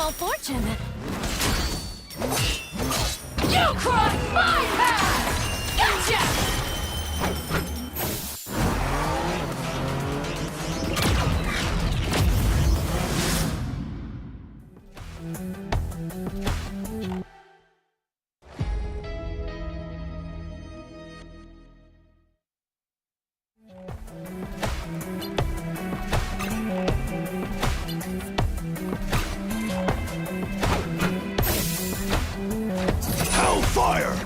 small fortune. You crossed my path! Gotcha! Hellfire!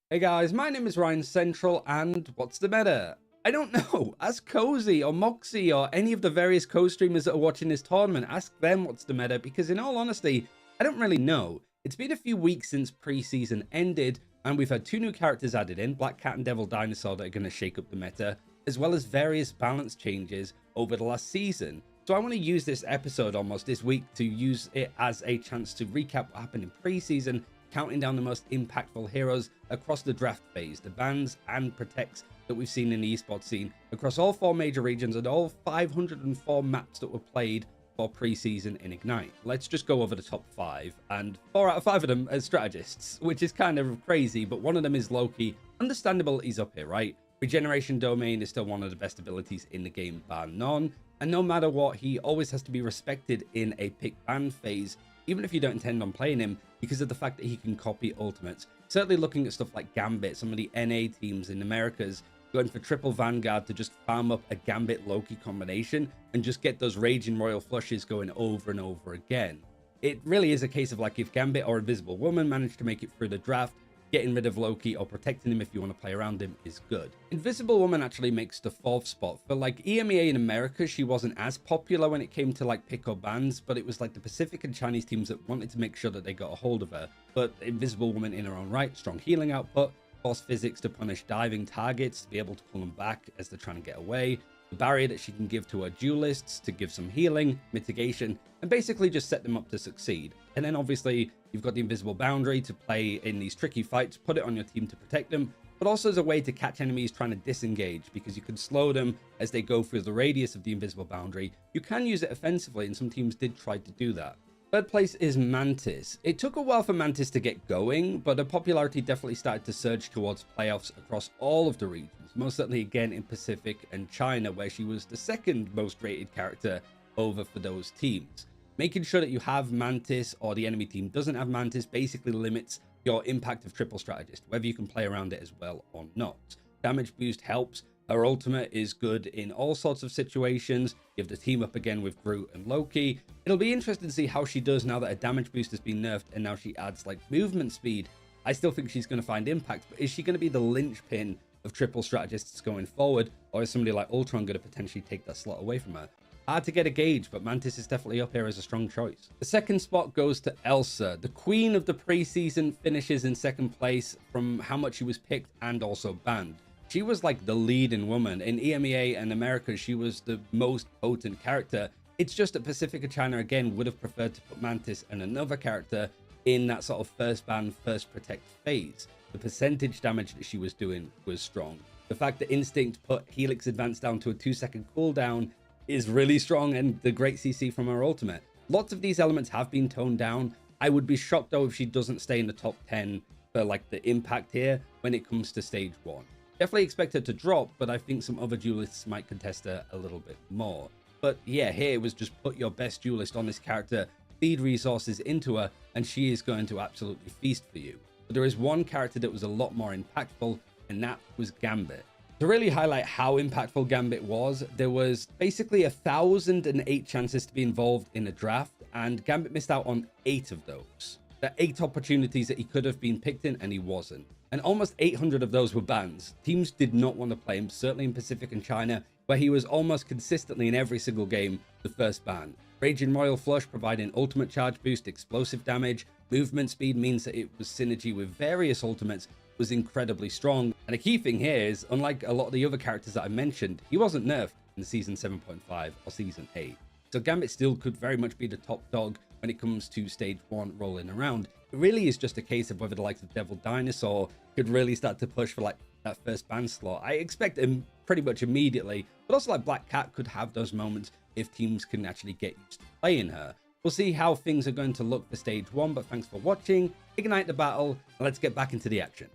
Hey guys, my name is Ryan Central, and what's the meta? I don't know. Ask Cozy or Moxie or any of the various co-streamers that are watching this tournament. Ask them what's the meta, because in all honesty, I don't really know. It's been a few weeks since preseason ended, and we've had two new characters added in, Black Cat and Devil Dinosaur, that are going to shake up the meta, as well as various balance changes over the last season. So I want to use this episode almost this week to use it as a chance to recap what happened in preseason, counting down the most impactful heroes across the draft phase, the bans and protects that we've seen in the esports scene across all 4 major regions and all 504 maps that were played for preseason in Ignite. Let's just go over the top 5, and 4 out of 5 of them as strategists, which is kind of crazy, but one of them is Loki. Understandable he's up here, right? Regeneration Domain is still one of the best abilities in the game, bar none, and no matter what, he always has to be respected in a pick ban phase, even if you don't intend on playing him, because of the fact that he can copy ultimates. Certainly looking at stuff like Gambit, some of the NA teams in Americas going for triple Vanguard to just farm up a Gambit Loki combination and just get those Raging Royal Flushes going over and over again. It really is a case of like if Gambit or Invisible Woman manage to make it through the draft, getting rid of Loki or protecting him if you want to play around him is good. Invisible Woman actually makes the 4th spot. For like EMEA in America, she wasn't as popular when it came to like pick or bans, but it was like the Pacific and Chinese teams that wanted to make sure that they got a hold of her. But Invisible Woman in her own right, strong healing output, force physics to punish diving targets, to be able to pull them back as they're trying to get away, the barrier that she can give to her duelists to give some healing, mitigation, and basically just set them up to succeed. And then obviously you've got the invisible boundary to play in these tricky fights, put it on your team to protect them, but also as a way to catch enemies trying to disengage, because you can slow them as they go through the radius of the invisible boundary. You can use it offensively, and some teams did try to do that. 3rd place is Mantis. It took a while for Mantis to get going, but her popularity definitely started to surge towards playoffs across all of the regions, most certainly again in Pacific and China, where she was the 2nd most rated character over for those teams. Making sure that you have Mantis or the enemy team doesn't have Mantis basically limits your impact of triple strategist, whether you can play around it as well or not. Damage boost helps. Her ultimate is good in all sorts of situations. You have the team up again with Groot and Loki. It'll be interesting to see how she does now that her damage boost has been nerfed and now she adds like movement speed. I still think she's going to find impact, but is she going to be the linchpin of triple strategists going forward, or is somebody like Ultron going to potentially take that slot away from her? Hard to get a gauge, but Mantis is definitely up here as a strong choice. The 2nd spot goes to Elsa. The queen of the preseason finishes in 2nd place from how much she was picked and also banned. She was like the leading woman. In EMEA and America, she was the most potent character. It's just that Pacific and China, again, would have preferred to put Mantis and another character in that sort of first ban, first protect phase. The percentage damage that she was doing was strong. The fact that Instinct put Helix Advance down to a 2-second cooldown is really strong, and the great CC from her ultimate. Lots of these elements have been toned down. I would be shocked though if she doesn't stay in the top 10 for like the impact here when it comes to stage 1. Definitely expect her to drop, but I think some other duelists might contest her a little bit more. But yeah, here it was just put your best duelist on this character, feed resources into her, and she is going to absolutely feast for you. But there is one character that was a lot more impactful, and that was Gambit. To really highlight how impactful Gambit was, there was basically 1,008 chances to be involved in a draft, and Gambit missed out on 8 of those. There are 8 opportunities that he could have been picked in, and he wasn't. And almost 800 of those were bans. Teams did not want to play him, certainly in Pacific and China, where he was almost consistently in every single game the first ban. Raging Royal Flush providing ultimate charge boost, explosive damage, movement speed means that it was synergy with various ultimates was incredibly strong. And a key thing here is, unlike a lot of the other characters that I mentioned, he wasn't nerfed in Season 7.5 or Season 8. So Gambit still could very much be the top dog when it comes to Stage 1 rolling around. It really is just a case of whether the likes of Devil Dinosaur could really start to push for like that first ban slot. I expect him pretty much immediately, but also like Black Cat could have those moments if teams can actually get used to playing her. We'll see how things are going to look for Stage 1, but thanks for watching. Ignite the battle, and let's get back into the action.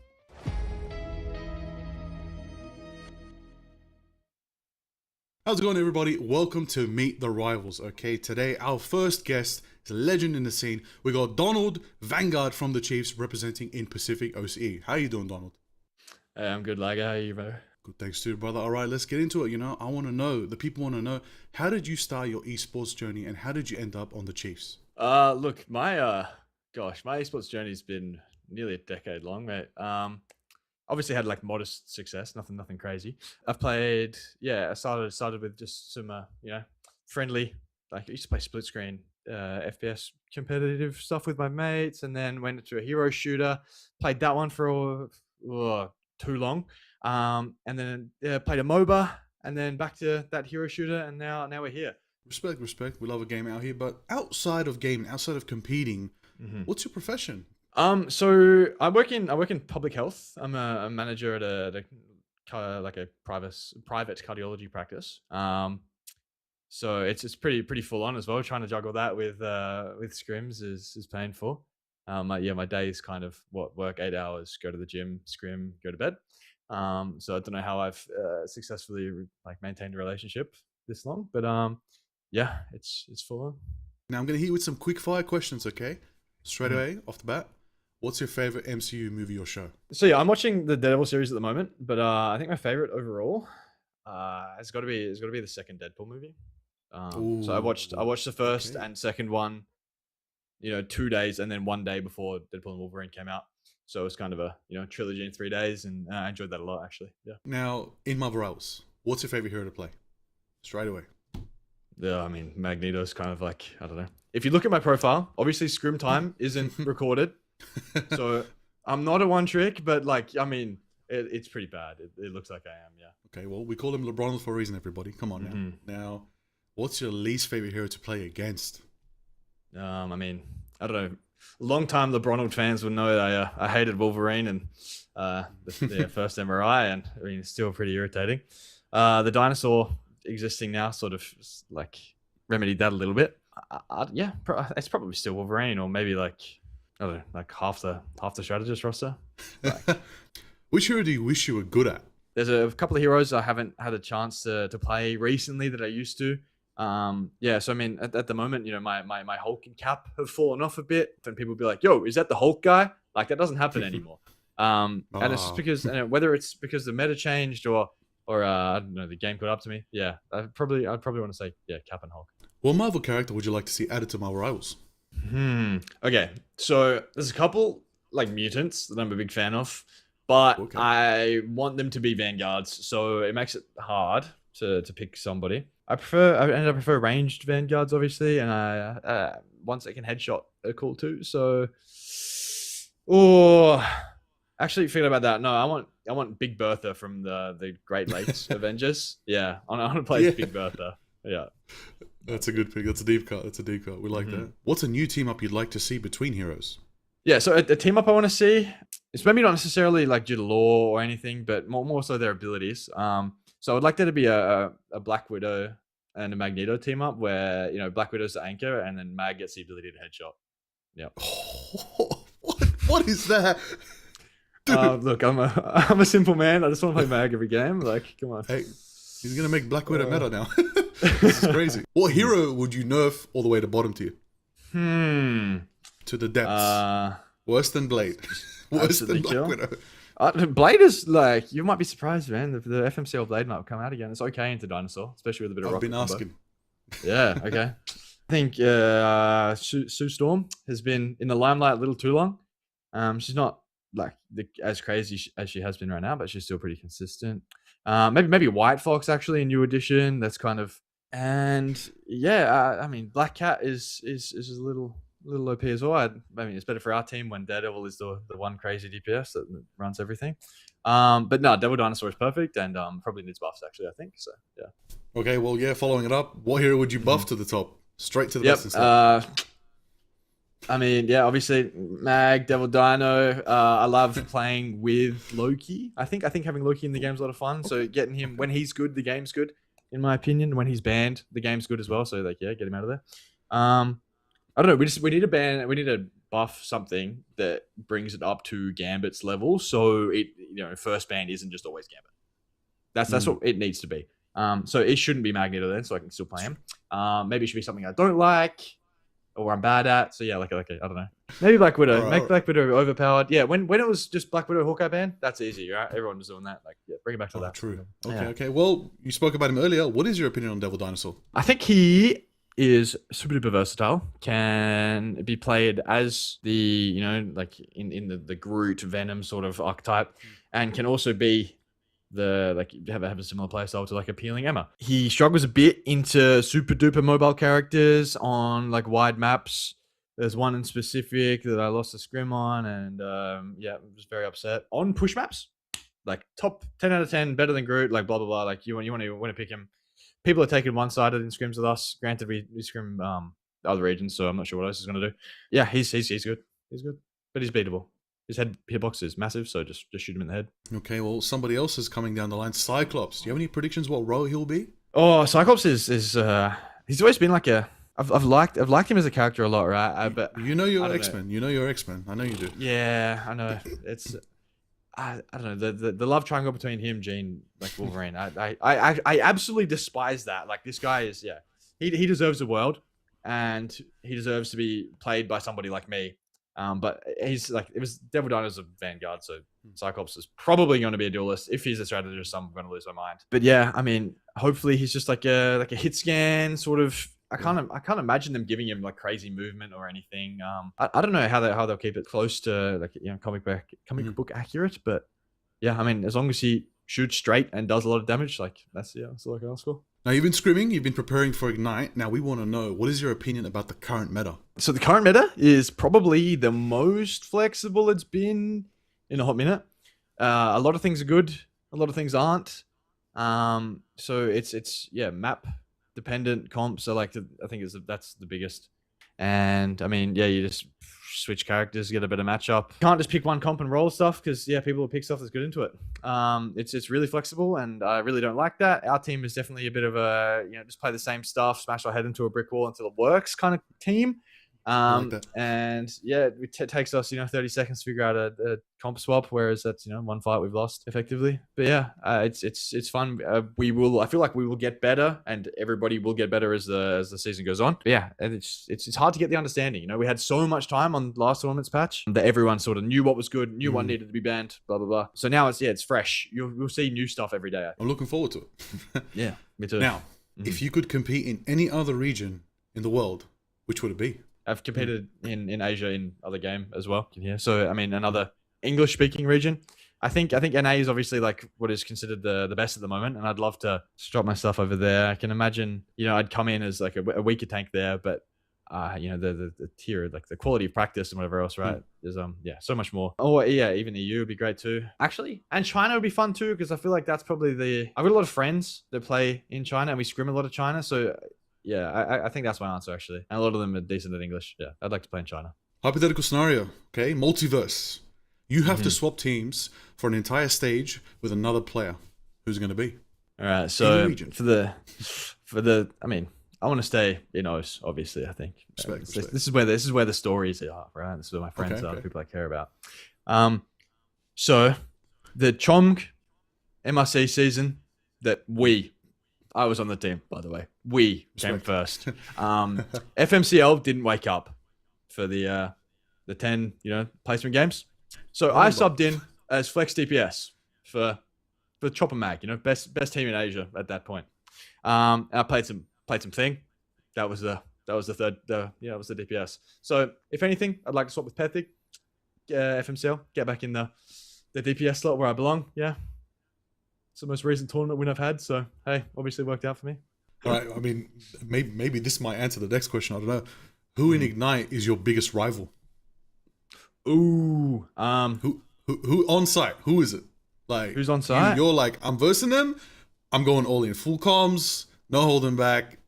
How's it going, everybody? Welcome to Meet the Rivals. Okay, today our first guest is a legend in the scene. We got Donald Vanguard from the Chiefs representing in Pacific OCE. How you doing, Donald? Hey, I'm good, like, how are you, bro? Good, thanks too, brother. All right, let's get into it. I want to know, the people want to know, how did you start your esports journey and how did you end up on the Chiefs? Look, my esports journey's been nearly a decade long, mate. Obviously had like modest success, nothing crazy. I've played, I started with just some, friendly, like I used to play split screen, FPS competitive stuff with my mates, and then went into a hero shooter, played that one for too long, and then played a MOBA, and then back to that hero shooter, and now we're here. Respect. We love a game out here, but outside of gaming, outside of competing, what's your profession? So I work in public health. I'm a manager at a private cardiology practice. So it's pretty full on as well. Trying to juggle that with scrims is painful. My day is kind of work 8 hours, go to the gym, scrim, go to bed. So I don't know how I've successfully maintained a relationship this long, but it's full on. Now I'm gonna hit you with some quick fire questions, okay? Straight away off the bat. What's your favorite MCU movie or show? So yeah, I'm watching the Daredevil series at the moment, but I think my favorite overall has got to be the second Deadpool movie. So I watched the first and second one, 2 days, and then 1 day before Deadpool and Wolverine came out. So it was kind of a trilogy in 3 days, and I enjoyed that a lot, actually. Yeah. Now in Marvel Rivals, what's your favorite hero to play? Straight away. Yeah, I mean Magneto's kind of like, I don't know. If you look at my profile, obviously scrim time isn't recorded. So I'm not a one trick, but it's pretty bad. It looks like I am, yeah. Okay, well, we call him LeBron for a reason, everybody. Come on now. Now, what's your least favorite hero to play against? I don't know. Long-time LeBron fans will know that I hated Wolverine and the first MRI, and it's still pretty irritating. The dinosaur existing now sort of remedied that a little bit. It's probably still Wolverine, or maybe I don't know, half the strategist roster. Which hero do you wish you were good at? There's a couple of heroes I haven't had a chance to play recently that I used to. So at the moment, my Hulk and Cap have fallen off a bit, and people be like, "Yo, is that the Hulk guy?" Like that doesn't happen anymore. And it's just because whether it's because the meta changed or I don't know, the game caught up to me. Yeah, I'd probably want to say Cap and Hulk. What Marvel character would you like to see added to Marvel Rivals? Okay, so there's a couple mutants that I'm a big fan of, but I want them to be vanguards, so it makes it hard to pick somebody. I prefer ranged vanguards, obviously, and ones that can headshot are cool too. So, actually, thinking about that, no, I want Big Bertha from the Great Lakes Avengers. Yeah, I want to play Big Bertha. Yeah. That's a good pick. That's a deep cut. We like that. What's a new team up you'd like to see between heroes? Yeah, so a team up I want to see, it's maybe not necessarily due to lore or anything, but more so their abilities. So I would like there to be a Black Widow and a Magneto team up where, Black Widow's the anchor and then Mag gets the ability to headshot. Yeah. What is that? Look, I'm a simple man. I just want to play Mag every game. Come on. Hey, he's going to make Black Widow meta now. This is crazy. What hero would you nerf all the way to bottom tier? To the depths. Worse than Blade. Worse than Black Widow. Blade is you might be surprised, man. The FMCL Blade might come out again. It's okay into Dinosaur, especially with a bit of rocket. I've been asking. Yeah, okay. I think Sue Storm has been in the limelight a little too long. She's not as crazy as she has been right now, but she's still pretty consistent. Maybe White Fox, actually, a new addition. That's kind of And yeah, I mean, Black Cat is a little OP as well. I mean, it's better for our team when Daredevil is the one crazy DPS that runs everything. But no, Devil Dinosaur is perfect, and probably needs buffs actually. I think so. Yeah. Okay, well, yeah, following it up, what hero would you buff to the top? Straight to the Yep. best instead. I mean, yeah, obviously Mag, Devil Dino. I love playing with Loki. I think having Loki in the game's a lot of fun. So getting him when he's good, the game's good, in my opinion. When he's banned, the game's good as well. So like, yeah, get him out of there. I don't know. We need to ban. We need to buff something that brings it up to Gambit's level. So it first ban isn't just always Gambit. That's what it needs to be. So it shouldn't be Magneto then, so I can still play him. Maybe it should be something I don't like or I'm bad at. So yeah, like I don't know. Maybe Black Widow. Right. Make Black Widow overpowered. Yeah, when it was just Black Widow Hawkeye ban, that's easy, right? Everyone was doing that. Like, yeah, bring it back to that. True. Yeah. Okay. Well, you spoke about him earlier. What is your opinion on Devil Dinosaur? I think he is super duper versatile. Can be played as the like in the Groot Venom sort of archetype, and can also be the like have a similar playstyle to like appealing Emma. He struggles a bit into super duper mobile characters on like wide maps. There's one in specific that I lost a scrim on, and yeah, I was very upset. On push maps, like top 10 out of 10, better than Groot, like blah blah blah. Like you want to pick him. People are taking one-sided in scrims with us. Granted, we scrim other regions, so I'm not sure what else he's gonna do. Yeah, he's good. He's good, but he's beatable. His hitbox is massive, so just shoot him in the head. Okay, well, somebody else is coming down the line. Cyclops. Do you have any predictions what role he'll be? Oh, Cyclops is he's always been like a. I've liked him as a character a lot, right? But You know your I don't X-Men. You know your X-Men. I know you do. Yeah, I know. It's I don't know the love triangle between him, Jean, like Wolverine. I absolutely despise that. Like this guy is he deserves the world, and he deserves to be played by somebody like me. But he's like it was Devil Dino's a Vanguard, so Cyclops is probably going to be a duelist. If he's a strategist, I'm going to lose my mind. But yeah, I mean, hopefully he's just like a hit scan sort of. I can't imagine them giving him like crazy movement or anything. I don't know how they'll keep it close to like comic book accurate, but yeah, I mean as long as he shoots straight and does a lot of damage, like that's all I can ask for. Now you've been scrimming, you've been preparing for Ignite. Now we want to know, what is your opinion about the current meta? So the current meta is probably the most flexible it's been in a hot minute. A lot of things are good, a lot of things aren't. So it's map dependent comps. So like I think that's the biggest. And I mean, yeah, you just switch characters, get a better matchup. Can't just pick one comp and roll stuff because people will pick stuff that's good into it. It's really flexible, and I really don't like that. Our team is definitely a bit of a just play the same stuff, smash our head into a brick wall until it works kind of team. And yeah, it takes us 30 seconds to figure out a comp swap, whereas that's one fight we've lost effectively. But yeah, it's fun. I feel like we will get better, and everybody will get better as the season goes on. But yeah, and it's hard to get the understanding. We had so much time on last tournament's patch that everyone sort of knew what was good, knew what needed to be banned, blah blah blah. So now it's fresh. You'll see new stuff every day. I'm looking forward to it. Yeah, me too. Now, if you could compete in any other region in the world, which would it be? I've competed in Asia in other game as well. So I mean, another English speaking region. I think NA is obviously like what is considered the best at the moment, and I'd love to drop my stuff over there. I can imagine I'd come in as like a weaker tank there, but the tier, like the quality of practice and whatever else, right? There's so much more. Oh yeah, even EU would be great too. Actually, and China would be fun too, because I feel like that's probably I've got a lot of friends that play in China, and we scrim a lot of China, so. Yeah, I think that's my answer, actually. And a lot of them are decent at English. Yeah, I'd like to play in China. Hypothetical scenario, okay? Multiverse. You have to swap teams for an entire stage with another player. Who's it going to be? All right, so for the, I mean, I want to stay in OS, obviously, I think. Respect. This is where the stories are, right? This is where my friends are, the people I care about. So the Chong MRC season that I was on the team, by the way. We came first. FMCL didn't wake up for the 10 placement games, so I subbed in as flex DPS for Chopper Mag, best team in Asia at that point. And I played some thing. That was the third. It was the DPS. So if anything, I'd like to swap with Pethic, FMCL, get back in the DPS slot where I belong. Yeah. It's the most recent tournament win I've had, so hey, obviously worked out for me. All right. I mean, maybe this might answer the next question. I don't know. Who in Ignite is your biggest rival? Ooh. Who on site? Who is it? Like, Who's on site? You're like, I'm versing them. I'm going all in, full comms, no holding back,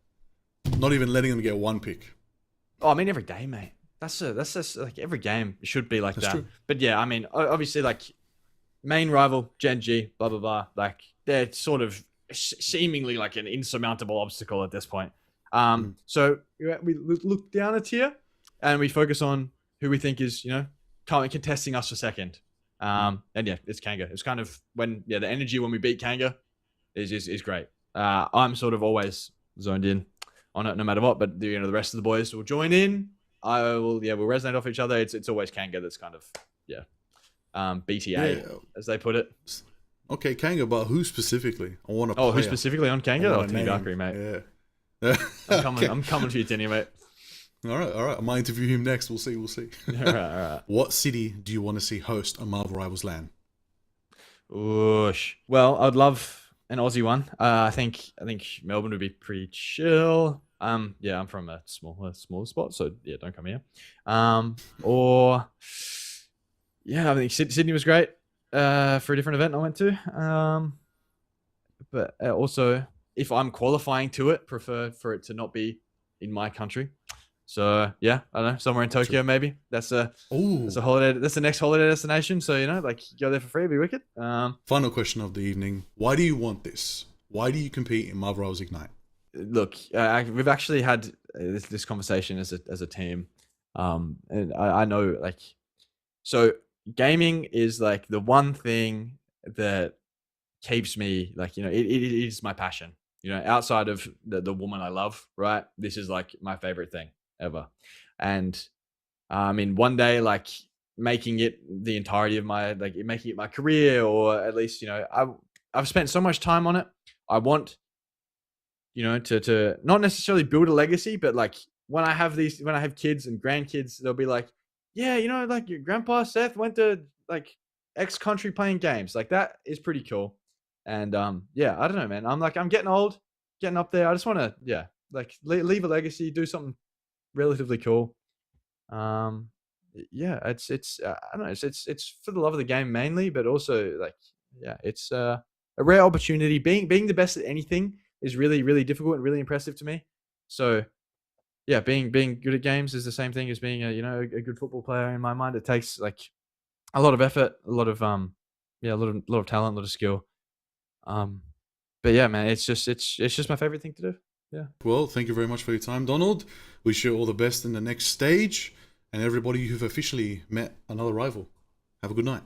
not even letting them get one pick. Oh, I mean, every day, mate. That's just like every game should be like That's that. true. But yeah, I mean, obviously, like main rival, Gen G, blah blah blah. Like they're sort of seemingly like an insurmountable obstacle at this point. So we look down a tier and we focus on who we think is, you know, contesting us for second. And yeah, it's Kanga. It's kind of when the energy when we beat Kanga is great. I'm sort of always zoned in on it no matter what, but the rest of the boys will join in. We'll resonate off each other. It's always Kanga that's kind of BTA as they put it. Okay, Kanga, but who specifically? I want to. Oh, who specifically on Kanga? Oh, Timmy name. Valkyrie, mate. Yeah. I'm coming for you, Tinny, mate. All right. I might interview him next. We'll see. All right. What city do you want to see host a Marvel Rivals LAN? Oosh. Well, I'd love an Aussie one. I think Melbourne would be pretty chill. Yeah, I'm from a smaller spot, so yeah, don't come here. Or yeah, I think Sydney was great for a different event I went to. But also, if I'm qualifying to it, prefer for it to not be in my country. So yeah, I don't know, somewhere in Tokyo maybe. That's a holiday. That's the next holiday destination. So like go there for free, it'd be wicked. Final question of the evening: why do you want this? Why do you compete in Marvel Rivals Ignite? Look, we've actually had this conversation as a team, and I know like, so gaming is like the one thing that keeps me like, it is my passion. Outside of the woman I love, right? This is like my favorite thing ever. And I mean, one day, like making it the entirety of making it my career, or at least, I've spent so much time on it. I want, to not necessarily build a legacy, but like when I have kids and grandkids, they'll be like, yeah, like your grandpa Seth went to like X country playing games. Like that is pretty cool. And yeah, I don't know, man. I'm getting old, getting up there. I just want to, leave a legacy, do something relatively cool. Yeah, it's I don't know, it's for the love of the game mainly, but also like, yeah, it's a rare opportunity. Being the best at anything is really, really difficult and really impressive to me. So yeah, being good at games is the same thing as being a good football player in my mind. It takes like a lot of effort, a lot of a lot of talent, a lot of skill. But yeah, man, it's just my favorite thing to do. Yeah. Well, thank you very much for your time, Donald. Wish you all the best in the next stage, and everybody who've officially met another rival. Have a good night.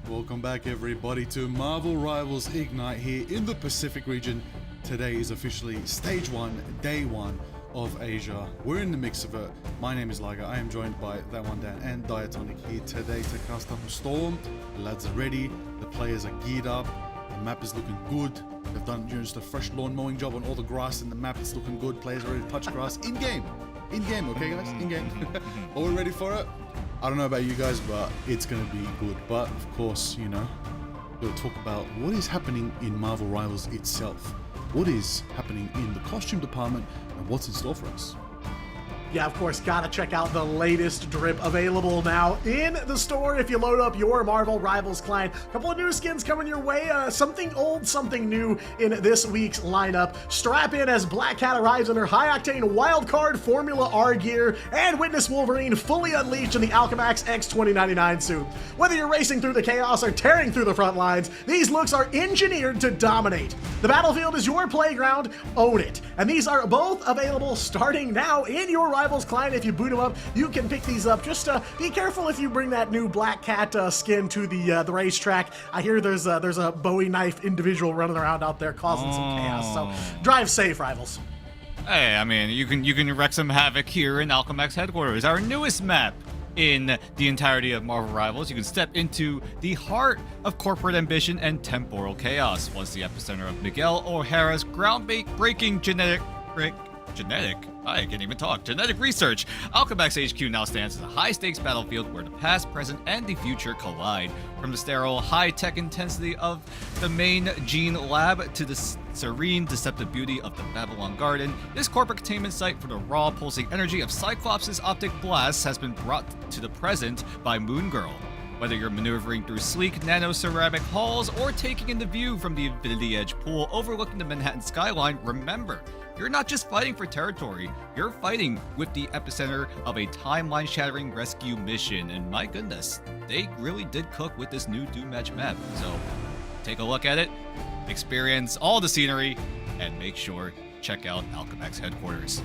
Welcome back, everybody, to Marvel Rivals Ignite here in the Pacific region. Today is officially stage 1, day 1 of Asia. We're in the mix of it. My name is Liger. I am joined by That One Dan and Diatonic here today to cast up a storm. The lads are ready. The players are geared up. The map is looking good. They've done just a fresh lawn mowing job on all the grass in the map. It's looking good. Players are ready to touch grass in game. In game, okay, guys? In game. Are we ready for it? I don't know about you guys, but it's going to be good. But of course, we'll talk about what is happening in Marvel Rivals itself. What is happening in the costume department and what's in store for us. Yeah, of course, gotta check out the latest drip available now in the store if you load up your Marvel Rivals client. A couple of new skins coming your way, something old, something new in this week's lineup. Strap in as Black Cat arrives in her high-octane wildcard Formula R gear, and witness Wolverine fully unleashed in the Alchemax X 2099 suit. Whether you're racing through the chaos or tearing through the front lines, these looks are engineered to dominate. The battlefield is your playground, own it. And these are both available starting now in your Rivals client. If you boot them up, you can pick these up. Just be careful if you bring that new Black Cat skin to the racetrack. I hear there's a Bowie knife individual running around out there causing some chaos. So drive safe, Rivals. Hey, I mean, you can wreak some havoc here in Alchemax headquarters, our newest map in the entirety of Marvel Rivals. You can step into the heart of corporate ambition and temporal chaos. Once the epicenter of Miguel O'Hara's groundbreaking Genetic research. Alchemax HQ now stands as a high-stakes battlefield where the past, present, and the future collide. From the sterile, high-tech intensity of the main gene lab to the serene, deceptive beauty of the Babylon Garden, this corporate containment site for the raw, pulsing energy of Cyclops' optic blasts has been brought to the present by Moon Girl. Whether you're maneuvering through sleek nano-ceramic halls or taking in the view from the Infinity Edge pool overlooking the Manhattan skyline, remember, you're not just fighting for territory, you're fighting with the epicenter of a timeline-shattering rescue mission. And my goodness, they really did cook with this new Doom Match map. So take a look at it, experience all the scenery, and make sure check out Alchemax headquarters.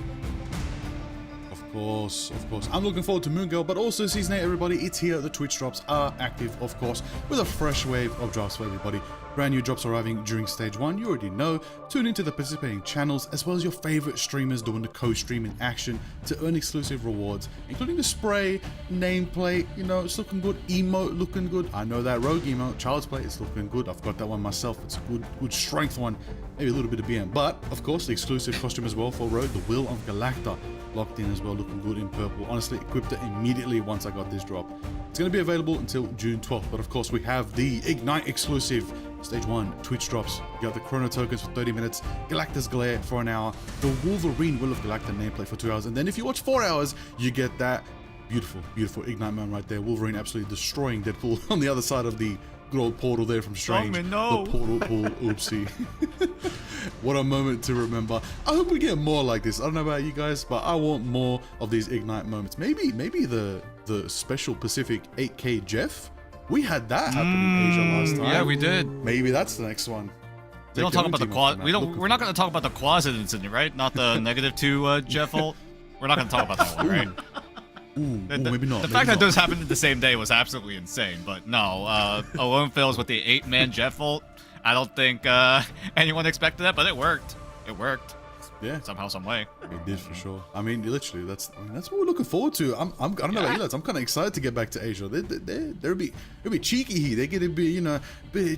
Of course. I'm looking forward to Moon Girl, but also Season 8, everybody. It's here. The Twitch drops are active, of course, with a fresh wave of drops for everybody. Brand new drops arriving during Stage 1. You already know. Tune into the participating channels, as well as your favorite streamers doing the co-stream in action to earn exclusive rewards, including the spray, nameplate, you know, it's looking good. Emote looking good. I know that rogue emote, Child's Play, it's looking good. I've got that one myself. It's a good strength one. Maybe a little bit of BM. But, of course, the exclusive costume as well for Rogue, the Will of Galacta. Locked in as well, looking good in purple. Honestly, equipped it immediately once I got this drop. It's going to be available until June 12th, but of course we have the Ignite exclusive Stage 1 Twitch drops. You got the Chrono tokens for 30 minutes, Galacta's Glare for an hour, the Wolverine Will of Galacta nameplate for 2 hours, and then if you watch 4 hours, you get that beautiful Ignite moment right there. Wolverine absolutely destroying Deadpool on the other side of the good old portal there from Strange. Strongman, no. The portal pool, oopsie. What a moment to remember. I hope we get more like this. I don't know about you guys, but I want more of these Ignite moments. Maybe the special Pacific 8K Jeff. We had that happen in Asia last time. Yeah, we did. Maybe that's the next one. We don't talk about the quad. We're not going to talk about the closet incident, right? Not the -2 Jeff ult. We're not going to talk about that one, right? Maybe not. The fact that those happened the same day was absolutely insane. But no, Alone Fails with the 8-man Jeff ult. I don't think anyone expected that, but it worked. It worked. Yeah, somehow, some way. It did for sure. I mean, literally, that's what we're looking forward to. I don't know about you lads. I'm kind of excited to get back to Asia. They'll be cheeky here. They get to be, you know,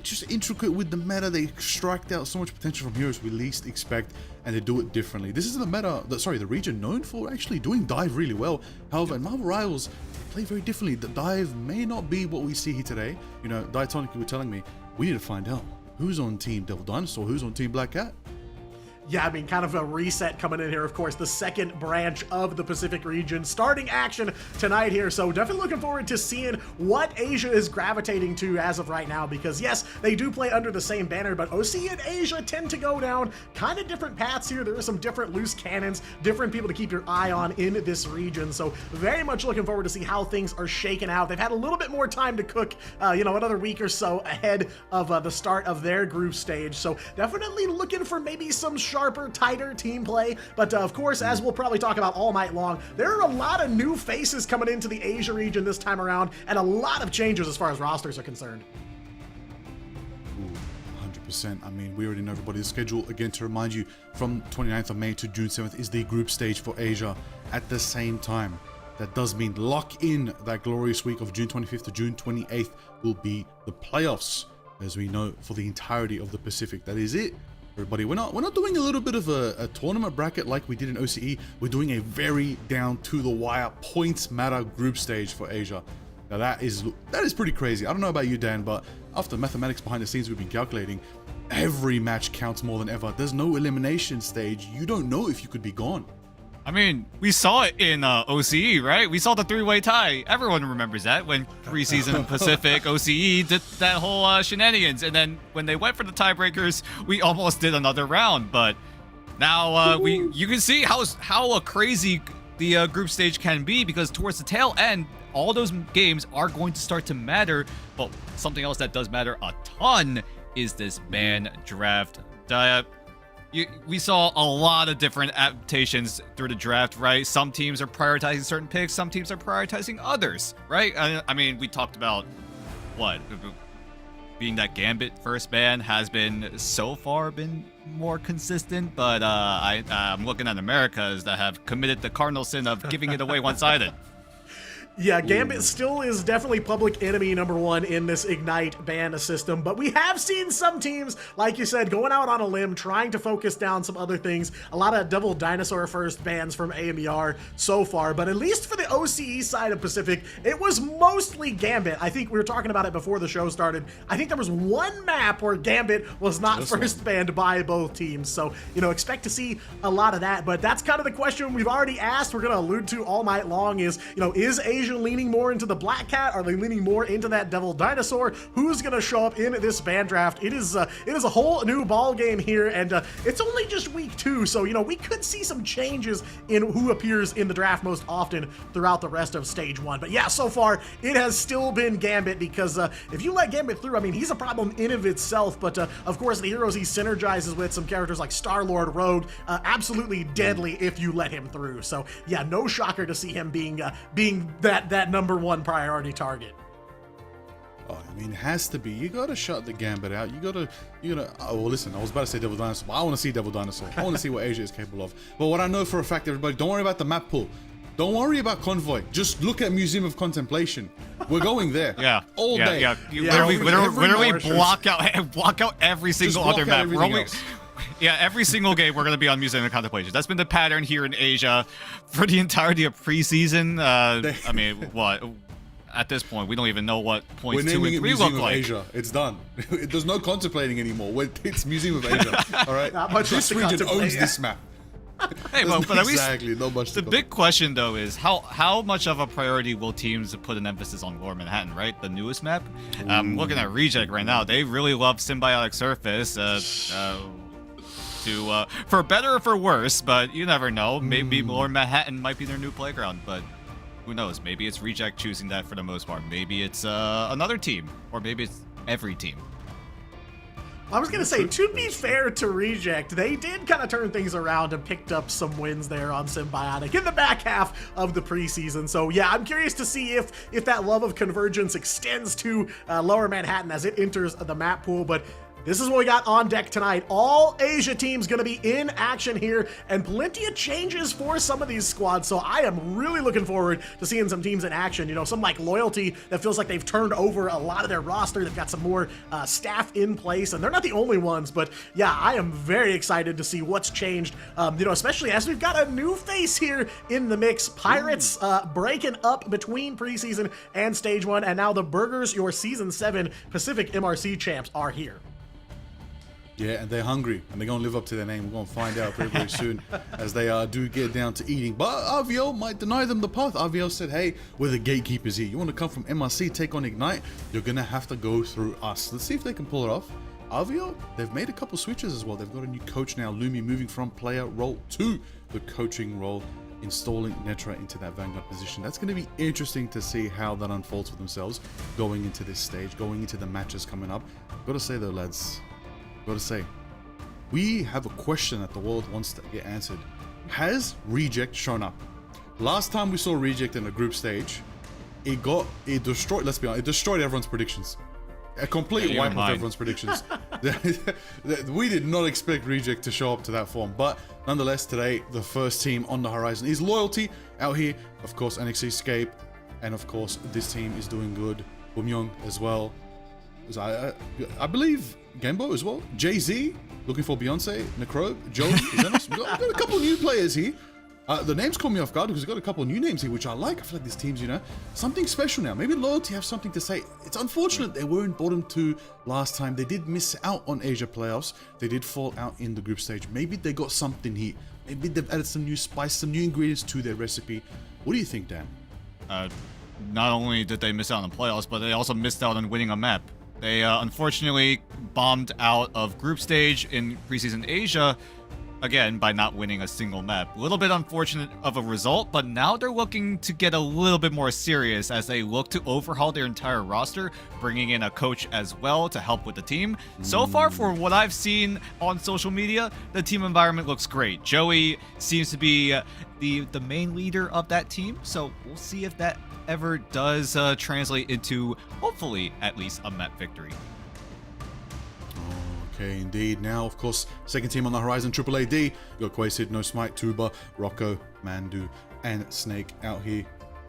just intricate with the meta. They extract out so much potential from heroes we least expect, and they do it differently. This is the meta. The region known for actually doing dive really well. However, in Marvel Rivals, they play very differently. The dive may not be what we see here today. You know, Diatonic, you were telling me we need to find out who's on Team Devil Dinosaur, who's on Team Black Cat. Yeah, I mean, kind of a reset coming in here, of course, the second branch of the Pacific region starting action tonight here, so definitely looking forward to seeing what Asia is gravitating to as of right now, because yes, they do play under the same banner, but OC and Asia tend to go down kind of different paths here. There are some different loose cannons, different people to keep your eye on in this region, so very much looking forward to see how things are shaking out. They've had a little bit more time to cook, you know, another week or so ahead of the start of their group stage, so definitely looking for maybe some sharper, tighter team play. But of course, as we'll probably talk about all night long, there are a lot of new faces coming into the Asia region this time around, and a lot of changes as far as rosters are concerned. Ooh, 100%. I mean, we already know everybody's schedule. Again, to remind you, from 29th of May to June 7th is the group stage for Asia at the same time. That does mean lock in that glorious week of June 25th to June 28th will be the playoffs, as we know, for the entirety of the Pacific. That is it. Everybody, we're not doing a little bit of a tournament bracket like we did in OCE. We're doing a very down to the wire points matter group stage for Asia. Now that is pretty crazy. I don't know about you, Dan, but after mathematics behind the scenes we've been calculating, every match counts more than ever. There's no elimination stage. You don't know if you could be gone. I mean, we saw it in OCE, right? We saw the three-way tie. Everyone remembers that when preseason Pacific OCE did that whole shenanigans. And then when they went for the tiebreakers, we almost did another round. But now you can see how crazy the group stage can be, because towards the tail end, all those games are going to start to matter. But something else that does matter a ton is this ban draft. We saw a lot of different adaptations through the draft, right? Some teams are prioritizing certain picks, some teams are prioritizing others, right? I mean, we talked about what being that Gambit first ban has been so far been more consistent, but I'm looking at Americas that have committed the cardinal sin of giving it away one-sided. Yeah, Gambit still is definitely public enemy #1 in this Ignite ban system, but we have seen some teams, like you said, going out on a limb, trying to focus down some other things. A lot of Devil Dinosaur first bans from AMER so far, but at least for the OCE side of Pacific, it was mostly Gambit. I think we were talking about it before the show started. I think there was one map where Gambit was not first banned by both teams, so, you know, expect to see a lot of that, but that's kind of the question we've already asked, we're going to allude to all night long is, you know, is Asia leaning more into the Black Cat? Are they leaning more into that Devil Dinosaur? Who's going to show up in this ban draft? It is a whole new ball game here, and it's only just week 2, so, you know, we could see some changes in who appears in the draft most often throughout the rest of stage 1. But yeah, so far, it has still been Gambit, because if you let Gambit through, I mean, he's a problem in of itself, but of course, the heroes he synergizes with, some characters like Star-Lord, Rogue, absolutely deadly if you let him through. So yeah, no shocker to see him being that #1 priority target. Oh, I mean, it has to be. You gotta shut the Gambit out. You gotta. Oh, well, listen. I was about to say Devil Dinosaur, but I want to see Devil Dinosaur. I want to see what Asia is capable of. But what I know for a fact, everybody, don't worry about the map pool. Don't worry about Convoy. Just look at Museum of Contemplation. We're going there. Yeah. All day. Yeah. Literally block out every single other map. We're only. Yeah, every single game we're going to be on Museum of Contemplation. That's been the pattern here in Asia for the entirety of preseason. I mean, what? At this point, we don't even know what points 2 and 3 look like. Asia. It's done. There's no contemplating anymore. It's Museum of Asia. All right. Not much this region owns this map. Hey, but at least not much. The big question though is how much of a priority will teams put an emphasis on Lower Manhattan, right? The newest map. Looking at Reject right now, they really love Symbiotic Surface. For better or for worse, but you never know. Maybe Lower Manhattan might be their new playground, but who knows? Maybe it's Reject choosing that for the most part. Maybe it's another team, or maybe it's every team. I was going to say, to be fair to Reject, they did kind of turn things around and picked up some wins there on Symbiotic in the back half of the preseason. So yeah, I'm curious to see if that love of Convergence extends to Lower Manhattan as it enters the map pool, but this is what we got on deck tonight. All Asia teams going to be in action here, and plenty of changes for some of these squads. So I am really looking forward to seeing some teams in action. You know, some like Loyalty that feels like they've turned over a lot of their roster. They've got some more staff in place, and they're not the only ones. But yeah, I am very excited to see what's changed. You know, especially as we've got a new face here in the mix. Pirates breaking up between preseason and stage 1, and now the Burgers, your season 7 Pacific MRC champs, are here. Yeah, and they're hungry, and they're going to live up to their name. We're going to find out very, very soon as they do get down to eating. But RVL might deny them the path. RVL said, hey, we're the gatekeepers here. You want to come from MRC, take on Ignite? You're going to have to go through us. Let's see if they can pull it off. RVL, they've made a couple switches as well. They've got a new coach now, Lumi, moving from player role to the coaching role, installing Netra into that Vanguard position. That's going to be interesting to see how that unfolds for themselves going into this stage, going into the matches coming up. Got to say though, lads, got to say, we have a question that the world wants to get answered. Has Reject shown up? Last time we saw Reject in the group stage, it destroyed, let's be honest, it destroyed everyone's predictions. A complete wipe of everyone's predictions. We did not expect Reject to show up to that form, but nonetheless, today, the first team on the horizon is Loyalty out here. Of course, NXT Escape, and of course, this team is doing good. Bumyong as well. I believe Gambo as well. Jay-Z, looking for Beyonce, Necro, Joe, we've got a couple new players here. The names caught me off guard because we've got a couple new names here, which I like. I feel like these teams, you know, something special now. Maybe Loyalty have something to say. It's unfortunate they weren't bottom 2 last time. They did miss out on Asia playoffs. They did fall out in the group stage. Maybe they got something here. Maybe they've added some new spice, some new ingredients to their recipe. What do you think, Dan? Not only did they miss out on the playoffs, but they also missed out on winning a map. They unfortunately bombed out of group stage in preseason Asia, again, by not winning a single map. A little bit unfortunate of a result, but now they're looking to get a little bit more serious as they look to overhaul their entire roster, bringing in a coach as well to help with the team. So far, for what I've seen on social media, the team environment looks great. Joey seems to be the main leader of that team, so we'll see if that ever does translate into, hopefully, at least a map victory. Okay, indeed. Now, of course, second team on the horizon, Triple AD. You got Quasid, No Smite, Tuba, Rocco, Mandu, and Snake out here.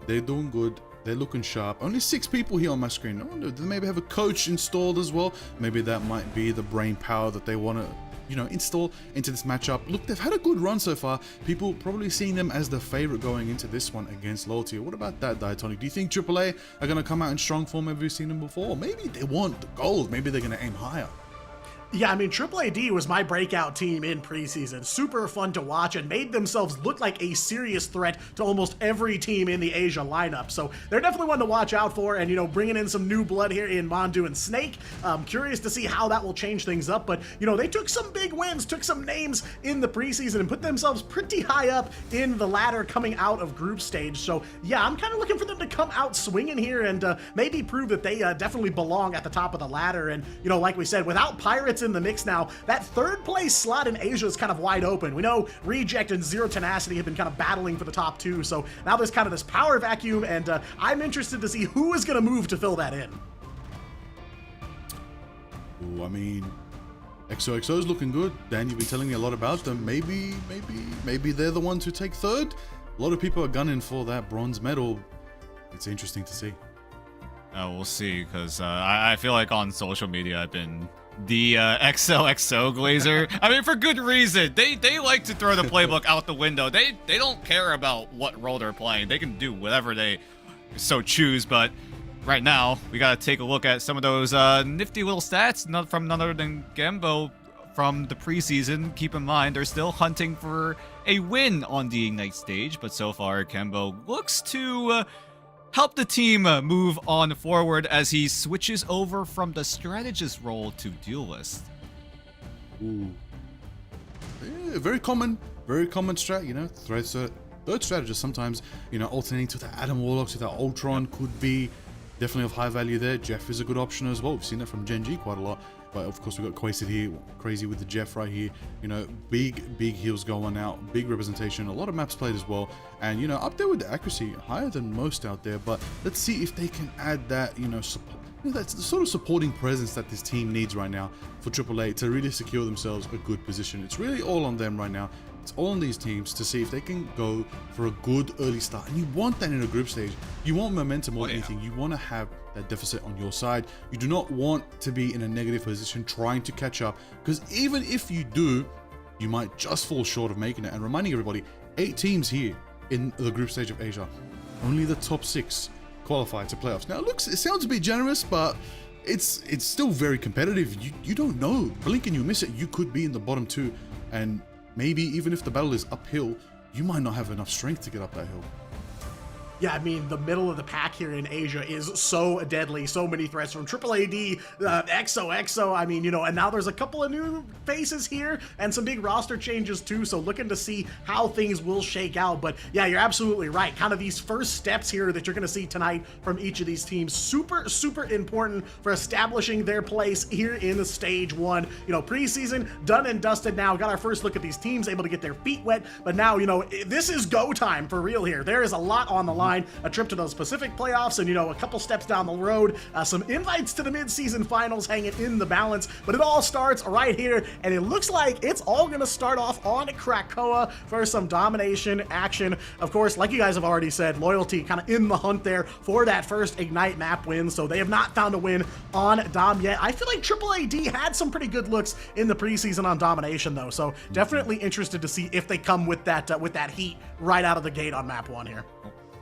They're doing good. They're looking sharp. Only 6 people here on my screen. I wonder, do they maybe have a coach installed as well? Maybe that might be the brain power that they want to, you know, install into this matchup. Look, they've had a good run so far. People probably seeing them as the favorite going into this one against Loyalty. What about that, Diatonic? Do you think AAA are going to come out in strong form? Have you seen them before? Maybe they want the gold. Maybe they're going to aim higher. Yeah, I mean, AAAD was my breakout team in preseason. Super fun to watch and made themselves look like a serious threat to almost every team in the Asia lineup. So they're definitely one to watch out for, and, you know, bringing in some new blood here in Mondu and Snake. Curious to see how that will change things up, but, you know, they took some big wins, took some names in the preseason, and put themselves pretty high up in the ladder coming out of group stage. So, yeah, I'm kind of looking for them to come out swinging here and maybe prove that they definitely belong at the top of the ladder. And, you know, like we said, without Pirates in the mix now, that 3rd place slot in Asia is kind of wide open. We know Reject and Zero Tenacity have been kind of battling for the top 2, so now there's kind of this power vacuum, and I'm interested to see who is going to move to fill that in. Ooh, I mean, XOXO is looking good. Dan, you've been telling me a lot about them. Maybe they're the ones who take 3rd. A lot of people are gunning for that bronze medal. It's interesting to see. We'll see, because I feel like on social media I've been the XOXO Glazer. I mean, for good reason. They like to throw the playbook out the window. They don't care about what role they're playing. They can do whatever they so choose, but right now we gotta take a look at some of those nifty little stats from none other than Gembo from the preseason. Keep in mind, they're still hunting for a win on the Ignite stage, but so far Gembo looks to help the team move on forward as he switches over from the strategist role to duelist. Ooh. Yeah, very common strat, you know. Third strategist sometimes, you know, alternating to the Adam Warlock, to the Ultron could be definitely of high value there. Jeff is a good option as well. We've seen that from Gen G quite a lot. But of course, we've got Quasted here, crazy with the Jeff right here. You know, big heals going out, big representation, a lot of maps played as well. And, you know, up there with the accuracy, higher than most out there. But let's see if they can add that, you know, support. You know, that's the sort of supporting presence that this team needs right now for AAA to really secure themselves a good position. It's really all on them right now. It's all on these teams to see if they can go for a good early start. And you want that in a group stage. You want momentum more than anything. You want to have that deficit on your side. You do not want to be in a negative position trying to catch up, because even if you do, you might just fall short of making it. And reminding everybody, 8 teams here in the group stage of Asia. Only the top 6 qualify to playoffs. Now, it sounds a bit generous, but it's still very competitive. You don't know. Blink and you miss it, you could be in the bottom 2, and maybe even if the battle is uphill, you might not have enough strength to get up that hill. Yeah, I mean, the middle of the pack here in Asia is so deadly. So many threats from AAAD, XOXO. I mean, you know, and now there's a couple of new faces here and some big roster changes too. So looking to see how things will shake out. But yeah, you're absolutely right. Kind of these first steps here that you're going to see tonight from each of these teams. Super important for establishing their place here in the stage 1. You know, preseason done and dusted now. Got our first look at these teams, able to get their feet wet. But now, you know, this is go time for real here. There is a lot on the line. A trip to those Pacific playoffs, and, you know, a couple steps down the road, some invites to the mid-season finals hanging in the balance. But it all starts right here, and it looks like it's all going to start off on Krakoa for some domination action. Of course, like you guys have already said, Loyalty kind of in the hunt there for that first Ignite map win, so they have not found a win on Dom yet. I feel like AAAD had some pretty good looks in the preseason on domination, though, so definitely interested to see if they come with that heat right out of the gate on map 1 here.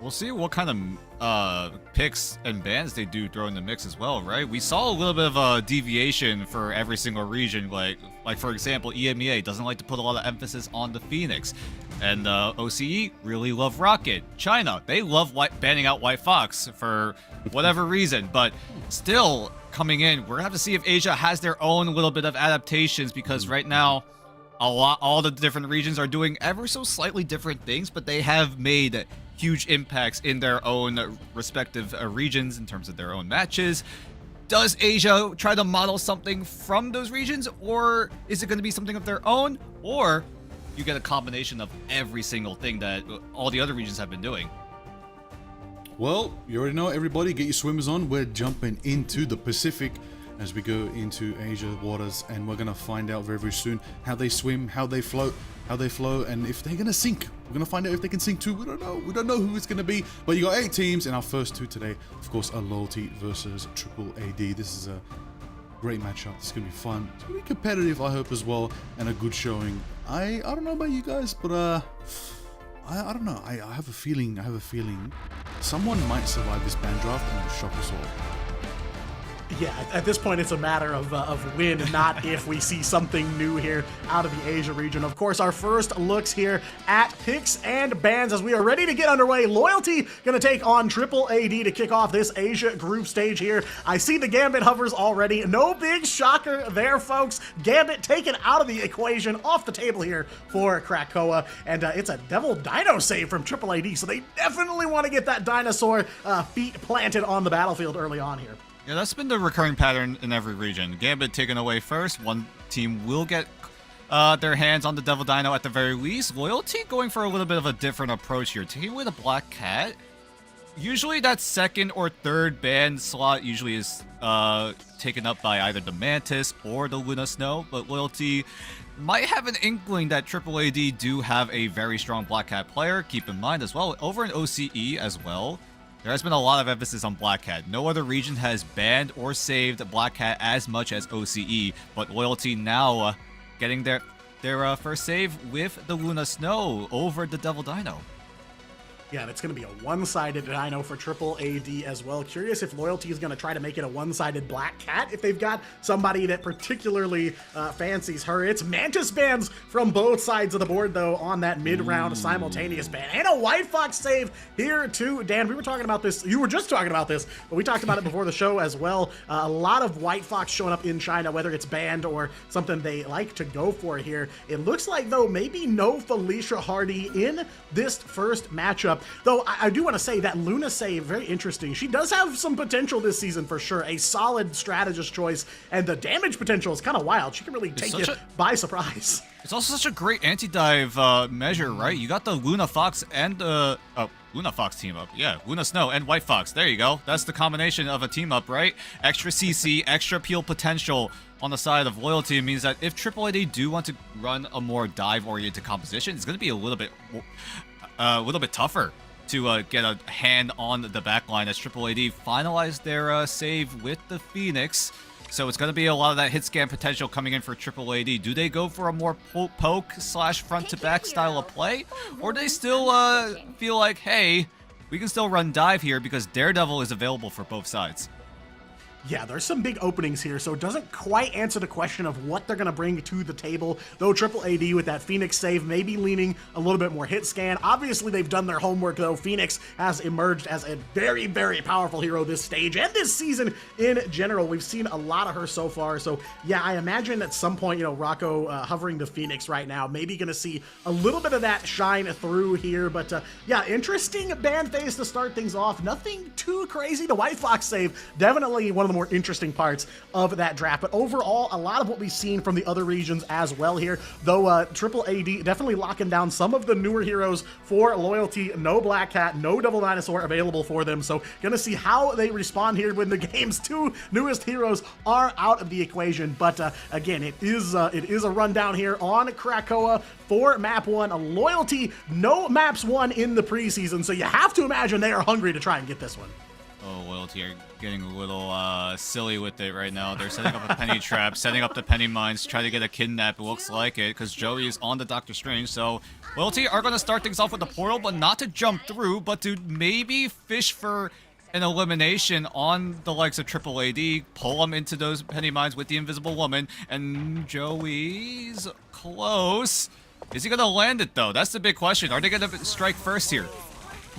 We'll see what kind of picks and bans they do throw in the mix as well, right? We saw a little bit of a deviation for every single region. Like for example, EMEA doesn't like to put a lot of emphasis on the Phoenix. And OCE really love Rocket. China, they love banning out White Fox for whatever reason. But still, coming in, we're going to have to see if Asia has their own little bit of adaptations, because right now, all the different regions are doing ever so slightly different things, but they have made huge impacts in their own respective regions in terms of their own matches. Does Asia try to model something from those regions, or is it going to be something of their own, or you get a combination of every single thing that all the other regions have been doing? Well, you already know, everybody, get your swimmers on. We're jumping into the Pacific. as we go into Asia waters, and we're gonna find out very, very soon how they swim, how they float, how they flow, and if they're gonna sink. We're gonna find out if they can sink too. We don't know. We don't know who it's gonna be. But you got 8 teams, and our first 2 today, of course, are Loyalty versus Triple AD. This is a great matchup. It's gonna be fun. It's gonna be competitive, I hope, as well, and a good showing. I don't know about you guys, but I don't know. I have a feeling. Someone might survive this ban draft and it'll shock us all. Yeah, at this point, it's a matter of when, not if we see something new here out of the Asia region. Of course, our first looks here at picks and bans as we are ready to get underway. Loyalty going to take on Triple AD to kick off this Asia group stage here. I see the Gambit hovers already. No big shocker there, folks. Gambit taken out of the equation, off the table here for Krakoa. And it's a Devil Dino save from Triple AD, so they definitely want to get that dinosaur feet planted on the battlefield early on here. Yeah, that's been the recurring pattern in every region. Gambit taken away first. One team will get their hands on the Devil Dino at the very least. Loyalty going for a little bit of a different approach here. Taking away the Black Cat. Usually that second or third ban slot usually is taken up by either the Mantis or the Luna Snow, but Loyalty might have an inkling that Triple AD do have a very strong Black Cat player. Keep in mind as well, over in OCE as well, there has been a lot of emphasis on Black Cat. No other region has banned or saved Black Cat as much as OCE, but Loyalty now getting their first save with the Luna Snow over the Devil Dino. Yeah, and it's going to be a one-sided dino for Triple AD as well. Curious if Loyalty is going to try to make it a one-sided Black Cat if they've got somebody that particularly fancies her. It's Mantis bans from both sides of the board, though, on that mid-round simultaneous ban. And a White Fox save here, too. Dan, we were talking about this. You were just talking about this, but we talked about it before the show as well. A lot of White Fox showing up in China, whether it's banned or something they like to go for here. It looks like, though, maybe no Felicia Hardy in this first matchup. Though I do want to say that Luna save, very interesting. She does have some potential this season for sure. A solid strategist choice, and the damage potential is kind of wild. She can really take you by surprise. It's also such a great anti-dive measure, right? You got the Luna Fox and Luna Fox team up. Yeah, Luna Snow and White Fox. There you go. That's the combination of a team up, right? Extra CC, extra peel potential on the side of Loyalty. It means that if Triple AD do want to run a more dive-oriented composition, it's going to be a little bit tougher to get a hand on the backline as Triple AD finalized their save with the Phoenix. So it's going to be a lot of that hit scan potential coming in for Triple AD. Do they go for a more poke slash front to back style of play? Or do they still feel like, hey, we can still run dive here because Daredevil is available for both sides? Yeah, there's some big openings here, so it doesn't quite answer the question of what they're going to bring to the table, though Triple AD with that Phoenix save may be leaning a little bit more hit scan. Obviously, they've done their homework, though. Phoenix has emerged as a very, very powerful hero this stage and this season in general. We've seen a lot of her so far, so yeah, I imagine at some point, Rocco hovering the Phoenix right now, maybe going to see a little bit of that shine through here, but yeah, interesting ban phase to start things off. Nothing too crazy. The White Fox save, definitely one of the more interesting parts of that draft, but overall a lot of what we've seen from the other regions as well here, though Triple AD definitely locking down some of the newer heroes for Loyalty. No Black Cat, no Double Dinosaur available for them, so gonna see how they respond here when the game's 2 newest heroes are out of the equation. But again, it is a rundown here on Krakoa for map 1. Loyalty, no maps 1 in the preseason, so you have to imagine they are hungry to try and get this one. Oh, Loyalty are getting a little silly with it right now. They're setting up a penny trap, setting up the penny mines, trying to get a kidnap. It looks like it, because Joey is on the Doctor Strange. So Loyalty are going to start things off with the portal, but not to jump through, but to maybe fish for an elimination on the likes of Triple AD, pull them into those penny mines with the Invisible Woman, and Joey's close. Is he going to land it, though? That's the big question. Are they going to strike first here?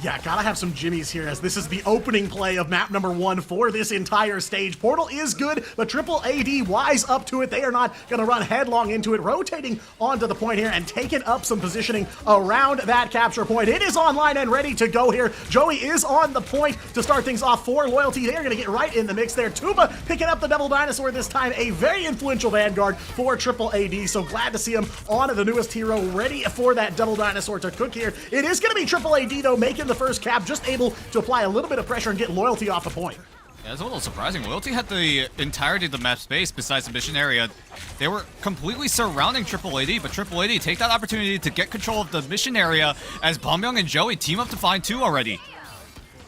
Yeah, gotta have some jimmies here, as this is the opening play of map number 1 for this entire stage. Portal is good, but Triple AD wise up to it. They are not gonna run headlong into it, rotating onto the point here and taking up some positioning around that capture point. It is online and ready to go here. Joey is on the point to start things off for Loyalty. They are gonna get right in the mix there. Tuba picking up the Devil Dinosaur this time, a very influential Vanguard for Triple AD, so glad to see him on the newest hero, ready for that Devil Dinosaur to cook here. It is gonna be Triple AD, though, making the first cap, just able to apply a little bit of pressure and get Loyalty off the point. Yeah, it's a little surprising. Loyalty had the entirety of the map space besides the mission area. They were completely surrounding Triple AD, but Triple AD take that opportunity to get control of the mission area as Bambyung and Joey team up to find 2 already.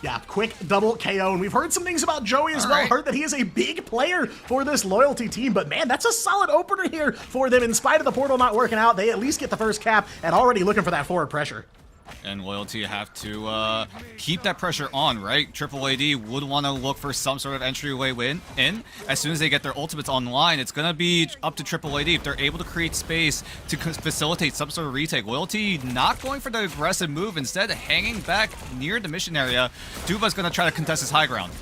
Yeah, quick double KO, and we've heard some things about Joey as well. Right. Heard that he is a big player for this Loyalty team, but man, that's a solid opener here for them. In spite of the portal not working out, they at least get the first cap and already looking for that forward pressure. And Loyalty have to keep that pressure on, right? Triple AD would want to look for some sort of entryway in. As soon as they get their ultimates online, it's going to be up to Triple AD if they're able to create space to facilitate some sort of retake. Loyalty not going for the aggressive move, instead hanging back near the mission area. Duba's going to try to contest his high ground.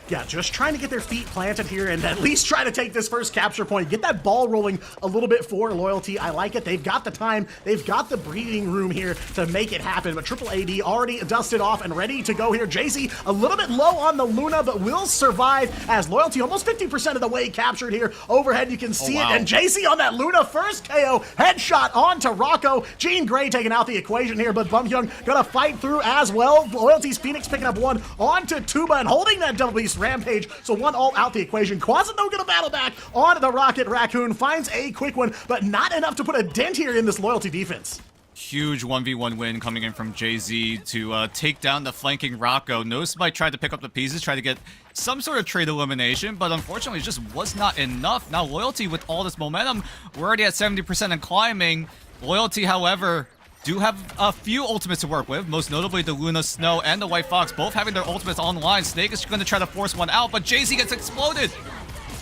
Yeah, just trying to get their feet planted here and at least try to take this first capture point. Get that ball rolling a little bit for Loyalty. I like it. They've got the time. They've got the breathing room here to make it happen. But Triple AD already dusted off and ready to go here. Jay-Z a little bit low on the Luna, but will survive as Loyalty almost 50% of the way captured here. Overhead, you can see it. And Jay-Z on that Luna first KO. Headshot onto Rocco. Jean Grey taking out the equation here, but Bambyung gonna fight through as well. Loyalty's Phoenix picking up 1 onto Tuba and holding that double beast Rampage, so 1 all out the equation. Quasino gonna battle back on the Rocket Raccoon, finds a quick one, but not enough to put a dent here in this Loyalty defense. Huge 1v1 win coming in from Jay-Z to take down the flanking Rocco. Nosebite tried to pick up the pieces, tried to get some sort of trade elimination, but unfortunately it just was not enough. Now Loyalty, with all this momentum, we're already at 70% and climbing. Loyalty, however, do have a few ultimates to work with, most notably the Luna Snow and the White Fox, both having their ultimates online. Snake is going to try to force one out, but Jay-Z gets exploded.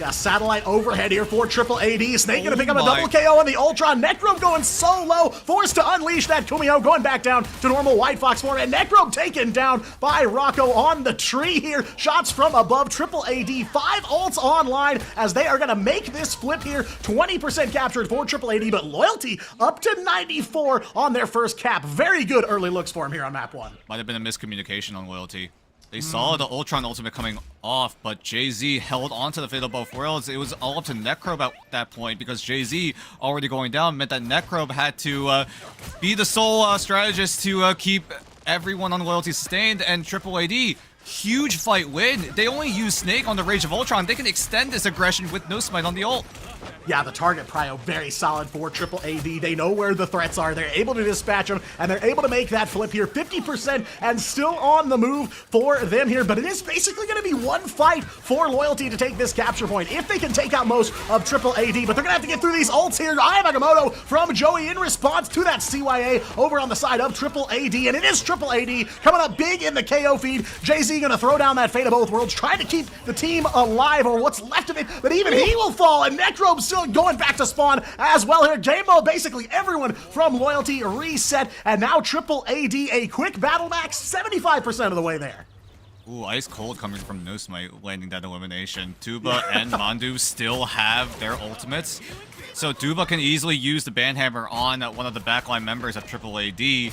Yeah, satellite overhead here for Triple AD. Snake gonna pick up a double KO on the Ultron. Necrobe going so low, forced to unleash that Kumio, going back down to normal White Fox form, and Necrobe taken down by Rocco on the tree here. Shots from above. Triple AD, 5 ults online as they are gonna make this flip here. 20% captured for Triple AD, but Loyalty up to 94 on their first cap. Very good early looks for him here on map 1. Might have been a miscommunication on Loyalty. They saw the Ultron ultimate coming off, but Jay-Z held onto the Fatal Both Worlds. It was all up to Necrobe at that point, because Jay-Z already going down meant that Necrobe had to be the sole strategist to keep everyone on Loyalty sustained, and Triple AD, huge fight win. They only use Snake on the Rage of Ultron. They can extend this aggression with No Smite on the ult. Yeah, the target prio very solid for Triple AD. They know where the threats are. They're able to dispatch them, and they're able to make that flip here. 50% and still on the move for them here, but it is basically going to be one fight for Loyalty to take this capture point. If they can take out most of Triple AD, but they're going to have to get through these ults here. Eye of Agamotto from Joey in response to that CYA over on the side of Triple AD, and it is Triple AD coming up big in the KO feed. Jay-Z going to throw down that Fate of Both Worlds, trying to keep the team alive, or what's left of it, but even he will fall, and Necrobe still going back to spawn as well here. Game mode, basically everyone from Loyalty reset, and now Triple AD a quick battle back, 75% of the way there. Ooh, ice cold coming from No Smite, landing that elimination. Tuba and Mandu still have their ultimates, so Tuba can easily use the Banhammer on one of the backline members of Triple AD.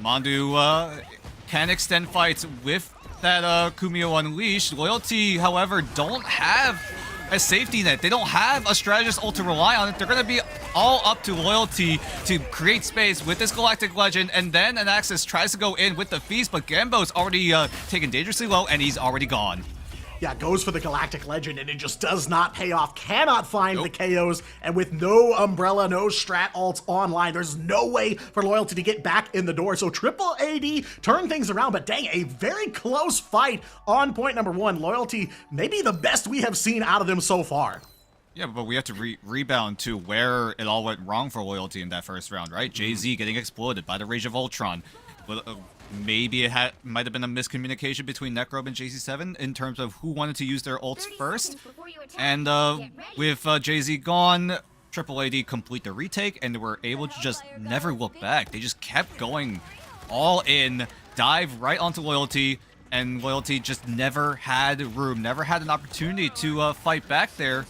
Mandu can extend fights with that Kumio Unleashed. Loyalty, however, don't have a safety net. They don't have a strategist ult to rely on. They're going to be all up to Loyalty to create space with this Galactic Legend, and then an Axis tries to go in with the Feast, but Gambo's already taken dangerously low, and he's already gone. Yeah, goes for the Galactic Legend, and it just does not pay off. Cannot find the KOs, and with no Umbrella, no Strat ults online, there's no way for Loyalty to get back in the door. So Triple AD turn things around, but dang, a very close fight on point number 1. Loyalty, maybe the best we have seen out of them so far. Yeah, but we have to rebound to where it all went wrong for Loyalty in that first round, right? Jay-Z getting exploded by the Rage of Ultron. Maybe it might have been a miscommunication between Necrobe and JC7 in terms of who wanted to use their ults first. And with Jay-Z gone, Triple AD complete the retake, and they were able to just never look back. They just kept going all in, dive right onto Loyalty, and Loyalty just never had room, never had an opportunity to fight back there.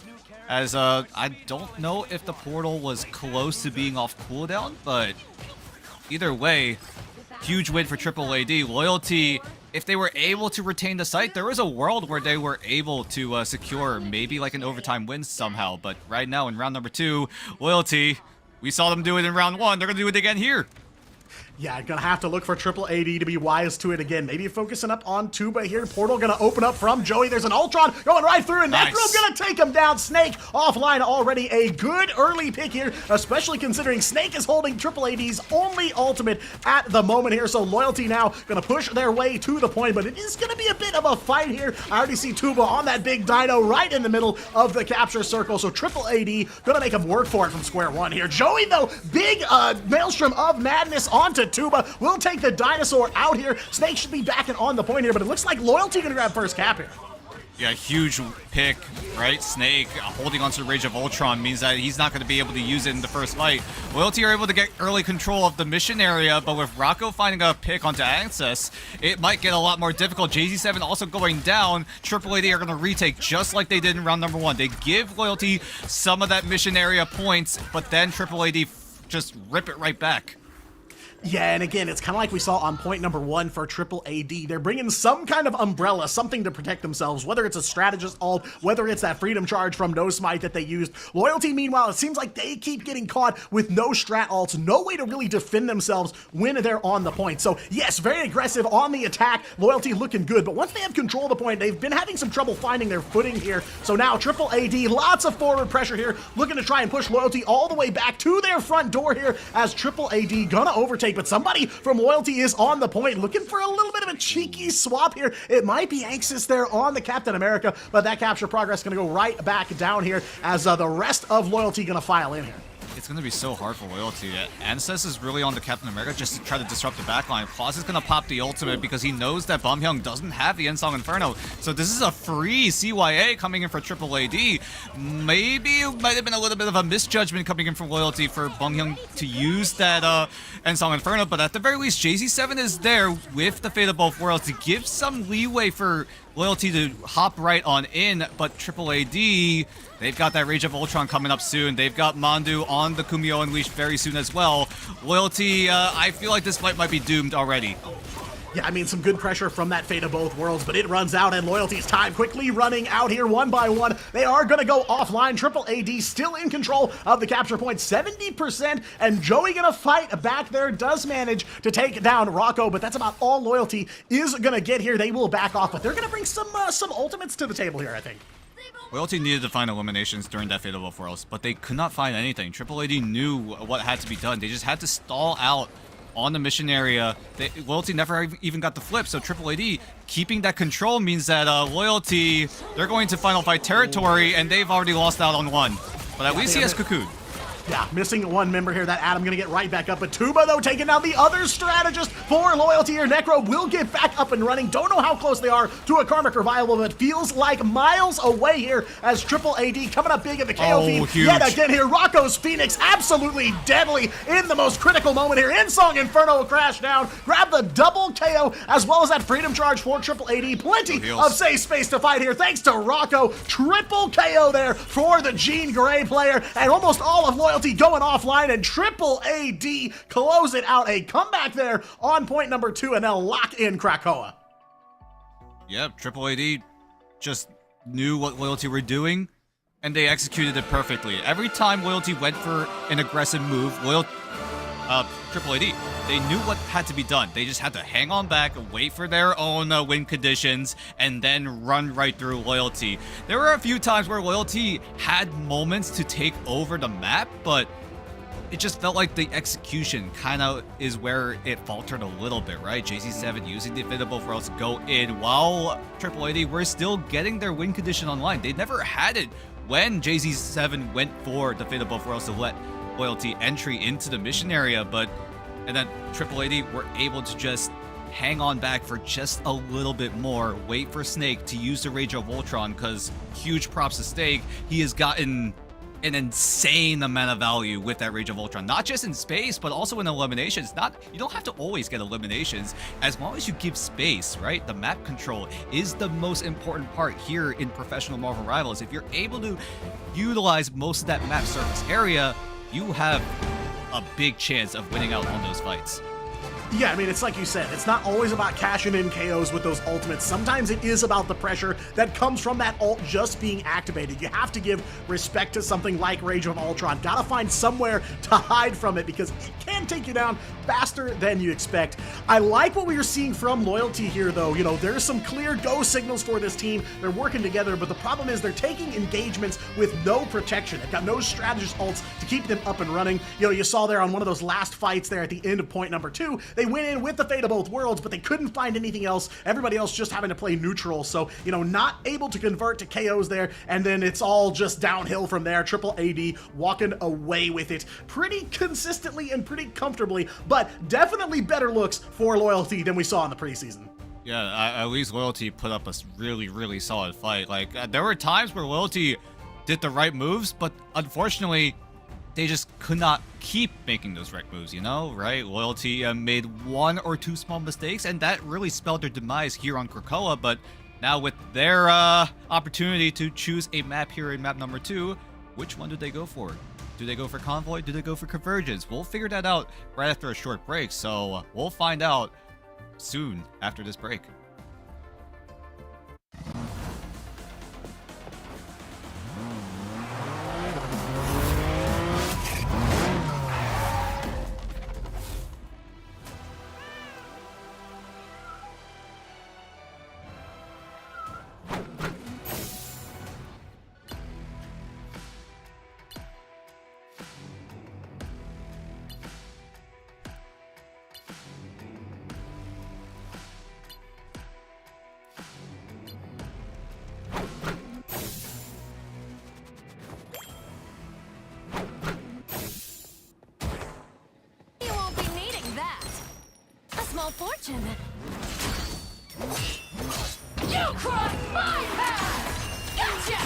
As I don't know if the portal was close to being off cooldown, but either way, huge win for Triple AD. Loyalty, if they were able to retain the site, there was a world where they were able to secure maybe like an overtime win somehow. But right now in round number 2, Loyalty, we saw them do it in round 1. They're going to do it again here. Yeah, gonna have to look for Triple AD to be wise to it again. Maybe focusing up on Tuba here. Portal gonna open up from Joey. There's an Ultron going right through, and Nice. Necro gonna take him down. Snake offline already. A good early pick here, especially considering Snake is holding Triple AD's only ultimate at the moment here. So Loyalty now gonna push their way to the point, but it is gonna be a bit of a fight here. I already see Tuba on that big dino right in the middle of the capture circle. So Triple AD gonna make him work for it from square one here. Joey, though, big maelstrom of madness onto Tuba. Will take the dinosaur out here. Snake should be backing on the point here, but it looks like Loyalty gonna grab first cap here. Yeah, huge pick, right? Snake holding onto the Rage of Ultron means that he's not going to be able to use it in the first fight. Loyalty are able to get early control of the mission area, but with Rocco finding a pick onto Access, it might get a lot more difficult. JZ7 also going down. Triple AD are going to retake just like they did in round number 1. They give Loyalty some of that mission area points, but then Triple AD just rip it right back. Yeah, and again, it's kind of like we saw on point number 1 for Triple AD. They're bringing some kind of umbrella, something to protect themselves, whether it's a strategist ult, whether it's that freedom charge from No Smite that they used. Loyalty, meanwhile, it seems like they keep getting caught with no strat ults, no way to really defend themselves when they're on the point. So yes, very aggressive on the attack. Loyalty looking good, but once they have control of the point, they've been having some trouble finding their footing here. So now Triple AD, lots of forward pressure here, looking to try and push Loyalty all the way back to their front door here as Triple AD gonna overtake, but somebody from Loyalty is on the point, looking for a little bit of a cheeky swap here. It might be Anxis there on the Captain America, but that capture progress gonna go right back down here as the rest of Loyalty gonna file in here. It's going to be so hard for Loyalty. Ancestor is really on the Captain America just to try to disrupt the backline. Claus is going to pop the ultimate because he knows that Bumhyung doesn't have the Ensong Inferno. So this is a free CYA coming in for Triple AD. Maybe it might have been a little bit of a misjudgment coming in from Loyalty for Bumhyung to use that Ensong Inferno, but at the very least, JZ7 is there with the Fate of Both Worlds to give some leeway for Loyalty to hop right on in, but Triple AD, they've got that Rage of Ultron coming up soon. They've got Mandu on the Kumio Unleashed very soon as well. Loyalty, I feel like this fight might be doomed already. Yeah, I mean, some good pressure from that Fate of Both Worlds, but it runs out, and Loyalty's time quickly running out here one by one. They are going to go offline. Triple AD still in control of the capture point, 70%, and Joey going to fight back there, does manage to take down Rocco, but that's about all Loyalty is going to get here. They will back off, but they're going to bring some ultimates to the table here, I think. Loyalty needed to find eliminations during that Fate of Both Worlds, but they could not find anything. Triple AD knew what had to be done. They just had to stall out on the mission area. Loyalty never even got the flip, so Triple AD keeping that control means that Loyalty, they're going to final fight territory, and they've already lost out on one. But at least he has Cocoon. Yeah, missing one member here. That Adam gonna get right back up. But Tuba, though, taking down the other strategist for Loyalty here. Necro will get back up and running. Don't know how close they are to a Karmic Revival, but feels like miles away here as Triple AD coming up big in the KO feed. Huge. Yet again here, Rocco's Phoenix absolutely deadly in the most critical moment here. Ensong Inferno will crash down, grab the double KO, as well as that Freedom Charge for Triple AD. Plenty of safe space to fight here, thanks to Rocco. Triple KO there for the Jean Grey player, and almost all of Loyalty going offline, and Triple AD close it out. A comeback there on point number 2, and they'll lock in Krakoa. Yep, Triple AD just knew what Loyalty were doing, and they executed it perfectly. Every time Loyalty went for an aggressive move, Triple AD, they knew what had to be done. They just had to hang on back, wait for their own win conditions, and then run right through Loyalty. There were a few times where Loyalty had moments to take over the map, but it just felt like the execution kind of is where it faltered a little bit, right? JZ7 using the Fate of Both Worlds to go in, while Triple AD were still getting their win condition online. They never had it when JZ7 went for the Fate of Both Worlds to let Loyalty entry into the mission area, and then Triple AD were able to just hang on back for just a little bit more, wait for Snake to use the Rage of Ultron, because huge props to Snake. He has gotten an insane amount of value with that Rage of Ultron, not just in space, but also in eliminations. You don't have to always get eliminations, as long as you give space, right? The map control is the most important part here in professional Marvel Rivals. If you're able to utilize most of that map surface area, you have a big chance of winning out on those fights. Yeah, I mean, it's like you said, it's not always about cashing in KOs with those ultimates. Sometimes it is about the pressure that comes from that ult just being activated. You have to give respect to something like Rage of Ultron. Gotta find somewhere to hide from it because it can take you down faster than you expect. I like what we are seeing from Loyalty here, though. You know, there's some clear go signals for this team. They're working together, but the problem is they're taking engagements with no protection. They've got no strategist ults to keep them up and running. You know, you saw there on one of those last fights there at the end of point number 2, they went in with the Fate of Both Worlds, but they couldn't find anything else. Everybody else just having to play neutral. So, you know, not able to convert to KOs there, and then it's all just downhill from there. Triple AD walking away with it pretty consistently and pretty comfortably, but definitely better looks for Loyalty than we saw in the preseason. Yeah, at least Loyalty put up a really solid fight. Like, there were times where Loyalty did the right moves, but unfortunately, they just could not keep making those right moves, you know, right? Loyalty made 1 or 2 small mistakes, and that really spelled their demise here on Krakoa. But now with their opportunity to choose a map here in map number 2, which one do they go for? Do they go for Convoy? Do they go for Convergence? We'll figure that out right after a short break, so we'll find out soon after this break. Fortune. You crossed my path! Gotcha!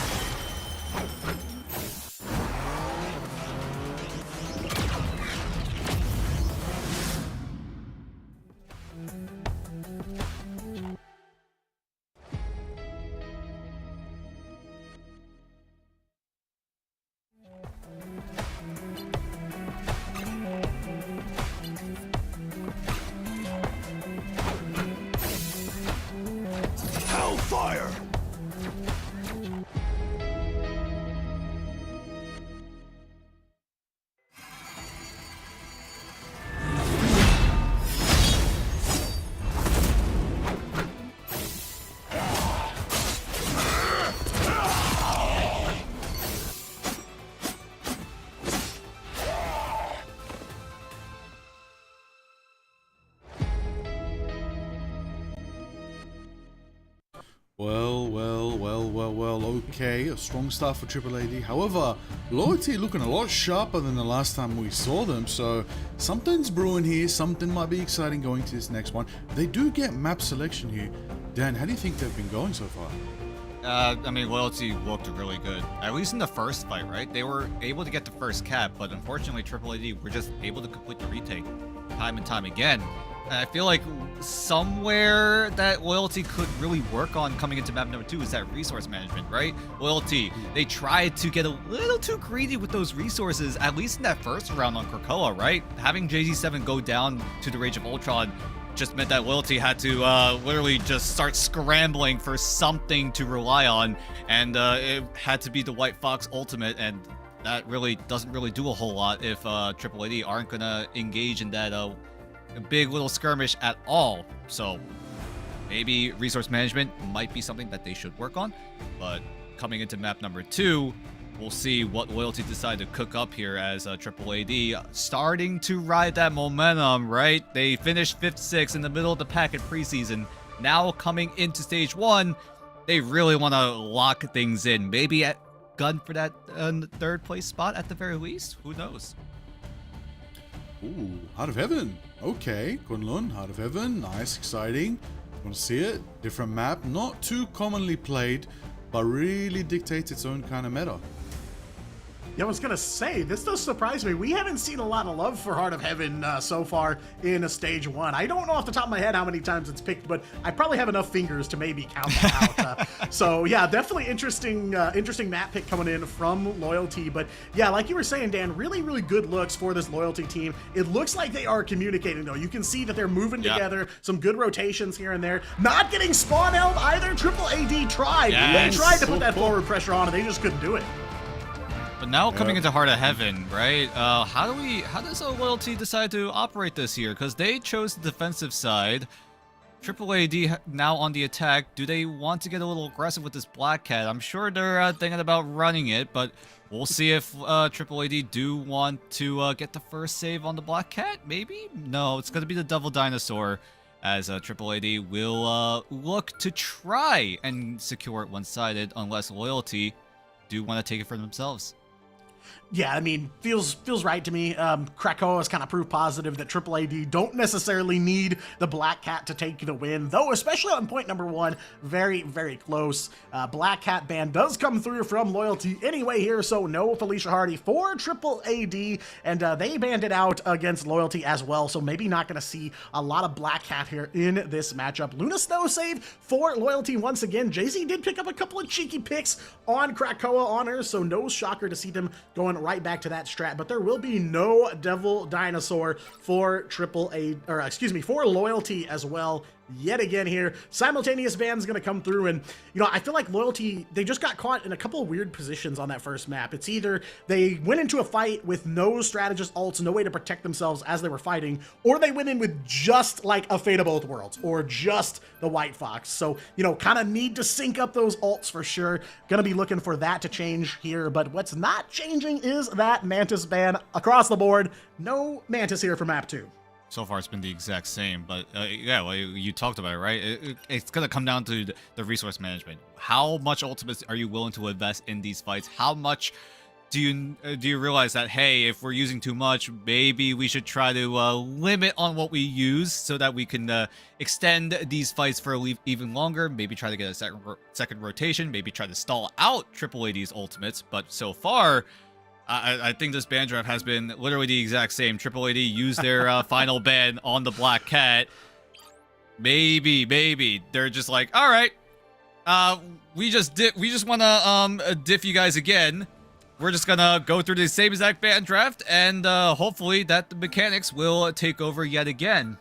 Hellfire! Well, okay, a strong start for Triple AD. However, Loyalty looking a lot sharper than the last time we saw them, so something's brewing here, something might be exciting going to this next one. They do get map selection here. Dan, how do you think they've been going so far? I mean, Loyalty looked really good, at least in the first fight, right? They were able to get the first cap, but unfortunately, Triple AD were just able to complete the retake time and time again. And I feel like somewhere that Loyalty could really work on coming into map number 2 is that resource management, right? Loyalty, they tried to get a little too greedy with those resources, at least in that first round on Krakoa, right? Having JZ7 go down to the Rage of Ultron just meant that Loyalty had to literally just start scrambling for something to rely on, and it had to be the White Fox ultimate, and that really doesn't really do a whole lot if Triple AD aren't gonna engage in that a big little skirmish at all. So maybe resource management might be something that they should work on, but coming into map number 2, we'll see what Loyalty decide to cook up here as Triple AD starting to ride that momentum, right? They finished 5th, 6th in the middle of the pack in preseason. Now coming into stage 1, they really want to lock things in. Maybe at gun for that 3rd place spot at the very least. Who knows? Ooh, Heart of Heaven. Okay, Kunlun, Heart of Heaven. Nice, exciting. Want to see it? Different map, not too commonly played, but really dictates its own kind of meta. Yeah, I was gonna say, this does surprise me. We haven't seen a lot of love for Heart of Heaven so far in a stage 1. I don't know off the top of my head how many times it's picked, but I probably have enough fingers to maybe count that out. So yeah, definitely interesting map pick coming in from Loyalty. But yeah, like you were saying, Dan, really, really good looks for this Loyalty team. It looks like they are communicating though. You can see that they're moving together, some good rotations here and there. Not getting spawn held either. Triple AD tried. Yes. They tried to put that forward pressure on and they just couldn't do it. But now coming into Heart of Heaven, right? How does Loyalty decide to operate this here? Because they chose the defensive side. Triple AD now on the attack. Do they want to get a little aggressive with this Black Cat? I'm sure they're thinking about running it, but we'll see if Triple AD do want to get the first save on the Black Cat. Maybe? No, it's going to be the Devil Dinosaur, as Triple AD will look to try and secure it one-sided, unless Loyalty do want to take it for themselves. Yeah, I mean, feels right to me. Krakoa has kind of proved positive that Triple AD don't necessarily need the Black Cat to take the win, though especially on point number 1, very, very close. Black Cat ban does come through from Loyalty anyway here, so no Felicia Hardy for Triple AD, and they banned it out against Loyalty as well, so maybe not going to see a lot of Black Cat here in this matchup. Luna Snow save for Loyalty once again. JZ did pick up a couple of cheeky picks on Krakoa on her, so no shocker to see them going right back to that strat, but there will be no Devil Dinosaur for for Loyalty as well. Yet again here, simultaneous ban's gonna come through, and you know, I feel like Loyalty, they just got caught in a couple of weird positions on that first map. It's either they went into a fight with no strategist ults, no way to protect themselves as they were fighting, or they went in with just like a Fate of Both Worlds, or just the White Fox. So, you know, kind of need to sync up those ults for sure. Gonna be looking for that to change here, but what's not changing is that Mantis ban across the board. No Mantis here for map 2. So far, it's been the exact same, but yeah, well, you talked about it, right? It's going to come down to the resource management. How much ultimates are you willing to invest in these fights? How much do you realize that, hey, if we're using too much, maybe we should try to limit on what we use so that we can extend these fights for even longer, maybe try to get a second rotation, maybe try to stall out Triple AD's ultimates, but so far, I think this ban draft has been literally the exact same. Triple AD used their final ban on the Black Cat. Maybe they're just like, all right, we just want to diff you guys again. We're just gonna go through the same exact ban draft, and hopefully that the mechanics will take over yet again.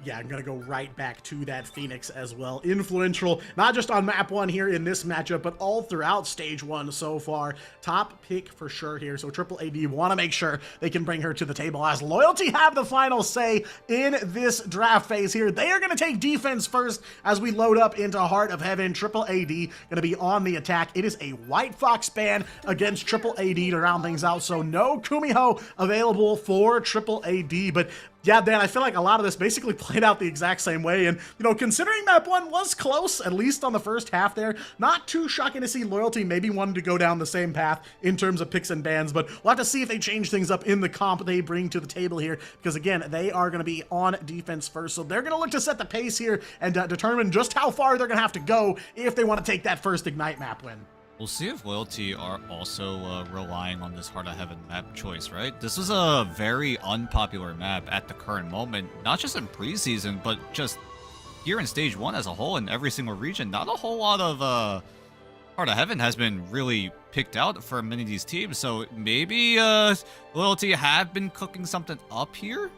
Yeah, I'm going to go right back to that Phoenix as well. Influential, not just on map 1 here in this matchup, but all throughout stage 1 so far. Top pick for sure here. So Triple AD want to make sure they can bring her to the table as Loyalty have the final say in this draft phase here. They are going to take defense first as we load up into Heart of Heaven. Triple AD going to be on the attack. It is a White Fox ban against Triple AD to round things out. So no Kumiho available for Triple AD, but yeah, Dan, I feel like a lot of this basically played out the exact same way, and, you know, considering map 1 was close, at least on the first half there, not too shocking to see Loyalty maybe wanted to go down the same path in terms of picks and bans, but we'll have to see if they change things up in the comp they bring to the table here, because, again, they are going to be on defense first, so they're going to look to set the pace here and determine just how far they're going to have to go if they want to take that first Ignite map win. We'll see if Loyalty are also relying on this Heart of Heaven map choice, right? This was a very unpopular map at the current moment, not just in preseason, but just here in Stage 1 as a whole in every single region. Not a whole lot of Heart of Heaven has been really picked out for many of these teams, so maybe Loyalty have been cooking something up here?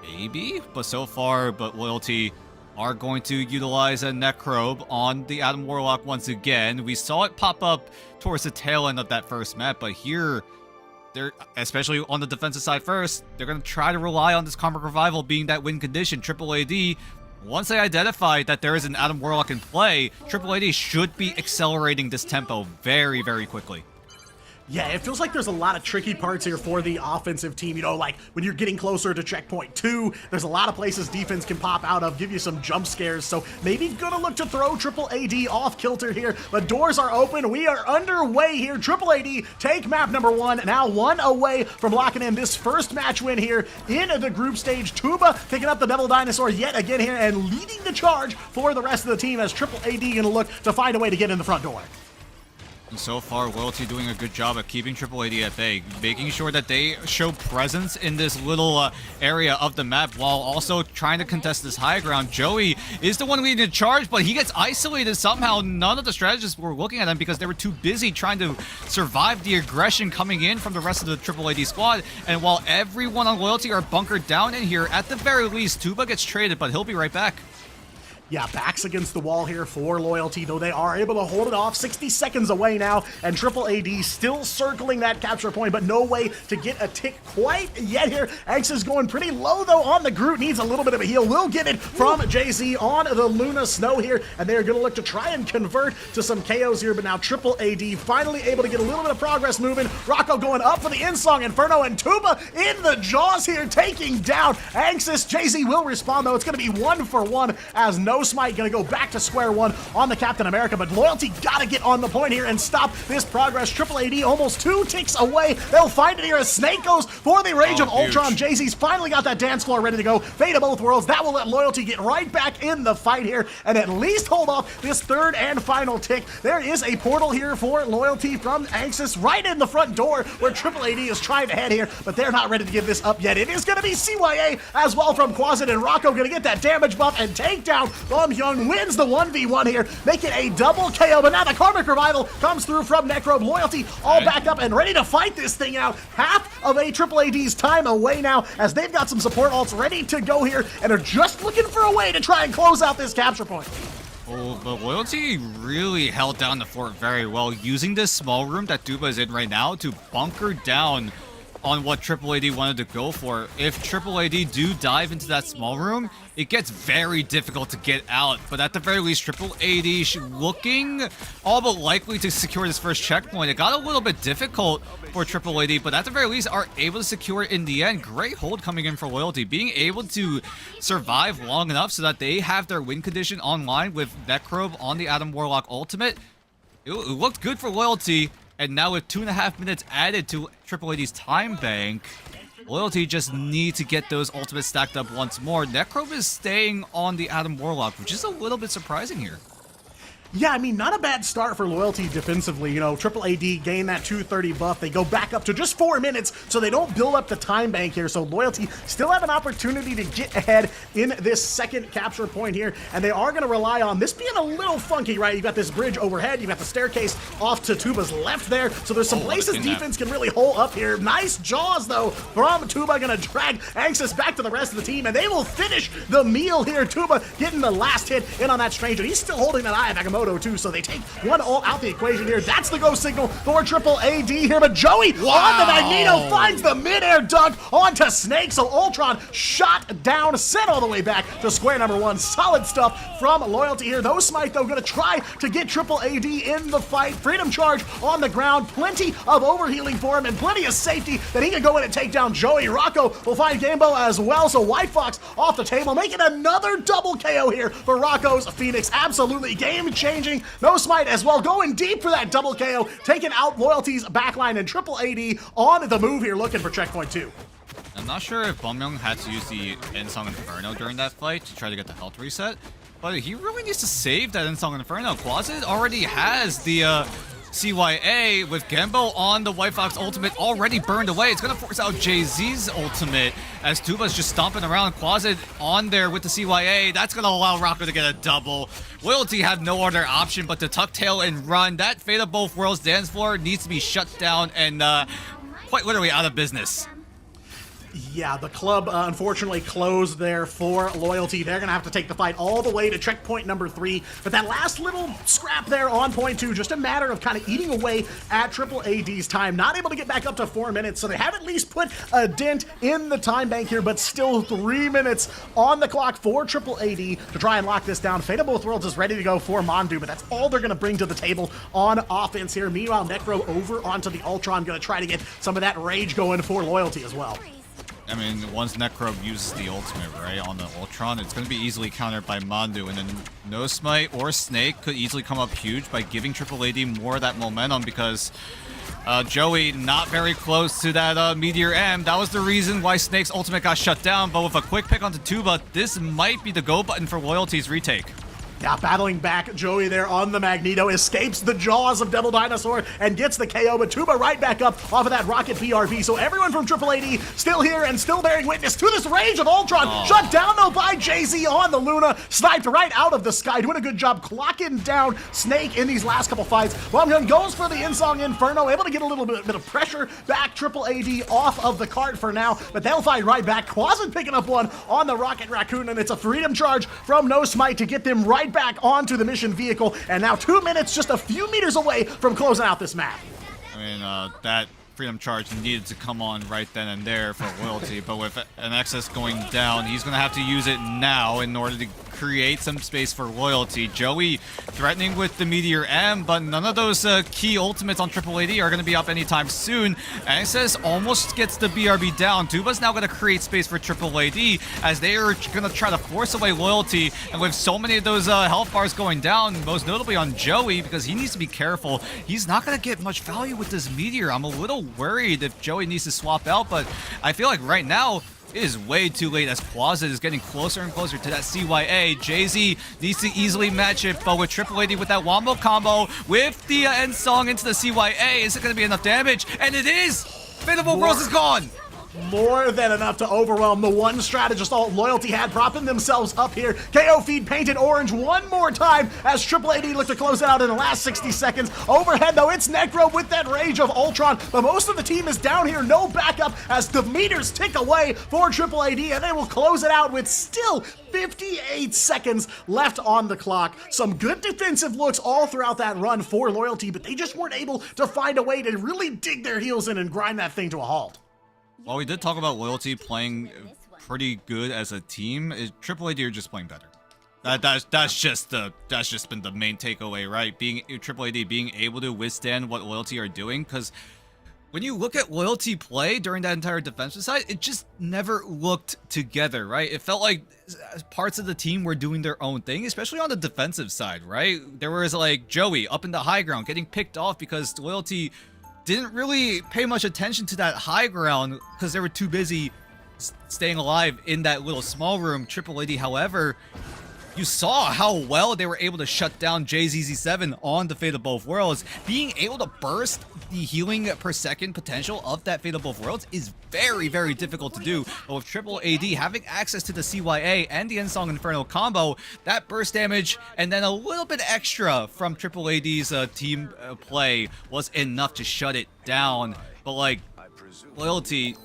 Maybe, but so far, Loyalty are going to utilize a Necrobe on the Adam Warlock once again. We saw it pop up towards the tail end of that first map, but here, they're, especially on the defensive side first, they're going to try to rely on this Karmic Revival being that win condition. Triple AD, once they identify that there is an Adam Warlock in play, Triple AD should be accelerating this tempo very, very quickly. Yeah, it feels like there's a lot of tricky parts here for the offensive team. You know, like when you're getting closer to checkpoint 2, there's a lot of places defense can pop out of, give you some jump scares. So maybe gonna look to throw Triple AD off kilter here. The doors are open. We are underway here. Triple AD take map number 1. Now 1 away from locking in this first match win here in the group stage. Tuba picking up the Devil Dinosaur yet again here and leading the charge for the rest of the team as Triple AD gonna look to find a way to get in the front door. And so far, Loyalty doing a good job at keeping Triple AD at bay, making sure that they show presence in this little area of the map while also trying to contest this high ground. Joey is the one leading the charge, but he gets isolated somehow. None of the strategists were looking at him because they were too busy trying to survive the aggression coming in from the rest of the Triple AD squad. And while everyone on Loyalty are bunkered down in here, at the very least, Tuba gets traded, but he'll be right back. Yeah, backs against the wall here for Loyalty, though they are able to hold it off. 60 seconds away now, and Triple AD still circling that capture point, but no way to get a tick quite yet here. X is going pretty low, though, on the Groot. Needs a little bit of a heal. Will get it from Jay-Z on the Luna Snow here, and they're going to look to try and convert to some KOs here, but now Triple AD finally able to get a little bit of progress moving. Rocco going up for the Insong Inferno, and Tuba in the jaws here, taking down Anxis. Jay-Z will respond, though. It's going to be 1-for-1 as No Smite gonna go back to square one on the Captain America, but Loyalty gotta get on the point here and stop this progress. Triple AD almost 2 ticks away. They'll find it here as Snake goes for the Rage of Ultron. Jay-Z's finally got that dance floor ready to go. Fate of both worlds. That will let Loyalty get right back in the fight here and at least hold off this third and final tick. There is a portal here for Loyalty from Anxis right in the front door where Triple AD is trying to head here, but they're not ready to give this up yet. It is gonna be CYA as well from Quasit, and Rocco gonna get that damage buff and take down Bum Hyung. Wins the 1v1 here, making a double KO, but now the Karmic Revival comes through from Necrobe. Loyalty all back up and ready to fight this thing out. Half of a Triple AD's time away now as they've got some support ults ready to go here and are just looking for a way to try and close out this capture point. Oh, but Loyalty really held down the fort very well, using this small room that Duba is in right now to bunker down on what Triple AD wanted to go for. If Triple AD do dive into that small room, it gets very difficult to get out. But at the very least, Triple AD looking all but likely to secure this first checkpoint. It got a little bit difficult for Triple AD, but at the very least are able to secure it in the end. Great hold coming in for Loyalty, being able to survive long enough so that they have their win condition online with Necrobe on the Adam Warlock ultimate. It looked good for Loyalty. And now with 2.5 minutes added to Triple AD's time bank, Loyalty just need to get those ultimates stacked up once more. Necrobe is staying on the Adam Warlock, which is a little bit surprising here. Yeah, I mean, not a bad start for Loyalty defensively. You know, Triple AD gain that 230 buff. They go back up to just 4 minutes, so they don't build up the time bank here. So Loyalty still have an opportunity to get ahead in this second capture point here, and they are going to rely on this being a little funky, right? You've got this bridge overhead, you've got the staircase off to Tuba's left there, so there's some places defense can really hold up here. Nice jaws, though, from Tuba. Going to drag Anxis back to the rest of the team, and they will finish the meal here. Tuba getting the last hit in on that Stranger. He's still holding that eye of Agamotto too, so they take one ult out the equation here. That's the go signal for Triple AD here, but Joey on the Magneto finds the mid-air dunk onto Snake, so Ultron shot down, sent all the way back to square number one. Solid stuff from Loyalty here. No Smite, though, gonna try to get Triple AD in the fight. Freedom Charge on the ground, plenty of overhealing for him and plenty of safety that he can go in and take down Joey. Rocco will find Gamebo as well, so White Fox off the table, making another double KO here for Rocco's Phoenix. Absolutely game-changing. No Smite as well, going deep for that double KO, taking out Loyalty's backline, and Triple AD on the move here looking for checkpoint 2. I'm not sure if Bumyoung had to use the Insong Inferno during that fight to try to get the health reset, but he really needs to save that Insong Inferno. Quasit already has the CYA with Gembo on the White Fox ultimate already burned away. It's going to force out Jay-Z's ultimate as Tuba's just stomping around. Quasit on there with the CYA. That's going to allow Rocco to get a double. Loyalty have no other option but to tuck tail and run. That Fate of Both Worlds dance floor needs to be shut down and quite literally out of business. Yeah, the club unfortunately closed there for Loyalty. They're going to have to take the fight all the way to checkpoint number 3. But that last little scrap there on point 2, just a matter of kind of eating away at Triple AD's time. Not able to get back up to 4 minutes, so they have at least put a dent in the time bank here, but still 3 minutes on the clock for Triple AD to try and lock this down. Fate of Both Worlds is ready to go for Mondu, but that's all they're going to bring to the table on offense here. Meanwhile, Necro over onto the Ultron, going to try to get some of that rage going for Loyalty as well. I mean, once Necrobe uses the ultimate, right, on the Ultron, it's going to be easily countered by Mondu, and then No Smite or Snake could easily come up huge by giving Triple AD more of that momentum because Joey not very close to that Meteor M. That was the reason why Snake's ultimate got shut down, but with a quick pick onto Tuba, this might be the go button for Loyalty's retake. Yeah, battling back, Joey there on the Magneto, escapes the jaws of Devil Dinosaur and gets the KO, but Tuba right back up off of that Rocket BRV. So everyone from Triple AD still here and still bearing witness to this Rage of Ultron. Shut down though by Jay-Z on the Luna, sniped right out of the sky, doing a good job clocking down Snake in these last couple fights. Bombgun goes for the Insong Inferno, able to get a little bit of pressure back Triple AD off of the cart for now, but they'll fight right back. Quasin picking up one on the Rocket Raccoon, and it's a freedom charge from No Smite to get them right back onto the mission vehicle, and now 2 minutes just a few meters away from closing out this map. I mean, that freedom charge needed to come on right then and there for loyalty, but with an excess going down, he's going to have to use it now in order to create some space for loyalty. Joey threatening with the Meteor M, but none of those key ultimates on Triple AD are going to be up anytime soon. Access almost gets the BRB down. Tuba's now going to create space for Triple AD as they are going to try to force away loyalty, and with so many of those health bars going down, most notably on Joey, because he needs to be careful. He's not going to get much value with this Meteor. I'm a little worried if Joey needs to swap out, but I feel like right now it is way too late as Quasit is getting closer and closer to that CYA. Jay-Z needs to easily match it, but with Triple AD with that Wombo combo, with the end song into the CYA, is it going to be enough damage? And it is! Fate of Both Worlds is gone! More than enough to overwhelm the one strategist all Loyalty had, propping themselves up here. KO feed painted orange one more time as Triple AD looked to close it out in the last 60 seconds. Overhead though, it's Necro with that Rage of Ultron, but most of the team is down here, no backup as the meters tick away for Triple AD, and they will close it out with still 58 seconds left on the clock. Some good defensive looks all throughout that run for Loyalty, but they just weren't able to find a way to really dig their heels in and grind that thing to a halt. While we did talk about Loyalty playing pretty good as a team, Triple AD are just playing better. That's just been the main takeaway, right? Triple AD being able to withstand what Loyalty are doing, because when you look at Loyalty play during that entire defensive side, it just never looked together, right? It felt like parts of the team were doing their own thing, especially on the defensive side, right? There was like Joey up in the high ground getting picked off because Loyalty didn't really pay much attention to that high ground because they were too busy staying alive in that little small room. Triple AD, however, you saw how well they were able to shut down JZZ7 on the Fate of Both Worlds. Being able to burst the healing per second potential of that Fate of Both Worlds is very, very difficult to do. But with Triple AD having access to the CYA and the Ensong Inferno combo, that burst damage and then a little bit extra from Triple AD's team play was enough to shut it down. But like, Loyalty,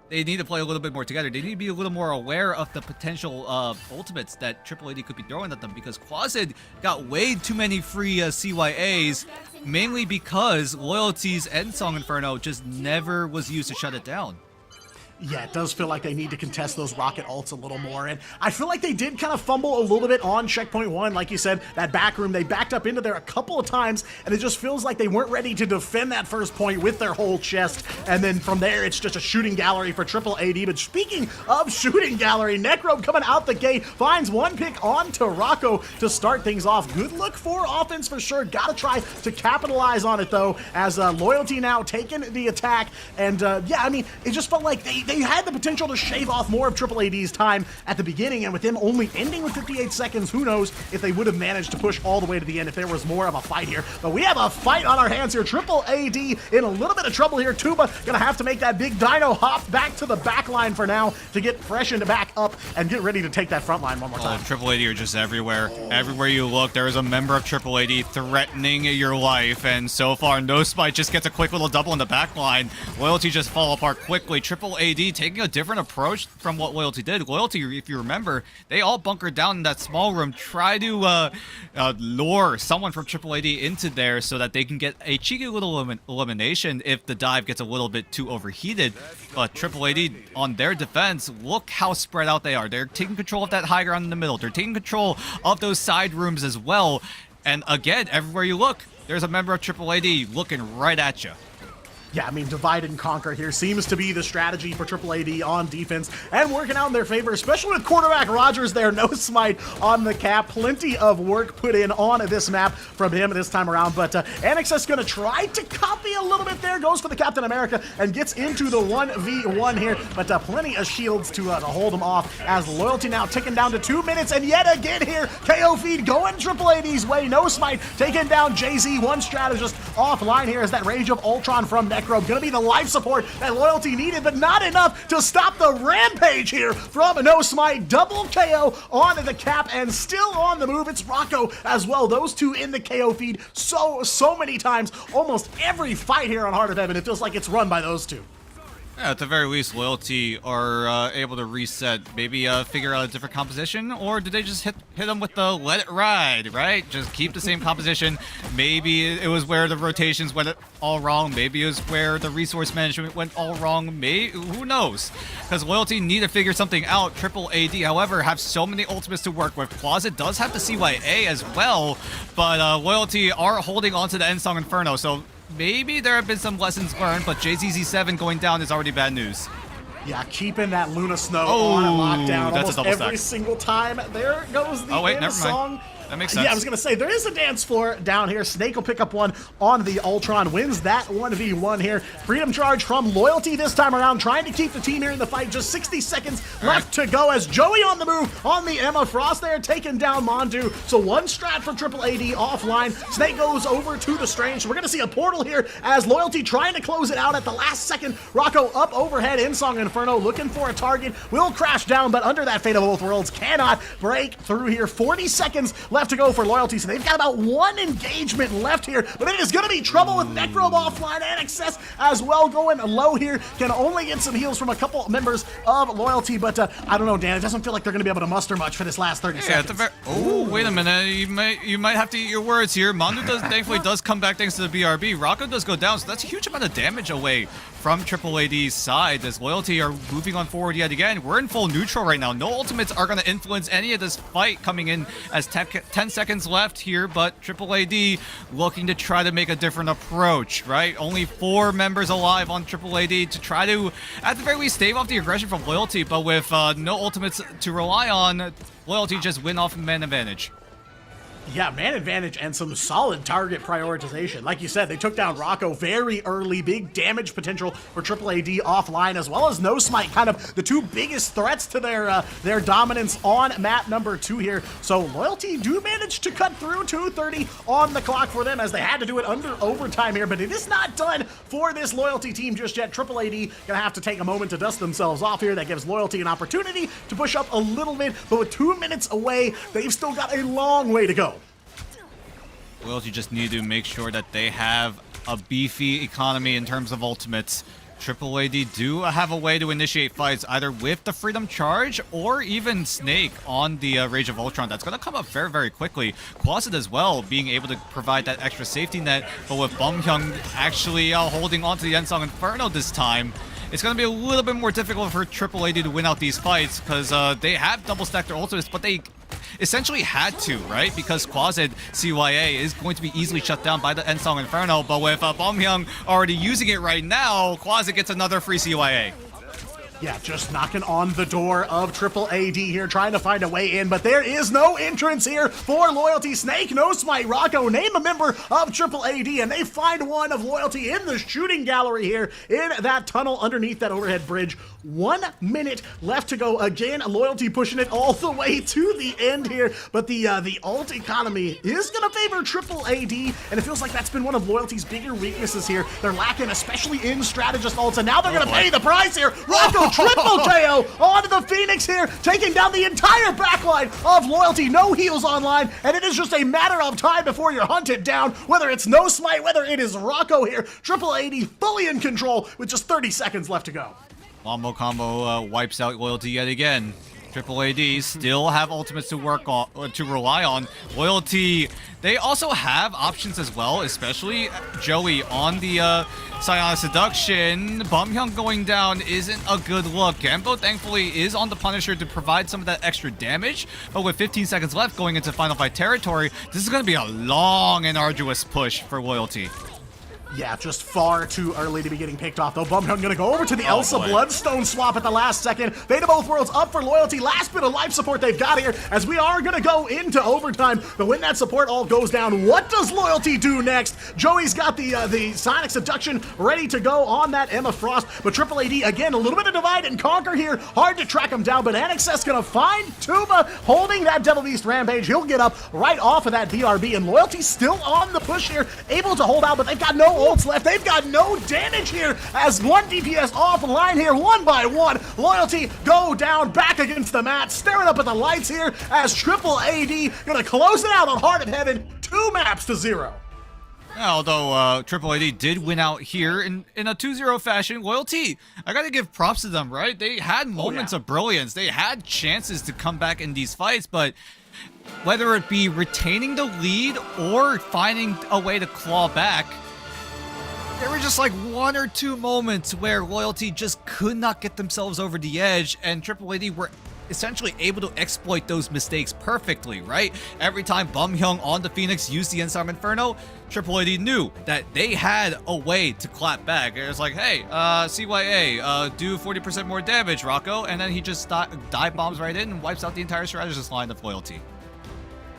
they need to play a little bit more together. They need to be a little more aware of the potential ultimates that Triple AD could be throwing at them, because Quasid got way too many free CYAs, mainly because Loyalty's Ensong Inferno just never was used to shut it down. Yeah, it does feel like they need to contest those rocket ults a little more, and I feel like they did kind of fumble a little bit on checkpoint 1. Like you said, that back room, they backed up into there a couple of times, and it just feels like they weren't ready to defend that first point with their whole chest, and then from there, it's just a shooting gallery for Triple AD. But speaking of shooting gallery, Necro coming out the gate, finds one pick on Tarako to start things off. Good look for offense for sure. Gotta try to capitalize on it, though, as Loyalty now taking the attack, and yeah, I mean, it just felt like they had the potential to shave off more of Triple AD's time at the beginning, and with them only ending with 58 seconds, who knows if they would have managed to push all the way to the end if there was more of a fight here. But we have a fight on our hands here. Triple AD in a little bit of trouble here. Tuba gonna have to make that big dino hop back to the back line for now to get freshened back up and get ready to take that front line one more time. Triple AD are just everywhere. Everywhere you look, there is a member of Triple AD threatening your life, and so far, No Spite just gets a quick little double in the back line. Loyalty just fall apart quickly. Triple AD taking a different approach from what Loyalty did. Loyalty, if you remember, they all bunkered down in that small room, try to lure someone from Triple AD into there so that they can get a cheeky little elimination if the dive gets a little bit too overheated. But Triple AD, on their defense, look how spread out they are. They're taking control of that high ground in the middle. They're taking control of those side rooms as well. And again, everywhere you look, there's a member of Triple AD looking right at you. Yeah, I mean, divide and conquer here seems to be the strategy for Triple AD on defense, and working out in their favor, especially with quarterback Rogers there. No smite on the cap. Plenty of work put in on this map from him this time around, but Annexus going to try to copy a little bit there, goes for the Captain America, and gets into the 1v1 here, but plenty of shields to hold him off, as Loyalty now ticking down to 2 minutes, and yet again here, KO feed going Triple AD's way. No smite, taking down Jay-Z, one strategist offline here, as that Rage of Ultron from Necro gonna be the life support that Loyalty needed, but not enough to stop the rampage here from No Smite. Double KO on the cap, and still on the move. It's Rocco as well. Those two in the KO feed so many times. Almost every fight here on Heart of Heaven, it feels like it's run by those two. Yeah, at the very least, Loyalty are able to reset, maybe figure out a different composition, or did they just hit them with the let it ride, right? Just keep the same composition. Maybe it was where the rotations went all wrong. Maybe it was where the resource management went all wrong. Who knows? Because Loyalty need to figure something out. Triple AD, however, have so many ultimates to work with. Closet does have the CYA as well, but Loyalty are holding on to the Endsong Inferno, so maybe there have been some lessons learned, but JZZ7 going down is already bad news. Yeah, keeping that Luna Snow on lockdown that's almost every single time. There goes the end song. That makes sense. Yeah, I was going to say, there is a dance floor down here. Snake will pick up one on the Ultron, wins that 1v1 here. Freedom charge from Loyalty this time around, trying to keep the team here in the fight. Just 60 seconds left to go, as Joey on the move on the Emma. Frost there taking down Mondu. So one strat for Triple AD offline. Snake goes over to the Strange. So we're going to see a portal here as Loyalty trying to close it out at the last second. Rocco up overhead, Insong Inferno looking for a target. Will crash down, but under that Fate of Both Worlds cannot break through here. 40 seconds left to go for Loyalty, so they've got about one engagement left here, but it is going to be trouble with Necrobe offline, and Excess as well going low here. Can only get some heals from a couple members of Loyalty, but I don't know, Dan, it doesn't feel like they're going to be able to muster much for this last 30 seconds. Wait a minute, you might have to eat your words here. Mandu thankfully does come back thanks to the BRB. Rocco does go down, so that's a huge amount of damage away from Triple AD's side, as Loyalty are moving on forward yet again. We're in full neutral right now. No ultimates are going to influence any of this fight coming in, as 10 seconds left here, but Triple AD looking to try to make a different approach, right? Only 4 members alive on Triple AD to try to, at the very least, stave off the aggression from Loyalty, but with no ultimates to rely on, Loyalty just win off man advantage. Yeah, man advantage and some solid target prioritization. Like you said, they took down Rocco very early. Big damage potential for Triple AD offline, as well as No Smite, kind of the two biggest threats to their dominance on map number 2 here. So Loyalty do manage to cut through. 2:30 on the clock for them, as they had to do it under overtime here, but it is not done for this Loyalty team just yet. Triple AD gonna have to take a moment to dust themselves off here. That gives Loyalty an opportunity to push up a little bit, but with 2 minutes away, they've still got a long way to go. Loyalty just need to make sure that they have a beefy economy in terms of ultimates. Triple AD do have a way to initiate fights, either with the Freedom Charge or even Snake on the Rage of Ultron. That's going to come up very, very quickly. Closet as well, being able to provide that extra safety net, but with Bumhyung actually holding on to the Ensong Inferno this time, it's going to be a little bit more difficult for Triple AD to win out these fights, because they have double-stacked their ultimates, but they essentially had to, right? Because Closet CYA is going to be easily shut down by the Ensong Inferno, but with Bumhyung already using it right now, Closet gets another free CYA. Yeah, just knocking on the door of Triple AD here, trying to find a way in, but there is no entrance here for Loyalty. Snake, No Smite, Rocco, name a member of Triple AD, and they find one of Loyalty in the shooting gallery here in that tunnel underneath that overhead bridge. 1 minute left to go. Again, Loyalty pushing it all the way to the end here, but the ult economy is going to favor Triple AD, and it feels like that's been one of Loyalty's bigger weaknesses here. They're lacking, especially in strategist ults, and now they're going to pay the price here. Rocco triple KO onto the Phoenix here, taking down the entire backline of Loyalty. No heals online, and it is just a matter of time before you're hunted down, whether it's No Smite, whether it is Rocco here. Triple AD fully in control with just 30 seconds left to go. Wombo combo wipes out Loyalty yet again. Triple AD still have ultimates to work on, to rely on. Loyalty, they also have options as well, especially Joey on the Psionic Seduction. Bumhyung going down isn't a good look. Gambo thankfully is on the Punisher to provide some of that extra damage, but with 15 seconds left going into Final Fight territory, this is going to be a long and arduous push for Loyalty. Yeah, just far too early to be getting picked off, though. Bumhyung gonna go over to the Elsa boy. Bloodstone swap at the last second. Fate of both worlds up for loyalty. Last bit of life support they've got here, as we are gonna go into overtime. But when that support all goes down, what does loyalty do next? Joey's got the Sonic Seduction ready to go on that Emma Frost, but Triple AD, again, a little bit of divide and conquer here. Hard to track him down, but NXS gonna find Tuba holding that Devil Beast Rampage. He'll get up right off of that BRB, and loyalty still on the push here, able to hold out, but they've got no ults left. They've got no damage here, as one DPS offline here, one by one. Loyalty go down, back against the mat, staring up at the lights here, as Triple AD gonna close it out on Heart of Heaven, 2 maps to 0. Yeah, although Triple AD did win out here in a 2-0 fashion, loyalty, I gotta give props to them, right? They had moments of brilliance. They had chances to come back in these fights, but whether it be retaining the lead or finding a way to claw back, there were just like 1 or 2 moments where loyalty just could not get themselves over the edge, and Triple AD were essentially able to exploit those mistakes perfectly, right? Every time Bumhyung on the Phoenix used the Ensarm Inferno, Triple AD knew that they had a way to clap back. It was like, hey, CYA, do 40% more damage, Rocco, and then he just dive bombs right in and wipes out the entire strategist line of loyalty.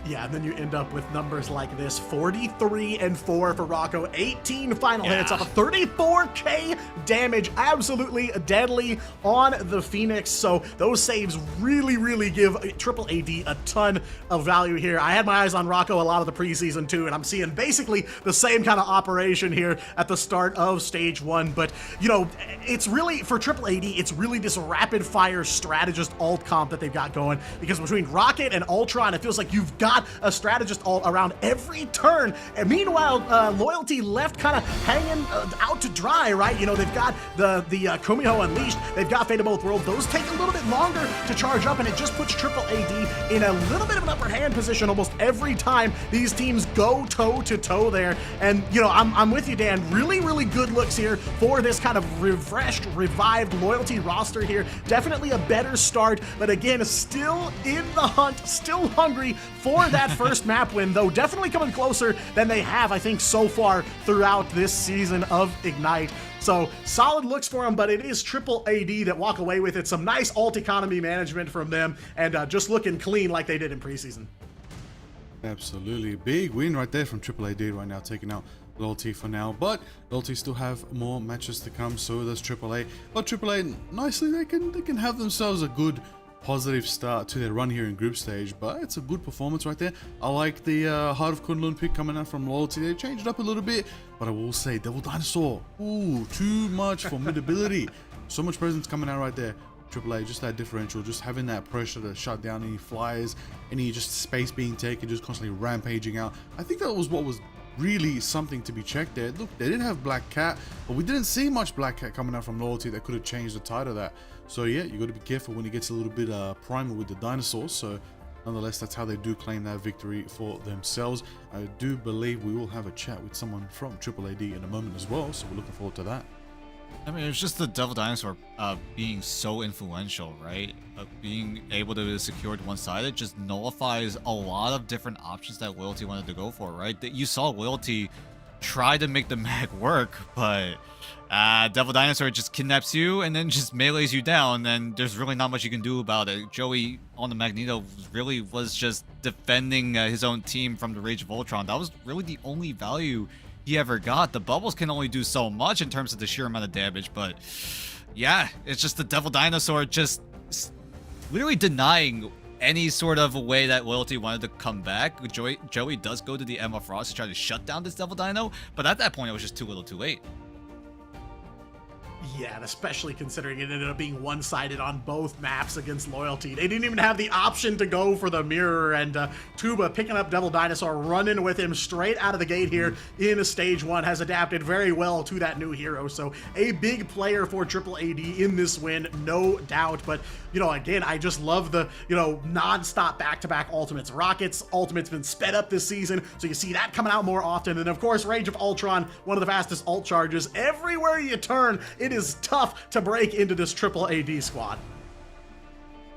Yeah, and then you end up with numbers like this, 43-4 for Rocco, 18 final hits off of 34k damage, absolutely deadly on the Phoenix. So those saves really, really give Triple AD a ton of value here. I had my eyes on Rocco a lot of the preseason too, and I'm seeing basically the same kind of operation here at the start of stage 1. But, you know, it's really, for Triple AD, it's really this rapid fire strategist alt comp that they've got going, because between Rocket and Ultron, it feels like you've got a strategist all around every turn. And meanwhile, loyalty left kind of hanging out to dry, right? You know, they've got the Kumiho Unleashed, they've got Fate of Both Worlds. Those take a little bit longer to charge up, and it just puts Triple AD in a little bit of an upper hand position almost every time these teams go toe to toe there. And, you know, I'm with you, Dan. Really, really good looks here for this kind of refreshed, revived loyalty roster here. Definitely a better start, but again, still in the hunt, still hungry for that first map win, though definitely coming closer than they have, I think, so far throughout this season of Ignite. So solid looks for them, but it is Triple AD that walk away with it. Some nice alt economy management from them, and just looking clean like they did in preseason. Absolutely. Big win right there from Triple AD right now, taking out loyalty for now, but loyalty still have more matches to come, so does AAA. But AAA, nicely, they can have themselves a good positive start to their run here in group stage, but it's a good performance right there. I like the Heart of Kunlun pick coming out from loyalty. They changed it up a little bit, but I will say Devil Dinosaur, ooh, too much formidability. So much presence coming out right there. AAA, just that differential, just having that pressure to shut down any flyers, any just space being taken, just constantly rampaging out. I think that was what was really something to be checked there. Look, they did have Black Cat, but we didn't see much Black Cat coming out from loyalty that could have changed the tide of that. So yeah, you got to be careful when he gets a little bit primal with the dinosaurs. So nonetheless, that's how they do claim that victory for themselves. I do believe we will have a chat with someone from Triple AD in a moment as well, so we're looking forward to that. I mean, it's just the Devil Dinosaur being so influential, right? Being able to secure it one-sided just nullifies a lot of different options that Loyalty wanted to go for, right? That you saw Loyalty try to make the mag work, but Devil Dinosaur just kidnaps you and then just melees you down, and there's really not much you can do about it. Joey on the Magneto really was just defending his own team from the Rage of Ultron. That was really the only value he ever got. The bubbles can only do so much in terms of the sheer amount of damage, but yeah, it's just the Devil Dinosaur just literally denying any sort of a way that Loyalty wanted to come back. Joey does go to the Emma Frost to try to shut down this Devil Dino, but at that point it was just too little too late. Yeah, and especially considering it ended up being one-sided on both maps against Loyalty. They didn't even have the option to go for the mirror, and Tuba picking up Devil Dinosaur, running with him straight out of the gate here in stage 1, has adapted very well to that new hero. So a big player for Triple AD in this win, no doubt. But, you know, again, I just love the, you know, non-stop back-to-back ultimates. Rocket's ultimate's been sped up this season, so you see that coming out more often. And of course, Rage of Ultron, one of the fastest ult charges. Everywhere you turn, it is tough to break into this Triple AD squad.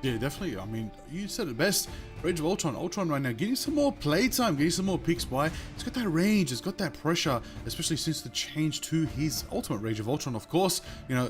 Yeah, definitely. I mean, you said it best. Rage of Ultron. Ultron right now getting some more playtime, getting some more picks by. It's got that range, it's got that pressure, especially since the change to his ultimate Rage of Ultron, of course. You know,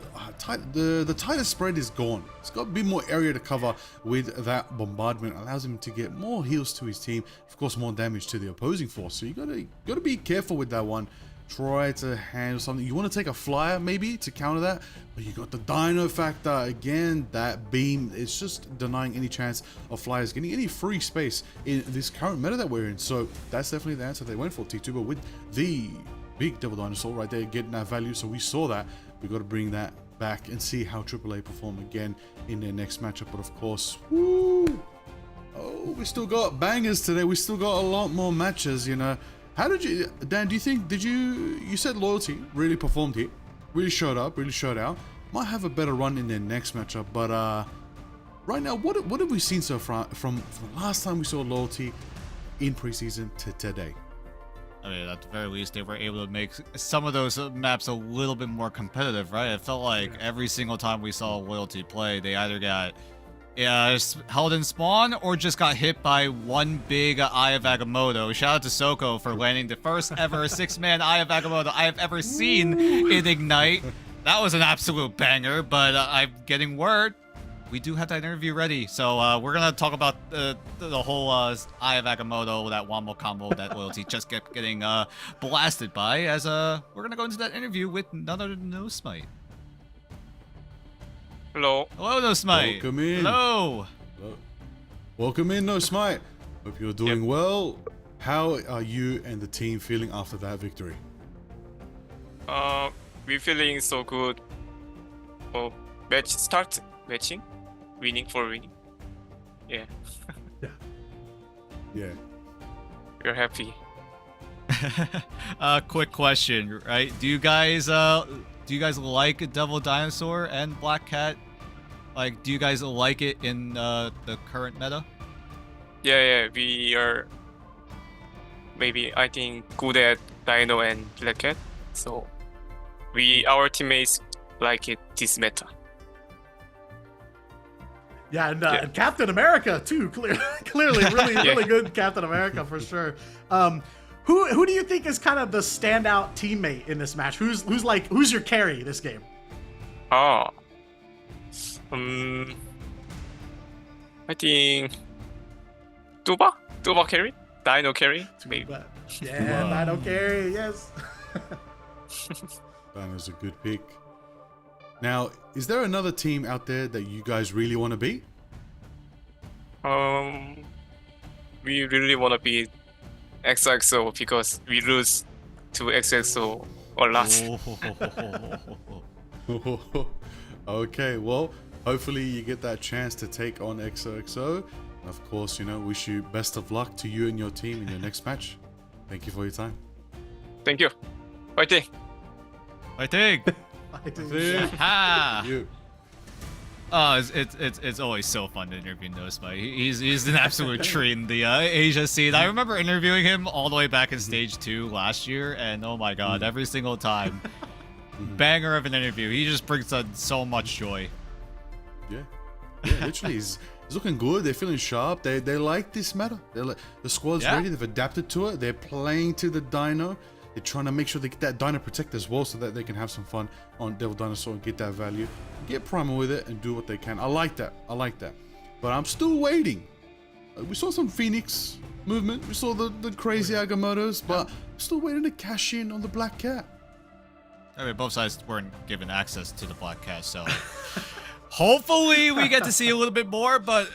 the tighter spread is gone. It's got a bit more area to cover with that bombardment. Allows him to get more heals to his team, of course, more damage to the opposing force. So you gotta be careful with that one. Try to handle something. You want to take a flyer maybe to counter that, but you got the dino factor again. That beam, it's just denying any chance of flyers getting any free space in this current meta that we're in. So that's definitely the answer they went for, T2. But with the big Devil Dinosaur right there getting that value, so we saw that. We got to bring that back and see how AAA perform again in their next matchup. But of course, woo! Oh, we still got bangers today. We still got a lot more matches, you know. How did you, Dan, do you think, you said Loyalty really performed here, really showed up, really showed out, might have a better run in their next matchup, but right now, what have we seen so far from the last time we saw Loyalty in preseason to today? I mean, at the very least, they were able to make some of those maps a little bit more competitive, right? It felt like every single time we saw Loyalty play, they either got held in spawn or just got hit by one big Eye of Agamotto. Shout out to Soko for landing the first ever 6-man Eye of Agamotto I have ever seen in Ignite. That was an absolute banger, but I'm getting word we do have that interview ready. So we're going to talk about the whole Eye of Agamotto, that Wombo combo that Loyalty just kept getting blasted by, as we're going to go into that interview with none other than No Smite. Hello. Hello, No Smite. Welcome in. Hello. Hello. Welcome in, No Smite. Hope you're doing well. How are you and the team feeling after that victory? We're feeling so good. Oh, match start matching, winning for winning. Yeah, Yeah. we're happy. Quick question, right? Do you guys like Devil Dinosaur and Black Cat? Like, do you guys like it in the current meta? Yeah, we are maybe I think good at Dino and Black Cat. So our teammates like it this meta. Yeah, and Captain America too. Clearly, really good Captain America for sure. Who do you think is kind of the standout teammate in this match? Who's your carry this game? I think Tuba carry, Dino carry, maybe. Yeah, Dino carry, yes. Dino's a good pick. Now, is there another team out there that you guys really want to beat? We really want to beat XXO because we lose to XXO a lot. Okay, well, hopefully you get that chance to take on XOXO. Of course, you know, wish you best of luck to you and your team in your next match. Thank you for your time. Thank you. Fighting. Fighting! Ha! You. Oh, it's always so fun to interview No Smite. He's an absolute treat in the Asia scene. I remember interviewing him all the way back in Stage 2 last year, and oh my god, every single time, banger of an interview. He just brings on so much joy. Yeah, literally, he's looking good. They're feeling sharp. They like this meta. They're like, the squad's ready. They've adapted to it. They're playing to the Dino. They're trying to make sure they get that Dino Protect as well, so that they can have some fun on Devil Dinosaur and get that value, get primal with it, and do what they can. I like that. But I'm still waiting. We saw some Phoenix movement. We saw the crazy Agamottos, but I'm still waiting to cash in on the Black Cat. I mean, both sides weren't given access to the Black Cat, so hopefully we get to see a little bit more, but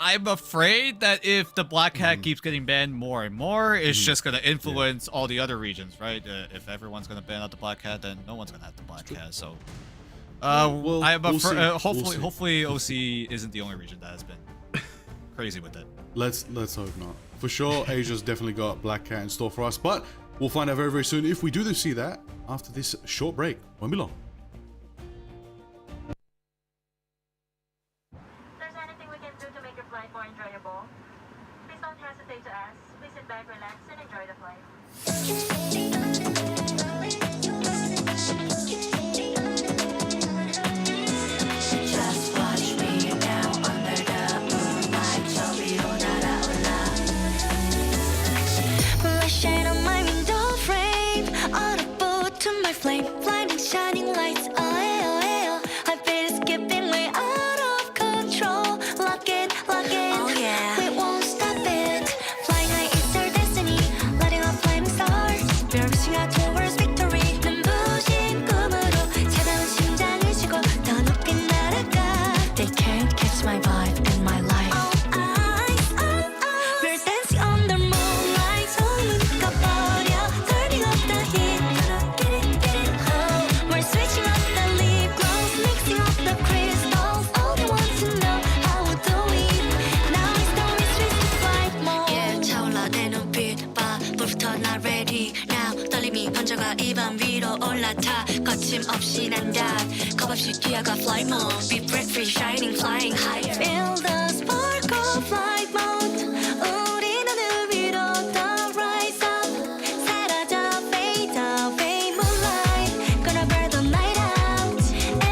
I'm afraid that if the Black Cat keeps getting banned more and more, it's just going to influence all the other regions, right? If everyone's going to ban out the Black Cat, then no one's going to have the Black Cat, so hopefully OC isn't the only region that has been crazy with it. Let's hope not. For sure, Asia's definitely got Black Cat in store for us, but we'll find out very, very soon if we do see that after this short break. Won't be long. If there's anything we can do to make your flight more enjoyable, please don't hesitate to ask. Please sit back, relax, and enjoy the flight. Just watch me now under the flame, blinding, shining lights. Oh, oh, I feel it's skipping way out of control. Lock it, oh yeah. We won't stop it. Flying high is our destiny, lighting up flaming stars. We're reaching out towards victory. 눈부신 꿈으로 차가운 심장을 쉬고 더 높이 날아가. They can't catch my vibe and my life. We're dancing under moonlight. 손을 묶어버려. Turning up the heat. Get it, oh. We're switching up the lip gloss, mixing up the crystals. All they want to know how we do it. Now it's time we switch to flight mode. Yeah, 차올라 내 눈빛 봐. 불부터 나 ready now. 떨림이 번져가 입안 위로 올라타. 거침없이 난다. 겁없이 뛰어가 flight mode. Be breath-free, shining, flying higher. Feel the spark of flight mode. 우리 하늘 위로 더 rise up. 사라져 fade away moonlight. Gonna burn the night out.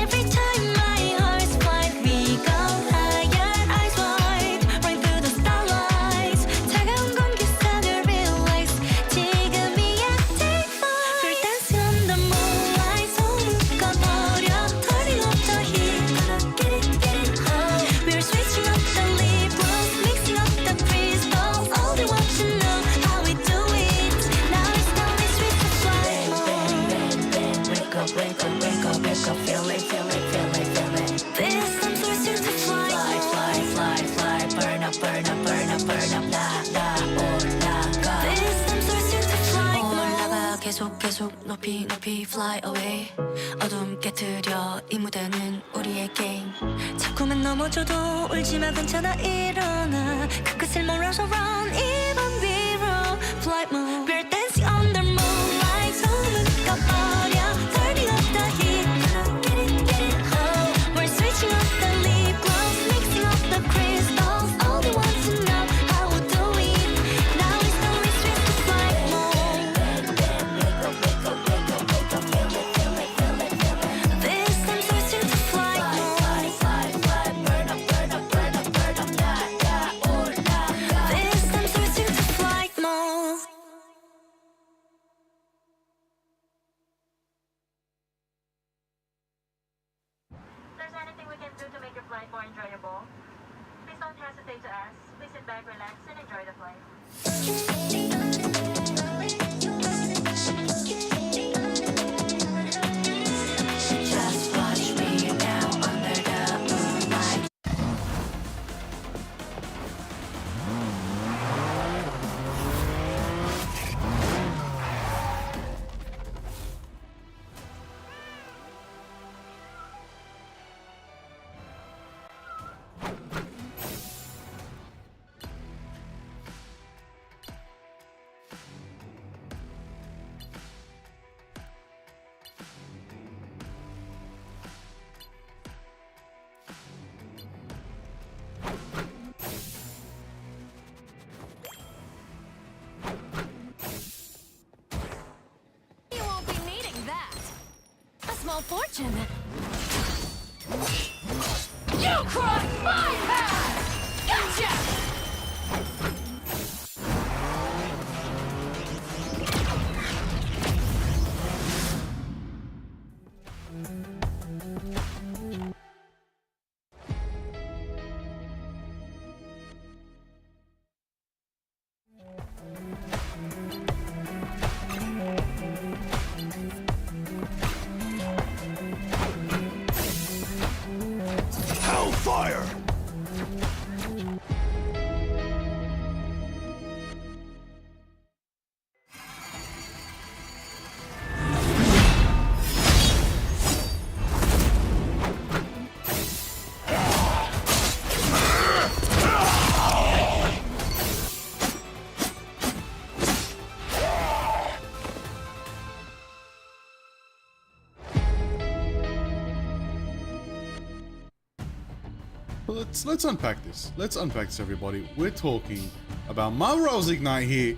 Every time my heart's flight, we go higher, eyes wide, right through the starlights. 차가운 공기속을 realize 지금이야 take flight. We're dancing on the moonlight. 손 묶어버려. Turning up the heat. Gonna get it, oh. We're switching up the lip gloss, mixing up the crystals. All they want to know how we do it. Now it's time we switch to flight mode. Wake up, wake up, wake up, wake up. Feel it, feel it, feel it, feel it. This time switching to flight mode. Fly, fly, fly, burn up, burn up, burn up, burn up. 올라가. This time switching to flight mode. 올라가 계속 높이 높이 fly away. 어둠 깨트려 이 무대는 우리의 게임. 자꾸만 넘어져도 울지마 괜찮아 일어나. 그 끝을 몰아서 run even 위로 flight mode. We're dancing under moonlight. 손을 묶어버려. Turning up the heat. Gonna get it, oh. We're switching up the lip gloss, mixing up the crystals. All they want to know how we do it. Now it's time we switch to flight mode. This time switching to flight mode. Burn up, burn up, burn up, burn up. This time switching to flight mode. If there's anything we can do to make your flight more enjoyable, please don't hesitate to ask. Please sit back, relax, and enjoy the flight. Just watch me now under the moonlight. You won't be needing that. A small fortune. You crossed my path! Gotcha! Hellfire! Let's unpack this. Let's unpack this, everybody. We're talking about Marvel Rivals Ignite here.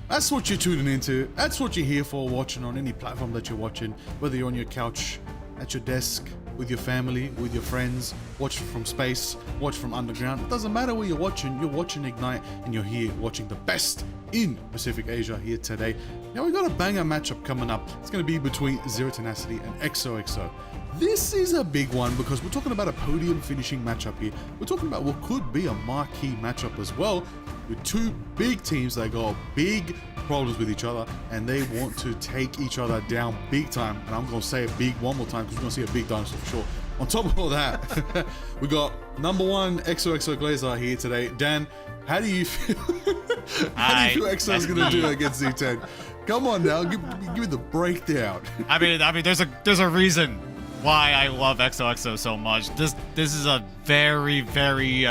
That's what you're tuning into. That's what you're here for, watching on any platform that you're watching, whether you're on your couch, at your desk, with your family, with your friends, watch from space, watch from underground. It doesn't matter where you're watching Ignite, and you're here watching the best in Pacific Asia here today. Now we got a banger matchup coming up. It's going to be between Zero Tenacity and XOXO. This is a big one because we're talking about a podium finishing matchup here. We're talking about what could be a marquee matchup as well, with two big teams that got big problems with each other and they want to take each other down big time. And I'm going to say it big one more time because we're going to see a big dinosaur for sure. On top of all that, we got #1 XOXO Glazer here today. Dan, how do you feel? How do you feel XO is going to do against Z10? Come on now, give me the breakdown. I mean, there's a reason why I love XOXO so much. This is a very, very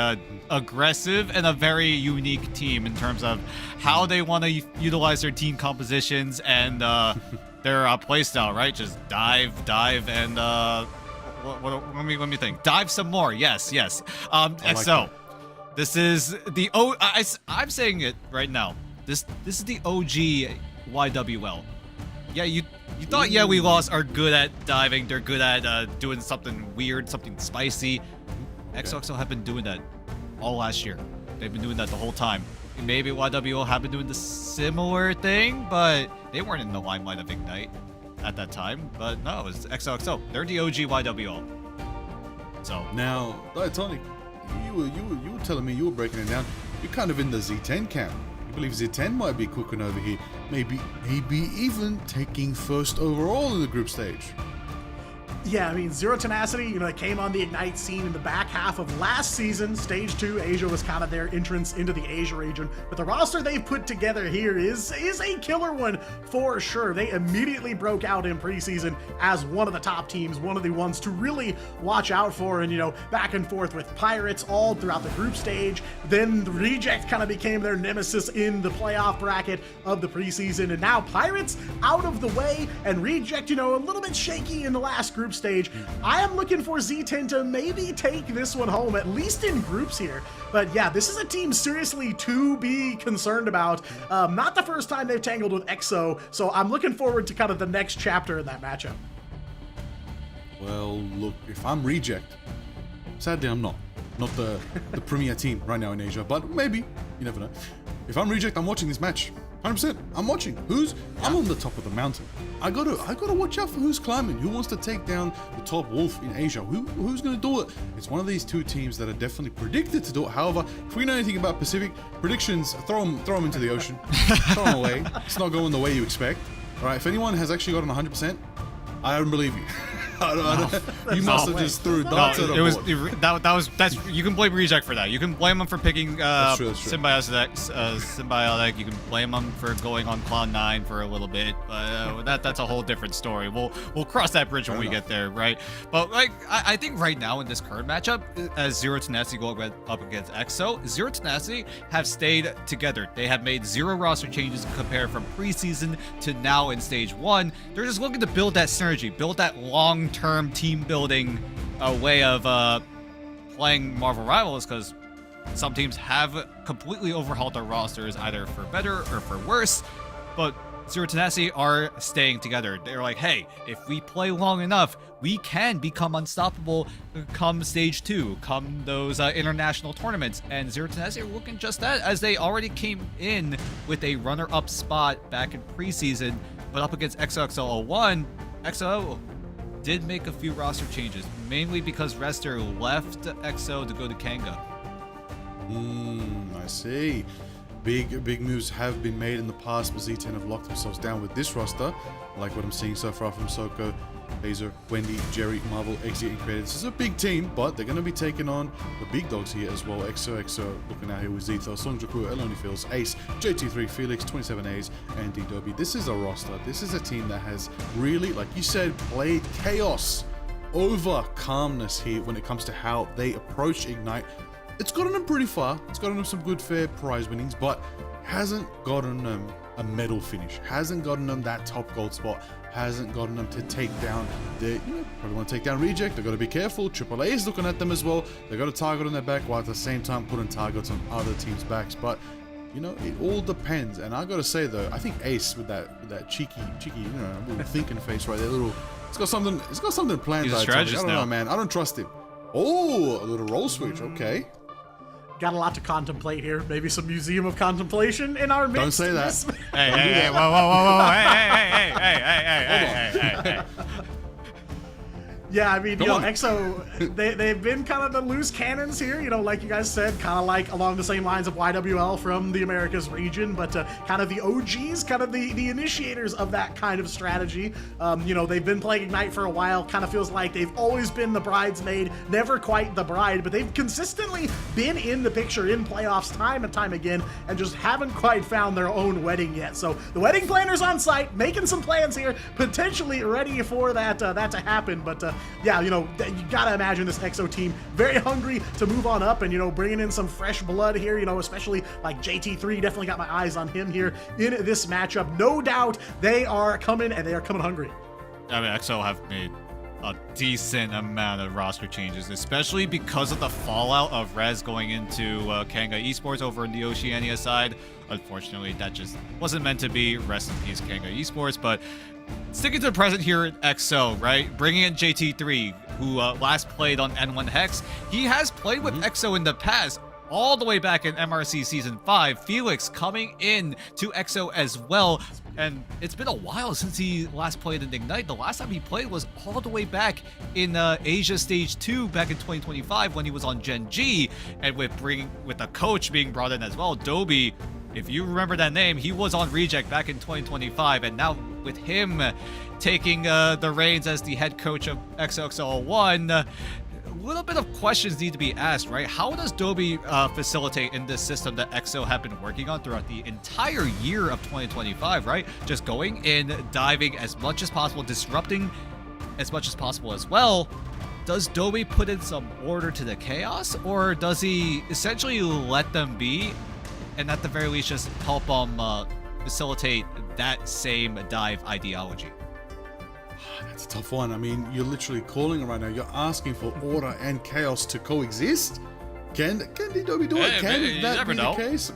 aggressive and a very unique team in terms of how they want to utilize their team compositions and their playstyle, right? Just dive, and let me think. Dive some more. Yes. XO. This is the I'm saying it right now. This is the OG YWL. Yeah, you thought Yeah We Lost are good at diving. They're good at doing something weird, something spicy. XOXO have been doing that all last year. They've been doing that the whole time. Maybe YWL have been doing the similar thing, but they weren't in the limelight of Ignite at that time. But no, it's XOXO. They're the OG YWL. So now, Tonic, you were telling me, you were breaking it down. You're kind of in the Z10 camp. You believe Z10 might be cooking over here. Maybe even taking first overall in the group stage. Yeah, I mean, Zero Tenacity, they came on the Ignite scene in the back half of last season. Stage 2, Asia was kind of their entrance into the Asia region. But the roster they've put together here is a killer one for sure. They immediately broke out in preseason as one of the top teams, one of the ones to really watch out for. And, back and forth with Pirates all throughout the group stage. Then the Reject kind of became their nemesis in the playoff bracket of the preseason. And now Pirates out of the way and Reject, a little bit shaky in the last group stage. I am looking for Z10 to maybe take this one home, at least in groups here. But yeah, this is a team seriously to be concerned about. Not the first time they've tangled with EXO, so I'm looking forward to kind of the next chapter in that matchup. Well, look, if I'm Reject, sadly I'm not the premier team right now in Asia, but maybe, you never know. If I'm Reject, I'm watching this match. 100%. I'm watching. I'm on the top of the mountain. I gotta watch out for who's climbing. Who wants to take down the top wolf in Asia? Who's gonna do it? It's one of these two teams that are definitely predicted to do it. However, if we know anything about Pacific predictions, throw them into the ocean. Throw them away. It's not going the way you expect. All right. If anyone has actually gotten 100%, I don't believe you. You must have just threw darts at a board. That's you can blame Reject for that. You can blame them for picking that's true. Symbiotic. You can blame them for going on Cloud 9 for a little bit. But that's a whole different story. We'll cross that bridge when we get there, right? But I think right now in this current matchup, as Zero Tenacity go up against EXO, Zero Tenacity have stayed together. They have made 0 roster changes compared from preseason to now in stage 1. They're just looking to build that synergy, build that long-term team building way of playing Marvel Rivals, because some teams have completely overhauled their rosters either for better or for worse, but Zero Tenacity are staying together. They're like, hey, if we play long enough, we can become unstoppable come stage 2, come those international tournaments. And Zero Tenacity are looking just that, as they already came in with a runner-up spot back in preseason, but up against XOXO01, XO did make a few roster changes, mainly because Rester left EXO to go to Kanga. I see. Big moves have been made in the past, but Z10 have locked themselves down with this roster. I like what I'm seeing so far from Soko, Laser, Wendy, Jerry, Marvel, Exit, and Creative. This is a big team, but they're going to be taking on the big dogs here as well. XOXO looking out here with Zethos, Songjaku, Eloni Fields, Ace, JT3, Felix, 27As, and D-Dobby. This is a roster. This is a team that has really, like you said, played chaos over calmness here when it comes to how they approach Ignite. It's gotten them pretty far. It's gotten them some good fair prize winnings, but hasn't gotten them a medal finish. Hasn't gotten them that top gold spot. Hasn't gotten them to take down the, probably want to take down Reject. They've got to be careful. AAA is looking at them as well. They've got a target on their back while at the same time putting targets on other teams' backs. But, it all depends. And I got to say though, I think Ace with that cheeky, little thinking face right there, it's got something planned. He's a strategist I don't know, man. I don't trust him. Oh, a little roll switch. Okay. got a lot to contemplate here. Maybe some museum of contemplation in our midst. Don't say that. Hey, whoa, hey. Yeah, I mean, Come on. EXO, they've been kind of the loose cannons here, like you guys said, kind of like along the same lines of YWL from the Americas region, but kind of the OGs, kind of the initiators of that kind of strategy. They've been playing Ignite for a while, kind of feels like they've always been the bridesmaid, never quite the bride, but they've consistently been in the picture in playoffs time and time again, and just haven't quite found their own wedding yet. So the wedding planner's on site, making some plans here, potentially ready for that to happen, but yeah, you gotta imagine this EXO team very hungry to move on up and, bringing in some fresh blood here, especially like JT3, definitely got my eyes on him here in this matchup. No doubt they are coming, and they are coming hungry. I mean, EXO have made a decent amount of roster changes, especially because of the fallout of Rez going into Kanga Esports over in the Oceania side. Unfortunately, that just wasn't meant to be. Rest in peace, Kanga Esports. But sticking to the present here at EXO, right? Bringing in JT3, who last played on N1 Hex. He has played with EXO in the past, all the way back in MRC Season 5. Felix coming in to EXO as well. And it's been a while since he last played in Ignite. The last time he played was all the way back in Asia Stage 2 back in 2025 when he was on Gen G. And with the coach being brought in as well, Dobie, if you remember that name, he was on Reject back in 2025. And now with him taking the reins as the head coach of XXL1, a little bit of questions need to be asked, right? How does Dobie facilitate in this system that EXO have been working on throughout the entire year of 2025, right? Just going in, diving as much as possible, disrupting as much as possible as well. Does Dobie put in some order to the chaos, or does he essentially let them be and at the very least just help them facilitate that same dive ideology? That's a tough one. I mean, you're literally calling it right now. You're asking for order and chaos to coexist. Can Dobie do it? Can that be the case?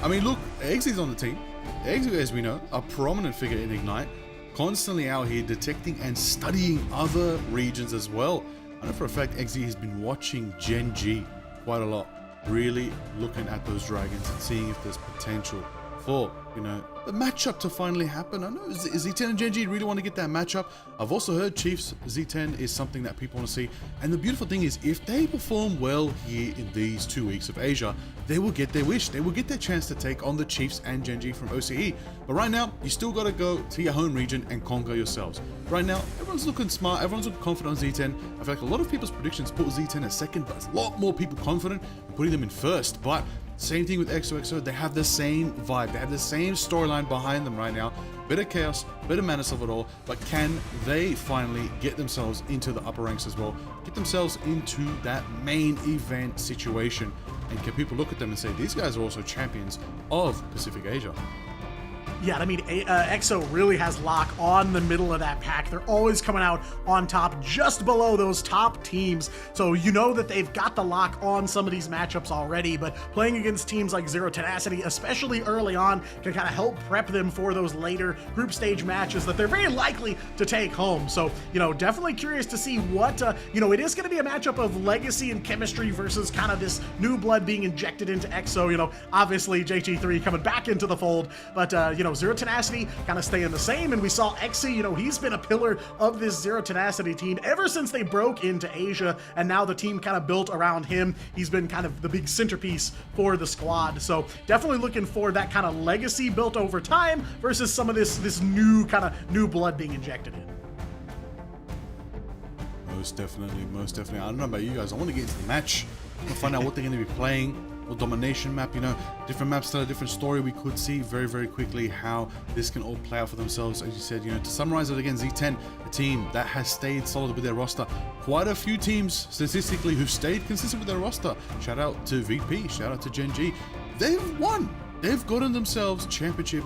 I mean, look, Eggsy's on the team. Eggsy, as we know, a prominent figure in Ignite, constantly out here detecting and studying other regions as well. I know for a fact Eggsy has been watching Gen G quite a lot, really looking at those dragons and seeing if there's potential for, the matchup to finally happen. I know Z10 and Gen G really want to get that matchup. I've also heard Chiefs Z10 is something that people want to see. And the beautiful thing is, if they perform well here in these 2 weeks of Asia, they will get their wish. They will get their chance to take on the Chiefs and Gen G from OCE. But right now, you still got to go to your home region and conquer yourselves. Right now, everyone's looking smart. Everyone's looking confident on Z10. I feel like a lot of people's predictions put Z10 as second, but a lot more people confident in putting them in first. But same thing with XOXO, they have the same vibe, they have the same storyline behind them right now. Bit of chaos, bit of madness of it all, but can they finally get themselves into the upper ranks as well? Get themselves into that main event situation, and can people look at them and say, these guys are also champions of Pacific Asia? Yeah, I mean, EXO really has lock on the middle of that pack. They're always coming out on top, just below those top teams. So you know that they've got the lock on some of these matchups already, but playing against teams like Zero Tenacity, especially early on, can kind of help prep them for those later group stage matches that they're very likely to take home. So, definitely curious to see what, it is going to be a matchup of legacy and chemistry versus kind of this new blood being injected into EXO. Obviously JT3 coming back into the fold, but, Zero Tenacity kind of staying the same, and we saw Exy, he's been a pillar of this Zero Tenacity team ever since they broke into Asia, and now the team kind of built around him. He's been kind of the big centerpiece for the squad, so definitely looking for that kind of legacy built over time versus some of this new kind of new blood being injected in. Most definitely. I don't know about you guys, I want to get into the match. I want to find out what they're going to be playing. Domination map, different maps tell a different story. We could see very, very quickly how this can all play out for themselves. As you said, to summarize it again, Z10, a team that has stayed solid with their roster. Quite a few teams statistically who've stayed consistent with their roster. Shout out to VP, shout out to Gen G. They've won. They've gotten themselves championship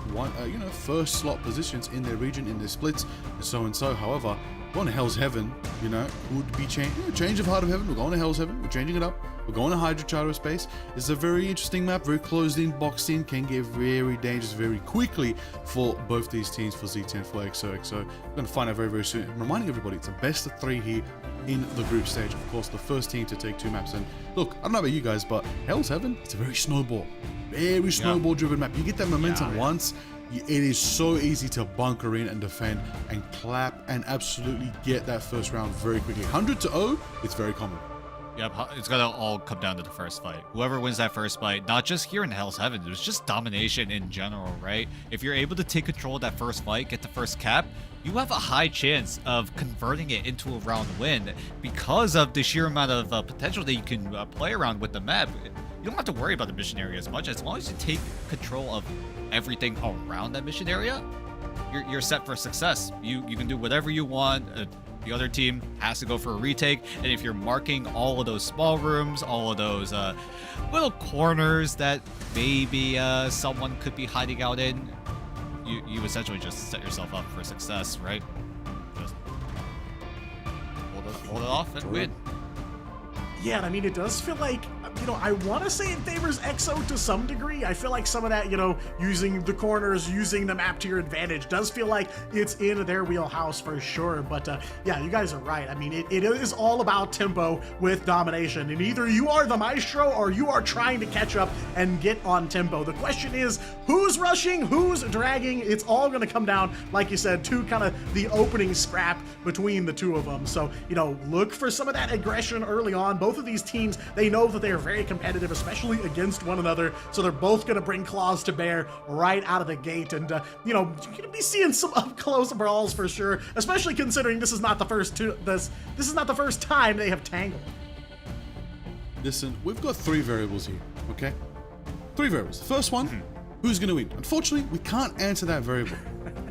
first slot positions in their region, in their splits, and so. However, going to Hell's Heaven, you know, would be change of Heart of Heaven. We're going to Hell's Heaven. We're changing it up. We're going to Hydra Charter Space. It's a very interesting map, very closed in, boxed in, can get very dangerous very quickly for both these teams, for Z10, for XOXO. We're going to find out very, very soon. I'm reminding everybody, it's a best of 3 here in the group stage. Of course, the first team to take 2 maps. And look, I don't know about you guys, but Hell's Heaven, it's a very snowball driven map. You get that momentum once, it is so easy to bunker in and defend and clap and absolutely get that first round very quickly. 100-0, it's very common. Yep, it's gonna all come down to the first fight. Whoever wins that first fight, not just here in Hell's Heaven, there's just domination in general, right? If you're able to take control of that first fight, get the first cap, you have a high chance of converting it into a round win because of the sheer amount of potential that you can play around with the map. You don't have to worry about the mission area as much. As long as you take control of everything around that mission area, you're set for success. You can do whatever you want. The other team has to go for a retake, and if you're marking all of those small rooms, all of those little corners that maybe someone could be hiding out in, you essentially just set yourself up for success, right? Just hold it off and win. Yeah, I mean, it does feel like, you know, I want to say it favors EXO to some degree. I feel like some of that, you know, using the corners, using the map to your advantage does feel like it's in their wheelhouse for sure. But yeah, you guys are right. I mean, it is all about tempo with domination. And either you are the maestro or you are trying to catch up and get on tempo. The question is, who's rushing, who's dragging? It's all going to come down, like you said, to kind of the opening scrap between the two of them. So, you know, look for some of that aggression early on. Both of these teams, they know that they are very competitive, especially against one another. So they're both going to bring claws to bear right out of the gate. And, you know, you're going to be seeing some up-close brawls for sure, especially considering this is not the first this is not the first time they have tangled. Listen, we've got 3 variables here, okay? 3 variables. The first one, who's going to win? Unfortunately, we can't answer that variable.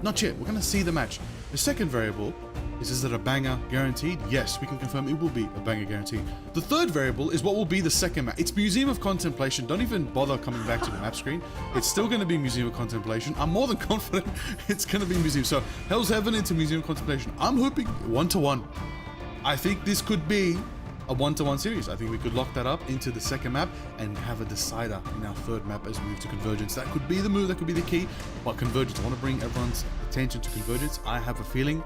Not yet. We're going to see the match. The second variable is it a banger guaranteed? Yes, we can confirm it will be a banger guaranteed. The third variable is what will be the second map. It's Museum of Contemplation. Don't even bother coming back to the map screen. It's still going to be Museum of Contemplation. I'm more than confident it's going to be Museum. So Hell's Heaven into Museum of Contemplation. I'm hoping 1-1. I think this could be a 1-1 series. I think we could lock that up into the second map and have a decider in our third map as we move to Convergence. That could be the move, that could be the key. But Convergence, I want to bring everyone's attention to Convergence. I have a feeling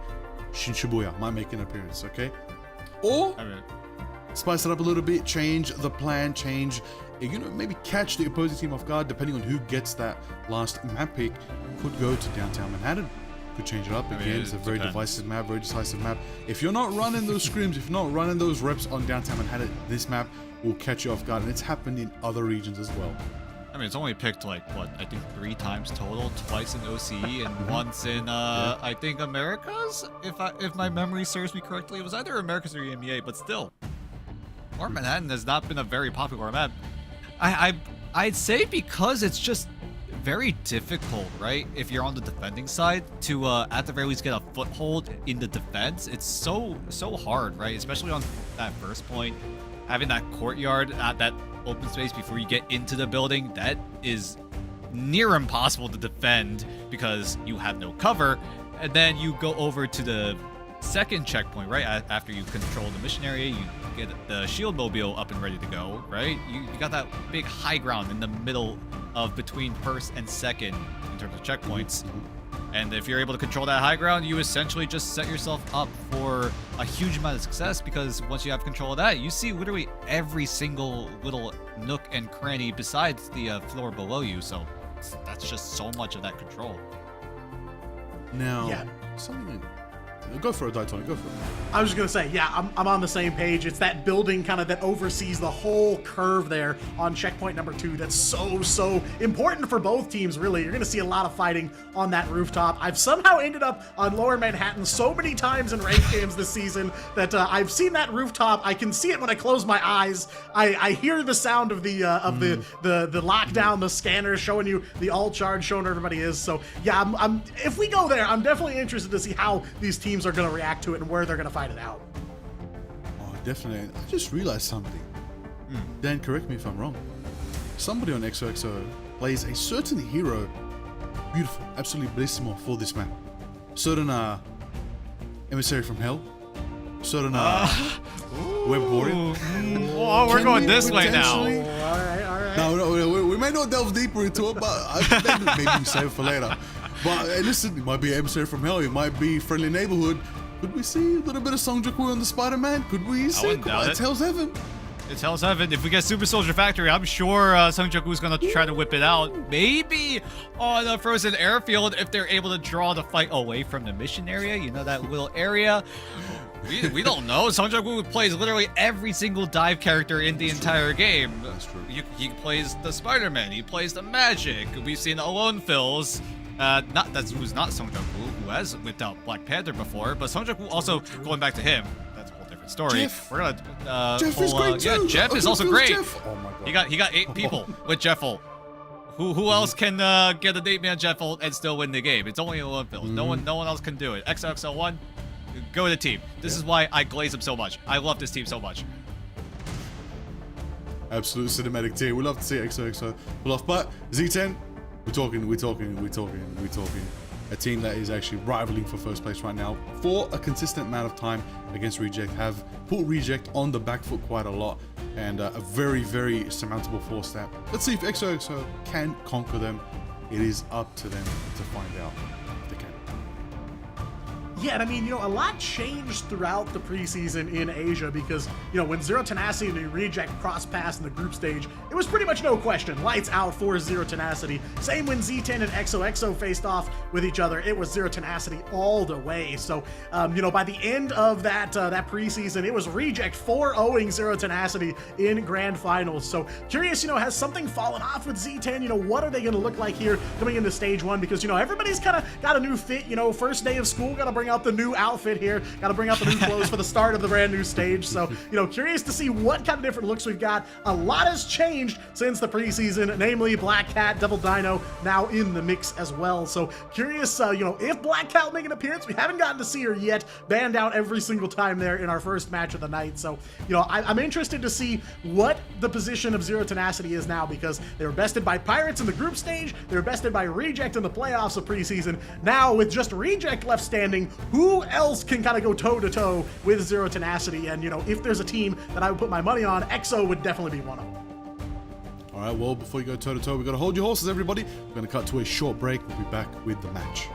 Shin Shibuya might make an appearance, okay? Or spice it up a little bit, change the plan, change, you know, maybe catch the opposing team off guard, depending on who gets that last map pick. Could go to downtown Manhattan, could change it up again. It's a very divisive map, very decisive map. If you're not running those scrims, if you're not running those reps on downtown Manhattan, this map will catch you off guard, and it's happened in other regions as well. I mean, it's only picked like what, I think 3 times total, twice in OCE and once in I think Americas, if my memory serves me correctly. It was either Americas or EMEA, but still, Lower Manhattan has not been a very popular map. I'd say because it's just very difficult, right? If you're on the defending side to at the very least get a foothold in the defense, it's so hard, right? Especially on that first point, having that courtyard at that open space before you get into the building, that is near impossible to defend because you have no cover. And then you go over to the second checkpoint, right? After you control the mission area, you get the shield mobile up and ready to go, right? You got that big high ground in the middle of between first and second in terms of checkpoints. And if you're able to control that high ground, you essentially just set yourself up for a huge amount of success, because once you have control of that, you see literally every single little nook and cranny besides the floor below you. So that's just so much of that control. Now, something. Go for it, Daytona. Go for it. I was just gonna say, yeah, I'm on the same page. It's that building kind of that oversees the whole curve there on checkpoint number 2. That's so important for both teams, really. You're gonna see a lot of fighting on that rooftop. I've somehow ended up on Lower Manhattan so many times in ranked games this season that I've seen that rooftop. I can see it when I close my eyes. I hear the sound of the lockdown, the scanner showing you the all charge, showing where everybody is. So yeah, I'm if we go there, I'm definitely interested to see how these teams are going to react to it and where they're going to fight it out. Oh, definitely. I just realized something. Dan, correct me if I'm wrong. Somebody on XOXO plays a certain hero, beautiful, absolutely bellissimo for this map. Certain Emissary from Hell, certain web warrior. Oh, we're Can going we this way now. potentially- All right. No, we may not delve deeper into it, but maybe we save it for later. But hey, listen, it might be Emissary from Hell, it might be Friendly Neighborhood. Could we see a little bit of Song Joong-woo on the Spider-Man? Could we see? wouldn't doubt it. It's Hell's Heaven. It's Hell's Heaven. If we get Super Soldier Factory, I'm sure Sung Joong-woo's gonna try to whip it out. Maybe on a frozen airfield if they're able to draw the fight away from the mission area. You know, that little area. We don't know. Sung Joong-woo plays literally every single dive character in the entire game. That's true. He plays the Spider-Man. He plays the Magic. We've seen Alone Fills. Who's not Sung Joong-woo, who has whipped out Black Panther before, but Sung Joong-woo also going back to him. That's a whole different story. Jeff. We're gonna Jeff is great too. Yeah, Jeff is also Who's great. Jeff? Oh my god. He got 8 people with Jeffel. Who else can get an 8-man Jeffel and still win the game? It's only Alone Fills. No one else can do it. XOXO1, go with the team. This is why I glaze him so much. I love this team so much. Absolute cinematic team. We love to see XOXO pull off, but Z10, we're talking. A team that is actually rivaling for first place right now for a consistent amount of time against Reject, have put Reject on the back foot quite a lot, and a very, very surmountable 4-step. Let's see if XOXO can conquer them. It is up to them to find out if they can. Yeah, and I mean, a lot changed throughout the preseason in Asia because, when Zero Tenacity and the Reject cross-pass in the group stage, it was pretty much no question. Lights out for Zero Tenacity. Same when Z10 and XOXO faced off with each other, it was Zero Tenacity all the way. So, by the end of that preseason, it was Reject 4-0ing Zero Tenacity in Grand Finals. So, curious, has something fallen off with Z10? What are they going to look like here coming into stage 1? Because, everybody's kind of got a new fit. First day of school, got to bring out the new outfit here, got to bring out the new clothes for the start of the brand new stage. So, curious to see what kind of different looks we've got. A lot has changed since the preseason, namely Black Cat, Devil Dino now in the mix as well. So curious, if Black Cat will make an appearance. We haven't gotten to see her yet, banned out every single time there in our first match of the night. So, I'm interested to see what the position of Zero Tenacity is now, because they were bested by Pirates in the group stage, they were bested by Reject in the playoffs of preseason. Now with just Reject left standing, who else can kind of go toe-to-toe with Zero Tenacity? And, if there's a team that I would put my money on, EXO would definitely be one of them. All right, well, before you go toe-to-toe, we've got to hold your horses, everybody. We're going to cut to a short break. We'll be back with the match.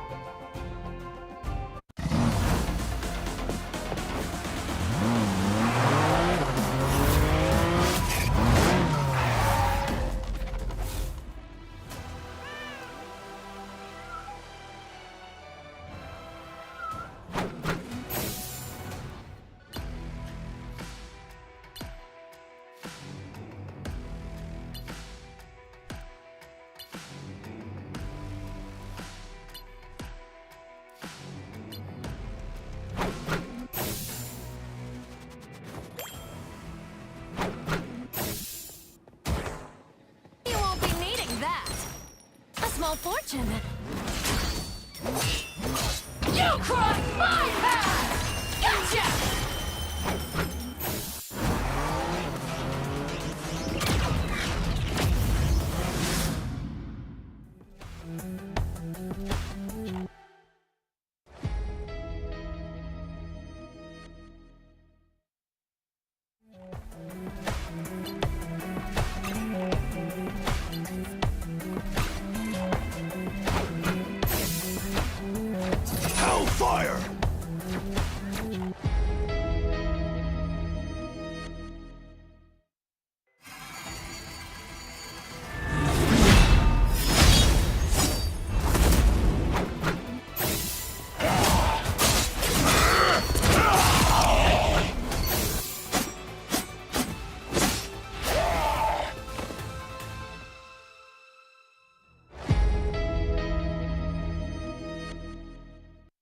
You won't be needing that. A small fortune. You crossed my path! Gotcha! Hellfire!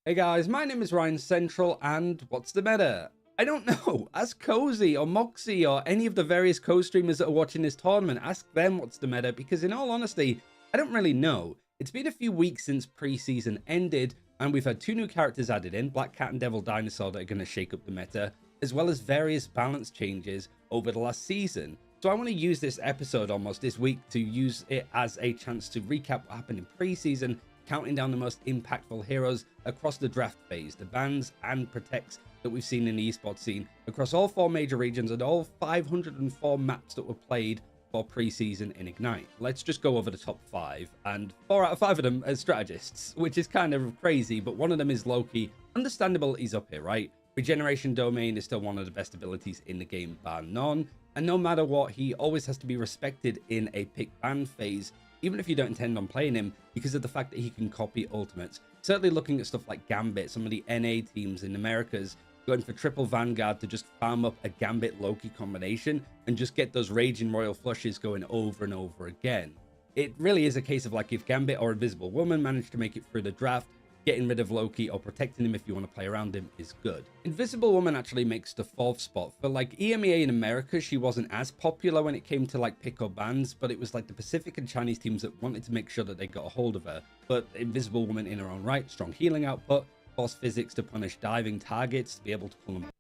Hey guys, my name is Ryan Central, and what's the meta? I don't know. Ask Cozy or Moxie or any of the various co-streamers that are watching this tournament. Ask them what's the meta, because in all honesty, I don't really know. It's been a few weeks since preseason ended, and we've had 2 new characters added in, Black Cat and Devil Dinosaur, that are going to shake up the meta, as well as various balance changes over the last season. So I want to use this episode almost this week to use it as a chance to recap what happened in preseason counting down the most impactful heroes across the draft phase, the bans and protects that we've seen in the esports scene across all 4 major regions and all 504 maps that were played for preseason in Ignite. Let's just go over the top 5, and 4 out of 5 of them as strategists, which is kind of crazy, but one of them is Loki. Understandable he's up here, right? Regeneration Domain is still one of the best abilities in the game, bar none, and no matter what, he always has to be respected in a pick ban phase, even if you don't intend on playing him, because of the fact that he can copy ultimates. Certainly looking at stuff like Gambit, some of the NA teams in Americas going for triple Vanguard to just farm up a Gambit Loki combination and just get those Raging Royal Flushes going over and over again. It really is a case of like if Gambit or Invisible Woman manage to make it through the draft, getting rid of Loki or protecting him if you want to play around him is good. Invisible Woman actually makes the 4th spot. For like EMEA in America, she wasn't as popular when it came to like pick or bans, but it was like the Pacific and Chinese teams that wanted to make sure that they got a hold of her. But Invisible Woman in her own right, strong healing output, force physics to punish diving targets, to be able to pull them.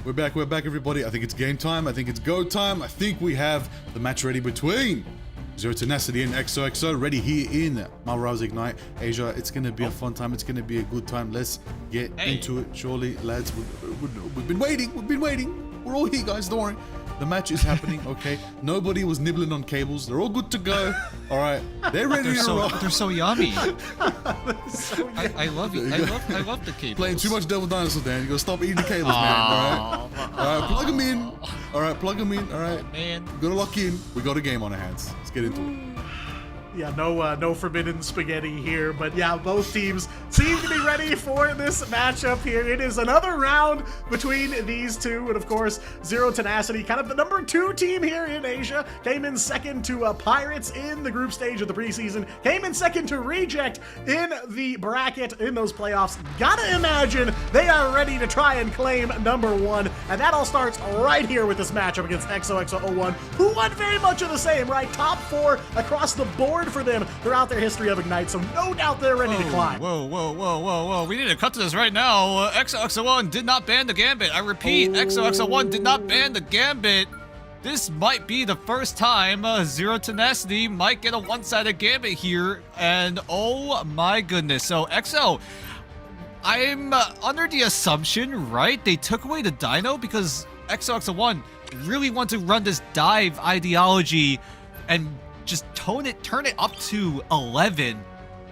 We're back everybody. I think it's game time. I think it's go time. I think we have the match ready between Zero Tenacity and XOXO ready here in Marvel's Ignite Asia. It's going to be a fun time. It's going to be a good time. Let's get into it. Surely, lads, we've been waiting. We're all here, guys. Don't worry. The match is happening, okay? Nobody was nibbling on cables. They're all good to go. All right. They're ready to roll. They're so yummy. I love it. I love the cables. Playing too much Devil Dinosaur, Dan. You gotta stop eating the cables, man. All right, plug them in. All right, plug them in. All right, man. Gotta lock in. We got a game on our hands. Let's get into it. Yeah, no forbidden spaghetti here, but yeah, both teams seem to be ready for this matchup here. It is another round between these two, and of course, Zero Tenacity, kind of the number 2 team here in Asia, came in second to Pirates in the group stage of the preseason, came in second to Reject in the bracket in those playoffs. Gotta imagine they are ready to try and claim number 1, and that all starts right here with this matchup against XOXO01, who won very much of the same, right? Top 4 across the board for them throughout their history of Ignite, so no doubt they're ready to climb. Whoa. We need to cut to this right now. XOXO1 did not ban the Gambit. I repeat, XOXO1 did not ban the Gambit. This might be the first time Zero Tenacity might get a one-sided Gambit here, and oh my goodness. So XO, I'm under the assumption, right, they took away the Dino because XOXO1 really want to run this dive ideology and just turn it up to 11,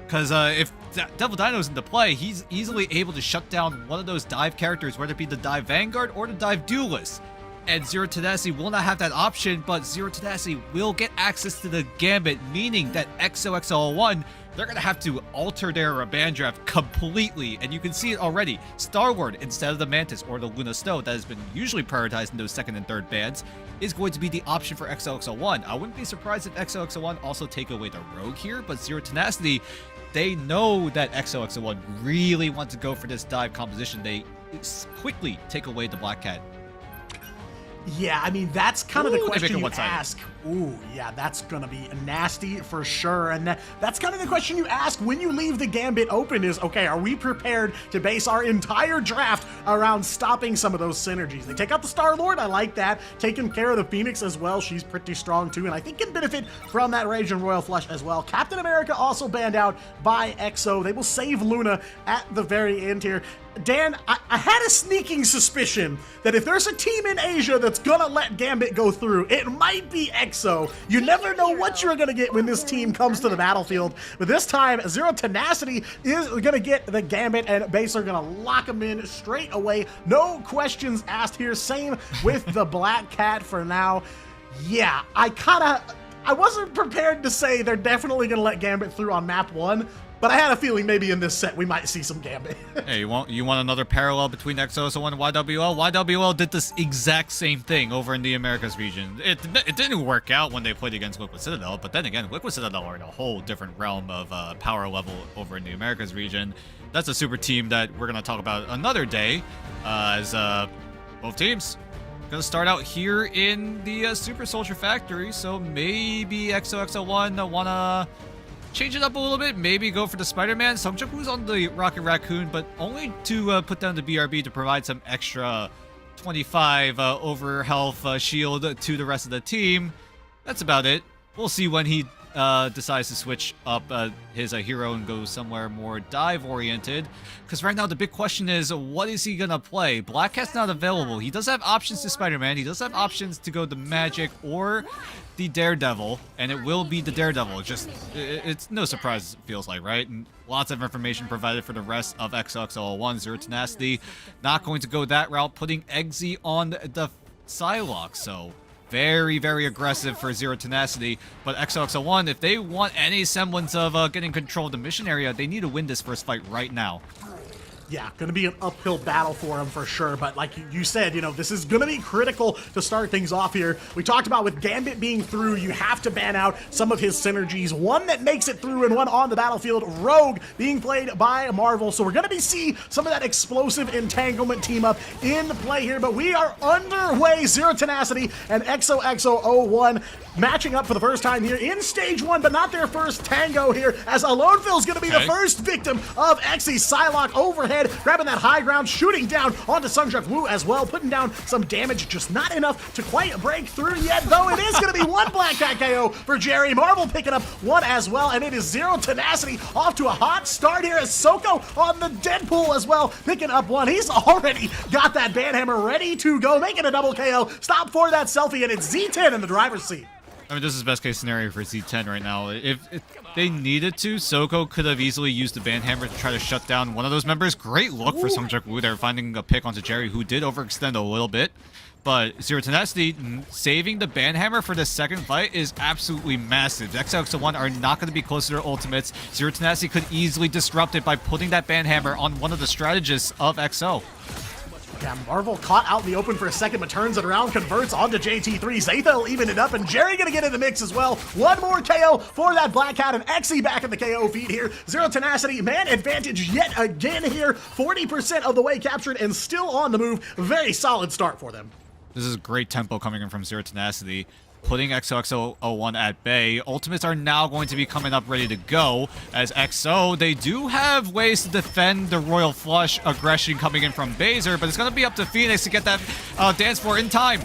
because if Devil Dino's into play, he's easily able to shut down one of those dive characters, whether it be the dive Vanguard or the dive Duelist. And Zero Tenacity will not have that option, but Zero Tenacity will get access to the Gambit, meaning that XOXO1, they're going to have to alter their ban draft completely, and you can see it already. Starward, instead of the Mantis or the Luna Snow that has been usually prioritized in those 2nd and 3rd bans, is going to be the option for XOXO1. I wouldn't be surprised if XOXO1 also take away the Rogue here, but Zero Tenacity, they know that XOXO1 really want to go for this dive composition. They quickly take away the Black Cat. Yeah, I mean, that's kind of the Ooh, they question make it you one-sided. ask. Ooh, yeah, that's gonna be nasty for sure. And that's kind of the question you ask when you leave the Gambit open is, okay, are we prepared to base our entire draft around stopping some of those synergies? They take out the Star-Lord, I like that. Taking care of the Phoenix as well, she's pretty strong too, and I think can benefit from that Raging Royal Flush as well. Captain America also banned out by EXO. They will save Luna at the very end here. Dan, I had a sneaking suspicion that if there's a team in Asia that's gonna let Gambit go through, it might be EXO. You never know what you're gonna get when this team comes to the battlefield, but this time, Zero Tenacity is gonna get the Gambit, and Base are gonna lock him in straight away. No questions asked here. Same with the Black Cat for now. Yeah, I wasn't prepared to say they're definitely gonna let Gambit through on map 1, but I had a feeling maybe in this set we might see some Gambit. Hey, you want another parallel between XOXO1 and YWL? YWL did this exact same thing over in the Americas region. It didn't work out when they played against Liquid Citadel, but then again, Liquid Citadel are in a whole different realm of power level over in the Americas region. That's a super team that we're going to talk about another day, as both teams going to start out here in the Super Soldier Factory, so maybe XOXO1 want to change it up a little bit, maybe go for the Spider-Man. Sungjuku's on the Rocket Raccoon, but only to put down the BRB to provide some extra 25 over health shield to the rest of the team. That's about it. We'll see when he decides to switch up his hero and go somewhere more dive-oriented. Because right now the big question is, what is he gonna play? Black Cat's not available. He does have options to Spider-Man. He does have options to go the Magic or the Daredevil, and it will be the Daredevil. It's no surprise, it feels like, right? And lots of information provided for the rest of XOXO01. Zero Tenacity not going to go that route, putting Eggsy on the Psylocke, so very, very aggressive for Zero Tenacity. But XOXO1, if they want any semblance of getting control of the mission area, they need to win this first fight right now. Yeah, going to be an uphill battle for him for sure, but like you said, you know, this is going to be critical to start things off here. We talked about with Gambit being through, you have to ban out some of his synergies. One that makes it through and one on the battlefield, Rogue, being played by Marvel. So we're going to be see some of that explosive entanglement team up in play here, but we are underway. Zero Tenacity and XOXO01 matching up for the first time here in stage 1, but not their first tango here, as Alonefill's going to be the first victim of Xy's Psylocke overhead, grabbing that high ground, shooting down onto Sungjuk Woo as well, putting down some damage, just not enough to quite break through yet, though it is going to be one Black Cat KO for Jerry. Marvel picking up one as well, and it is Zero Tenacity off to a hot start here as Soko on the Deadpool as well, picking up one. He's already got that banhammer ready to go, making a double KO. Stop for that selfie, and it's Z10 in the driver's seat. I mean, this is best case scenario for Z10 right now. If they needed to, Soko could have easily used the banhammer to try to shut down one of those members. Great look for Sungjuk Woo there, finding a pick onto Jerry, who did overextend a little bit. But Zero Tenacity saving the banhammer for the second fight is absolutely massive. XOXO1 are not going to be close to their ultimates. Zero Tenacity could easily disrupt it by putting that banhammer on one of the strategists of XO. Yeah, Marvel caught out in the open for a second, but turns it around, converts onto JT3. Zatha will even it up, and Jerry gonna get in the mix as well. One more KO for that Black Cat, and Exy back in the KO feed here. Zero Tenacity, man advantage yet again here. 40% of the way captured and still on the move. Very solid start for them. This is great tempo coming in from Zero Tenacity, putting XOXO01 at bay. Ultimates are now going to be coming up ready to go. As XO, they do have ways to defend the Royal Flush aggression coming in from Baser, but it's going to be up to Phoenix to get that dance floor in time.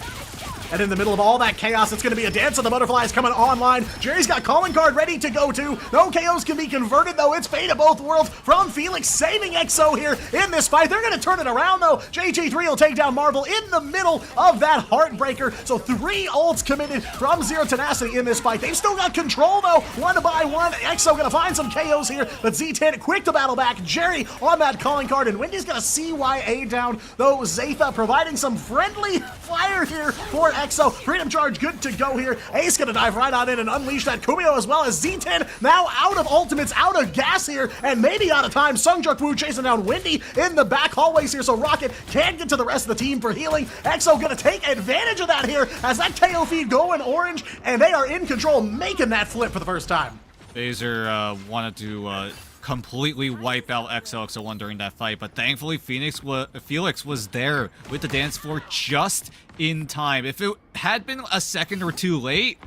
And in the middle of all that chaos, it's going to be a dance of the butterflies coming online. Jerry's got calling card ready to go to. No KOs can be converted, though. It's fate of both worlds from Felix, saving XO here in this fight. They're going to turn it around, though. JT3 will take down Marvel in the middle of that Heartbreaker. So 3 ults committed from Zero Tenacity in this fight. They've still got control, though, one by one. XO going to find some KOs here, but Z10 quick to battle back. Jerry on that calling card, and Wendy's going to CYA down, though. Zatha providing some friendly fire here for XO. Freedom Charge good to go here. Ace gonna dive right on in and unleash that Kumio, as well as Z10 now out of ultimates, out of gas here, and maybe out of time. Sungjuk Woo chasing down Wendy in the back hallways here, so Rocket can't get to the rest of the team for healing. XO gonna take advantage of that here as that KO feed going orange, and they are in control, making that flip for the first time. Baser wanted to completely wipe out XOXO1 during that fight, but thankfully Felix was there with the dance floor just in time. If it had been a second or two late,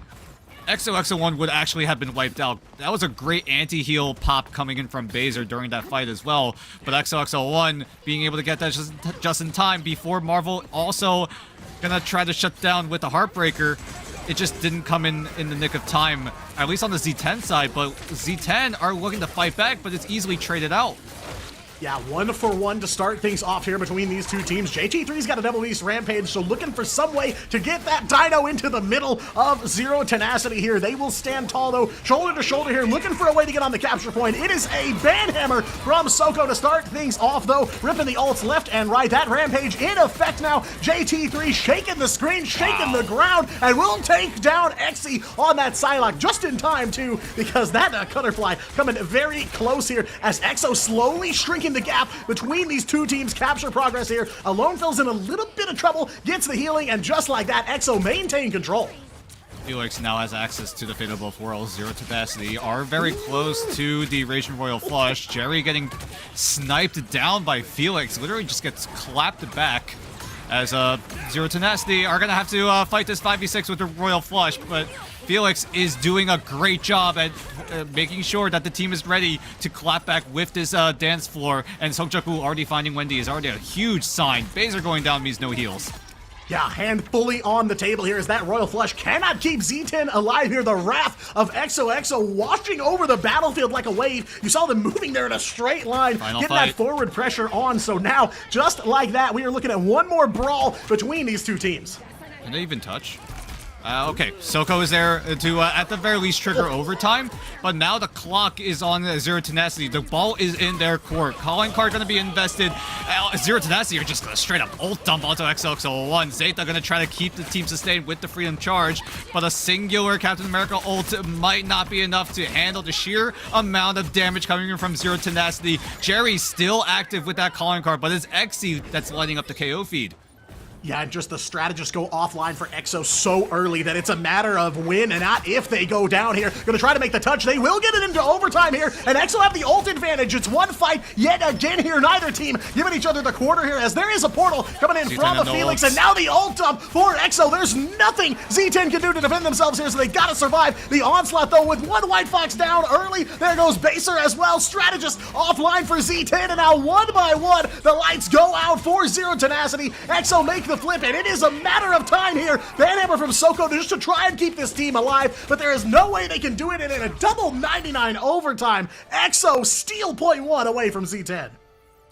XOXO1 would actually have been wiped out. That was a great anti-heal pop coming in from Baser during that fight as well, but XOXO1 being able to get that just in time before Marvel also gonna try to shut down with the Heartbreaker. It just didn't come in the nick of time, at least on the Z10 side, but Z10 are looking to fight back, but it's easily traded out. Yeah, 1-for-1 to start things off here between these two teams. JT3's got a double beast rampage, so looking for some way to get that Dino into the middle of Zero Tenacity here. They will stand tall, though, shoulder to shoulder here, looking for a way to get on the capture point. It is a banhammer from Soko to start things off, though, ripping the ults left and right. That rampage in effect now. JT3 shaking the screen, shaking the ground, and will take down Exy on that Psylocke just in time, too, because that Cutterfly coming very close here as XO slowly shrinking the gap between these two teams. Capture progress here. Alonefill's in a little bit of trouble, gets the healing, and just like that, XO maintain control. Felix now has access to the Fate of Both Worlds. Zero Tenacity are very close to the Raging Royal Flush. Jerry getting sniped down by Felix. Literally just gets clapped back as Zero Tenacity are going to have to fight this 5v6 with the Royal Flush, but Felix is doing a great job at making sure that the team is ready to clap back with this dance floor, and Sungjuk Woo already finding Wendy is already a huge sign. Baser going down means no heals. Yeah, hand fully on the table here as that Royal Flush cannot keep Z10 alive here. The wrath of XOXO washing over the battlefield like a wave. You saw them moving there in a straight line, Final getting fight. that forward pressure on. So now, just like that, we are looking at one more brawl between these two teams. Can they even touch? Okay, Soko is there to, at the very least, trigger overtime, but now the clock is on Zero Tenacity. The ball is in their court. Calling card going to be invested. Zero Tenacity are just going to straight up ult dump onto XOXO1. Zeta going to try to keep the team sustained with the Freedom Charge, but a singular Captain America ult might not be enough to handle the sheer amount of damage coming in from Zero Tenacity. Jerry's still active with that calling card, but it's Xe that's lighting up the KO feed. Yeah, just the strategists go offline for EXO so early that it's a matter of when and not if they go down here. Gonna try to make the touch. They will get it into overtime here, and EXO have the ult advantage. It's one fight yet again here. Neither team giving each other the quarter here as there is a portal coming in from the Felix, and now the ult dump for EXO. There's nothing Z10 can do to defend themselves here, so they gotta survive the onslaught though with one White Fox down early. There goes Baser as well. Strategist offline for Z10, and now one by one, the lights go out for Zero Tenacity. EXO make the flip, and it is a matter of time here. Banhammer from Soko just to try and keep this team alive, but there is no way they can do it, and in a double 99 overtime, EXO steal point one away from Z10.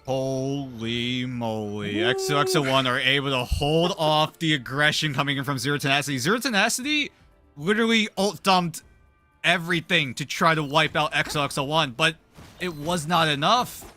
Holy moly. XOXO1 are able to hold off the aggression coming in from Zero Tenacity. Zero Tenacity literally ult dumped everything to try to wipe out XOXO1, but it was not enough.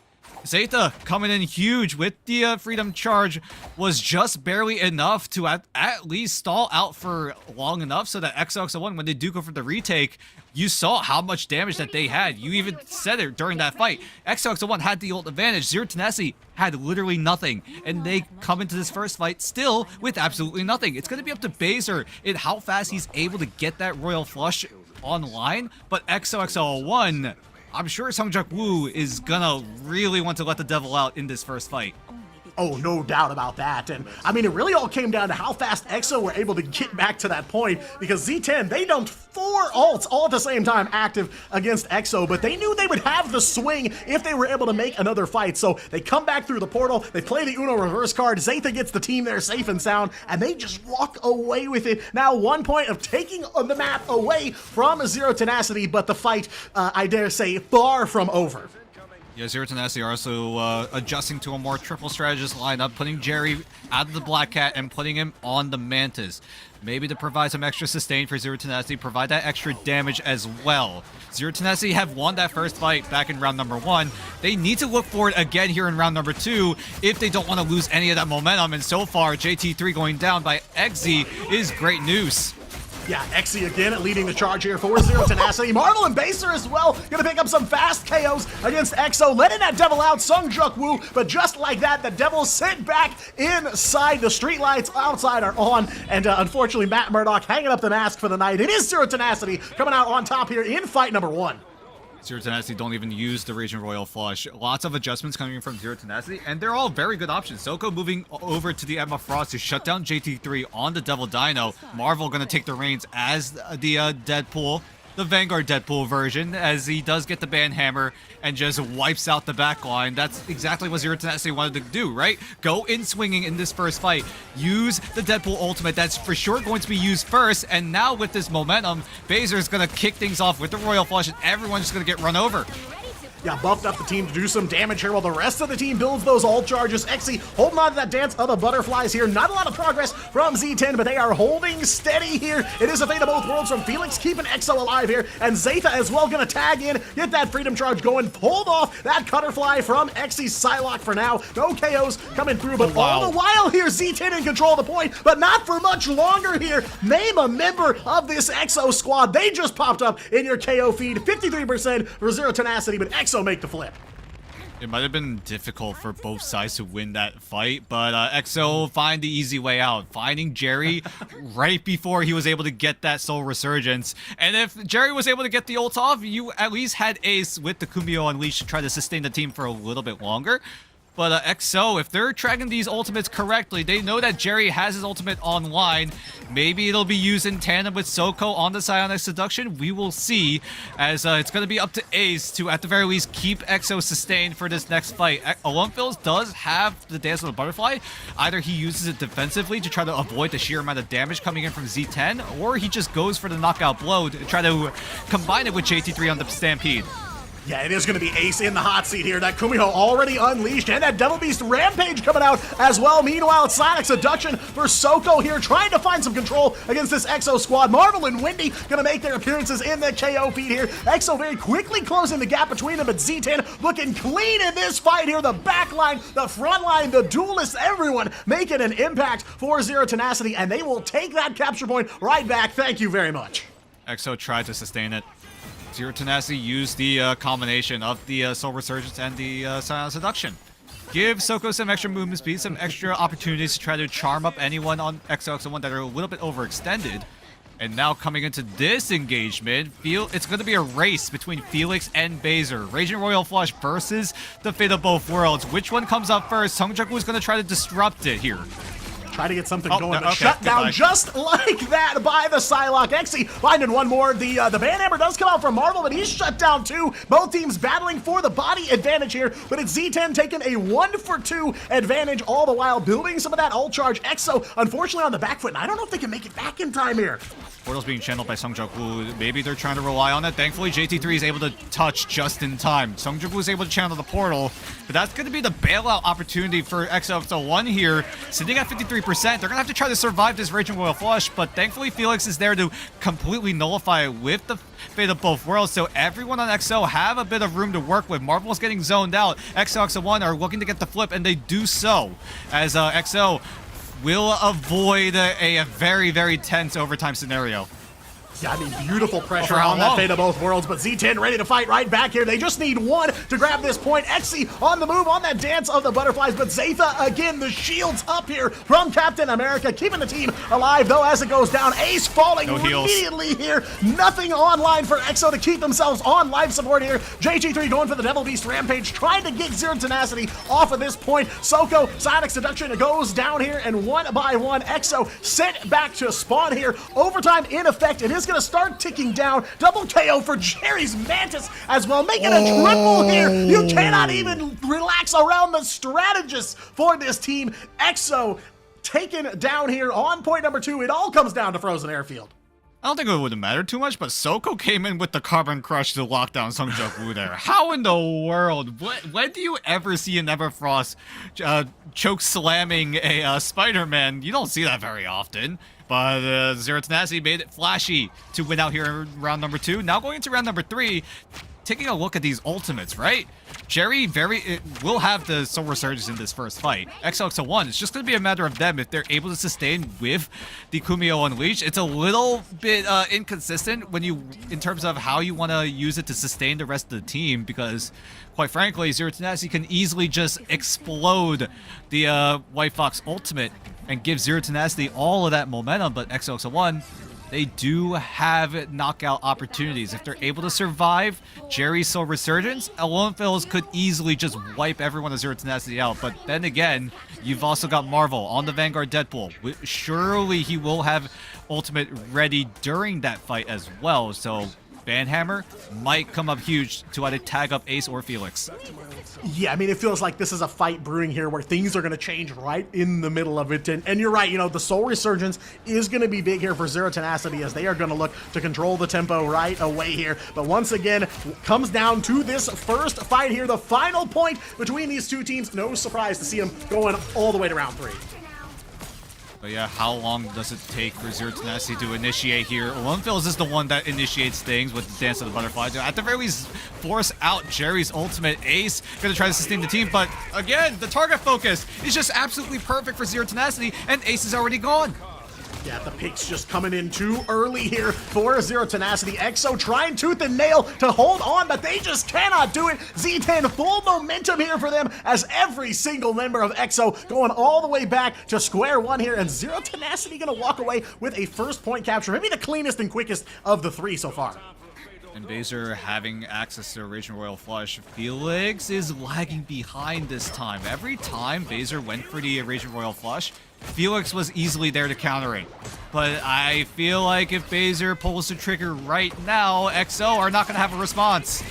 Zeta coming in huge with the Freedom Charge was just barely enough to at least stall out for long enough so that XOXO1, when they do go for the retake, you saw how much damage that they had. You even said it during that fight. XOXO1 had the ult advantage. Zero Tenacity had literally nothing, and they come into this first fight still with absolutely nothing. It's going to be up to Baser in how fast he's able to get that Royal Flush online, but XOXO1... I'm sure Sungjak Woo is gonna really want to let the devil out in this first fight. Oh, no doubt about that. And I mean, it really all came down to how fast EXO were able to get back to that point, because Z10, they dumped 4 ults all at the same time active against EXO, but they knew they would have the swing if they were able to make another fight. So they come back through the portal, they play the Uno reverse card, Zeta gets the team there safe and sound, and they just walk away with it. Now 1 point of taking the map away from Zero Tenacity, but the fight, I dare say, far from over. Yeah, Zero Tenacity are also adjusting to a more triple strategist lineup, putting Jerry out of the Black Cat and putting him on the Mantis. Maybe to provide some extra sustain for Zero Tenacity, provide that extra damage as well. Zero Tenacity have won that first fight back in round number 1. They need to look for it again here in round number 2 if they don't want to lose any of that momentum. And so far, JT3 going down by Xe is great news. Yeah, Xe again leading the charge here for Zero Tenacity. Marvel and Baser as well, gonna pick up some fast KOs against EXO, letting that devil out, Sungjak Woo, but just like that, the devil sent back inside. The streetlights outside are on, and unfortunately, Matt Murdock hanging up the mask for the night. It is Zero Tenacity coming out on top here in fight number 1. Zero Tenacity don't even use the Raging Royal Flush. Lots of adjustments coming from Zero Tenacity, and they're all very good options. Soko moving over to the Emma Frost to shut down JT3 on the Devil Dino. Marvel gonna take the reins as the Deadpool, the Vanguard Deadpool version, as he does get the Banhammer and just wipes out the backline. That's exactly what Zero Tenacity wanted to do, right? Go in swinging in this first fight. Use the Deadpool ultimate. That's for sure going to be used first. And now with this momentum, Baser's going to kick things off with the Royal Flush, and everyone's just going to get run over. Yeah, buffed up the team to do some damage here while the rest of the team builds those ult charges. Xe holding on to that dance of the butterflies here. Not a lot of progress from Z10, but they are holding steady here. It is a fate of both worlds from Felix, keeping EXO alive here, and Zeta as well gonna tag in, get that freedom charge going, hold off that Cutterfly from Xe's Psylocke for now. No KOs coming through, but all the while here, Z10 in control of the point, but not for much longer here. Name a member of this EXO squad. They just popped up in your KO feed. 53% for Zero Tenacity, but EXO make the flip. It might have been difficult for both sides to win that fight, but EXO find the easy way out, finding Jerry right before he was able to get that Soul Resurgence. And if Jerry was able to get the ult off, you at least had Ace with the Kumbio Unleashed to try to sustain the team for a little bit longer. But XO, if they're tracking these ultimates correctly, they know that Jerry has his ultimate online. Maybe it'll be used in tandem with Soko on the Psionic Seduction. We will see, as it's going to be up to Ace to, at the very least, keep XO sustained for this next fight. Alonfils does have the Dance of the Butterfly. Either he uses it defensively to try to avoid the sheer amount of damage coming in from Z10, or he just goes for the knockout blow to try to combine it with JT3 on the Stampede. Yeah, it is going to be Ace in the hot seat here. That Kumiho already unleashed, and that Devil Beast Rampage coming out as well. Meanwhile, it's Sonic Seduction for Soko here, trying to find some control against this EXO squad. Marvel and Windy going to make their appearances in the KO feed here. EXO very quickly closing the gap between them, but Z10 looking clean in this fight here. The back line, the front line, the duelists, everyone making an impact for Zero Tenacity, and they will take that capture point right back. Thank you very much. EXO tried to sustain it. Zero Tenacity used the combination of the Soul Resurgence and the Psionic Seduction. Give Soko some extra movement speed, some extra opportunities to try to charm up anyone on XO1 that are a little bit overextended. And now coming into this engagement, it's going to be a race between Felix and Baser. Raging Royal Flush versus the Fate of Both Worlds. Which one comes up first? Sungjaku is going to try to disrupt it here. Try to get something going, but okay, shut down goodbye. Just like that by the Psylocke. Exy finding one more. The Banhammer does come out from Marvel, but he's shut down too. Both teams battling for the body advantage here, but it's Z10 taking a 1-for-2 advantage, all the while building some of that ult charge. EXO, unfortunately, on the back foot, and I don't know if they can make it back in time here. Portal's being channeled by Sungjaku. Maybe they're trying to rely on it. Thankfully, JT3 is able to touch just in time. Sungjaku is able to channel the portal, but that's going to be the bailout opportunity for XO1 here. Sitting at 53%, they're going to have to try to survive this Raging Royal Flush, but thankfully Felix is there to completely nullify it with the Fate of Both Worlds, so everyone on XO have a bit of room to work with. Marvel's getting zoned out. XO1 are looking to get the flip, and they do so, as XO will avoid a very, very tense overtime scenario. Yeah, I mean, beautiful pressure For how on that long? Fate of Both Worlds, but Z10 ready to fight right back here. They just need one to grab this point. Exy on the move on that Dance of the Butterflies, but Zatha, again, the shields up here from Captain America, keeping the team alive, though, as it goes down. Ace falling No heals. immediately here. Nothing online for EXO to keep themselves on life support here. JG3 going for the Devil Beast Rampage, trying to get Zero Tenacity off of this point. Soko, Psionic Seduction goes down here, and one by one, EXO sent back to spawn here. Overtime in effect. It is going to start ticking down. Double KO for Jerry's Mantis as well, making a triple here. You cannot even relax around the strategists for this team. EXO taken down here on point number 2. It all comes down to Frozen Airfield. I don't think it would have mattered too much, but Soko came in with the Carbon Crush to lock down Sungjaku there. How in the world? When do you ever see an Everfrost choke slamming a Spider-Man? You don't see that very often. But Zero Tenacity made it flashy to win out here in round number 2. Now going into round number 3, taking a look at these ultimates, right? Jerry will have the Soul Resurgence in this first fight. XO1, it's just going to be a matter of them if they're able to sustain with the Kumiho Unleashed. It's a little bit inconsistent in terms of how you want to use it to sustain the rest of the team, because quite frankly, Zero Tenacity can easily just explode the White Fox ultimate and give Zero Tenacity all of that momentum, but XO1, they do have knockout opportunities. If they're able to survive Jerry's Soul Resurgence, Alonfils could easily just wipe everyone of Zero Tenacity out. But then again, you've also got Marvel on the Vanguard Deadpool. Surely he will have ultimate ready during that fight as well. So Banhammer might come up huge to either tag up Ace or Felix. Yeah, I mean, it feels like this is a fight brewing here where things are going to change right in the middle of it. And you're right, you know, the Soul Resurgence is going to be big here for Zero Tenacity, as they are going to look to control the tempo right away here. But once again, comes down to this first fight here, the final point between these two teams. No surprise to see them going all the way to round 3. But yeah, how long does it take for Zero Tenacity to initiate here? Alonfils is the one that initiates things with the Dance of the Butterfly. At the very least, force out Jerry's ultimate. Ace gonna try to sustain the team, but again, the target focus is just absolutely perfect for Zero Tenacity, and Ace is already gone. Yeah, the picks just coming in too early here for Zero Tenacity. EXO trying tooth and nail to hold on, but they just cannot do it. Z10 full momentum here for them, as every single member of EXO going all the way back to square one here, and Zero Tenacity gonna walk away with a first point capture, maybe the cleanest and quickest of the 3 so far. And BRGR having access to a Raging Royal Flush. Felix is lagging behind this time. Every time BRGR went for the Raging Royal Flush, Felix was easily there to counter it. But I feel like if BRGR pulls the trigger right now, XO are not going to have a response.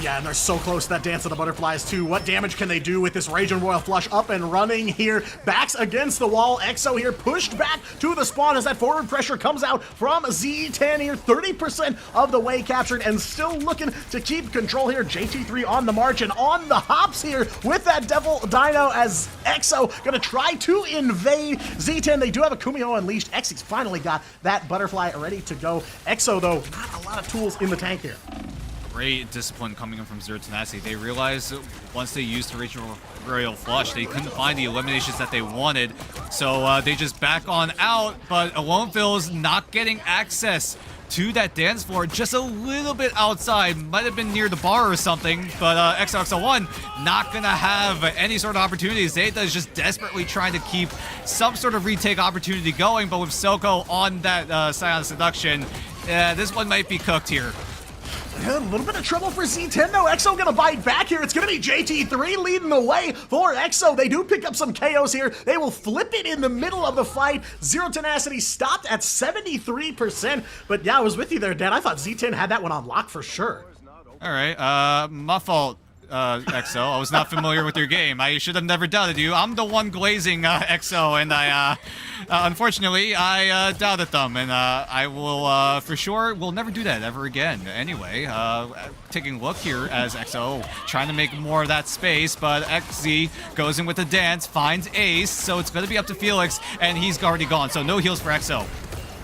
Yeah, and they're so close to that Dance of the Butterflies too. What damage can they do with this Raging Royal Flush up and running here? Backs against the wall. XO here pushed back to the spawn as that forward pressure comes out from Z10 here. 30% of the way captured and still looking to keep control here. JT3 on the march and on the hops here with that Devil Dino as XO gonna try to invade Z10. They do have a Kumio unleashed. Xy's finally got that Butterfly ready to go. XO though, not a lot of tools in the tank here. Great discipline coming in from Zero Tenacity. They realized once they used the Raging Royal Flush, they couldn't find the eliminations that they wanted, so they just back on out, but Alonefill's not getting access to that dance floor, just a little bit outside, might have been near the bar or something, but XOXO1 not gonna have any sort of opportunities. Zeta is just desperately trying to keep some sort of retake opportunity going, but with Soko on that Scion Seduction, this one might be cooked here. A little bit of trouble for Z10 though. XO gonna bite back here. It's gonna be JT3 leading the way for XO. They do pick up some KOs here. They will flip it in the middle of the fight. Zero Tenacity stopped at 73%. But yeah, I was with you there, Dan. I thought Z10 had that one on lock for sure. All right, my fault. XO, I was not familiar with your game. I should have never doubted you. I'm the one glazing XO, and I unfortunately I doubted them, and I will for sure will never do that ever again. Anyway, taking a look here as XO trying to make more of that space, but XZ goes in with the dance, finds Ace, so it's going to be up to Felix, and he's already gone, so no heals for XO.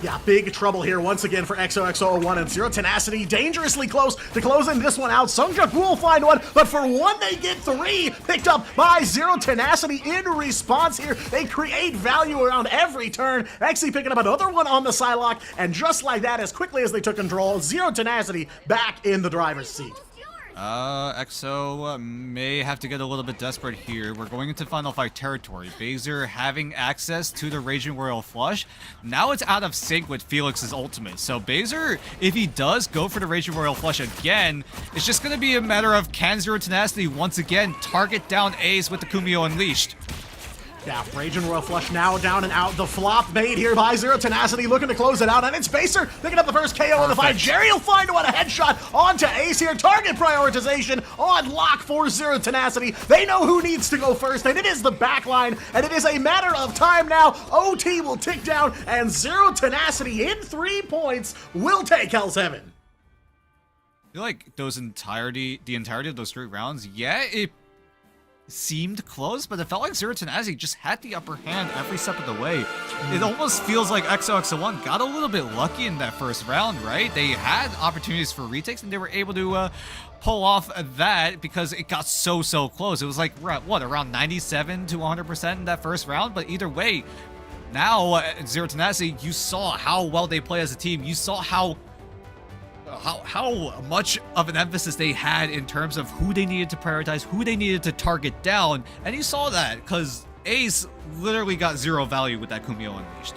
Yeah, big trouble here once again for XOXO01 and Zero Tenacity. Dangerously close to closing this one out. Sungjuk will find one, but for one, they get three picked up by Zero Tenacity in response here. They create value around every turn. XZ picking up another one on the Psylocke, and just like that, as quickly as they took control, Zero Tenacity back in the driver's seat. XO may have to get a little bit desperate here. We're going into Final Fight territory. BRGR having access to the Raging Royal Flush. Now it's out of sync with Felix's ultimate. So BRGR, if he does go for the Raging Royal Flush again, it's just going to be a matter of can Zero Tenacity once again target down Ace with the Kumio Unleashed. Yeah, Raging Royal Flush now down and out. The flop made here by Zero Tenacity looking to close it out, and it's BRGR picking up the first KO in the fight. Jerry will find one, a headshot onto Ace here. Target prioritization on lock for Zero Tenacity. They know who needs to go first, and it is the backline, and it is a matter of time now. OT will tick down, and Zero Tenacity in 3 points will take Hell's Heaven. I feel like the entirety of those 3 rounds, yeah, it seemed close, but it felt like Zero Tenacity just had the upper hand every step of the way. It almost feels like XOXO1 got a little bit lucky in that first round, right? They had opportunities for retakes, and they were able to pull off that because it got so close. It was like, what, around 97 to 100% in that first round? But either way, now Zero Tenacity, you saw how well they play as a team. You saw how much of an emphasis they had in terms of who they needed to prioritize, who they needed to target down, and you saw that because Ace literally got 0 value with that Kumio Unleashed.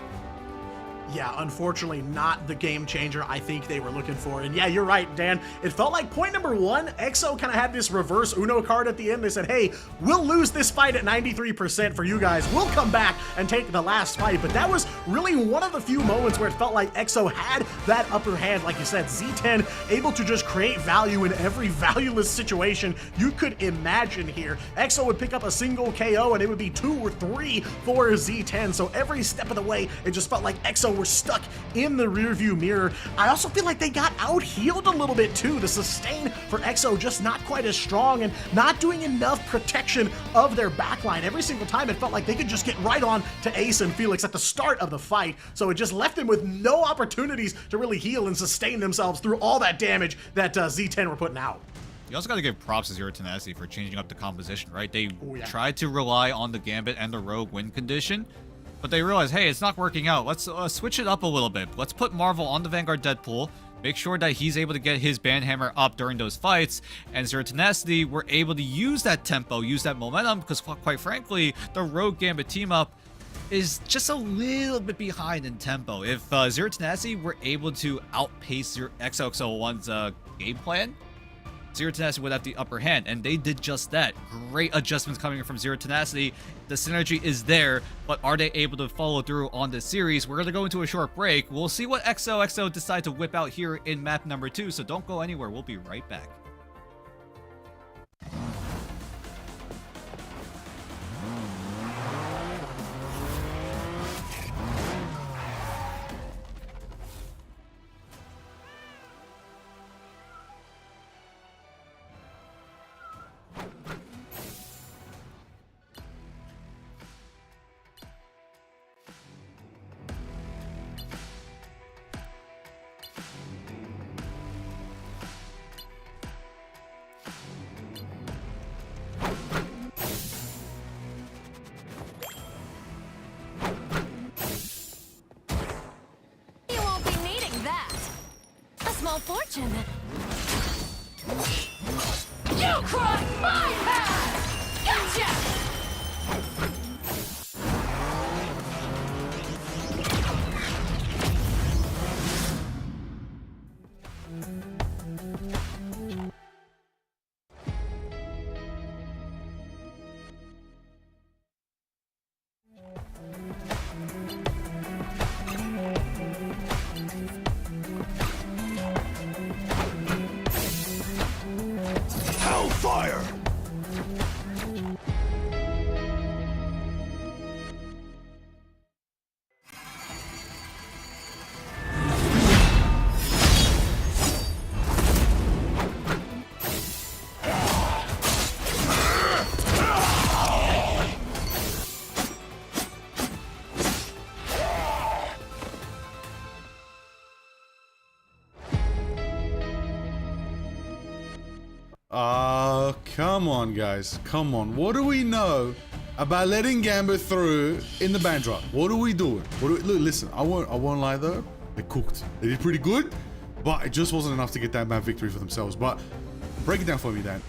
Yeah, unfortunately not the game changer I think they were looking for. And yeah, you're right, Dan. It felt like point number 1, XO kind of had this reverse Uno card at the end. They said, hey, we'll lose this fight at 93% for you guys. We'll come back and take the last fight. But that was really one of the few moments where it felt like XO had that upper hand. Like you said, Z10 able to just create value in every valueless situation you could imagine here. XO would pick up a single KO and it would be 2 or 3 for Z10. So every step of the way, it just felt like XO were stuck in the rearview mirror. I also feel like they got out-healed a little bit too. The sustain for XO just not quite as strong and not doing enough protection of their backline. Every single time it felt like they could just get right on to Ace and Felix at the start of the fight. So it just left them with no opportunities to really heal and sustain themselves through all that damage that Z10 were putting out. You also got to give props to Zero Tenacity for changing up the composition, right? They tried to rely on the Gambit and the Rogue win condition, but they realized, hey, it's not working out. Let's switch it up a little bit. Let's put Marvel on the Vanguard Deadpool, make sure that he's able to get his Banhammer up during those fights, and Zero Tenacity were able to use that tempo, use that momentum, because quite frankly, the Rogue Gambit team-up is just a little bit behind in tempo. If Zero Tenacity were able to outpace XOXO1's game plan, Zero Tenacity would have the upper hand, and they did just that. Great adjustments coming from Zero Tenacity. The synergy is there, but are they able to follow through on this series? We're going to go into a short break. We'll see what XOXO decide to whip out here in map number 2, so don't go anywhere. We'll be right back. You won't be needing that. A small fortune. You crossed my path! Gotcha! Hellfire! Come on, guys. Come on. What do we know about letting Gambit through in the band drop? What are we doing? Look, listen. I won't lie though. They cooked. They did pretty good, but it just wasn't enough to get that map victory for themselves. But break it down for me, Dan.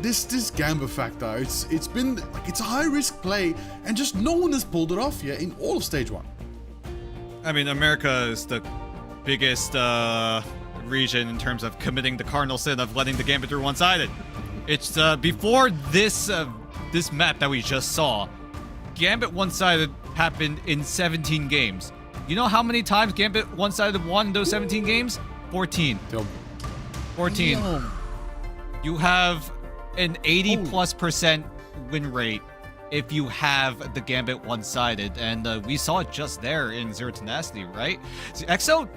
This Gambit factor. It's been like it's a high risk play, and just no one has pulled it off yet in all of stage 1. I mean, America is the biggest region in terms of committing the cardinal sin of letting the Gambit through one-sided. It's before this this map that we just saw, Gambit one-sided happened in 17 games. You know how many times Gambit one-sided won those 17 games? 14. 14. Damn. You have an 80+% win rate if you have the Gambit one-sided, and we saw it just there in Zero Tenacity, right? See, EXO,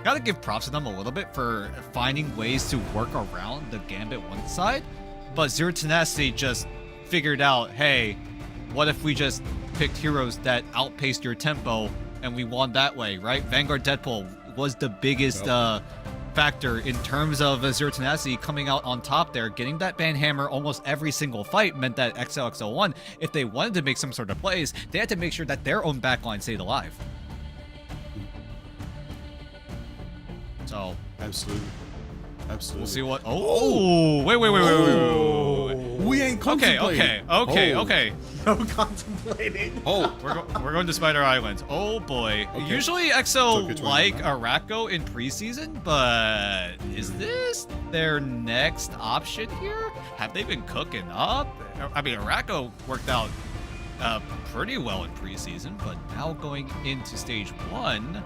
gotta give props to them a little bit for finding ways to work around the Gambit one side, but Zero Tenacity just figured out, hey, what if we just picked heroes that outpaced your tempo and we won that way, right? Vanguard Deadpool was the biggest factor in terms of Zero Tenacity coming out on top there. Getting that banhammer almost every single fight meant that XOXO won. If they wanted to make some sort of plays, they had to make sure that their own backline stayed alive. So Absolutely. Absolutely. we'll see what. Oh, wait. We ain't contemplating. Okay. No contemplating. We're going to Spider Island. Oh boy. Okay. Usually Took EXO it like 29. Arako in preseason, but is this their next option here? Have they been cooking up? I mean, Arako worked out pretty well in preseason, but now going into stage 1,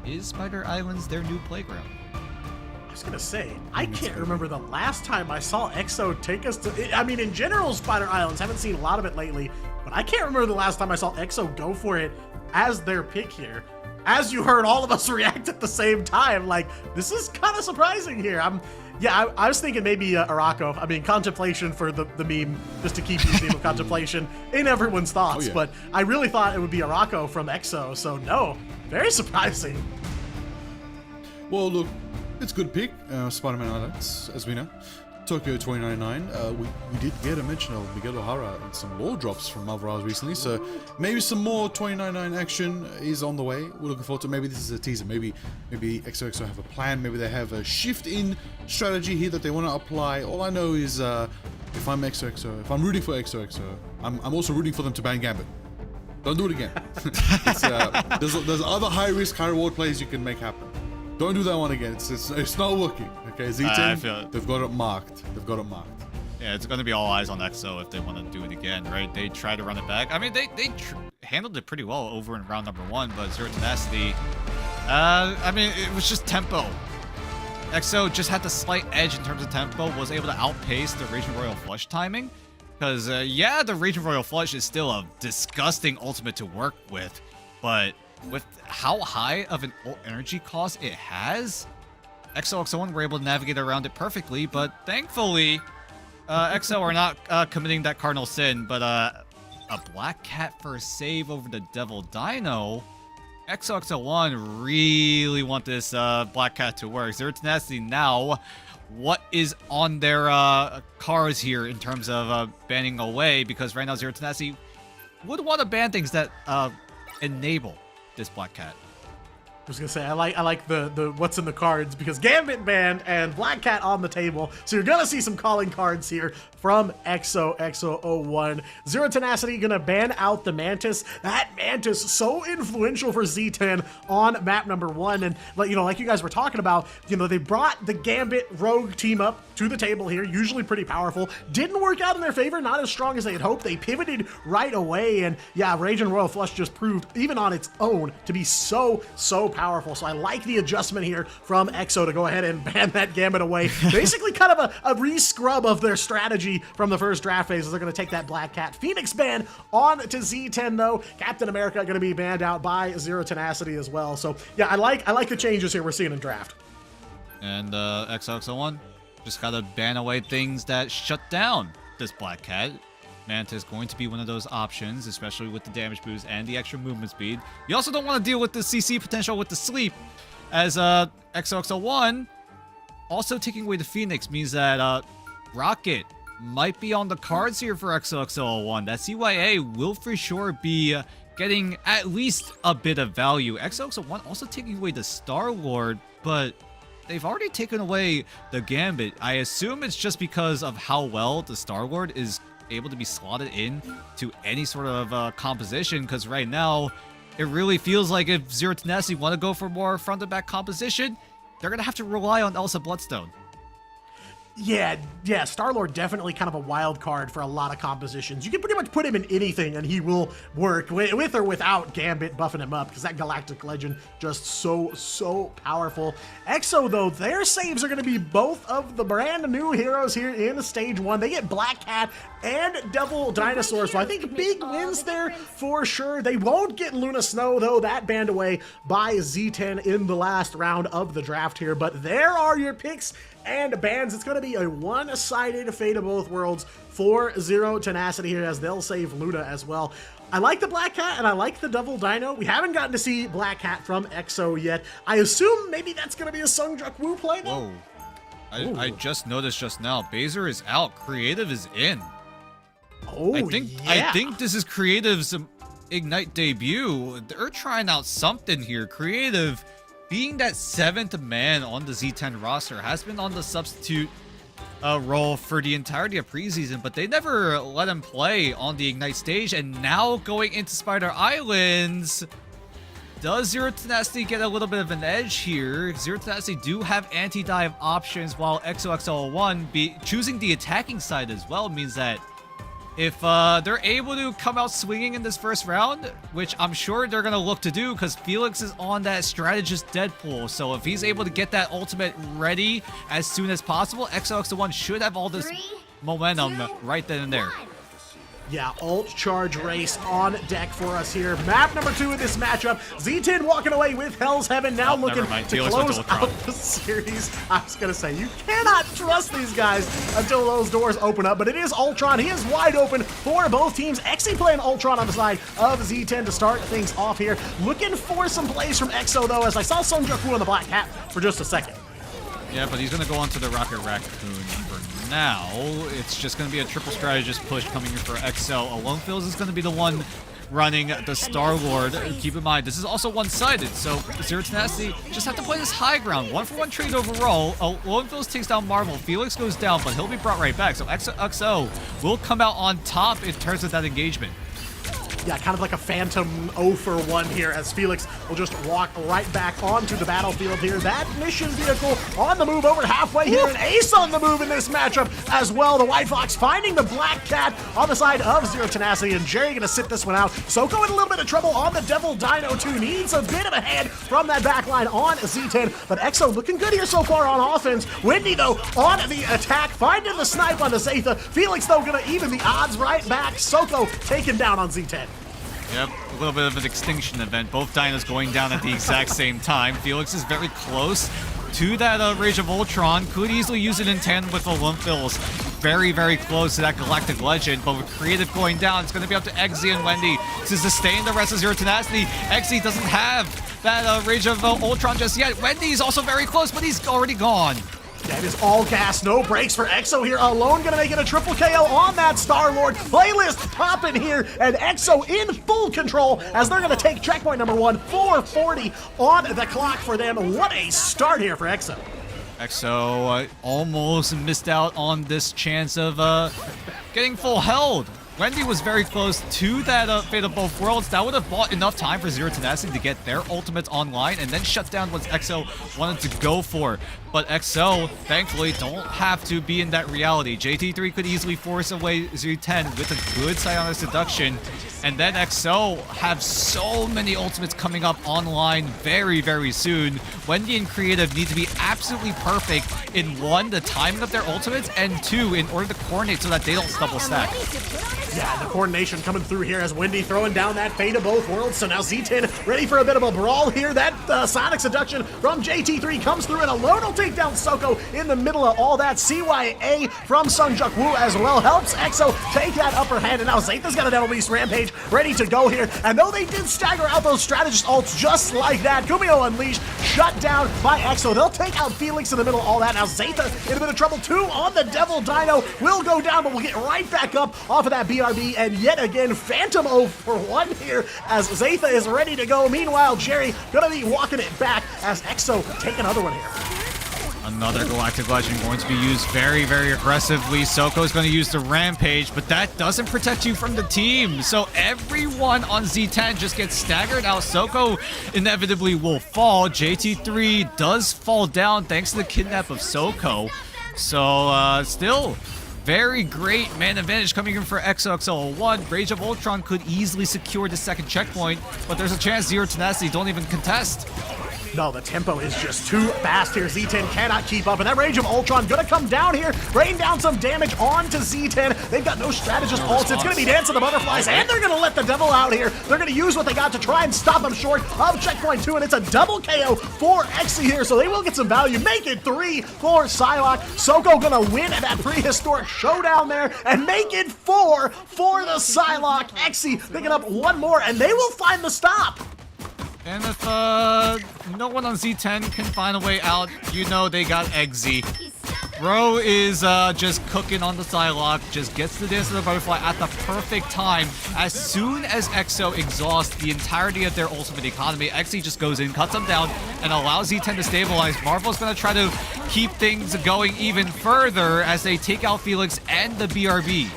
is Spider Islands their new playground? I was gonna say, I can't remember the last time I saw EXO take us to. I mean, in general, Spider Islands, haven't seen a lot of it lately, but I can't remember the last time I saw EXO go for it as their pick here. As you heard all of us react at the same time, like, this is kind of surprising here. I was thinking maybe Arako. I mean, contemplation for the meme, just to keep the theme of contemplation in everyone's thoughts. Oh, yeah. But I really thought it would be Arako from EXO, so no, very surprising. Well, look, it's a good pick. Spider-Man Islands, as we know. Tokyo 2099. We did get a mention of Miguel O'Hara and some lore drops from Alvarez recently, so maybe some more 2099 action is on the way. We're looking forward to. Maybe this is a teaser. Maybe XOXO have a plan. Maybe they have a shift in strategy here that they want to apply. All I know is if I'm XOXO, if I'm rooting for XOXO, I'm also rooting for them to ban Gambit. Don't do it again. There's other high risk, high reward plays you can make happen. Don't do that one again. It's not working. Okay. Okay, I Z10, feel- they've got it marked. They've got it marked. Yeah, it's going to be all eyes on EXO if they want to do it again, right? They try to run it back. I mean, they handled it pretty well over in round number 1, but Zero Tenacity, I mean, it was just tempo. EXO just had the slight edge in terms of tempo, was able to outpace the Raging Royal Flush timing. Because, yeah, the Raging Royal Flush is still a disgusting ultimate to work with, but with how high of an ult energy cost it has, EXO-1 were able to navigate around it perfectly, but thankfully, EXO are not committing that cardinal sin, but a Black Cat for a save over the Devil Dino. EXO-1 really want this Black Cat to work. Zero Tenacity now, what is on their cards here in terms of banning away? Because right now Zero Tenacity would want to ban things that enable this Black Cat. I was gonna say I like the what's in the cards because Gambit banned and Black Cat on the table, so you're gonna see some calling cards here from EXO-01. Zero Tenacity gonna ban out the Mantis. That Mantis so influential for Z10 on map number 1, and like you guys were talking about, they brought the Gambit Rogue team up to the table here, usually pretty powerful. Didn't work out in their favor, not as strong as they had hoped. They pivoted right away, and yeah, Raging Royal Flush just proved even on its own to be so powerful. So I like the adjustment here from EXO to go ahead and ban that Gambit away. Basically kind of a re-scrub of their strategy from the first draft phase. They're going to take that Black Cat Phoenix ban on to Z10 though. Captain America going to be banned out by Zero Tenacity as well. So yeah, I like the changes here we're seeing in draft. And EXO-1 just gotta ban away things that shut down this Black Cat. Manta is going to be one of those options, especially with the damage boost and the extra movement speed. You also don't want to deal with the CC potential with the sleep, as EXO-1 also taking away the Phoenix means that Rocket might be on the cards here for EXO-1. That CYA will for sure be getting at least a bit of value. EXO-1 also taking away the Star-Lord, but they've already taken away the Gambit. I assume it's just because of how well the Star-Lord is able to be slotted in to any sort of composition, because right now it really feels like if Zero Tenacity want to go for more front-to-back composition, they're going to have to rely on Elsa Bloodstone. Yeah, Star-Lord definitely kind of a wild card for a lot of compositions. You can pretty much put him in anything and he will work, with or without Gambit buffing him up, because that Galactic Legend just so powerful. EXO, though, their saves are going to be both of the brand new heroes here in Stage 1. They get Black Cat and Devil Dinosaur, so I think big wins there for sure. They won't get Luna Snow, though. That banned away by Z10 in the last round of the draft here, but there are your picks and bans. It's going to be a one-sided Fate of Both Worlds for Zero Tenacity here, as they'll save Luna as well. I like the Black Cat and I like the Devil Dino. We haven't gotten to see Black Cat from EXO yet. I assume maybe that's going to be a Sungjuk Woo play though. Whoa. I just noticed just now, Baser is out, Creative is in. Oh, I think this is Creative's Ignite debut. They're trying out something here. Creative, being that 7th man on the Z10 roster, has been on the substitute role for the entirety of preseason, but they never let him play on the Ignite stage, and now going into Spider Islands, does Zero Tenacity get a little bit of an edge here? Zero Tenacity do have anti-dive options, while EXO-1 choosing the attacking side as well means that if they're able to come out swinging in this first round, which I'm sure they're going to look to do because Felix is on that strategist Deadpool, so if he's able to get that ultimate ready as soon as possible, EXO-1 should have all this momentum right then and there. Yeah, ult charge race on deck for us here. Map number 2 in this matchup. Z10 walking away with Hell's Heaven, now looking to close out the series. I was going to say, you cannot trust these guys until those doors open up, but it is Ultron. He is wide open for both teams. Exy playing Ultron on the side of Z10 to start things off here. Looking for some plays from EXO, though, as I saw Sungjuk Woo on the Black Cat for just a second. Yeah, but he's going to go on to the Rocket Raccoon for now. It's just going to be a triple strategist push coming in for EXO. Alonefills is going to be the one running the Star-Lord. Keep in mind, this is also one-sided, so Zero Tenacity just have to play this high ground. 1-for-1 trade overall. Alonefills takes down Marvel. Felix goes down, but he'll be brought right back. So EXO will come out on top in terms of that engagement. Yeah, kind of like a phantom 0 for 1 here as Felix will just walk right back onto the battlefield here. That mission vehicle on the move over halfway here. An ace on the move in this matchup as well. The White Fox finding the Black Cat on the side of Zero Tenacity, and Jerry gonna sit this one out. Soko in a little bit of trouble on the Devil Dino 2. Needs a bit of a hand from that back line on Z10, but Exo looking good here so far on offense. Wendy, though, on the attack, finding the snipe on the Zatha. Felix, though, gonna even the odds right back. Soko taken down on Z10. Yep, a little bit of an extinction event. Both dinos going down at the exact same time. Felix is very close to that Rage of Ultron. Could easily use it in tandem with Olympus. Very, very close to that Galactic Legend, but with Creative going down, it's going to be up to Exy and Wendy to sustain the rest of Zero Tenacity. Exy doesn't have that Rage of Ultron just yet. Wendy's also very close, but he's already gone. Yeah, it is all gas, no brakes for Exo here. Alone gonna make it a triple KO on that Star-Lord. Playlist popping here, and Exo in full control as they're gonna take checkpoint number 1. 4:40 on the clock for them. What a start here for Exo. Exo almost missed out on this chance of getting full held. Wendy was very close to that Fate of Both Worlds. That would have bought enough time for Zero Tenacity to get their ultimates online and then shut down what Exo wanted to go for. But Exo, thankfully, don't have to be in that reality. JT3 could easily force away Z10 with a good Psionic Seduction. And then Exo have so many ultimates coming up online very, very soon. Wendy and Creative need to be absolutely perfect in 1, the timing of their ultimates, and 2, in order to coordinate so that they don't double stack. Yeah, the coordination coming through here as Wendy throwing down that Fate of Both Worlds. So now Z10 ready for a bit of a brawl here. That Sonic Seduction from JT3 comes through, and alone will take down Soko in the middle of all that. CYA from Sungjuk Woo as well helps Exo take that upper hand, and now Zatha's got a Devil Beast Rampage ready to go here. And though they did stagger out those strategist ults just like that, Kumio Unleashed shut down by Exo. They'll take out Felix in the middle of all that. Now Zatha in a bit of trouble too on the Devil Dino. Will go down, but we'll get right back up off of that BRB, and yet again Phantom 0 for 1 here as Zatha is ready to go. Meanwhile, Jerry gonna be walking it back as Exo take another one here. Another Galactic Legend going to be used very, very aggressively. Soko is going to use the Rampage, but that doesn't protect you from the team. So everyone on Z10 just gets staggered out. Soko inevitably will fall. JT3 does fall down thanks to the kidnap of Soko. So still very great man advantage coming in for XOXO1. Rage of Ultron could easily secure the second checkpoint, but there's a chance Zero Tenacity don't even contest. No, the tempo is just too fast here. Z10 cannot keep up, and that Rage of Ultron gonna come down here, rain down some damage onto Z10. They've got no strategist ults. It's gonna be Dance of the Butterflies, and they're gonna let the Devil out here. They're gonna use what they got to try and stop him short of checkpoint 2, and it's a double KO for Exy here, so they will get some value. Make it 3 for Psylocke. Soko gonna win that prehistoric showdown there, and make it 4 for the Psylocke. Exy picking up 1 more, and they will find the stop. And if no one on Z10 can find a way out, you know they got Exy. Bro is just cooking on the Psylocke, just gets the Dance of the Butterfly at the perfect time. As soon as Exo exhausts the entirety of their ultimate economy, Exy just goes in, cuts them down, and allows Z10 to stabilize. Marvel's gonna try to keep things going even further as they take out Felix and the BRB.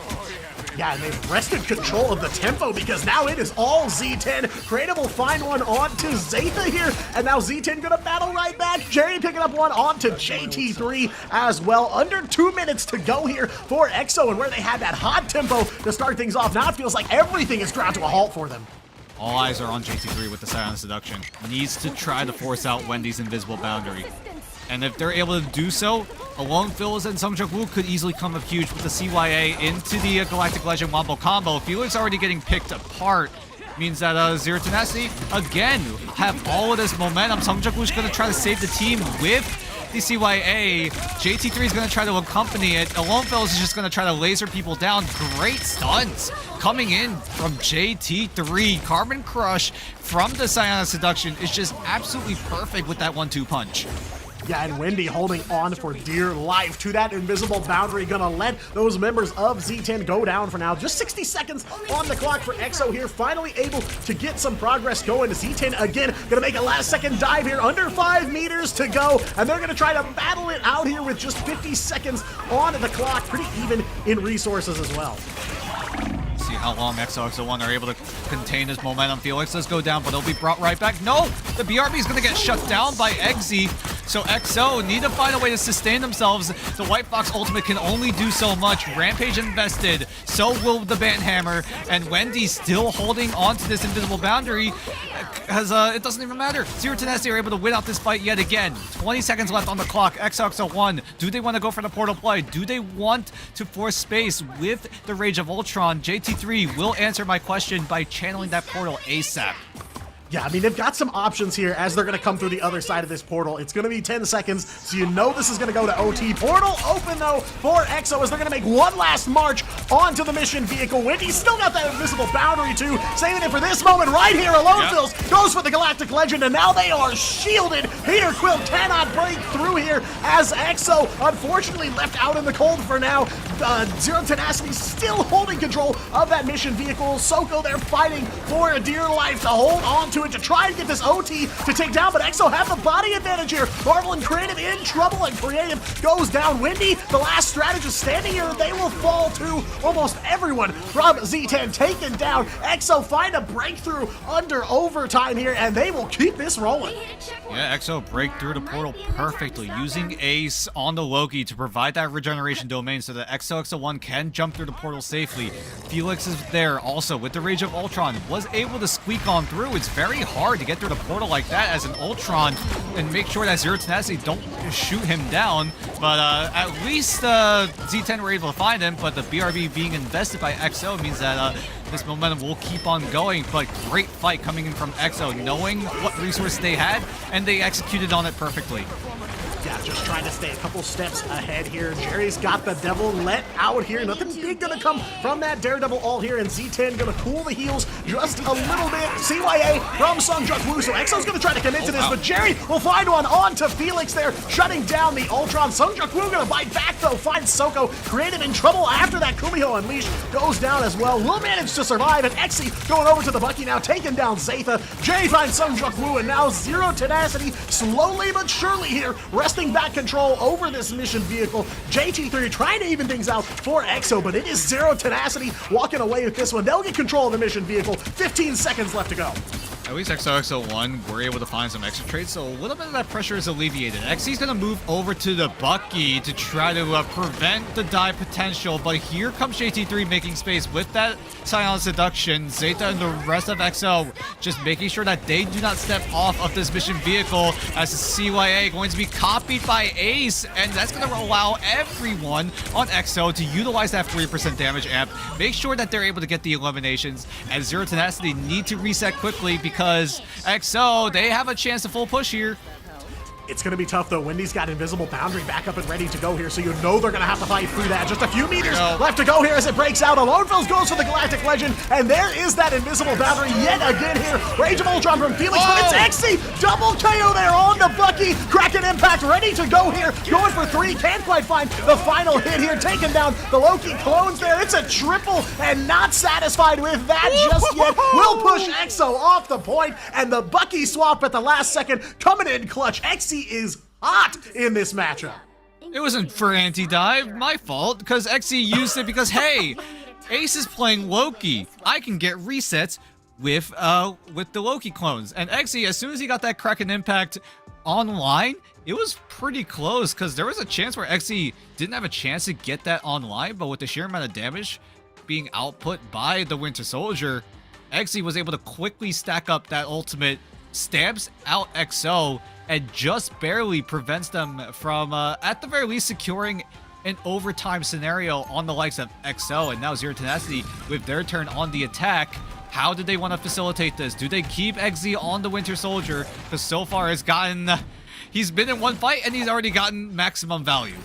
Yeah, and they've wrested control of the tempo because now it is all Z10. Creative will find one onto Zatha here, and now Z10 gonna battle right back. Jerry picking up one onto JT3 as well. Under 2 minutes to go here for EXO, and where they had that hot tempo to start things off, now it feels like everything is ground to a halt for them. All eyes are on JT3 with the Psionic Seduction. Needs to try to force out Wendy's invisible boundary. And if they're able to do so, Alone Phils and Sungjuk Woo could easily come up huge with the CYA into the Galactic Legend Wombo combo. Felix already getting picked apart. Means that Zero Tenacity, again, have all of this momentum. Sungjuk Woo's going to try to save the team with the CYA. JT3 is going to try to accompany it. Alone Phils is just going to try to laser people down. Great stuns coming in from JT3. Carbon Crush from the Psionic Seduction is just absolutely perfect with that 1-2 punch. Yeah, and Wendy holding on for dear life to that invisible boundary. Gonna let those members of Z10 go down for now. Just 60 seconds on the clock for EXO here. Finally able to get some progress going. Z10 again gonna make a last second dive here. Under 5 meters to go. And they're gonna try to battle it out here with just 50 seconds on the clock. Pretty even in resources as well. see how long XOXO1 are able to contain this momentum. Felix does go down, but it'll be brought right back. No! The BRB is going to get shut down by Eggsy. So XO need to find a way to sustain themselves. The White Fox ultimate can only do so much. Rampage invested. So will the Banhammer. And Wendy still holding on to this invisible boundary. Because it doesn't even matter. Zero Tenacity are able to win out this fight yet again. 20 seconds left on the clock. XOXO1. Do they want to go for the portal play? Do they want to force space with the Rage of Ultron? JT3 will answer my question by channeling that portal ASAP. Yeah, I mean, they've got some options here as they're going to come through the other side of this portal. It's going to be 10 seconds, so you know this is going to go to OT. Portal open, though, for EXO as they're going to make one last march onto the mission vehicle. Wendy's still got that invisible boundary, too, saving it for this moment right here. Alone Fills goes for the Galactic Legend, and now they are shielded. Peter Quill cannot break through here as EXO, unfortunately, left out in the cold for now. Zero Tenacity still holding control of that mission vehicle. Soko, they're fighting for a dear life to hold on to it, to try and get this OT to take down, but EXO have the body advantage here. Marvel and Creative in trouble, and Creative goes down. Wendy, the last strategist standing here, they will fall to almost everyone from Z10 taken down. EXO find a breakthrough under overtime here, and they will keep this rolling. Yeah, EXO break through the portal perfectly, using Ace on the Loki to provide that regeneration domain so that XOXO1 can jump through the portal safely. Felix is there also with the Rage of Ultron, was able to squeak on through. It's very hard to get through the portal like that as an Ultron and make sure that Zero Tenacity don't shoot him down, but at least Z10 were able to find him, but the BRB being invested by EXO means that this momentum will keep on going. But great fight coming in from EXO, knowing what resources they had, and they executed on it perfectly. Yeah, just trying to stay a couple steps ahead here. Jerry's got the Devil let out here. Nothing big gonna come from that Daredevil all here, and Z10 gonna cool the heels just a little bit. CYA from Sungjuk Woo, so EXO's gonna try to commit to this, but Jerry will find one on to Felix there, shutting down the Ultron. Sungjuk Woo gonna bite back though, finds Soko. Creative in trouble after that. Kumiho Unleashed goes down as well. Will manage to survive, and Exy going over to the Bucky now, taking down Zatha. Jerry finds Sungjuk Woo, and now Zero Tenacity slowly but surely here, wresting back control over this mission vehicle. JT3 trying to even things out for EXO, but it is Zero Tenacity walking away with this one. They'll get control of the mission vehicle. 15 seconds left to go. At least XOXO1 were able to find some extra trades, so a little bit of that pressure is alleviated. Xy's going to move over to the Bucky to try to prevent the dive potential, but here comes JT3 making space with that Silent Seduction. Zeta and the rest of XO just making sure that they do not step off of this mission vehicle, as the CYA going to be copied by Ace, and that's going to allow everyone on XO to utilize that 40% damage amp, make sure that they're able to get the eliminations, and Zero Tenacity need to reset quickly because XO, they have a chance to full push here. It's going to be tough, though. Wendy's got invisible boundary back up and ready to go here, so you know they're going to have to fight through that. Just a few meters left to go here as it breaks out. Alone Fills goes for the Galactic Legend, and there is that invisible boundary yet again here. Rage of Ultron from Felix, but it's Exy. Double KO there on the Bucky. Kraken Impact ready to go here. Going for three. Can't quite find the final hit here. Taking down the Loki clones there. It's a triple, and not satisfied with that just yet. Will push EXO off the point, and the Bucky swap at the last second coming in clutch. Exy is hot in this matchup. It wasn't for anti-dive, my fault, because Exy used it because, hey, Ace is playing Loki. I can get resets with the Loki clones. And Exy, as soon as he got that Kraken Impact online, it was pretty close, because there was a chance where Exy didn't have a chance to get that online, but with the sheer amount of damage being output by the Winter Soldier, Exy was able to quickly stack up that ultimate, stamps out XO, and just barely prevents them from, at the very least, securing an overtime scenario on the likes of XO. And now Zero Tenacity with their turn on the attack. How do they want to facilitate this? Do they keep Exy on the Winter Soldier? Because so far he's been in one fight and he's already gotten maximum value.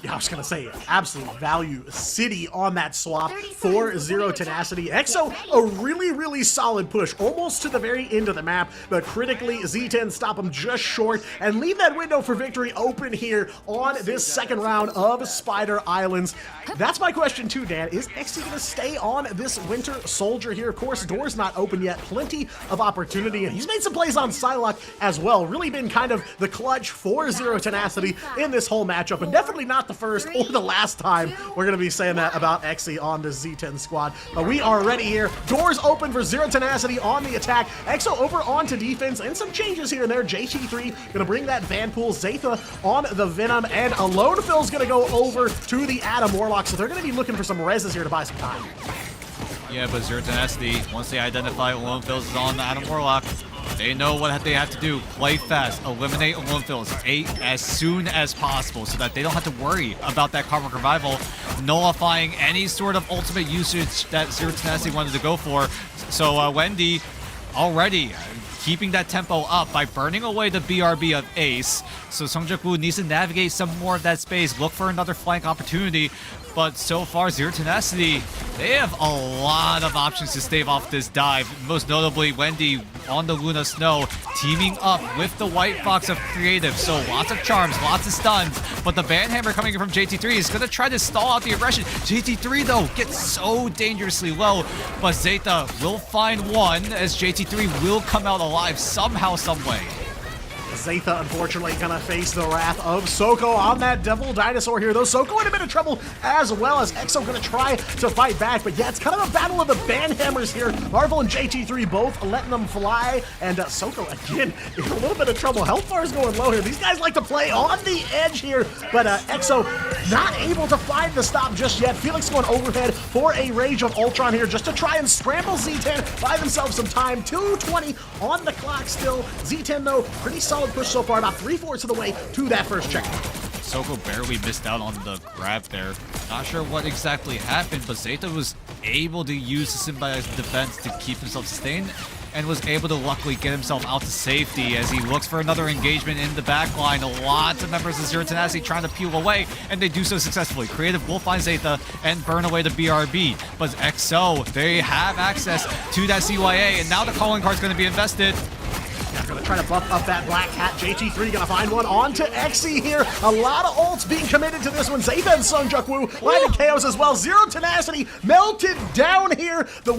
Yeah, I was going to say, absolute value city on that swap for Zero Tenacity. EXO, a really, really solid push, almost to the very end of the map, but critically, Z10 stop them just short and leave that window for victory open here on this second round of Spider Islands. That's my question too, Dan. Is Exy going to stay on this Winter Soldier here? Of course, door's not open yet. Plenty of opportunity, and he's made some plays on Psylocke as well. Really been kind of the clutch for Zero Tenacity in this whole matchup, and definitely not the first or the last time we're going to be saying that about Exi on the Z10 squad. But we are ready here. Doors open for Zero Tenacity on the attack. Exo over onto defense, and some changes here and there. JT3 going to bring that Vanpool. Zatha on the Venom, and Alone Phil's going to go over to the Adam Warlock. So they're going to be looking for some reses here to buy some time. Yeah, but Zero Tenacity, once they identify Alone Fills is on the Adam Warlock, they know what they have to do. Play fast, eliminate Alone Fills as soon as possible so that they don't have to worry about that Karmic Revival nullifying any sort of ultimate usage that Zero Tenacity wanted to go for. So Wendy already keeping that tempo up by burning away the BRB of Ace. So Sungjaku needs to navigate some more of that space, look for another flank opportunity. But so far, Zero Tenacity, they have a lot of options to stave off this dive. Most notably, Wendy on the Luna Snow, teaming up with the White Fox of Creative. So lots of charms, lots of stuns. But the Banhammer coming in from JT3 is going to try to stall out the aggression. JT3, though, gets so dangerously low. But Zeta will find one as JT3 will come out alive somehow, some way. Zatha, unfortunately, gonna face the wrath of Soko on that Devil Dinosaur here, though. Soko in a bit of trouble as well, as Exo gonna try to fight back. But yeah, it's kind of a battle of the Banhammers here. Marvel and JT3 both letting them fly, and Soko, again, in a little bit of trouble. Health bar is going low here. These guys like to play on the edge here, but Exo not able to find the stop just yet. Felix going overhead for a Rage of Ultron here, just to try and scramble Z10, buy themselves some time. 2:20 on the clock still. Z10, though, pretty solid push so far, about 3/4 of the way to that first checkpoint. Soko barely missed out on the grab there. Not sure what exactly happened, but Zeta was able to use the symbiotic defense to keep himself sustained and was able to luckily get himself out to safety as he looks for another engagement in the backline. Lots of members of Zero Tenacity trying to peel away, and they do so successfully. Creative will find Zeta and burn away the BRB, but XO, they have access to that CYA, and now the calling card's going to be invested. They're gonna try to buff up that Black Cat. JT3 gonna find one onto Exi here. A lot of ults being committed to this one. Zeta and Sungjukwu lining chaos as well. Zero Tenacity melted down here. The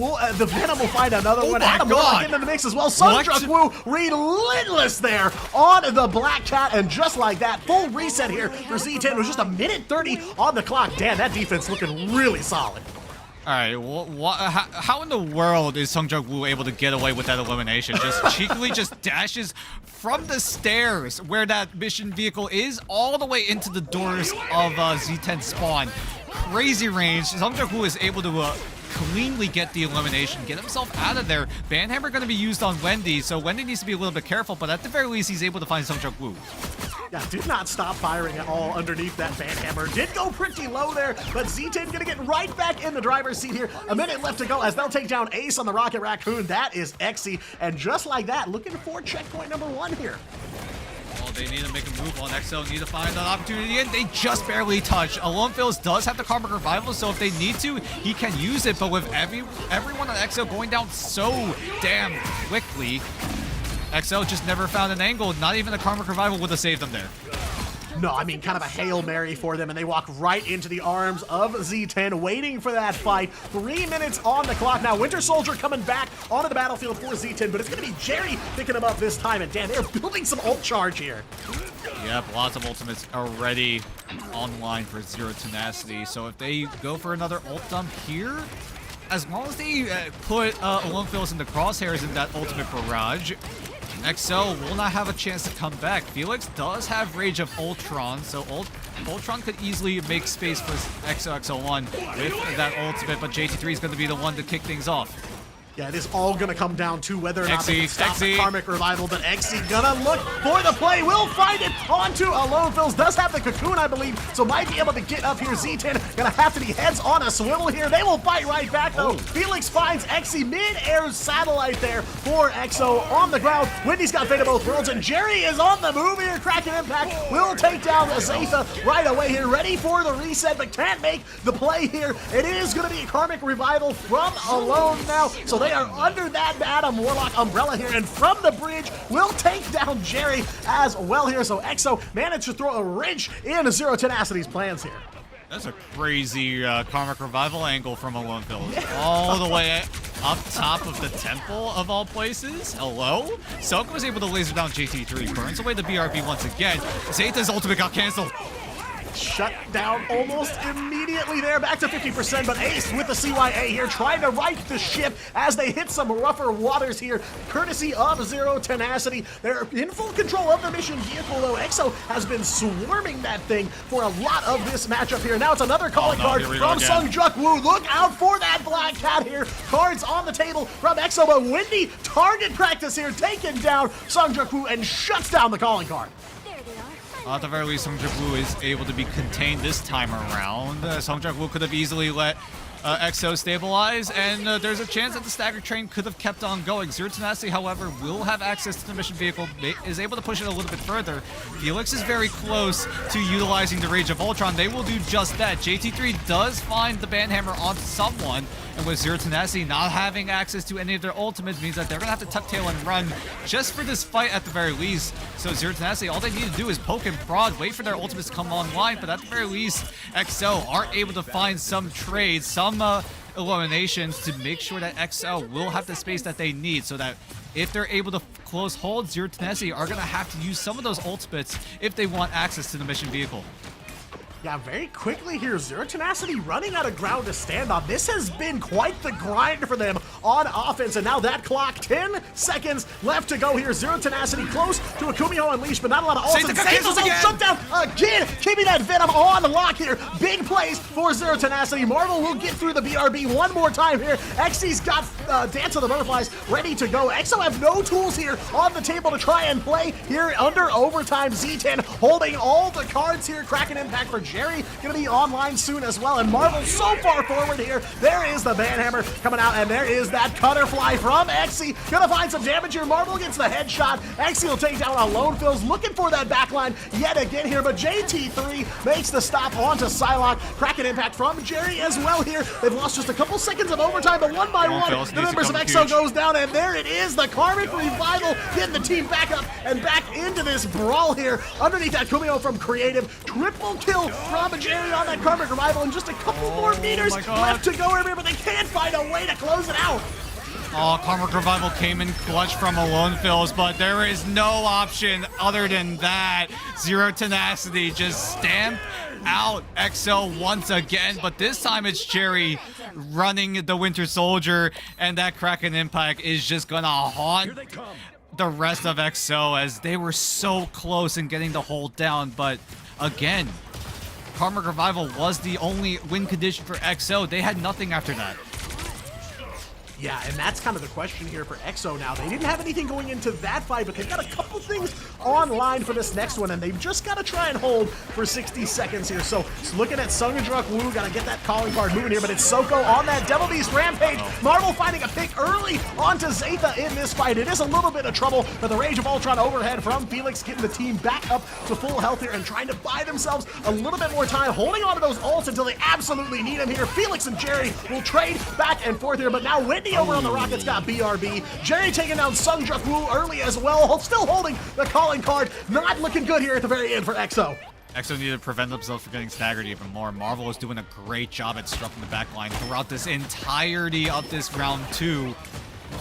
Venom will find another one. Adam Warlock into the mix as well. Sungjukwu relentless there on the Black Cat, and just like that, full reset here for Z10 with just a minute 30 on the clock. Damn, that defense looking really solid. All right, how in the world is Sungjukwu able to get away with that elimination? Just cheekily just dashes from the stairs where that mission vehicle is all the way into the doors of Z10 spawn. Crazy range. Sungjukwu is able to cleanly get the elimination, get himself out of there. Banhammer going to be used on Wendy, so Wendy needs to be a little bit careful, but at the very least, he's able to find Sungjukwu. Yeah, did not stop firing at all underneath that Banhammer. Did go pretty low there, but Z10 gonna get right back in the driver's seat here. A minute left to go as they'll take down Ace on the Rocket Raccoon. That is Exi, and just like that, looking for checkpoint number 1 here. Well, they need to make a move on XO, need to find an opportunity, and they just barely touch. Alone Phils does have the Karmic Revival, so if they need to, he can use it, but with everyone on XO going down so damn quickly, XO just never found an angle. Not even a Karmic Revival would have saved them there. No, I mean, kind of a Hail Mary for them, and they walk right into the arms of Z10, waiting for that fight. 3 minutes on the clock now. Winter Soldier coming back onto the battlefield for Z10, but it's going to be Jerry picking him up this time, and damn, they're building some ult charge here. Yep, lots of ultimates already online for Zero Tenacity, so if they go for another ult dump here, as long as they put Alone Phils in the crosshairs in that ultimate barrage, XO will not have a chance to come back. Felix does have Rage of Ultron, so Ultron could easily make space for XO1 with that ultimate, but JT3 is going to be the one to kick things off. Yeah, it is all going to come down to whether or not they can stop the Exi. Karmic Revival, but Exi gonna look for the play. Will find it onto Alone Phils. Does have the Cocoon, I believe, so might be able to get up here. Z10 gonna have to be heads on a swivel here. They will fight right back, though. Felix finds Exi mid-air satellite there for XO on the ground. Wendy's got Fate of Both Worlds, and Jerry is on the move here. Cracking impact. Will take down Zatha right away here. Ready for the reset, but can't make the play here. It is gonna be a Karmic Revival from Alone now, so they are under that Adam Warlock umbrella here, and from the bridge will take down Jerry as well here. So XO managed to throw a wrench in Zero Tenacity's plans here. That's a crazy Karmic Revival angle from Alone Phils. All the way up top of the temple of all places. Hello? Soko was able to laser down JT3, burns away the BRB once again. Zeta's ultimate got canceled. shut down almost immediately there. Back to 50%, but Ace with the CYA here trying to right the ship as they hit some rougher waters here, courtesy of Zero Tenacity. They're in full control of the mission vehicle, though. EXO has been swarming that thing for a lot of this matchup here. Now it's another calling card from Sungjuk Woo. Look out for that Black Cat here. Cards on the table from EXO, but Windy target practice here, taking down Sungjuk Woo and shuts down the calling card. There they are. At the very least, Sungjuk Woo is able to be contained this time around. Sungjuk Woo could have easily let EXO stabilize, and there's a chance that the stagger train could have kept on going. Zero Tenacity, however, will have access to the mission vehicle, is able to push it a little bit further. Felix is very close to utilizing the Rage of Ultron. They will do just that. JT3 does find the Banhammer onto someone, and with Zero Tenacity not having access to any of their ultimates means that they're going to have to tuck tail and run just for this fight at the very least. So Zero Tenacity, all they need to do is poke and prod, wait for their ultimates to come online, but at the very least, EXO are able to find some trades, some eliminations to make sure that XL will have the space that they need, so that if they're able to close hold, Zero Tenacity are going to have to use some of those ultimates if they want access to the mission vehicle. Yeah, very quickly here, Zero Tenacity running out of ground to stand on. This has been quite the grind for them on offense, and now that clock, 10 seconds left to go here. Zero Tenacity close to a Kumio Unleashed, but not a lot of ults, and saves his ult shut down again, keeping that Venom on the lock here. Big plays for Zero Tenacity. Marvel will get through the BRB one more time here. XC's got Dance of the Butterflies ready to go. EXO have no tools here on the table to try and play here under overtime. Z10 holding all the cards here. Kraken Impact for Jerry gonna be online soon as well, and Marvel so far forward here. There is the Banhammer coming out, and there is that Cutterfly from XC. Gonna find some damage here. Marvel gets the headshot. XC will take down a Lone Fills, looking for that backline yet again here, but JT3 makes the stop onto Psylocke. Kraken Impact from Jerry as well here. They've lost just a couple seconds of overtime, but one by one, the members of EXO goes down, and there it is, the Karmic Revival getting the team back up and back into this brawl here. Underneath that Kumio from Creative, triple kill from Jerry on that Karmic Revival, and just a couple more meters left to go here, but they can't find a way to close it out. Oh, Karmic Revival came in clutch from a Lone Fills, but there is no option other than that. Zero Tenacity just stamp out XL once again, but this time it's Jerry running the Winter Soldier, and that Kraken Impact is just gonna haunt the rest of XO as they were so close in getting the hold down, but again, Karmic Revival was the only win condition for XO. They had nothing after that. Yeah, and that's kind of the question here for EXO now. They didn't have anything going into that fight, but they've got a couple things online for this next one, and they've just got to try and hold for 60 seconds here. So looking at Sungjuk Woo, got to get that calling card moving here, but it's Soko on that Devil Beast Rampage. Marvel finding a pick early onto Zeta in this fight. It is a little bit of trouble, but the Rage of Ultron overhead from Felix getting the team back up to full health here and trying to buy themselves a little bit more time, holding on to those ults until they absolutely need them here. Felix and Jerry will trade back and forth here, but now Wendy over on the Rockets got BRB. Jerry taking down Sungjuk Woo early as well, still holding the calling card. Not looking good here at the very end for EXO. EXO needed to prevent themselves from getting staggered even more. Marvel is doing a great job at disrupting the backline throughout this entirety of this round 2.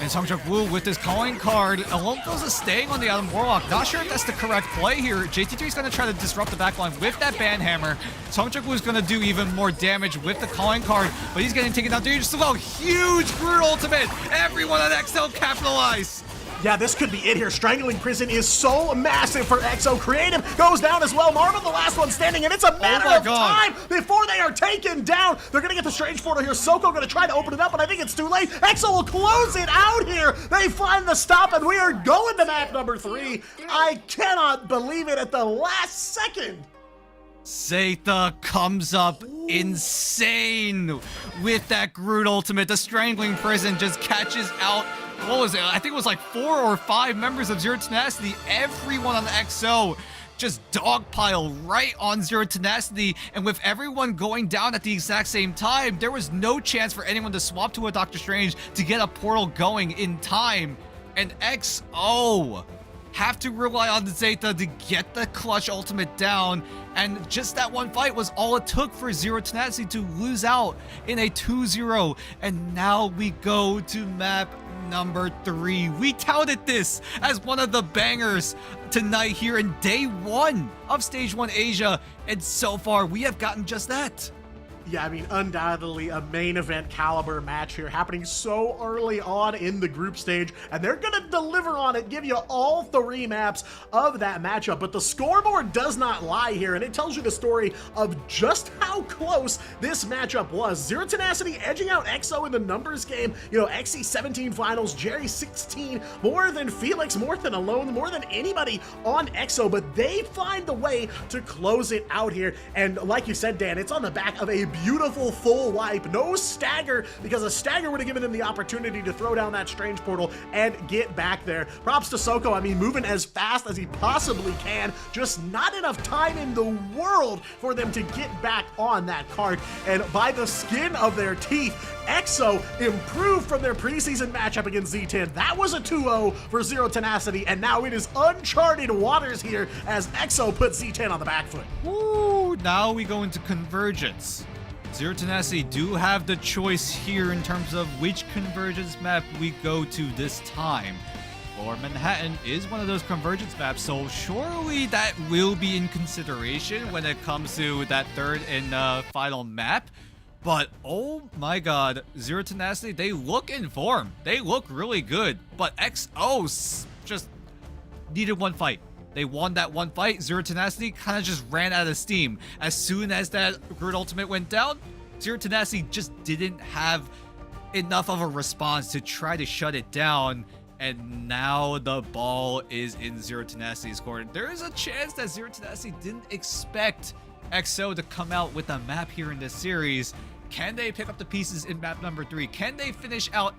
And Sungjuk Woo with his calling card. Lone Fills is staying on the Adam Warlock. Not sure if that's the correct play here. JT3 is going to try to disrupt the backline with that Banhammer. Sungjuk Woo is going to do even more damage with the calling card, but he's getting taken down dangerously well. Huge Groot ultimate. Everyone at XL capitalize. Yeah, this could be it here. Strangling Prison is so massive for EXO. Creative goes down as well. Marvel the last one standing, and it's a matter of time before they are taken down. They're going to get the Strange Portal here. Soko going to try to open it up, but I think it's too late. EXO will close it out here. They find the stop, and we are going to map number 3. I cannot believe it at the last second. Zeta comes up insane with that Groot ultimate. The Strangling Prison just catches out, what was it? I think it was like 4 or 5 members of Zero Tenacity. Everyone on the XO just dogpile right on Zero Tenacity, and with everyone going down at the exact same time, there was no chance for anyone to swap to a Doctor Strange to get a portal going in time. And XO have to rely on the Zeta to get the clutch ultimate down, and just that one fight was all it took for Zero Tenacity to lose out in a 2-0. And now we go to map number 3. We touted this as one of the bangers tonight here in day 1 of Stage 1 Asia, and so far we have gotten just that. Yeah, I mean, undoubtedly a main event caliber match here happening so early on in the group stage, and they're gonna deliver on it, give you all 3 maps of that matchup. But the scoreboard does not lie here, and it tells you the story of just how close this matchup was. Zero Tenacity edging out EXO in the numbers game. You know, XC 17 finals, Jerry 16, more than Felix, more than Alone, more than anybody on EXO, but they find the way to close it out here. And like you said, Dan, it's on the back of a beautiful full wipe, no stagger, because a stagger would have given him the opportunity to throw down that strange portal and get back there. Props to Soko, I mean, moving as fast as he possibly can, just not enough time in the world for them to get back on that cart. And by the skin of their teeth, EXO improved from their preseason matchup against Z10. That was a 2-0 for Zero Tenacity, and now it is uncharted waters here as EXO puts Z10 on the back foot. Woo! Now we go into convergence. Zero Tenacity do have the choice here in terms of which convergence map we go to this time. Or Manhattan is one of those convergence maps, so surely that will be in consideration when it comes to that third and final map. But oh my god, Zero Tenacity, they look in form. They look really good. But XO just needed one fight. They won that one fight. Zero Tenacity kind of just ran out of steam. As soon as that Grid Ultimate went down, Zero Tenacity just didn't have enough of a response to try to shut it down. And now the ball is in Zero Tenacity's court. There is a chance that Zero Tenacity didn't expect EXO to come out with a map here in this series. Can they pick up the pieces in map number 3? Can they finish out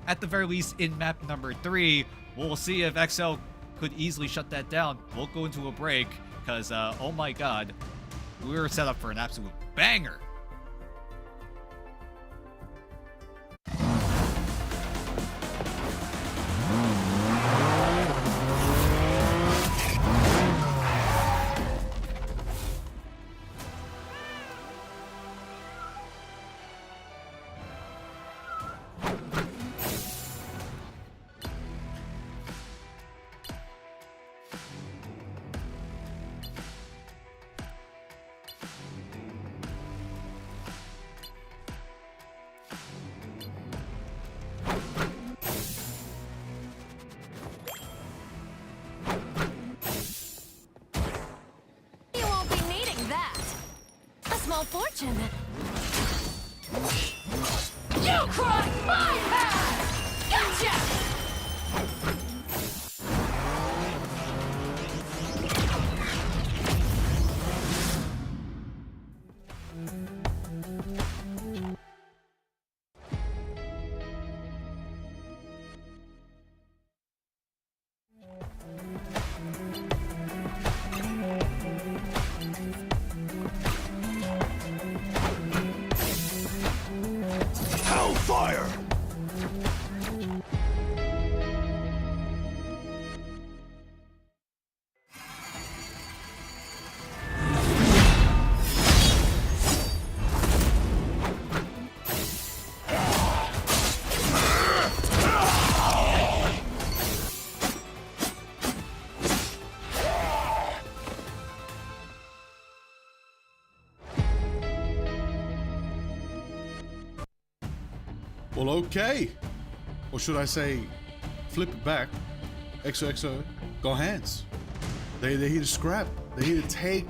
at the very least in map number 3? We'll see if EXO could easily shut that down. We'll go into a break because, oh my god, we were set up for an absolute banger. You won't be needing that. A small fortune. You crossed my path! Gotcha! Hellfire! Well, okay. Or should I say, flip it back. XOXO got hands. They're here to scrap. They're here to take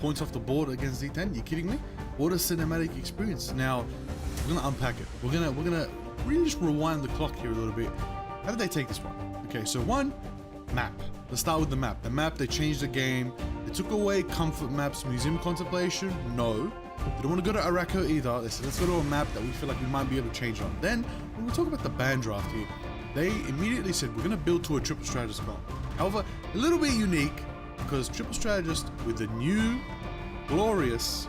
points off the board against Z10. You kidding me? What a cinematic experience. Now, we're gonna unpack it. We're gonna really just rewind the clock here a little bit. How did they take this one? Okay, so one, map. Let's start with the map. The map, they changed the game. They took away comfort maps, museum contemplation. No. They don't want to go to Araco either. They said, let's go to a map that we feel like we might be able to change on. Then, when we talk about the band draft here, they immediately said, we're going to build to a triple strategist comp. However, a little bit unique, because triple strategist with the new, glorious,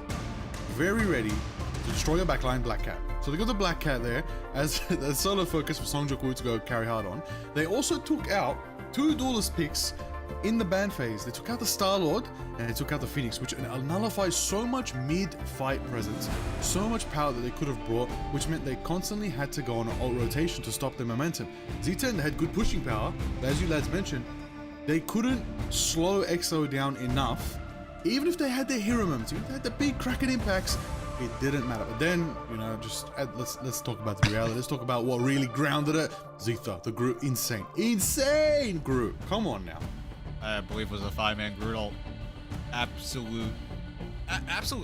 very ready to destroy your backline Black Cat. So they got the Black Cat there as a solo focus for Song Joku to go carry hard on. They also took out 2 duelist picks in the ban phase, they took out the Star-Lord and they took out the Phoenix, which nullifies so much mid-fight presence, so much power that they could have brought, which meant they constantly had to go on an alt rotation to stop their momentum. Z10 had good pushing power, but as you lads mentioned, they couldn't slow EXO down enough. Even if they had their hero moments, even if they had the big cracking impacts, it didn't matter. But then, you know, just let's talk about the reality. Let's talk about what really grounded it. Zeta, the Groot, insane Groot. Come on now. I believe it was a 5-man Groot ult. Absolute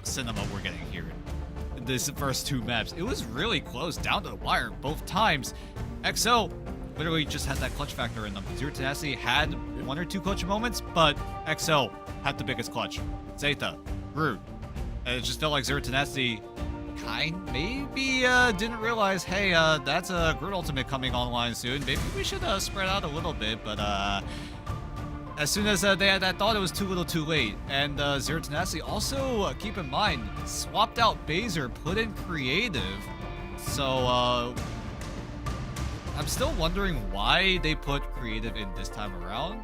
cinema we're getting here in this first 2 maps. It was really close, down to the wire both times. EXO literally just had that clutch factor in them. Zero Tenacity had 1 or 2 clutch moments, but EXO had the biggest clutch. Zeta, Groot. And it just felt like Zero Tenacity maybe didn't realize, hey, that's a Groot ultimate coming online soon. Maybe we should spread out a little bit, but as soon as they had that thought, it was too little too late. And Zero Tenacity also, keep in mind, swapped out Baser, put in creative. So I'm still wondering why they put creative in this time around.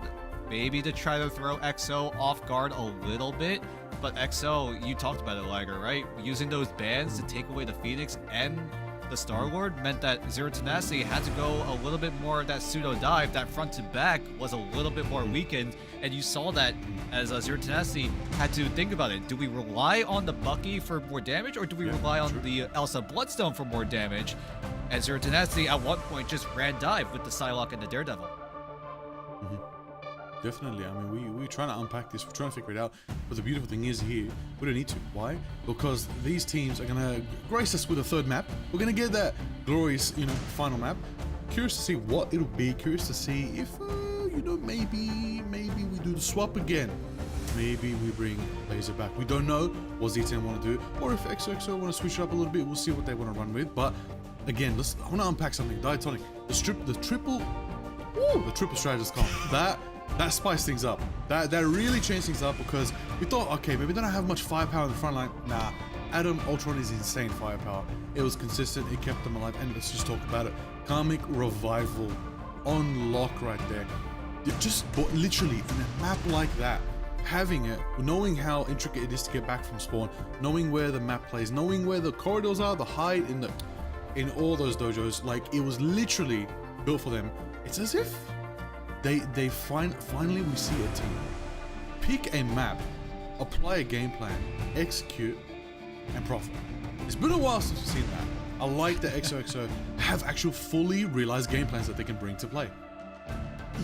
Maybe to try to throw EXO off guard a little bit. But EXO, you talked about it, Liger, right? Using those bans to take away the Phoenix and the Star-Lord meant that Zero Tenacity had to go a little bit more of that pseudo dive. That front to back was a little bit more weakened, and you saw that as Zero Tenacity had to think about it. Do we rely on the Bucky for more damage, or do we rely on the Elsa Bloodstone for more damage? And Zero Tenacity at one point just ran dive with the Psylocke and the Daredevil. Definitely. I mean, we're trying to unpack this, we're trying to figure it out. But the beautiful thing is here, we don't need to. Why? Because these teams are going to grace us with a 3rd map. We're going to get that glorious, you know, final map. Curious to see what it'll be. Curious to see if, you know, maybe we do the swap again. Maybe we bring Laser back. We don't know what Z10 want to do, or if XOXO want to switch it up a little bit. We'll see what they want to run with. But again, I want to unpack something. Diatonic, the triple strategist comp. That spiced things up. That really changed things up, because we thought, okay, maybe they don't have much firepower in the front line. Nah, Adam Ultron is insane firepower. It was consistent, it kept them alive, and let's just talk about it. Karmic Revival on lock right there. But literally, in a map like that, having it, knowing how intricate it is to get back from spawn, knowing where the map plays, knowing where the corridors are, the hide in all those dojos, like, it was literally built for them. It's as if finally we see a team pick a map, apply a game plan, execute, and profit. It's been a while since we've seen that. I like that XOXO have actual fully realized game plans that they can bring to play.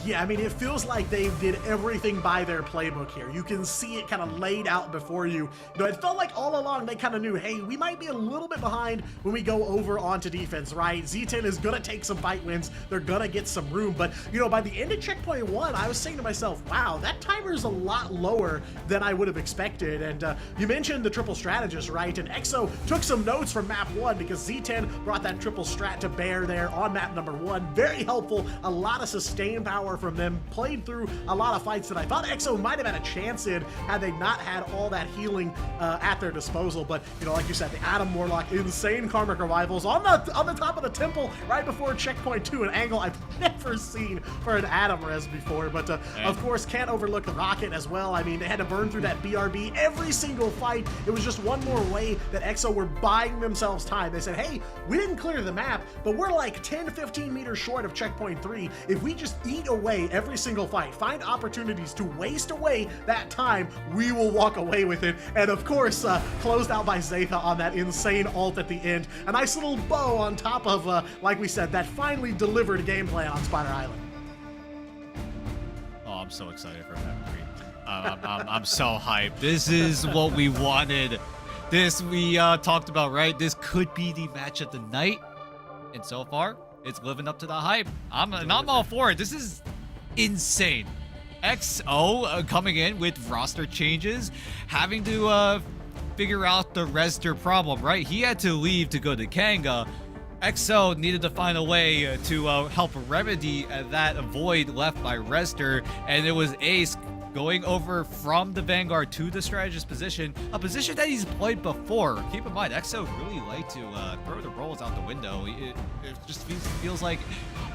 Yeah, I mean, it feels like they did everything by their playbook here. You can see it kind of laid out before you. You know, it felt like all along they kind of knew, hey, we might be a little bit behind when we go over onto defense, right? Z10 is going to take some fight wins. They're going to get some room. But, you know, by the end of checkpoint 1, I was saying to myself, wow, that timer is a lot lower than I would have expected. And you mentioned the triple strategist, right? And EXO took some notes from map 1, because Z10 brought that triple strat to bear there on map number 1. Very helpful. A lot of sustain power from them, played through a lot of fights that I thought EXO might have had a chance in had they not had all that healing at their disposal. But, you know, like you said, the Adam Warlock, insane Karmic Revivals on the top of the temple right before checkpoint 2, an angle I've never seen for an Adam res before. But of course, can't overlook the rocket as well. I mean, they had to burn through that BRB every single fight. It was just one more way that EXO were buying themselves time. They said, hey, we didn't clear the map, but we're like 10-15 meters short of checkpoint 3. If we just eat away every single fight, find opportunities to waste away that time, we will walk away with it. And of course, closed out by Zeta on that insane ult at the end. A nice little bow on top of, like we said, that finally delivered gameplay on Spider Island. Oh, I'm so excited for map 3. I'm so hyped. This is what we wanted. This we talked about, right? This could be the match of the night. And so far, it's living up to the hype. I'm all for it. This is insane. XO coming in with roster changes, having to figure out the Rester problem, right? He had to leave to go to Kanga. XO needed to find a way to help remedy that void left by Rester, and it was Ace going over from the Vanguard to the strategist position, a position that he's played before. Keep in mind, EXO really like to throw the roles out the window. It just feels like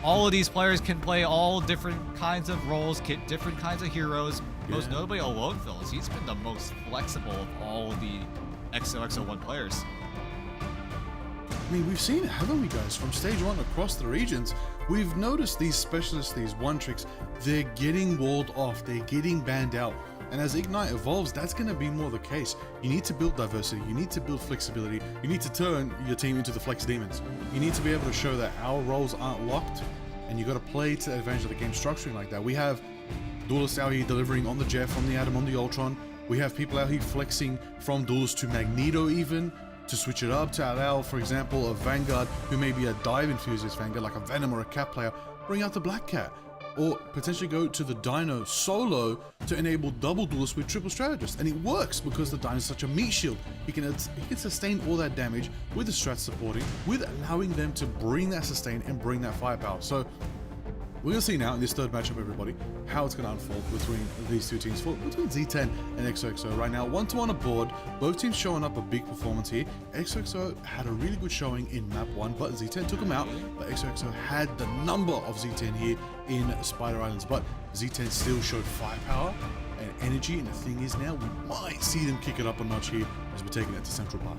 all of these players can play all different kinds of roles, different kinds of heroes. Most notably, Alone Phil's. He's been the most flexible of all of the EXO-1 players. I mean, we've seen it, haven't we, guys? From stage 1 across the regions, we've noticed these specialists, these one tricks, they're getting walled off, they're getting banned out. And as Ignite evolves, that's going to be more the case. You need to build diversity, you need to build flexibility, you need to turn your team into the Flex Demons. You need to be able to show that our roles aren't locked, and you got to play to the advantage of the game structuring like that. We have duelists out here delivering on the Jeff, on the Atom, on the Ultron. We have people out here flexing from duelist to Magneto even, to switch it up, to allow, for example, a Vanguard who may be a dive enthusiast Vanguard, like a Venom or a Cat player, bring out the Black Cat. Or potentially go to the Dino solo to enable double duelists with triple strategist. And it works because the Dino is such a meat shield. He can sustain all that damage with the strat supporting, with allowing them to bring that sustain and bring that firepower. So we're going to see now in this third matchup, everybody, how it's going to unfold between these two teams, between Z10 and XOXO. Right now, 1-1 aboard, both teams showing up a big performance here. XOXO had a really good showing in map 1, but Z10 took him out. But XOXO had the number of Z10 here in Spider Islands, but Z10 still showed firepower and energy. And the thing is now, we might see them kick it up a notch here as we're taking it to Central Park.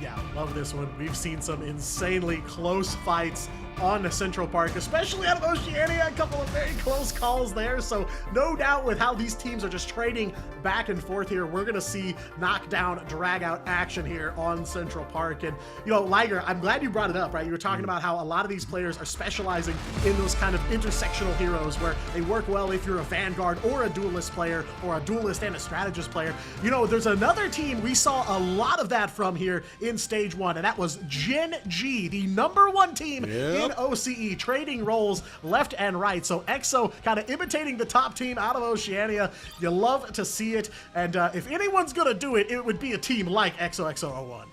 Yeah, love this one. We've seen some insanely close fights on Central Park, especially out of Oceania. A couple of very close calls there. So no doubt with how these teams are just trading back and forth here, we're going to see knockdown, drag out action here on Central Park. And, you know, Liger, I'm glad you brought it up, right? You were talking about how a lot of these players are specializing in those kind of intersectional heroes where they work well if you're a Vanguard or a duelist player or a duelist and a strategist player. You know, there's another team we saw a lot of that from here in stage 1, and that was Gen G, the #1 team in OCE, trading roles left and right. So EXO kind of imitating the top team out of Oceania. You love to see it, and if anyone's gonna do it, it would be a team like XOXO01.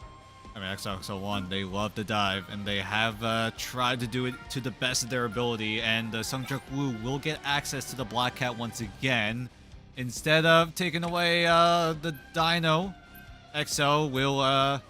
I mean, XOXO1, they love to dive, and they have tried to do it to the best of their ability, and Sungjuk Woo will get access to the Black Cat once again. Instead of taking away the Dino, EXO will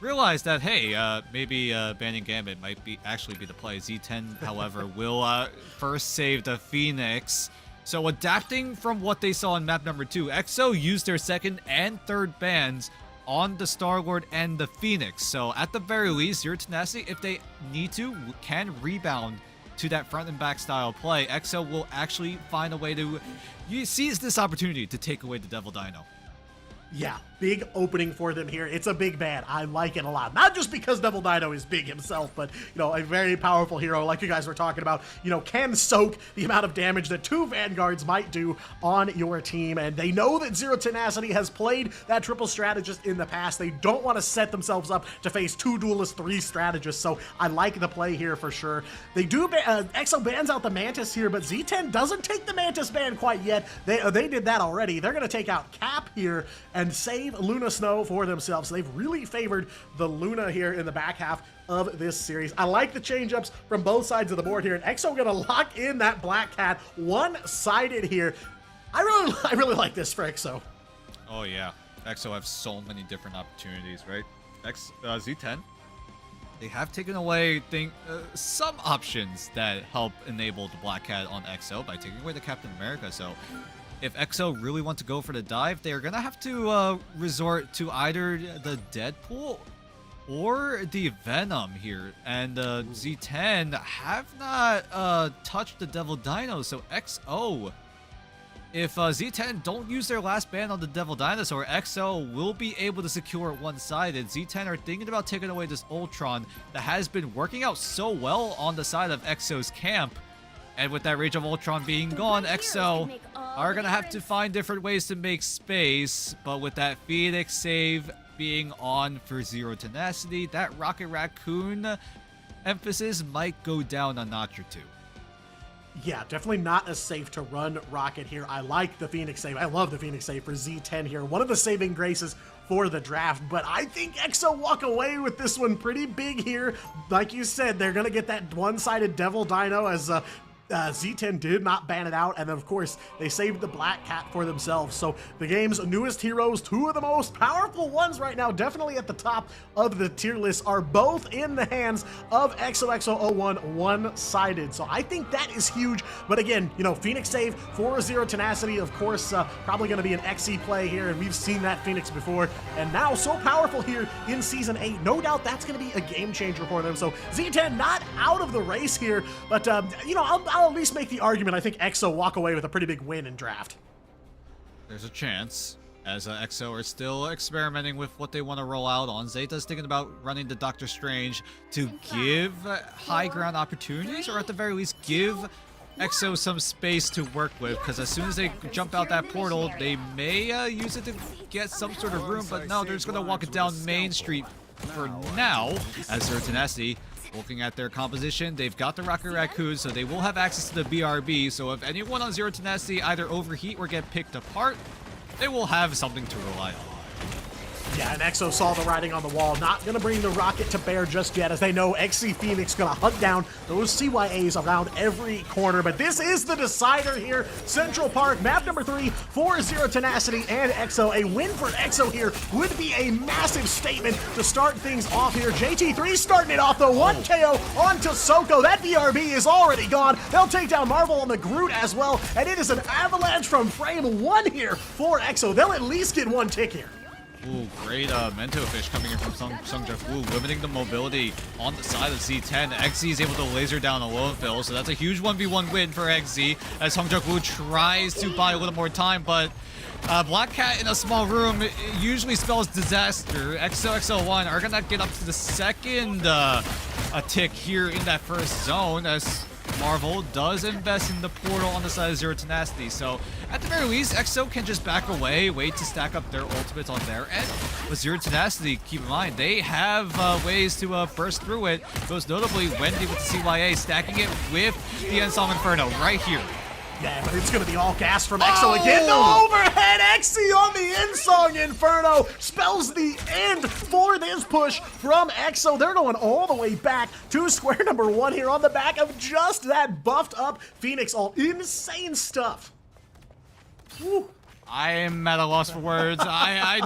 realize that, hey, maybe banning Gambit might actually be the play. Z10, however, will first save the Phoenix. So adapting from what they saw in map number 2, EXO used their second and third bans on the Star-Lord and the Phoenix. So at the very least, Zero Tenacity, if they need to, can rebound to that front and back style play. EXO will actually find a way to seize this opportunity to take away the Devil Dino. Yeah, big opening for them here. It's a big ban. I like it a lot. Not just because Devil Dino is big himself, but, you know, a very powerful hero, like you guys were talking about, you know, can soak the amount of damage that 2 Vanguards might do on your team. And they know that Zero Tenacity has played that triple strategist in the past. They don't want to set themselves up to face 2 duelists, 3 strategists. So I like the play here for sure. They do, EXO bans out the Mantis here, but Z10 doesn't take the Mantis ban quite yet. They did that already. They're going to take out Cap here and save Luna Snow for themselves. So they've really favored the Luna here in the back half of this series. I like the change-ups from both sides of the board here, and EXO gonna lock in that Black Cat one-sided here. I really like this for EXO. Oh yeah, EXO have so many different opportunities, right? Z10, they have taken away some options that help enable the Black Cat on EXO by taking away the Captain America. So if EXO really want to go for the dive, they're gonna have to resort to either the Deadpool or the Venom here. And Z10 have not touched the Devil Dino, so XO, if Z10 don't use their last ban on the Devil Dinosaur, EXO will be able to secure it one-sided. Z10 are thinking about taking away this Ultron that has been working out so well on the side of EXO's camp. And with that Rage of Ultron being gone, EXO are going to have to find different ways to make space. But with that Phoenix save being on for Zero Tenacity, that Rocket Raccoon emphasis might go down a notch or 2. Yeah, definitely not as safe to run Rocket here. I like the Phoenix save. I love the Phoenix save for Z10 here. One of the saving graces for the draft, but I think EXO walk away with this one pretty big here. Like you said, they're going to get that one-sided Devil Dino as Z10 did not ban it out, and then of course they saved the Black Cat for themselves. So the game's newest heroes, two of the most powerful ones right now, definitely at the top of the tier list, are both in the hands of XOXO01 one-sided. So I think that is huge. But again, you know, Phoenix save for Zero Tenacity, of course, probably going to be an XE play here, and we've seen that Phoenix before, and now so powerful here in Season 8. No doubt that's going to be a game changer for them. So Z10 not out of the race here, but you know, I'll at least make the argument. I think EXO walk away with a pretty big win in draft. There's a chance, as EXO are still experimenting with what they want to roll out on. Zeta's thinking about running the Doctor Strange to give high ground opportunities, or at the very least give EXO some space to work with, because as soon as they jump out that portal, they may use it to get some sort of room, but no, they're just going to walk it down Main Street for now, as Zero Tenacity. Looking at their composition, they've got the Rocket Raccoon, so they will have access to the BRB, so if anyone on Zero Tenacity either overheat or get picked apart, they will have something to rely on. Yeah, and EXO saw the writing on the wall. Not going to bring the rocket to bear just yet, as they know XC Phoenix going to hunt down those CYAs around every corner. But this is the decider here. Central Park, map number 3 for Zero Tenacity and EXO. A win for EXO here would be a massive statement to start things off here. JT3 starting it off, though. 1 KO onto Soko. That BRB is already gone. They'll take down Marvel on the Groot as well, and it is an avalanche from frame 1 here for EXO. They'll at least get 1 tick here. Ooh, great Mento Fish coming in from Sungjuk Woo, limiting the mobility on the side of Z10. XZ is able to laser down a lone fill, so that's a huge 1v1 win for XZ, as Sungjuk Woo tries to buy a little more time, but Black Cat in a small room usually spells disaster. XOXO1 are gonna get up to the second a tick here in that first zone, as Marvel does invest in the portal on the side of Zero Tenacity, so at the very least, EXO can just back away, wait to stack up their ultimates on their end. With Zero Tenacity, keep in mind, they have ways to burst through it, most notably Wendy with the CYA, stacking it with the Ensong Inferno right here. Yeah, but it's going to be all gas from EXO again. No overhead XE on the Insong Inferno spells the end for this push from EXO. They're going all the way back to square number 1 here on the back of just that buffed up Phoenix. All insane stuff. Woo. I am at a loss for words. I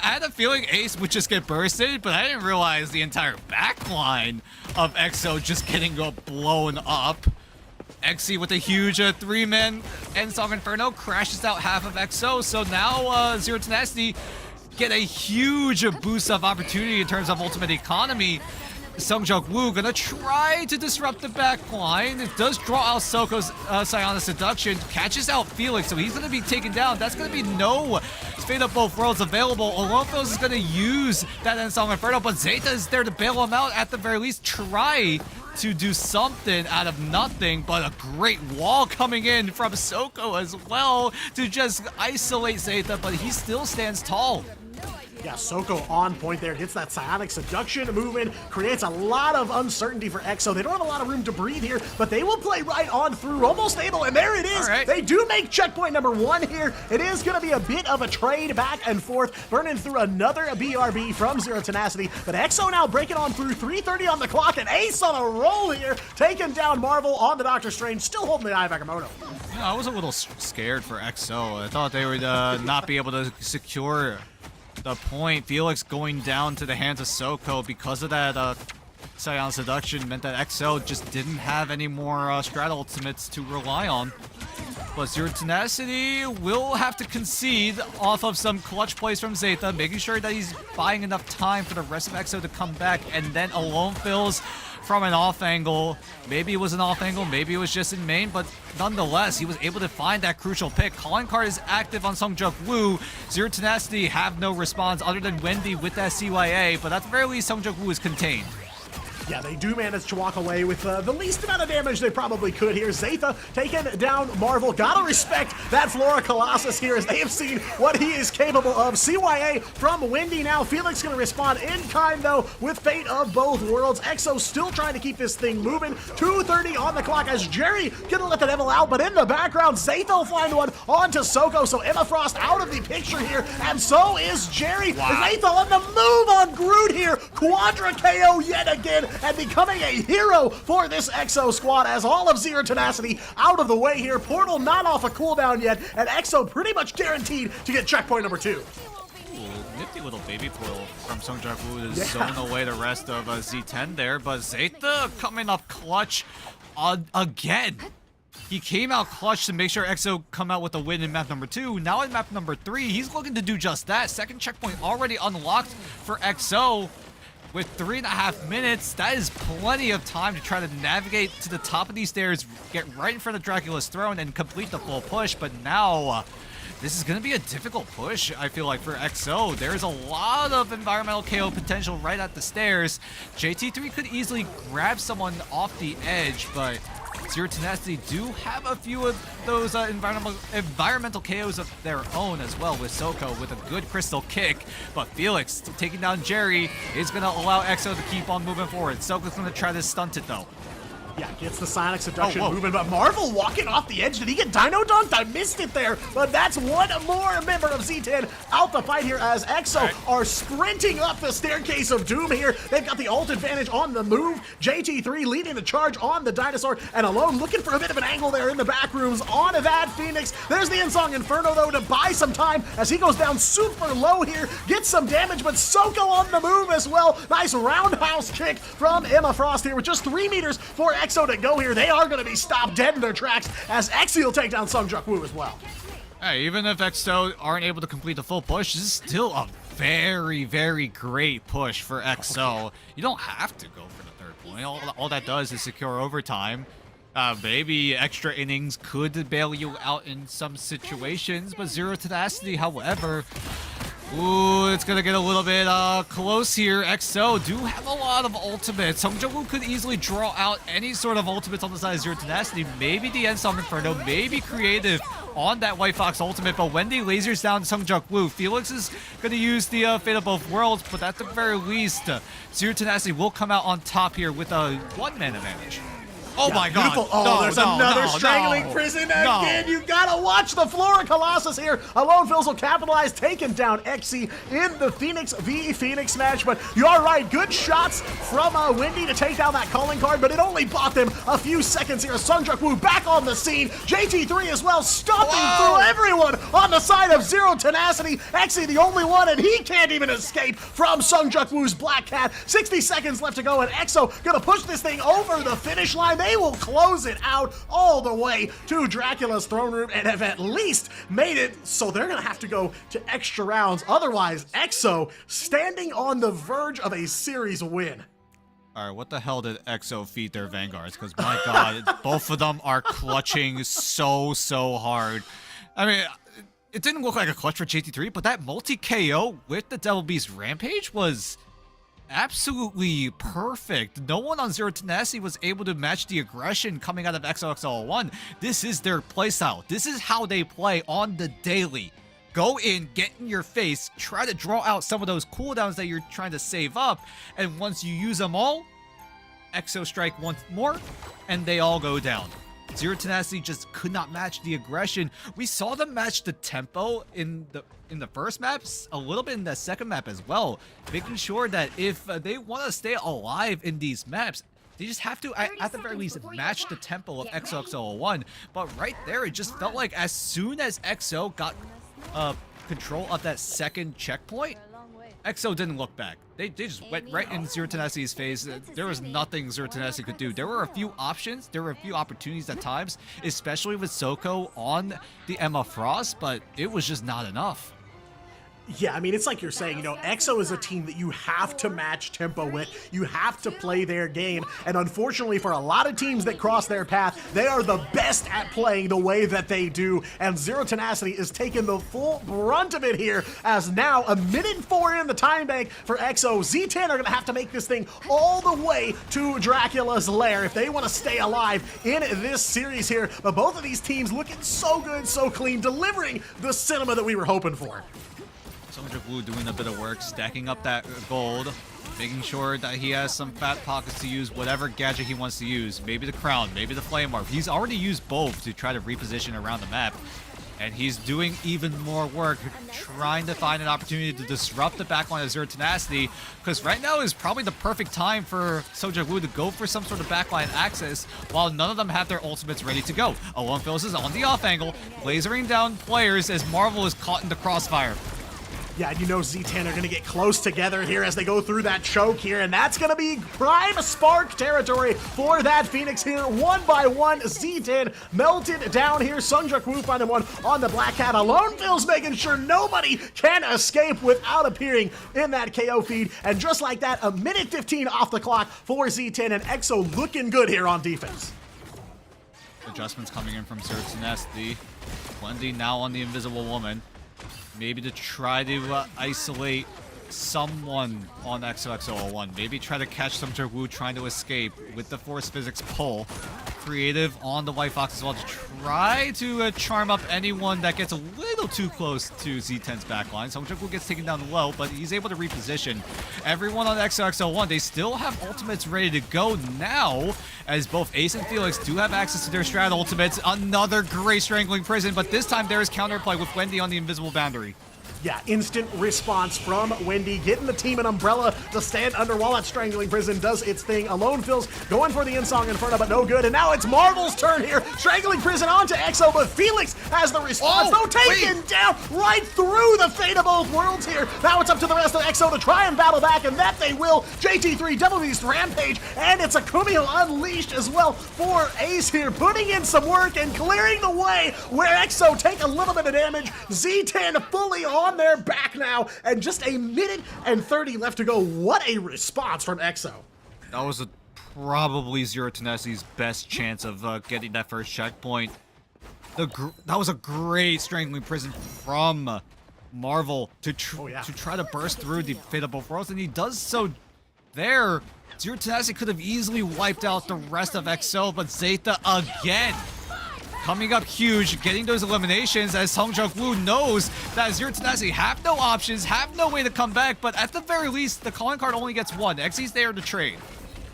had a feeling Ace would just get bursted, but I didn't realize the entire backline of EXO just getting blown up. XE with a huge 3-man Ensong Inferno crashes out half of EXO, so now Zero Tenacity get a huge boost of opportunity in terms of ultimate economy. Sungjuk Woo gonna try to disrupt the backline. It does draw out Soko's Psionic Seduction, catches out Felix, so he's gonna be taken down. That's gonna be no Fate of Both Worlds available. Olymphos is gonna use that Ensong Inferno, but Zeta is there to bail him out, at the very least try to do something out of nothing, but a great wall coming in from Soko as well to just isolate Zeta, but he still stands tall. Yeah, Soko on point there, gets that Psionic Seduction moving, creates a lot of uncertainty for EXO. They don't have a lot of room to breathe here, but they will play right on through, almost able, and there it is. Right. They do make checkpoint number 1 here. It is going to be a bit of a trade back and forth, burning through another BRB from Zero Tenacity, but EXO now breaking on through, 3:30 on the clock, and Ace on a roll here, taking down Marvel on the Doctor Strange, still holding the eye of Agamotto. Yeah, I was a little scared for EXO. I thought they would not be able to secure the point. Felix going down to the hands of Soko because of that Psionic Seduction meant that EXO just didn't have any more strat ultimates to rely on. But Zero Tenacity will have to concede off of some clutch plays from Zeta, making sure that he's buying enough time for the rest of EXO to come back, and then alone fills from an off angle. Maybe it was an off angle, maybe it was just in main, but nonetheless, he was able to find that crucial pick. Calling card is active on Sungjuk Woo. Zero Tenacity have no response other than Wendy with that CYA, but at the very least, Sungjuk Woo is contained. Yeah, they do manage to walk away with the least amount of damage they probably could here. Zeta taking down Marvel. Gotta respect that Flora Colossus here, as they have seen what he is capable of. CYA from Wendy now. Felix gonna respond in kind, though, with Fate of Both Worlds. EXO still trying to keep this thing moving. 2:30 on the clock as Jerry gonna let the devil out, but in the background, Zeta will find one onto Soko, so Emma Frost out of the picture here, and so is Jerry. Wow. Zeta on the move on Groot here. Quadra KO yet again. and becoming a hero for this EXO squad as all of Zero Tenacity out of the way here. Portal not off a cooldown yet, and EXO pretty much guaranteed to get checkpoint number 2. Nifty little baby portal from Sung Jae-woo to zone away the rest of Z10 there, but Zeta coming up clutch again. He came out clutch to make sure EXO come out with a win in map number 2. Now in map number 3, he's looking to do just that. Second checkpoint already unlocked for EXO. With 3.5 minutes, that is plenty of time to try to navigate to the top of these stairs, get right in front of Dracula's throne, and complete the full push. But now, this is going to be a difficult push, I feel like, for EXO. There's a lot of environmental KO potential right at the stairs. JT3 could easily grab someone off the edge, but Zero Tenacity do have a few of those environmental KOs of their own as well, with Soko with a good crystal kick. But Felix taking down Jerry is going to allow EXO to keep on moving forward. Soko's going to try to stunt it though. Yeah, gets the Sonic Seduction moving, but Marvel walking off the edge. Did he get Dino Dunked? I missed it there, but that's one more member of Z10 out the fight here as EXO are sprinting up the staircase of doom here. They've got the ult advantage on the move. JT3 leading the charge on the Dinosaur, and Alone looking for a bit of an angle there in the back rooms on that Phoenix. There's the Insong Inferno, though, to buy some time as he goes down super low here, gets some damage, but Soko on the move as well. Nice roundhouse kick from Emma Frost here with just 3 meters for EXO to go here. They are going to be stopped dead in their tracks as Exi will take down Sung Jae-woo as well. Hey, even if EXO aren't able to complete the full push, this is still a very, very great push for EXO. You don't have to go for the 3rd point. All that does is secure overtime. Maybe extra innings could bail you out in some situations, but Zero Tenacity, however, ooh, it's gonna get a little bit close here. EXO do have a lot of ultimates. Sung Jae-woo could easily draw out any sort of ultimates on the side of Zero Tenacity. Maybe the Insong Inferno, maybe creative on that White Fox ultimate, but Wendy lasers down Sung Jae-woo. Felix is gonna use the Fate of Both Worlds, but at the very least, Zero Tenacity will come out on top here with a 1-man advantage. Oh my god. Beautiful. Oh, there's another strangling prison again. You gotta watch the Flora Colossus here. Alone Phils will capitalize, taking down Exi in the Phoenix v Phoenix match. But you are right, good shots from Wendy to take down that calling card, but it only bought them a few seconds here. Sung Jae-woo back on the scene. JT3 as well, stomping through everyone on the side of Zero Tenacity. Exi the only one, and he can't even escape from Sung Jae-woo's Black Cat. 60 seconds left to go, and EXO gonna push this thing over the finish line. They will close it out all the way to Dracula's throne room and have at least made it, so they're gonna have to go to extra rounds. Otherwise, EXO standing on the verge of a series win. All right, what the hell did EXO feed their Vanguards? Because my god, both of them are clutching so hard. I mean, it didn't look like a clutch for JT3, but that multi-KO with the Devil Beast Rampage was absolutely perfect. No one on Zero Tenacity was able to match the aggression coming out of XOXL1. This is their playstyle. This is how they play on the daily. Go in, get in your face, try to draw out some of those cooldowns that you're trying to save up, and once you use them all, EXO strike once more, and they all go down. Zero Tenacity just could not match the aggression. We saw them match the tempo in the first maps, a little bit in the second map as well, making sure that if they want to stay alive in these maps, they just have to, at the very least, match the tempo of XOXO1. But right there, it just felt like as soon as EXO got control of that second checkpoint, EXO didn't look back. They just went right in Zero Tenacity's face. There was nothing Zero Tenacity could do. There were a few options. There were a few opportunities at times, especially with Soko on the Emma Frost, but it was just not enough. Yeah, I mean, it's like you're saying, you know, EXO is a team that you have to match tempo with. You have to play their game. And unfortunately, for a lot of teams that cross their path, they are the best at playing the way that they do. And Zero Tenacity is taking the full brunt of it here, as now a minute 4 in the time bank for EXO. Z10 are going to have to make this thing all the way to Dracula's lair if they want to stay alive in this series here. But both of these teams looking so good, so clean, delivering the cinema that we were hoping for. Sung Jae-woo doing a bit of work, stacking up that gold, making sure that he has some fat pockets to use whatever gadget he wants to use. Maybe the crown, maybe the flame orb. He's already used both to try to reposition around the map. And he's doing even more work, trying to find an opportunity to disrupt the backline of Zero Tenacity, because right now is probably the perfect time for Songjak-woo to go for some sort of backline access, while none of them have their ultimates ready to go. Alone Phils is on the off angle, lasering down players as Marvel is caught in the crossfire. Yeah, and you know Z10 are going to get close together here as they go through that choke here, and that's going to be prime spark territory for that Phoenix here. One by one, Z10 melted down here. Songjak-woo finding one on the Black Cat. Alone Phil's making sure nobody can escape without appearing in that KO feed. And just like that, a minute 15 off the clock for Z10, and EXO looking good here on defense. Adjustments coming in from Zero Tenacity. Wendy now on the Invisible Woman. Maybe to try to isolate someone on XOXO01. Maybe try to catch Songjak-woo trying to escape with the Force Physics pull. Creative on the White Fox as well to try to charm up anyone that gets a little too close to Z10's backline. Songjak-woo gets taken down low, but he's able to reposition. Everyone on XOXO01, they still have ultimates ready to go now, as both Ace and Felix do have access to their strat ultimates. Another great Strangling Prison, but this time there is counterplay with Wendy on the invisible boundary. Yeah, instant response from Wendy, getting the team an umbrella to stand under while that Strangling Prison does its thing. Alone Phil's going for the in-song Inferno, but no good. And now it's Marvel's turn here. Strangling Prison onto EXO, but Felix has the response. Oh, taken down right through the fate of both worlds here. Now it's up to the rest of EXO to try and battle back, and that they will. JT3, Double Beast Rampage, and it's a Kumio Unleashed as well for Ace here, putting in some work and clearing the way where EXO take a little bit of damage. Z10 fully on their back now, and just a minute and 30 left to go. What a response from EXO. That was probably Zero Tenacity's best chance of getting that first checkpoint. That was a great Strangling Prison from Marvel to try to burst through the Fate of Both Worlds, and he does so there. Zero Tenacity could have easily wiped out the rest of EXO, but Zeta again coming up huge, getting those eliminations, as Songjak-woo knows that Zero Tenacity have no options, have no way to come back, but at the very least, the calling card only gets one. Xy's there to trade.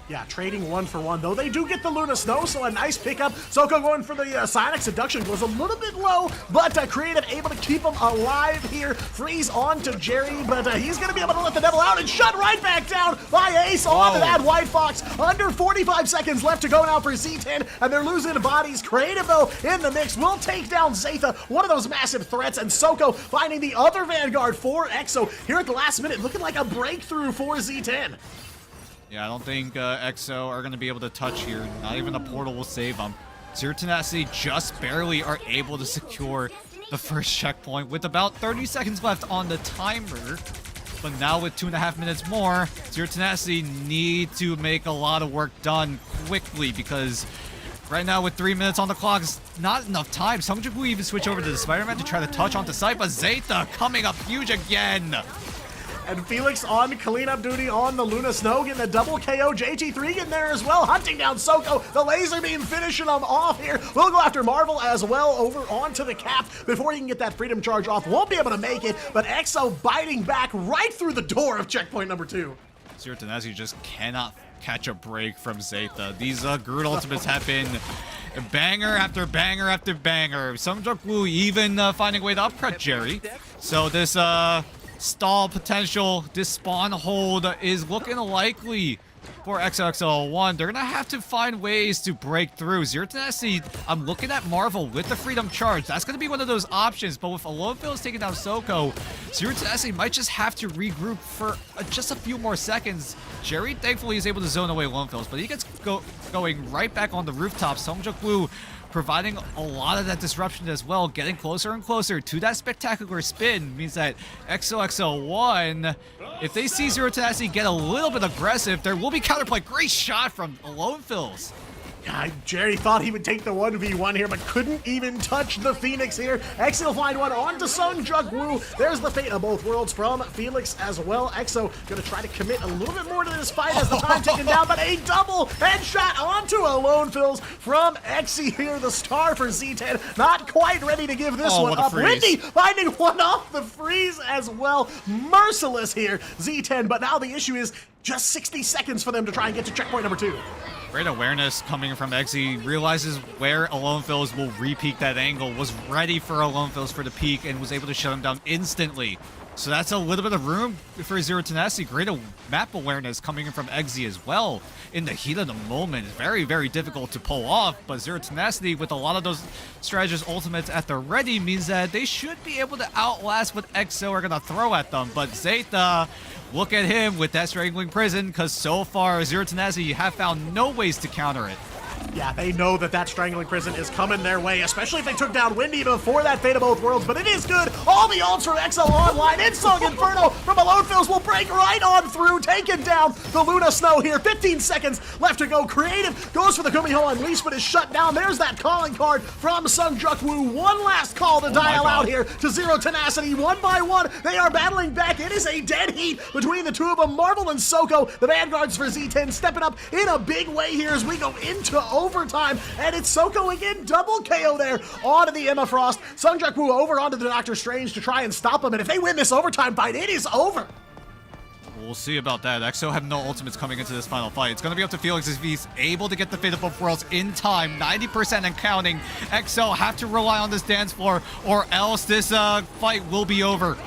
Yeah, trading one for one, though they do get the Luna Snow, so a nice pickup. Soko going for the Sonic Seduction, goes a little bit low, but Creative able to keep him alive here. Freeze on to Jerry, but he's going to be able to let the devil out and shut right back down by Ace onto that White Fox. Under 45 seconds left to go now for Z10, and they're losing bodies. Creative, though, in the mix, will take down Zeta, one of those massive threats, and Soko finding the other Vanguard for EXO here at the last minute, looking like a breakthrough for Z10. Yeah, I don't think EXO are going to be able to touch here. Not even a portal will save them. Zero Tenacity just barely are able to secure the first checkpoint with about 30 seconds left on the timer. But now with 2.5 minutes more, Zero Tenacity need to make a lot of work done quickly, because right now with 3 minutes on the clock is not enough time. Songjak-woo even switch over to the Spider-Man to try to touch onto site, but Zeta coming up huge again. And Felix on cleanup duty on the Luna Snow, getting a double KO. JT3 getting there as well, hunting down Soko. The laser beam finishing him off here. We'll go after Marvel as well over onto the cap before he can get that freedom charge off. Won't be able to make it, but EXO biting back right through the door of checkpoint number 2. Zero Tenacity just cannot catch a break from Zeta. These Groot ultimates have been banger after banger after banger. Songjak-woo even finding a way to upcut Jerry. So this stall potential, this spawn hold is looking likely for XOXO01. They're gonna have to find ways to break through. Zero Tenacity, I'm looking at Marvel with the freedom charge. That's gonna be one of those options, but with Alone Phil's taking down Soko, Zero Tenacity might just have to regroup for just a few more seconds. Jerry thankfully is able to zone away Alone Phil's, but he gets going right back on the rooftop. Songjak-woo providing a lot of that disruption as well, getting closer and closer to that spectacular spin means that XOXO1, if they see Zero Tenacity get a little bit aggressive, there will be counterplay. Great shot from Alone Phils. God, Jerry thought he would take the 1v1 here, but couldn't even touch the Phoenix here. EXO will find one onto Songjak-woo. There's the fate of both worlds from Felix as well. EXO gonna try to commit a little bit more to this fight as the time ticking down, but a double headshot onto Alone Phils from Exy here, the star for Z10. Not quite ready to give this one up. Wendy finding one off the freeze as well. Merciless here, Z10, but now the issue is just 60 seconds for them to try and get to checkpoint number 2. Great awareness coming from Exy. Realizes where Alone Fills will re-peek that angle. Was ready for Alone Fills for the peak and was able to shut him down instantly. So that's a little bit of room for Zero Tenacity. Great map awareness coming in from Exy as well. In the heat of the moment, very, very difficult to pull off. But Zero Tenacity, with a lot of those strategist ultimates at the ready, means that they should be able to outlast what EXO are going to throw at them. But Zeta, look at him with that Strangling Prison, because so far, Zero Tenacity have found no ways to counter it. Yeah, they know that that Strangling Prison is coming their way, especially if they took down Windy before that Fate of Both Worlds, but it is good. All the ults from EXO online. Insong Inferno from Alone Fills will break right on through, taking down the Luna Snow here. 15 seconds left to go. Creative goes for the Kumiho Unleashed, but is shut down. There's that calling card from Sunjuk Woo. One last call to dial out here to Zero Tenacity. One by one, they are battling back. It is a dead heat between the two of them. Marvel and Soko, the Vanguards for Z10, stepping up in a big way here as we go into overtime, and it's Soko again, double KO there onto the Emma Frost. Sunjuk Woo over onto the Doctor Strange to try and stop him, and if they win this overtime fight, it is over. We'll see about that. EXO have no ultimates coming into this final fight. It's going to be up to Felix if he's able to get the Fate of Both Worlds in time. 90% and counting. EXO have to rely on this dance floor, or else this fight will be over.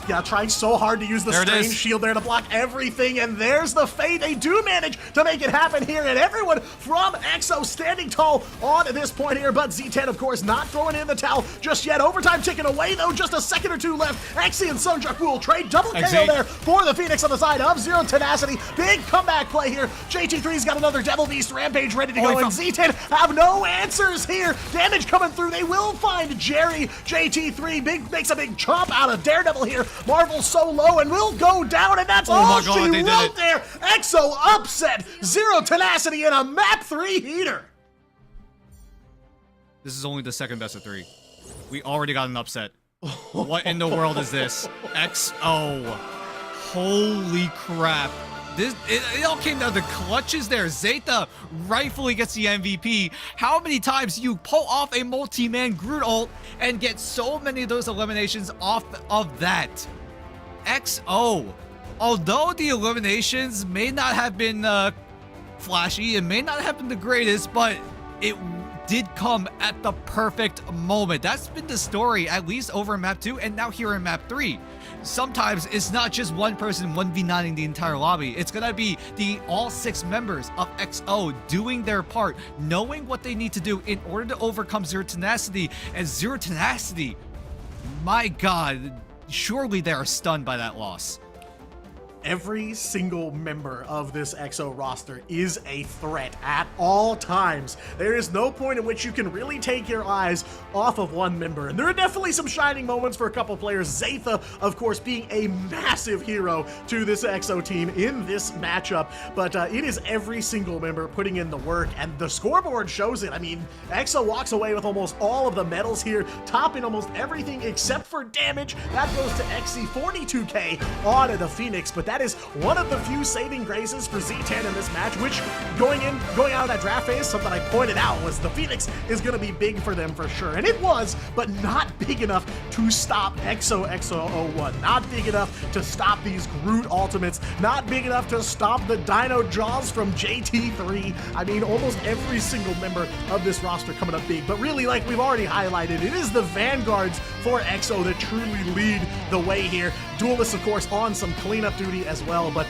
Yeah, trying so hard to use the Strange Shield there to block everything, and there's the Fate. They do manage to make it happen here, and everyone from EXO standing tall on this point here, but Z10, of course, not throwing in the towel just yet. Overtime ticking away, though, just a second or two left. Exy and Sunjuk will trade double KO there for the Phoenix on the side of Zero Tenacity. Big comeback play here. JT3's got another Devil Beast Rampage ready to go, and Z10 have no answers here. Damage coming through. They will find Jerry. JT3 makes a big chomp out of Daredevil here. Marvel so low and will go down, and that's all she wrote there. EXO upset Zero Tenacity in a map 3 heater. This is only the second best of 3. We already got an upset. What in the world is this? EXO. Holy crap. It all came down to clutches there. Zeta rightfully gets the MVP. How many times you pull off a multi-man Groot ult and get so many of those eliminations off of that? EXO, although the eliminations may not have been flashy, it may not have been the greatest, but it did come at the perfect moment. That's been the story, at least over in map 2 and now here in map 3. Sometimes it's not just one person 1v9ing the entire lobby. It's gonna be all 6 members of EXO doing their part, knowing what they need to do in order to overcome Zero Tenacity. And Zero Tenacity, my god, surely they are stunned by that loss. Every single member of this EXO roster is a threat at all times. There is no point in which you can really take your eyes off of one member, and there are definitely some shining moments for a couple players. Zeta, of course, being a massive hero to this EXO team in this matchup, but it is every single member putting in the work, and the scoreboard shows it. I mean, EXO walks away with almost all of the medals here, topping almost everything except for damage. That goes to XC, 42k on the Phoenix, but that is one of the few saving graces for Z10 in this match, which going out of that draft phase, something I pointed out was the Phoenix is going to be big for them for sure. And it was, but not big enough to stop EXO-01. Not big enough to stop these Groot ultimates. Not big enough to stop the Dino Jaws from JT3. I mean, almost every single member of this roster coming up big. But really, like we've already highlighted, it is the Vanguards for EXO that truly lead the way here. Duelists, of course, on some cleanup duty as well, but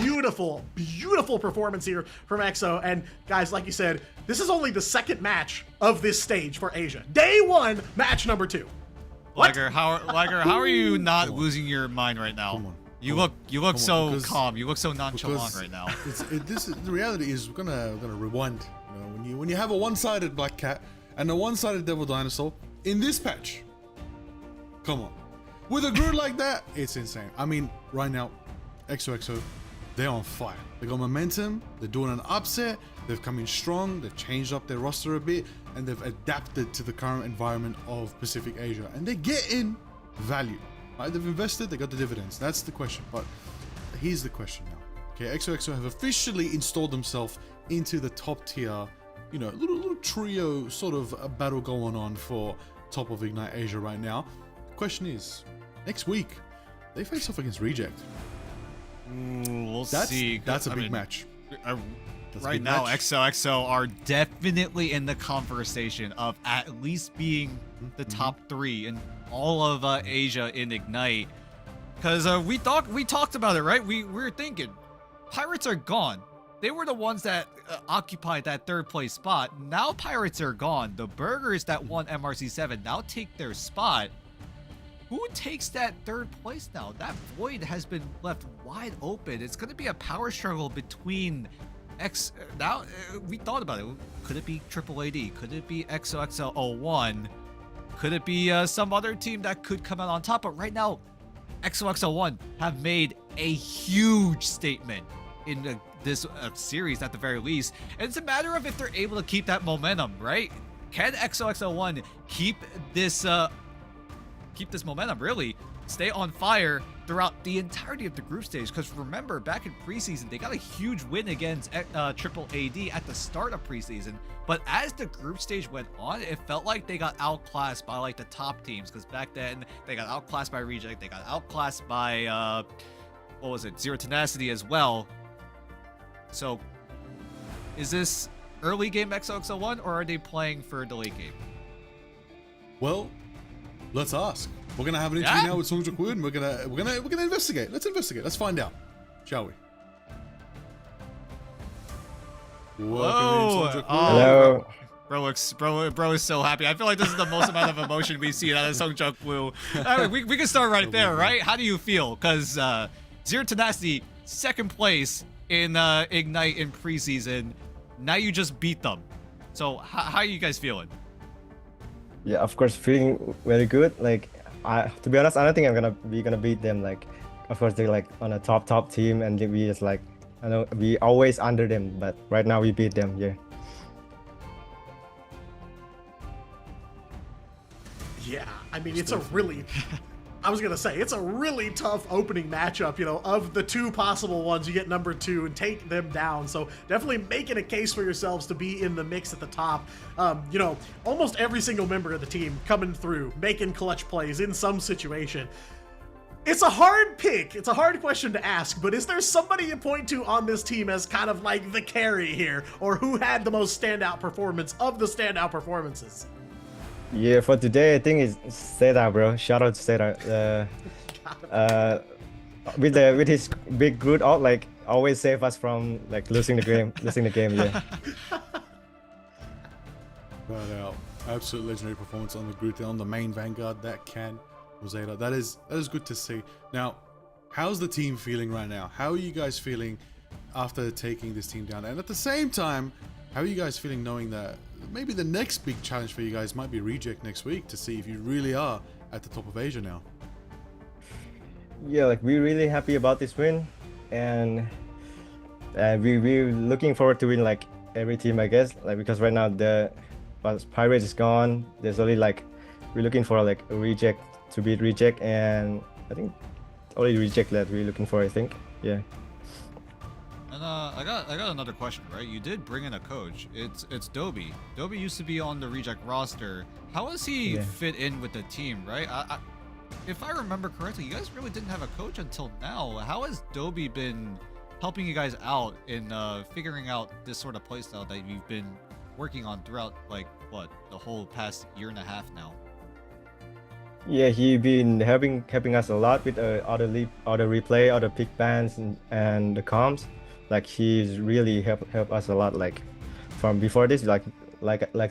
beautiful, beautiful performance here from EXO. And guys, like you said, this is only the second match of this stage for Asia. Day 1, match number 2. Liger, how are you not losing your mind right now? You look so calm. You look so nonchalant right now. The reality is we're gonna rewind. You know, when you have a one-sided Black Cat and a one-sided Devil Dinosaur in this patch, come on. With a Groot like that, it's insane. I mean, right now, EXO, they're on fire. They got momentum, they're doing an upset, they've come in strong, they've changed up their roster a bit, and they've adapted to the current environment of Pacific Asia. And they're getting value, right? They've invested, they got the dividends. That's the question, but here's the question now. Okay, EXO have officially installed themselves into the top tier, you know, little trio sort of a battle going on for top of Ignite Asia right now. The question is, next week, they face off against Reject. We'll see. That's a big match. That's a Right big now, match. XOXO are definitely in the conversation of at least being the top 3 in all of Asia in Ignite. Because we talked about it, right? We were thinking, Pirates are gone. They were the ones that occupied that 3rd place spot. Now Pirates are gone. The Burgers that won MRC7 now take their spot. Who takes that 3rd place now? That void has been left wide open. It's going to be a power struggle between now we thought about it. Could it be Triple AD? Could it be XOXO01? Could it be some other team that could come out on top? But right now, XOXO1 have made a huge statement in this series at the very least. And it's a matter of if they're able to keep that momentum, right? Can XOXO1 keep this momentum, really stay on fire throughout the entirety of the group stage? Because remember, back in preseason, they got a huge win against Triple AD at the start of preseason. But as the group stage went on, it felt like they got outclassed by like the top teams. Because back then, they got outclassed by Reject, they got outclassed by, what was it, Zero Tenacity as well. So, is this early game XOXO1, or are they playing for the late game? Well, let's ask. We're gonna have an interview now with Song Jok-woo, and we're gonna investigate. Let's investigate. Let's find out, shall we? Welcome in, Song Jok-woo. Hello. Bro is so happy. I feel like this is the most amount of emotion we've seen out of Song Jok-woo. We can start right there, right? How do you feel? Because Zero Tenacity, 2nd place in Ignite in preseason. Now you just beat them. So how are you guys feeling? Yeah, of course, feeling very good. Like, to be honest, I don't think we're gonna beat them. Like, of course, they're like on a top team, and we just like, I know we always under them, but right now we beat them. Yeah. Yeah, I mean, it's a really, I was going to say, it's a really tough opening matchup, you know, of the 2 possible ones, you get number 2 and take them down. So definitely making a case for yourselves to be in the mix at the top. You know, almost every single member of the team coming through, making clutch plays in some situation. It's a hard pick. It's a hard question to ask, but is there somebody you point to on this team as kind of like the carry here, or who had the most standout performance of the standout performances? Yeah, for today, I think it's Seda, bro. Shout out to Seda. With his big good ult, like always save us from like losing the game. Yeah. Right out. Absolute legendary performance on the group, on the main Vanguard. That can Zeta. That is good to see. Now, how's the team feeling right now? How are you guys feeling after taking this team down? And at the same time, how are you guys feeling knowing that maybe the next big challenge for you guys might be Reject next week to see if you really are at the top of Asia now? Yeah, like we're really happy about this win, and we're looking forward to win like every team, I guess. Like, because right now Pirates is gone. There's only like, we're looking for like a Reject to beat Reject, and I think only Reject that we're looking for, I think. Yeah. And I got another question, right? You did bring in a coach. It's Dobie. Dobie used to be on the Reject roster. How has he fit in with the team, right? If I remember correctly, you guys really didn't have a coach until now. How has Dobie been helping you guys out in figuring out this sort of playstyle that you've been working on throughout, like, what, the whole past year and a half now? Yeah, he been helping us a lot with auto replay, auto pick bans, and the comms. Like, he's really help us a lot. Like, from before this, like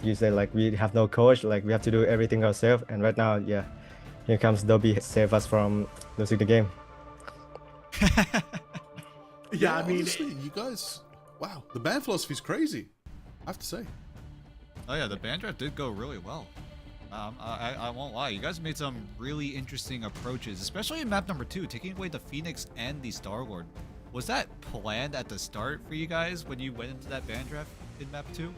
you said, like we have no coach, like we have to do everything ourselves. And right now, yeah, here comes Dobie, save us from losing the game. Yeah, I mean, honestly, you guys, wow, the ban philosophy is crazy, I have to say. Oh yeah, the ban draft did go really well. I won't lie, you guys made some really interesting approaches, especially in map number 2, taking away the Phoenix and the Star-Lord. Was that planned at the start for you guys when you went into that ban draft in map 2?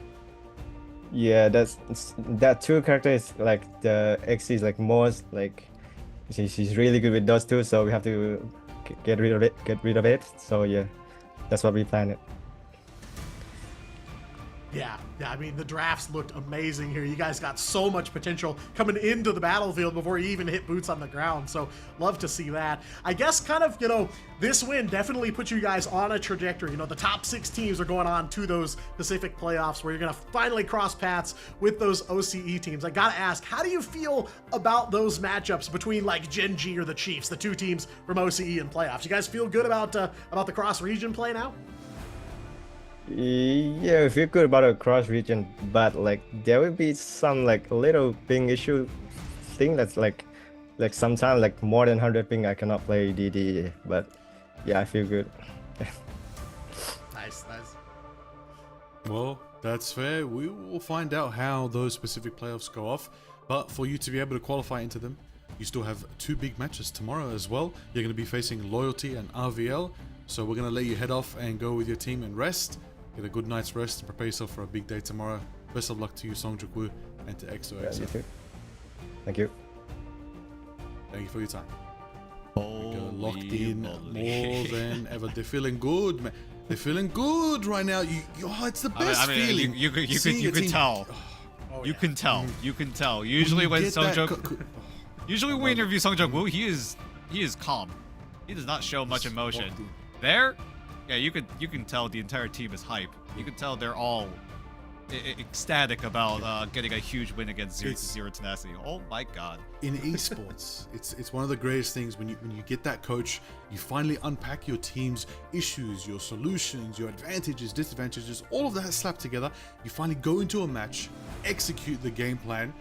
Yeah, that 2 character is like the XC is like most like she's really good with those 2, so we have to get rid of it. So yeah, that's what we planned. Yeah, I mean, the drafts looked amazing here. You guys got so much potential coming into the battlefield before you even hit boots on the ground, so love to see that. I guess kind of, this win definitely puts you guys on a trajectory. The top 6 teams are going on to those Pacific playoffs where you're going to finally cross paths with those OCE teams. I gotta ask, how do you feel about those matchups between like Gen G or the Chiefs, the 2 teams from OCE and playoffs? You guys feel good about the cross-region play now? Yeah, I feel good about a cross region, but like there will be some like little ping issue thing that's like sometimes like more than 100 ping I cannot play DD, but yeah, I feel good. Nice. Well, that's fair. We will find out how those specific playoffs go off, but for you to be able to qualify into them, you still have 2 big matches tomorrow as well. You're going to be facing Loyalty and RVL, so we're going to let you head off and go with your team and rest. Get a good night's rest and prepare yourself for a big day tomorrow. Best of luck to you, Songjuk Woo, and to XOXO. You too. Thank you. Thank you for your time. Holy You're locked in moly. more than ever. They're feeling good, man. They're feeling good right now. It's the best feeling. You could Seeing a tell. team- You can tell. You can tell. Usually when get that Songjuk, usually when we interview Songjuk Woo, he is calm. He does not show much emotion. locked in. There, yeah, you can tell the entire team is hype. You can tell they're all ecstatic about getting a huge win against 0-0 Tenacity. Oh my god. In esports, it's one of the greatest things when you get that coach, you finally unpack your team's issues, your solutions, your advantages, disadvantages, all of that slapped together. You finally go into a match, execute the game plan,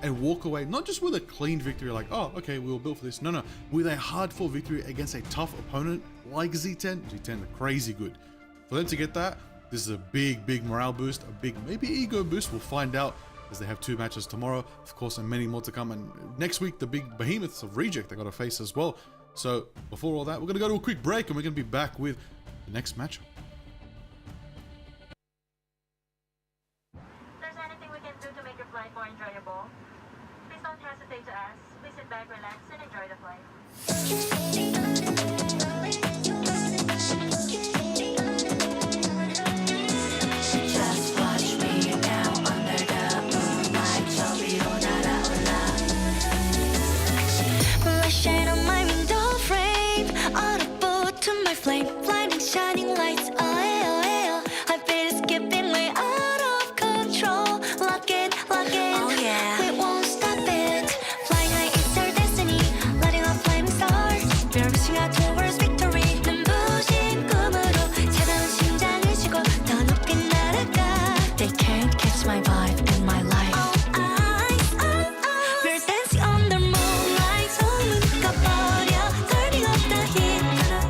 and walk away not just with a clean victory like, oh, okay, we were built for this. No, with a hard-fought victory against a tough opponent like Z10. Z10 are crazy good. For them to get that, this is a big morale boost, a big maybe ego boost. We'll find out as they have 2 matches tomorrow, of course, and many more to come. And next week, the big behemoths of Reject they got to face as well. So before all that, we're gonna go to a quick break, and we're gonna be back with the next matchup. If there's anything we can do to make your flight more enjoyable, please don't hesitate to ask. Please sit back, relax, and enjoy the flight. Just watch me now under the moonlight. 저 위로 날아올라. Light shine on my window frame. Audible to my flame. Blinding shining lights. Oh, I feel it's skipping way out of control. Lock it. Oh yeah. We won't stop it. Flying high is our destiny. Lighting up flaming stars. We're reaching out towards victory. 눈부신 꿈으로 차가운 심장을 쥐고 더 높이 날아가. They can't catch my vibe in my life. We're dancing under moonlight. 손을 꺼버려. Turning up the heat.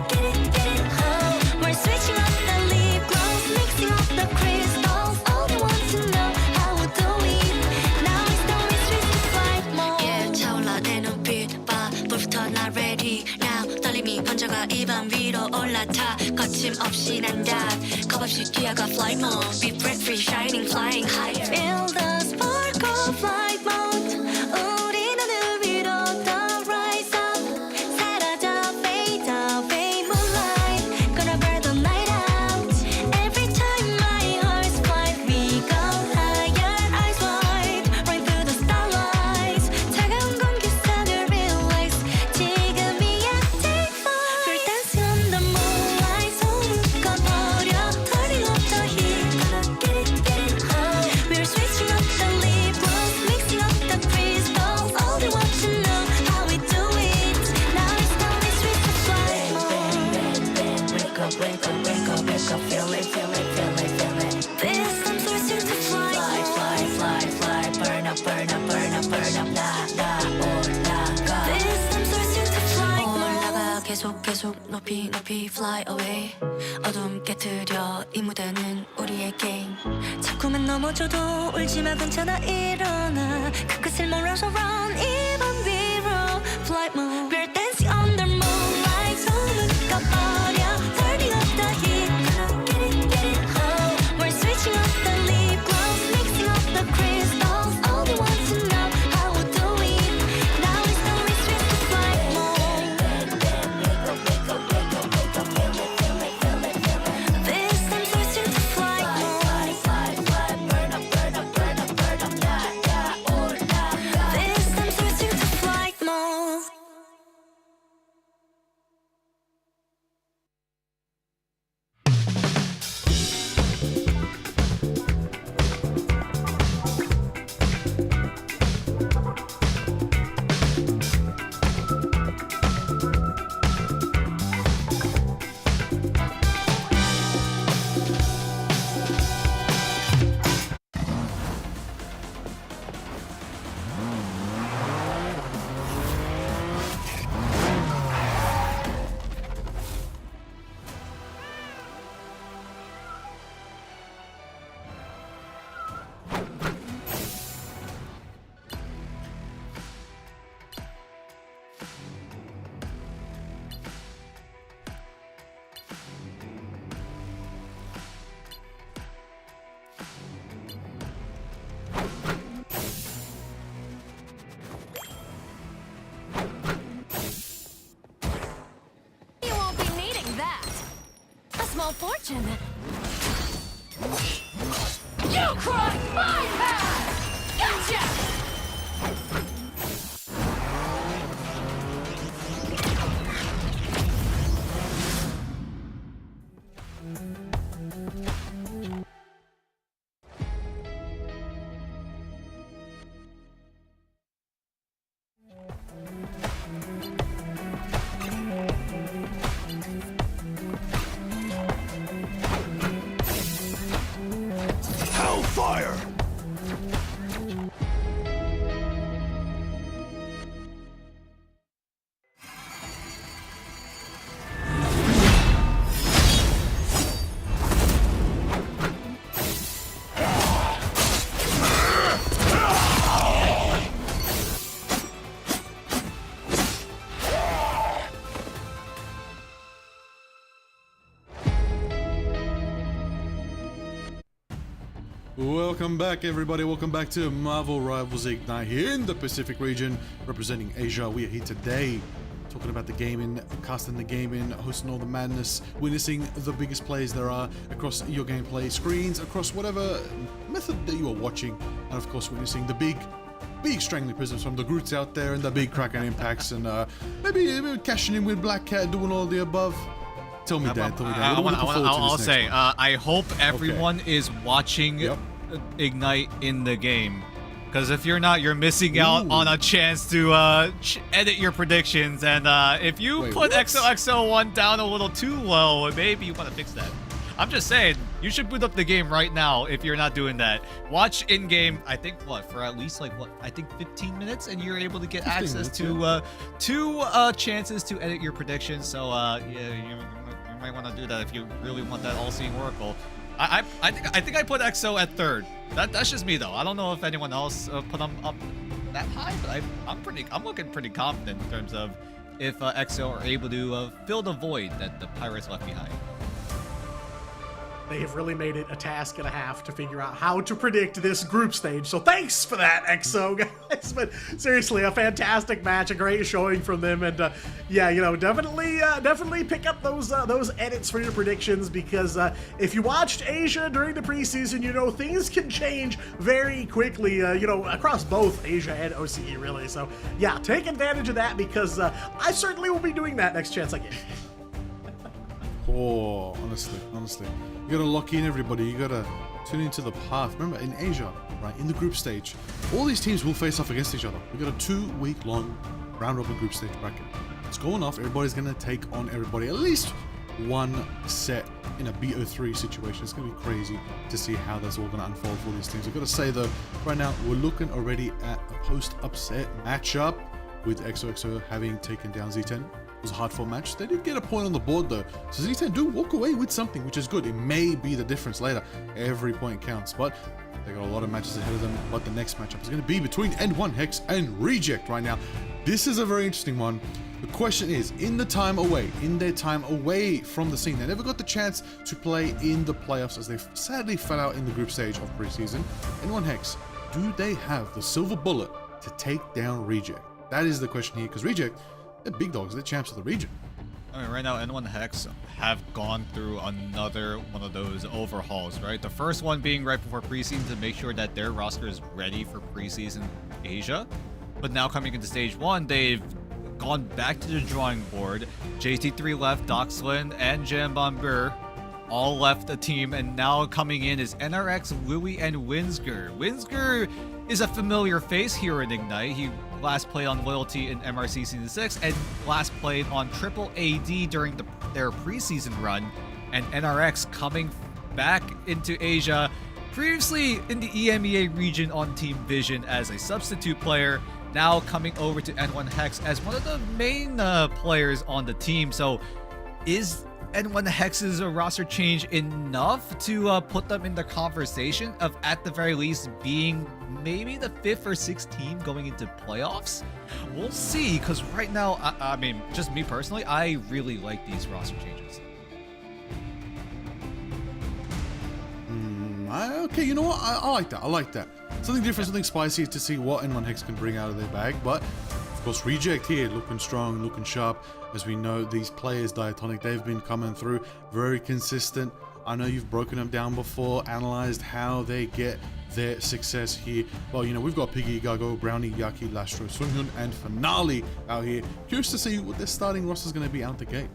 Get it, oh. We're switching up the lip gloss. Mixing up the crystals. All they want to know how we do it. Now it's time to switch to flight mode. Yeah, 차올라 내 눈빛 봐. 불부터 나 ready now. 떨림이 번져가 이 밤 위로 올라타. 거침없이 난다. 겁없이 뛰어가 flight mode. Be free, shining, flying high. Feel the spark of flight mode. 우리 하늘 위로 더 rise up. 사라져 fade away moonlight. Gonna burn the night out. Every time my heart's flight, we go higher, eyes wide. Right through the starlights. 차가운 공기선을 relax. 지금이야, take flight. We're dancing on the moonlight. 손을 꺼버려. Turning up the heat. Get it, oh. We're switching up the lip gloss. Mixing up the crystals. All they want to know how we do it. Now it's time to switch to flight mode. Wake up, feel it. This time switching to flight mode. Fly, burn up, 나 올라가. This time switching to flight mode. 올라가 계속 높이 fly away. 어둠 깨트려 이 무대는 우리의 게임. 자꾸만 넘어져도 울지마 괜찮아 일어나. 그 끝을 몰아서 run even 위로 flight mode. We're dancing under moonlight. 손을 꺼버려. Turning up the heat. Get it, oh. We're switching up the lip gloss. Mixing up the crystals. All they want to know how we do it. Now it's time we switch to flight mode. This time switching to flight mode. small fortune. You crossed my path! Gotcha! Hellfire! Welcome back, everybody. Welcome back to Marvel Rivals Ignite here in the Pacific region, representing Asia. We are here today talking about the gaming, casting the gaming, hosting all the madness, witnessing the biggest plays there are across your gameplay screens, across whatever method that you are watching, and of course witnessing the big strangling prisms from the Groots out there and the big Kraken impacts, and maybe cashing in with Black Cat, doing all the above. Tell me, Dad. Tell me, Dad. I'll say, I hope everyone is watching Ignite in the game, because if you're not, you're missing out on a chance to edit your predictions. And if you put XOXO1 down a little too low, maybe you want to fix that. I'm just saying, you should boot up the game right now if you're not doing that. Watch in-game, I think, for at least, 15 minutes, and you're able to get access to two chances to edit your predictions. So, yeah, you might want to do that if you really want that all-seeing oracle. I think I put EXO at third. That's just me though. I don't know if anyone else put them up that high, but I'm looking pretty confident in terms of if EXO are able to fill the void that the Pirates left behind. They have really made it a task and a half to figure out how to predict this group stage. So thanks for that, EXO, guys. But seriously, a fantastic match, a great showing from them, and yeah, you know, definitely pick up those edits for your predictions, because if you watched Asia during the preseason, you know things can change very quickly. You know, across both Asia and OCE, really. So yeah, take advantage of that, because I certainly will be doing that next chance I get. Oh, honestly. You gotta lock in, everybody. You gotta tune into the path. Remember, in Asia, right, in the group stage, all these teams will face off against each other. We got a 2-week-long round-robin group stage bracket. It's going off. Everybody's gonna take on everybody. At least one set in a BO3 situation. It's gonna be crazy to see how that's all gonna unfold for these teams. I've gotta say though, right now we're looking already at a post-upset matchup with XOXO having taken down Z10. It was a hard-fought match. They did get a point on the board though, so Z10 do walk away with something, which is good. It may be the difference later. Every point counts, but they got a lot of matches ahead of them. But the next matchup is going to be between N1 Hex and Reject right now. This is a very interesting one. The question is, in their time away from the scene, they never got the chance to play in the playoffs as they sadly fell out in the group stage of preseason. N1 Hex, do they have the silver bullet to take down Reject? That is the question here, because Reject, they're big dogs, they're champs of the region. I mean, right now, N1 Hex have gone through another one of those overhauls, right? The first one being right before preseason to make sure that their roster is ready for preseason Asia. But now coming into stage 1, they've gone back to the drawing board. JT3 left, Doxlin, and Jambomber all left the team, and now coming in is NRX, Louis, and Winsger. Winsger is a familiar face here in Ignite. He last played on Loyalty in MRC Season 6 and last played on Triple AD during their preseason run. And NRX coming back into Asia, previously in the EMEA region on Team Vision as a substitute player, now coming over to N1 Hex as one of the main players on the team. So is N1 Hex's roster change enough to put them in the conversation of, at the very least, being maybe the 5th or 6th team going into playoffs? We'll see, because right now, I mean, just me personally, I really like these roster changes. Okay, you know what? I like that. Something different, something spicy to see what N1 Hex can bring out of their bag, but course, Reject here looking strong, looking sharp. As we know, these players, Diatonic, they've been coming through very consistent. I know you've broken them down before, analyzed how they get their success here. Well, you know, we've got Piggy, Gago, Brownie, Yaki, Lastro, Sunhyun, and Finale out here. Curious to see what their starting roster is going to be out the gate.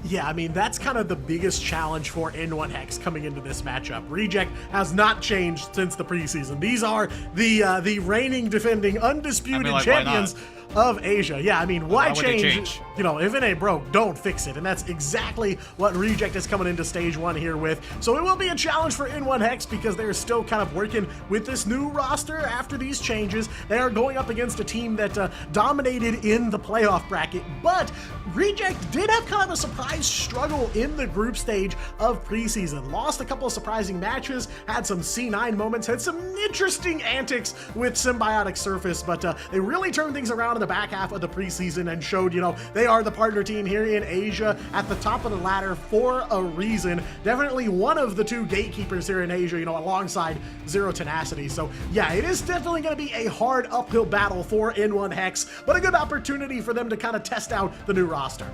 Yeah, I mean, that's kind of the biggest challenge for N1 Hex coming into this matchup. Reject has not changed since the preseason. These are the reigning, defending, undisputed champions of Asia. Yeah, I mean, why change? You know, if it ain't broke, don't fix it. And that's exactly what Reject is coming into stage 1 here with. So it will be a challenge for N1 Hex because they're still kind of working with this new roster after these changes. They are going up against a team that dominated in the playoff bracket, but Reject did have kind of a surprise struggle in the group stage of preseason. Lost a couple of surprising matches, had some C9 moments, had some interesting antics with Symbiotic Surface, but they really turned things around in the back half of the preseason and showed, you know, they are the partner team here in Asia at the top of the ladder for a reason. Definitely one of the 2 gatekeepers here in Asia, you know, alongside Zero Tenacity. So yeah, it is definitely going to be a hard uphill battle for N1 Hex, but a good opportunity for them to kind of test out the new roster.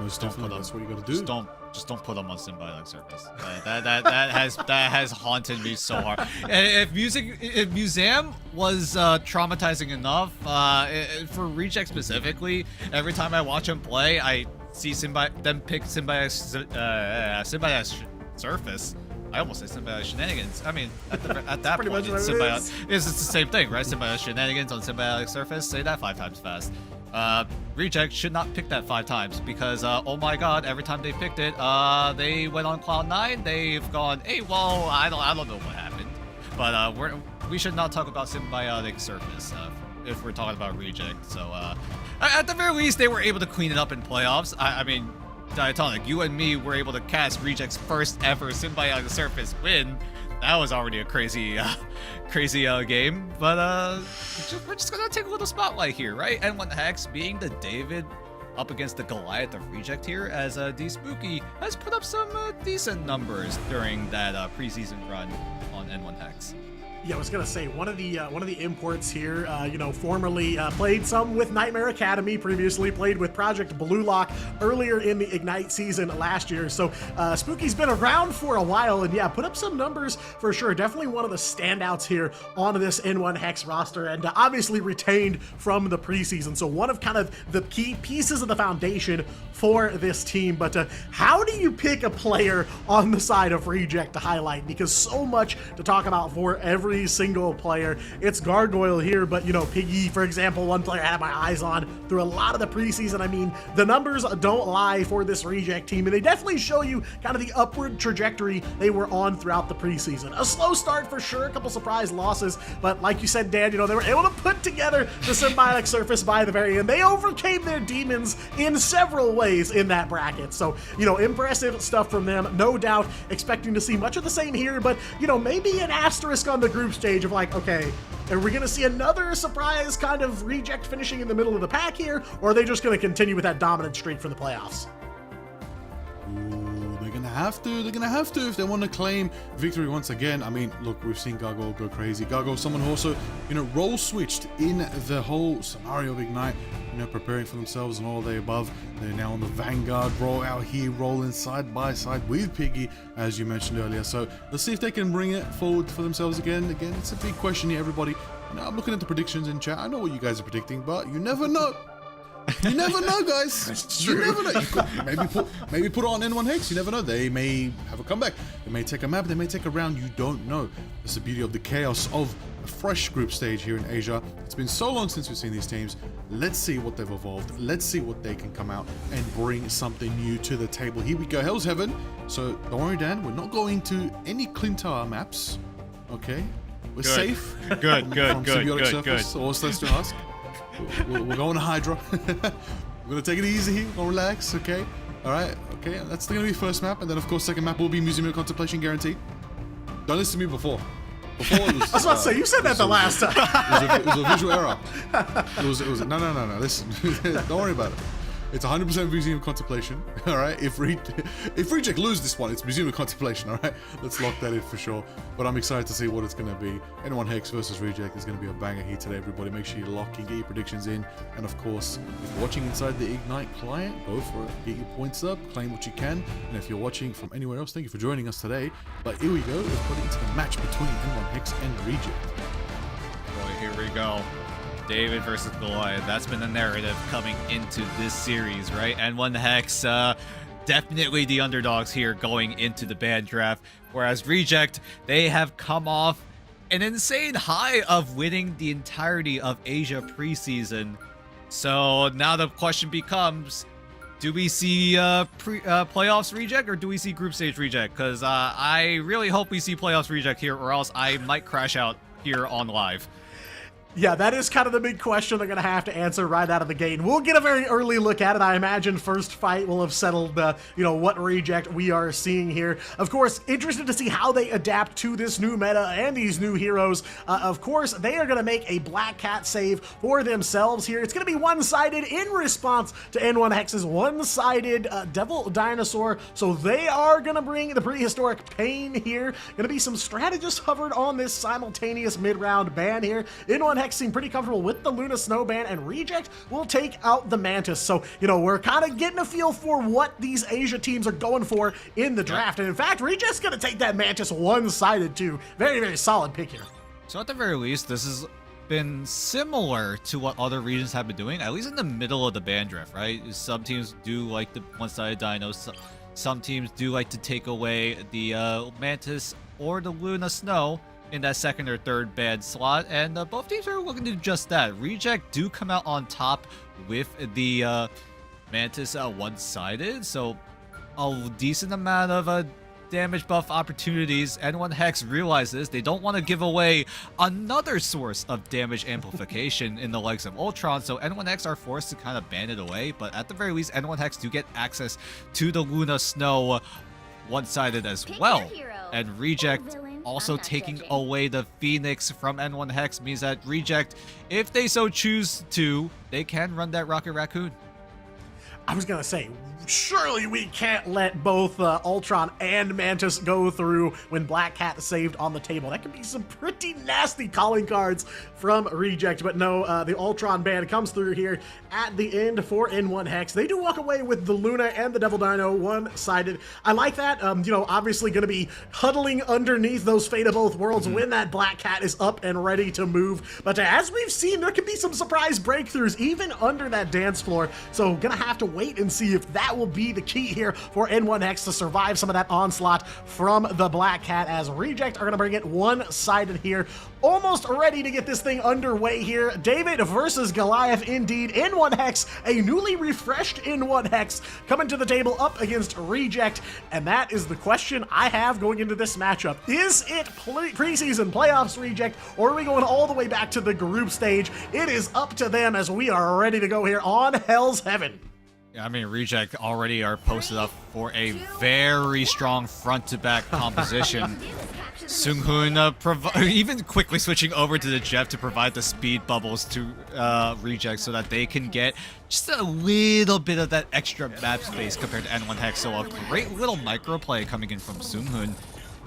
Most definitely, that's what you got to do. Just don't put them on Symbiotic Surface. That has haunted me so hard. If Museum was traumatizing enough, for Reject specifically, every time I watch him play, I see them pick Symbiotic Surface. I almost say Symbiotic Shenanigans. I mean, at that point, it's the same thing, right? Symbiotic Shenanigans on Symbiotic Surface. Say that 5 times fast. Reject should not pick that 5 times because, oh my god, every time they picked it, they went on Cloud 9. They've gone, hey, well, I don't know what happened. But we should not talk about Symbiotic Surface if we're talking about Reject. So at the very least, they were able to clean it up in playoffs. I mean, Diatonic, you and me were able to cast Reject's first ever Symbiotic Surface win. That was already a crazy game, but we're just gonna take a little spotlight here, right? N1 Hex being the David up against the Goliath of Reject here, as D Spooky has put up some decent numbers during that preseason run on N1 Hex. Yeah, I was gonna say one of the imports here. You know, formerly played some with Nightmare Academy, previously played with Project Blue Lock earlier in the Ignite season last year. So Spooky's been around for a while, and yeah, put up some numbers for sure. Definitely one of the standouts here on this N1 Hex roster, and obviously retained from the preseason. So one of kind of the key pieces of the foundation for this team. But how do you pick a player on the side of Reject to highlight? Because so much to talk about for every single player. It's Gargoyle here, but you know, Piggy, for example, one player I had my eyes on through a lot of the preseason. I mean, the numbers don't lie for this Reject team, and they definitely show you kind of the upward trajectory they were on throughout the preseason. A slow start for sure, a couple surprise losses, but like you said, Dan, you know, they were able to put together the Symbiotic Surface by the very end. They overcame their demons in several ways in that bracket. So, you know, impressive stuff from them, no doubt. Expecting to see much of the same here, but, you know, maybe an asterisk on the group stage of like, okay, are we going to see another surprise kind of Reject finishing in the middle of the pack here, or are they just going to continue with that dominant streak for the playoffs? Ooh, they're going to have to. They're going to have to if they want to claim victory once again. I mean, look, we've seen Gargoyle go crazy. Gargoyle, someone who also, you know, role switched in the whole scenario of Ignite, you know, preparing for themselves and all the above. They're now on the Vanguard role out here, rolling side by side with Piggy, as you mentioned earlier. So let's see if they can bring it forward for themselves again. Again, it's a big question here, everybody. You know, I'm looking at the predictions in chat. I know what you guys are predicting, but you never know. You never know, guys. That's true. You never know. You could maybe put it on N1 Hex. You never know. They may have a comeback. They may take a map. They may take a round. You don't know. That's the beauty of the chaos of a fresh group stage here in Asia. It's been so long since we've seen these teams. Let's see what they've evolved. Let's see what they can come out and bring something new to the table. Here we go. Hell's Heaven. So don't worry, Dan. We're not going to any Clintar maps. Okay? We're safe. Good. Or Celestial Husk. We're going to Hydra. We're going to take it easy here. We'll relax, okay? Alright, okay. That's going to be first map. And then, of course, second map will be Museum of Contemplation, guaranteed. Don't listen to me before. Before it was... I was about to say, you said that the last time. It was a visual error. It was no. Listen. Don't worry about it. It's 100% Museum of Contemplation. All right. If Reject lose this one, it's Museum of Contemplation. All right. Let's lock that in for sure. But I'm excited to see what it's going to be. N1 Hex versus Reject is going to be a banger here today, everybody. Make sure you lock in, get your predictions in. And of course, if you're watching inside the Ignite client, go for it. Get your points up, claim what you can. And if you're watching from anywhere else, thank you for joining us today. But here we go. Let's put it into the match between N1 Hex and Reject. Boy, here we go. David versus Goliath. That's been the narrative coming into this series, right? N1 Hex, definitely the underdogs here going into the band draft. Whereas Reject, they have come off an insane high of winning the entirety of Asia preseason. So now the question becomes, do we see playoffs Reject or do we see group stage Reject? Because I really hope we see playoffs Reject here, or else I might crash out here on live. Yeah, that is kind of the big question they're going to have to answer right out of the gate. We'll get a very early look at it. I imagine first fight will have settled, what Reject we are seeing here. Of course, interested to see how they adapt to this new meta and these new heroes. Of course, they are going to make a Black Cat save for themselves here. It's going to be one-sided in response to N1 Hex's one-sided Devil Dinosaur. So they are going to bring the prehistoric pain here. Going to be some strategists hovered on this simultaneous mid-round ban here. N1 Hex seem pretty comfortable with the Luna Snow ban, and Reject will take out the Mantis. So, we're kind of getting a feel for what these Asia teams are going for in the draft. And in fact, Reject's going to take that Mantis one-sided too. Very, very solid pick here. So at the very least, this has been similar to what other regions have been doing, at least in the middle of the band draft, right? Some teams do like the one-sided dinos. Some teams do like to take away the Mantis or the Luna Snow in that second or third band slot, and both teams are looking to do just that. Reject do come out on top with the Mantis one-sided, so a decent amount of damage buff opportunities. N1 Hex realizes they don't want to give away another source of damage amplification in the likes of Ultron, so N1 Hex are forced to kind of ban it away, but at the very least, N1 Hex do get access to the Luna Snow one-sided as well. And Reject also taking away the Phoenix from N1 Hex means that Reject, if they so choose to, they can run that Rocket Raccoon. I was going to say, surely we can't let both Ultron and Mantis go through when Black Cat saved on the table. That could be some pretty nasty calling cards from Reject, but no, the Ultron ban comes through here at the end for N1 Hex. They do walk away with the Luna and the Devil Dino one-sided. I like that. Obviously going to be huddling underneath those Fate of Both Worlds when that Black Cat is up and ready to move. But as we've seen, there can be some surprise breakthroughs even under that dance floor. So gonna have to wait and see if that will be the key here for N1 Hex to survive some of that onslaught from the Black Cat, as Reject are gonna bring it one-sided here. Almost ready to get this thing underway here. David versus Goliath indeed. N1 Hex, a newly refreshed N1 Hex, coming to the table up against Reject, and that is the question I have going into this matchup. Is it preseason playoffs Reject, or are we going all the way back to the group stage? It is up to them as we are ready to go here on Hell's Heaven. Yeah, I mean, Reject already are posted up for a very strong front-to-back composition. Seunghoon even quickly switching over to the Jeff to provide the speed bubbles to Reject so that they can get just a little bit of that extra map space compared to N1 Hex. So a great little micro play coming in from Seunghoon.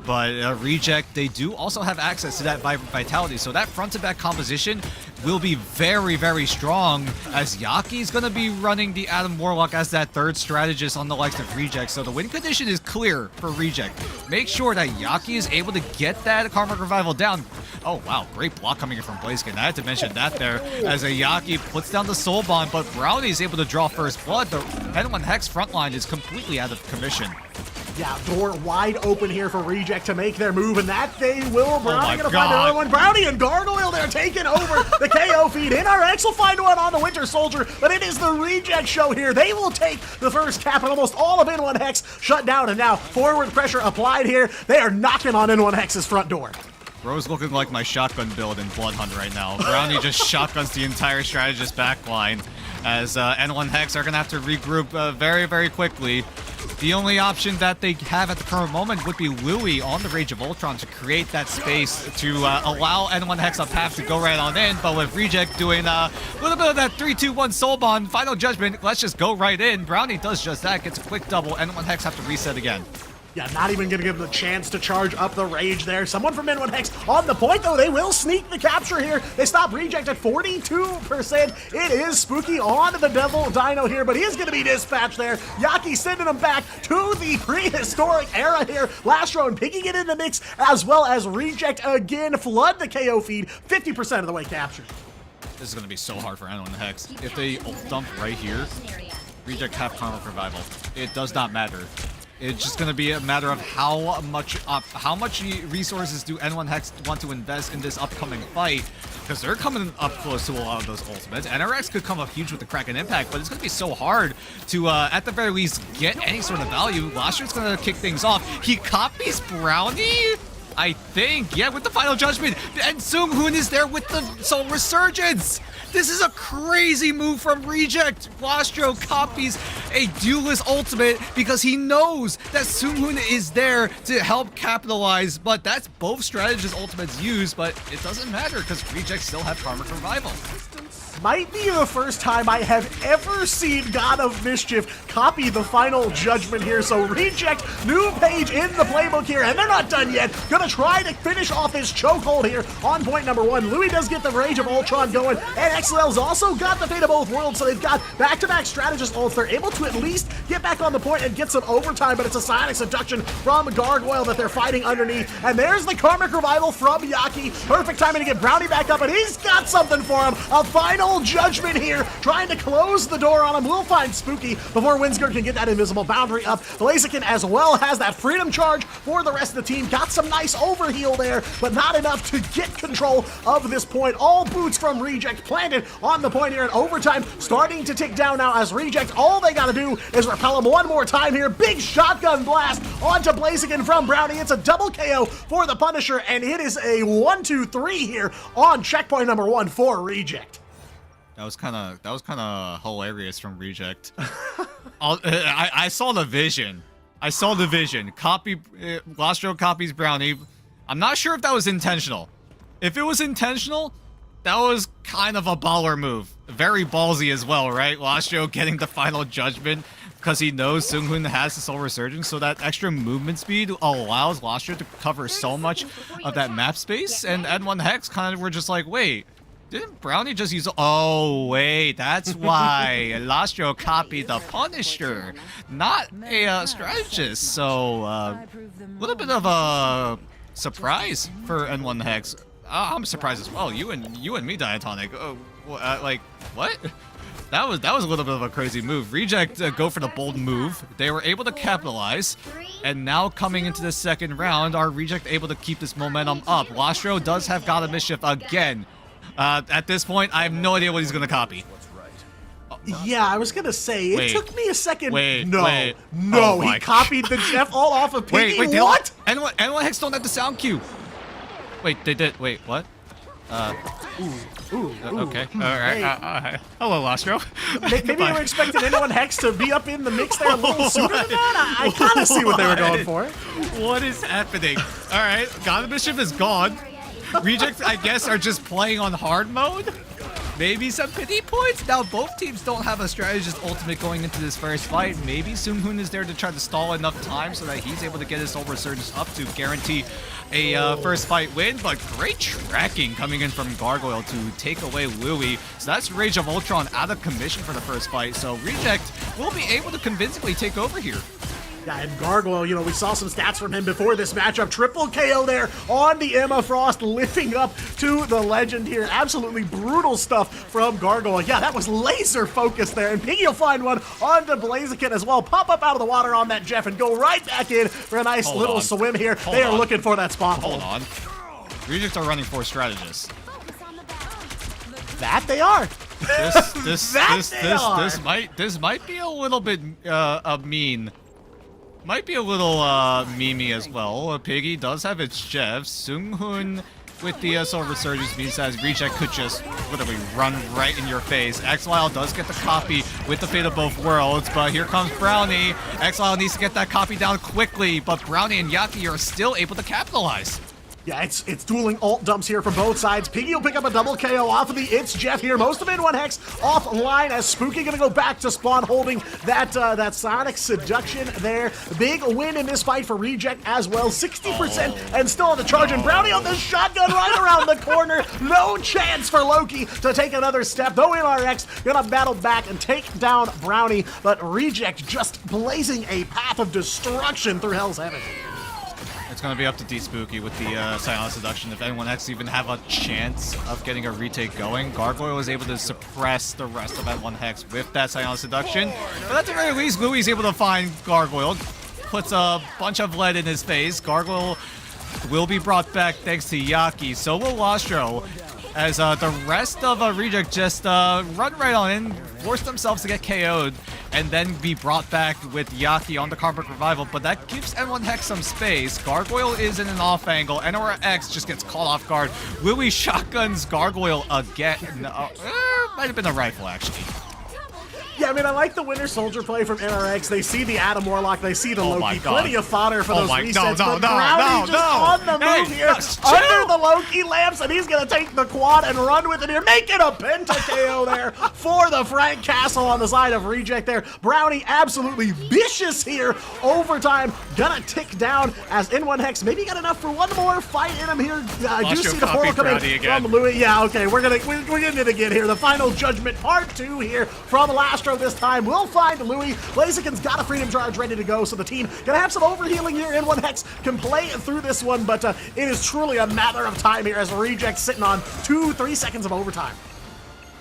But Reject, they do also have access to that Vitality, so that front-to-back composition will be very, very strong, as Yaki's going to be running the Adam Warlock as that third strategist on the likes of Reject, so the win condition is clear for Reject. Make sure that Yaki is able to get that Karma Revival down. Oh wow, great block coming in from Blaziken. I had to mention that there, as a Yaki puts down the Soul Bond, but Brownie is able to draw first blood. The N1 Hex frontline is completely out of commission. Yeah, door wide open here for Reject to make their move, and that they will. Brownie gonna find God. another one. Brownie and Gargoyle, they're taking over the KO feed. NRX will find one on the Winter Soldier, but it is the Reject show here. They will take the first cap, and almost all of N1 Hex shut down, and now forward pressure applied here. They are knocking on N1 Hex's front door. Bro's looking like my shotgun build in Blood Hunt right now. Brownie just shotguns the entire strategist backline, as N1 Hex are going to have to regroup very, very quickly. The only option that they have at the current moment would be Louis on the Rage of Ultron to create that space to allow N1 Hex up half to go right on in, but with Reject doing a little bit of that 3-2-1 Soul Bond, Final Judgment, let's just go right in. Brownie does just that, gets a quick double, N1 Hex have to reset again. Yeah, not even going to give them the chance to charge up the Rage there. Someone from N1 Hex on the point, though. They will sneak the capture here. They stop Reject at 42%. It is Spooky on the Devil Dino here, but he is going to be dispatched there. Yaki sending him back to the prehistoric era here. Lastro and Piggy get in the mix, as well as Reject again. Flood the KO feed, 50% of the way captured. This is going to be so hard for N1 Hex. If they ult dump right here, Reject have Karma Revival. It does not matter. It's just going to be a matter of how much resources do N1 Hex want to invest in this upcoming fight, because they're coming up close to a lot of those ultimates. NRX could come up huge with the Kraken Impact, but it's going to be so hard to, at the very least, get any sort of value. Lasher's going to kick things off. He copies Brownie, I think. Yeah, with the Final Judgment. And Sung Hoon is there with the Soul Resurgence. This is a crazy move from Reject. Lastro copies a Duelist ultimate because he knows that Sung Hoon is there to help capitalize, but that's both strategies ultimates used, but it doesn't matter because Reject still have Karmic Revival. Might be the first time I have ever seen God of Mischief copy the Final Judgment here. So Reject, new page in the playbook here, and they're not done yet. Gonna try to finish off his chokehold here on point number 1. Louis does get the Rage of Ultron going, and XLL's also got the Fate of Both Worlds, so they've got back-to-back strategist ults. They're able to at least get back on the point and get some overtime, but it's a Psionic Seduction from Gargoyle that they're fighting underneath. And there's the Karmic Revival from Yaki. Perfect timing to get Brownie back up, and he's got something for him. A Final Judgment here, trying to close the door on him. We'll find Spooky before Winsgard can get that invisible boundary up. Blaziken as well has that freedom charge for the rest of the team. Got some nice overheal there, but not enough to get control of this point. All boots from Reject planted on the point here in overtime, starting to tick down now as Reject. All they gotta do is repel him one more time here. Big shotgun blast onto Blaziken from Brownie. It's a double KO for the Punisher, and it is a 1-2-3 here on checkpoint number 1 for Reject. That was kind of hilarious from Reject. I saw the vision. I saw the vision. Lastro copies Brownie. I'm not sure if that was intentional. If it was intentional, that was kind of a baller move. Very ballsy as well, right? Lastro getting the Final Judgment because he knows Sung Hoon has the Soul Resurgence, so that extra movement speed allows Lastro to cover so much of that map space, and N1 Hex kind of were just like, wait, didn't Brownie just use... Oh, wait, that's why Lastro copied the Punisher, not a strategist. So, a little bit of a surprise for N1 Hex. I'm surprised as well. You and me, Diatonic. Like, what? That was a little bit of a crazy move. Reject go for the bold move. They were able to capitalize, and now coming into the second round, are Reject able to keep this momentum up? Lastro does have God of Mischief again. At this point, I have no idea what he's gonna copy. Yeah, I was gonna say, it took me a second. No, oh he copied the Jeff all off of Piggy. Wait, what? N1 Hex don't have the sound cue. Wait, they did. Wait, what? Okay. All right. Hello, Lastro. Maybe you were expecting N1 Hex to be up in the mix there a little sooner than that. I kind of see what they were going for. What is happening? All right, God of Mischief is gone. Reject, I guess, are just playing on hard mode. Maybe some pity points. Now both teams don't have a strategist ultimate going into this first fight. Maybe Sung Hoon is there to try to stall enough time so that he's able to get his Soul Resurgence up to guarantee a first fight win. But great tracking coming in from Gargoyle to take away Louis. So that's Rage of Ultron out of commission for the first fight. So Reject will be able to convincingly take over here. Yeah, and Gargoyle, you know, we saw some stats from him before this matchup. Triple KO there on the Emma Frost, lifting up to the legend here. Absolutely brutal stuff from Gargoyle. Yeah, that was laser focused there. And Piggy will find one onto Blaziken as well. Pop up out of the water on that Jeff and go right back in for a nice little swim here. They are looking for that spot. Hold on. Reject are running for strategists. That they are. This might be a little bit mean. Might be a little memey as well. Piggy does have its Jeff. Sung Hoon with the Soul Resurgence means that Reject could just literally run right in your face. Exile does get the copy with the Fate of Both Worlds, but here comes Brownie. Exile needs to get that copy down quickly, but Brownie and Yaki are still able to capitalize. Yeah, it's dueling ult dumps here from both sides. Piggy will pick up a double KO off of the It's Jeff here. Most of N1 Hex offline as Spooky gonna go back to spawn holding that Sonic Seduction there. Big win in this fight for Reject as well. 60% and still on the charge. And Brownie on the shotgun right around the corner. No chance for Loki to take another step. Though NRX gonna battle back and take down Brownie. But Reject just blazing a path of destruction through Hell's Heaven. It's going to be up to D-Spooky with the Silent Seduction. If N1X even have a chance of getting a retake going, Gargoyle was able to suppress the rest of N1 Hex with that Silent Seduction. But at the very least, Louie's able to find Gargoyle, puts a bunch of lead in his face. Gargoyle will be brought back thanks to Yaki. So will Lastro, as the rest of Reject just run right on in, force themselves to get KO'd, and then be brought back with Yaki on the Karmic Revival, but that gives N1 Hex some space. Gargoyle is in an off angle, NRX just gets caught off guard. Louis shotguns Gargoyle again. Might have been a rifle, actually. Yeah, I mean, I like the Winter Soldier play from NRX. They see the Adam Warlock, they see the Loki. Plenty of fodder for those resets. But Brownie just on the move here, under the Loki lamps, and he's going to take the quad and run with it here, making a Penta KO there for the Frank Castle on the side of Reject there. Brownie absolutely vicious here. Overtime, gonna tick down as N1 Hex maybe got enough for one more fight in him here. You see the portal coming from Louis. Yeah, okay, we're getting it again here. The Final Judgment Part 2 here from Lastro this time. We'll find Louis. Blaziken's got a Freedom Charge ready to go, so the team gonna have some overhealing here. N1 Hex can play through this one, but it is truly a matter of time here as Reject sitting on 2-3 seconds of overtime.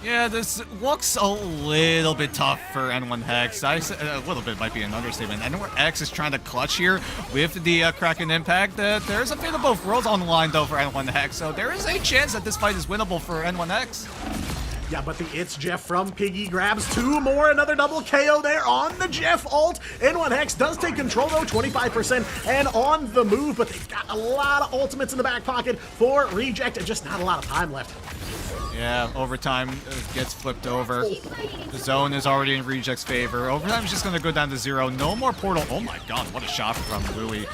Yeah, this looks a little bit tough for N1 Hex. A little bit might be an understatement. N1 X is trying to clutch here with the Kraken Impact. There's a Fate of Both Worlds on the line, though, for N1 Hex, so there is a chance that this fight is winnable for N1 Hex. Yeah, but the It's Jeff from Piggy grabs two more. Another double KO there on the Jeff ult. N1 Hex does take control, though, 25% and on the move, but they've got a lot of ultimates in the back pocket for Reject and just not a lot of time left. Yeah, overtime gets flipped over. The zone is already in Reject's favor. Overtime is just going to go down to 0. No more portal. Oh my god, what a shot from Louis.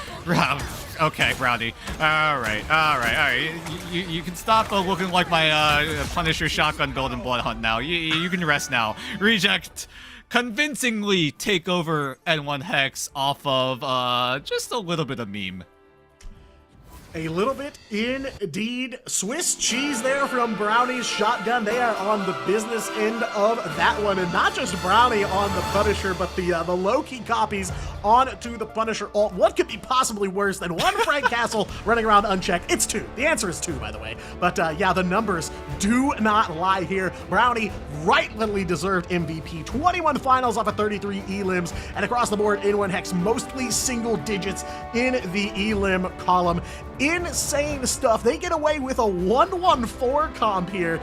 Okay, Brownie. All right. You can stop looking like my Punisher shotgun build in Blood Hunt now. You can rest now. Reject convincingly take over N1 Hex off of just a little bit of meme. A little bit indeed. Swiss cheese there from Brownie's shotgun. They are on the business end of that one. And not just Brownie on the Punisher, but the Loki copies onto the Punisher ult. What could be possibly worse than one Frank Castle running around unchecked? It's 2. The answer is 2, by the way. But yeah, the numbers do not lie here. Brownie rightfully deserved MVP. 21 finals off of 33 elims. And across the board, N1 Hex mostly single digits in the elim column. Insane stuff. They get away with a 1-1-4 comp here.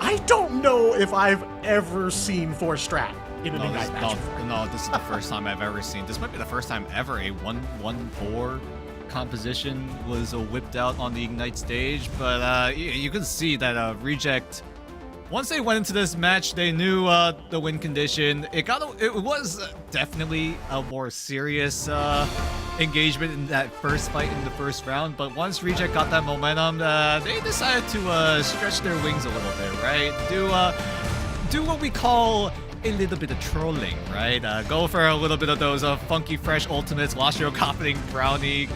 I don't know if I've ever seen 4 strat in an Ignite match. No, this is the first time I've ever seen. This might be the first time ever a 1-1-4 composition was whipped out on the Ignite stage. But you can see that Reject, once they went into this match, they knew the win condition. It was definitely a more serious engagement in that first fight in the first round, but once Reject got that momentum, they decided to stretch their wings a little bit, right? Do what we call a little bit of trolling, right? Go for a little bit of those funky fresh ultimates. Lastro copying Brownie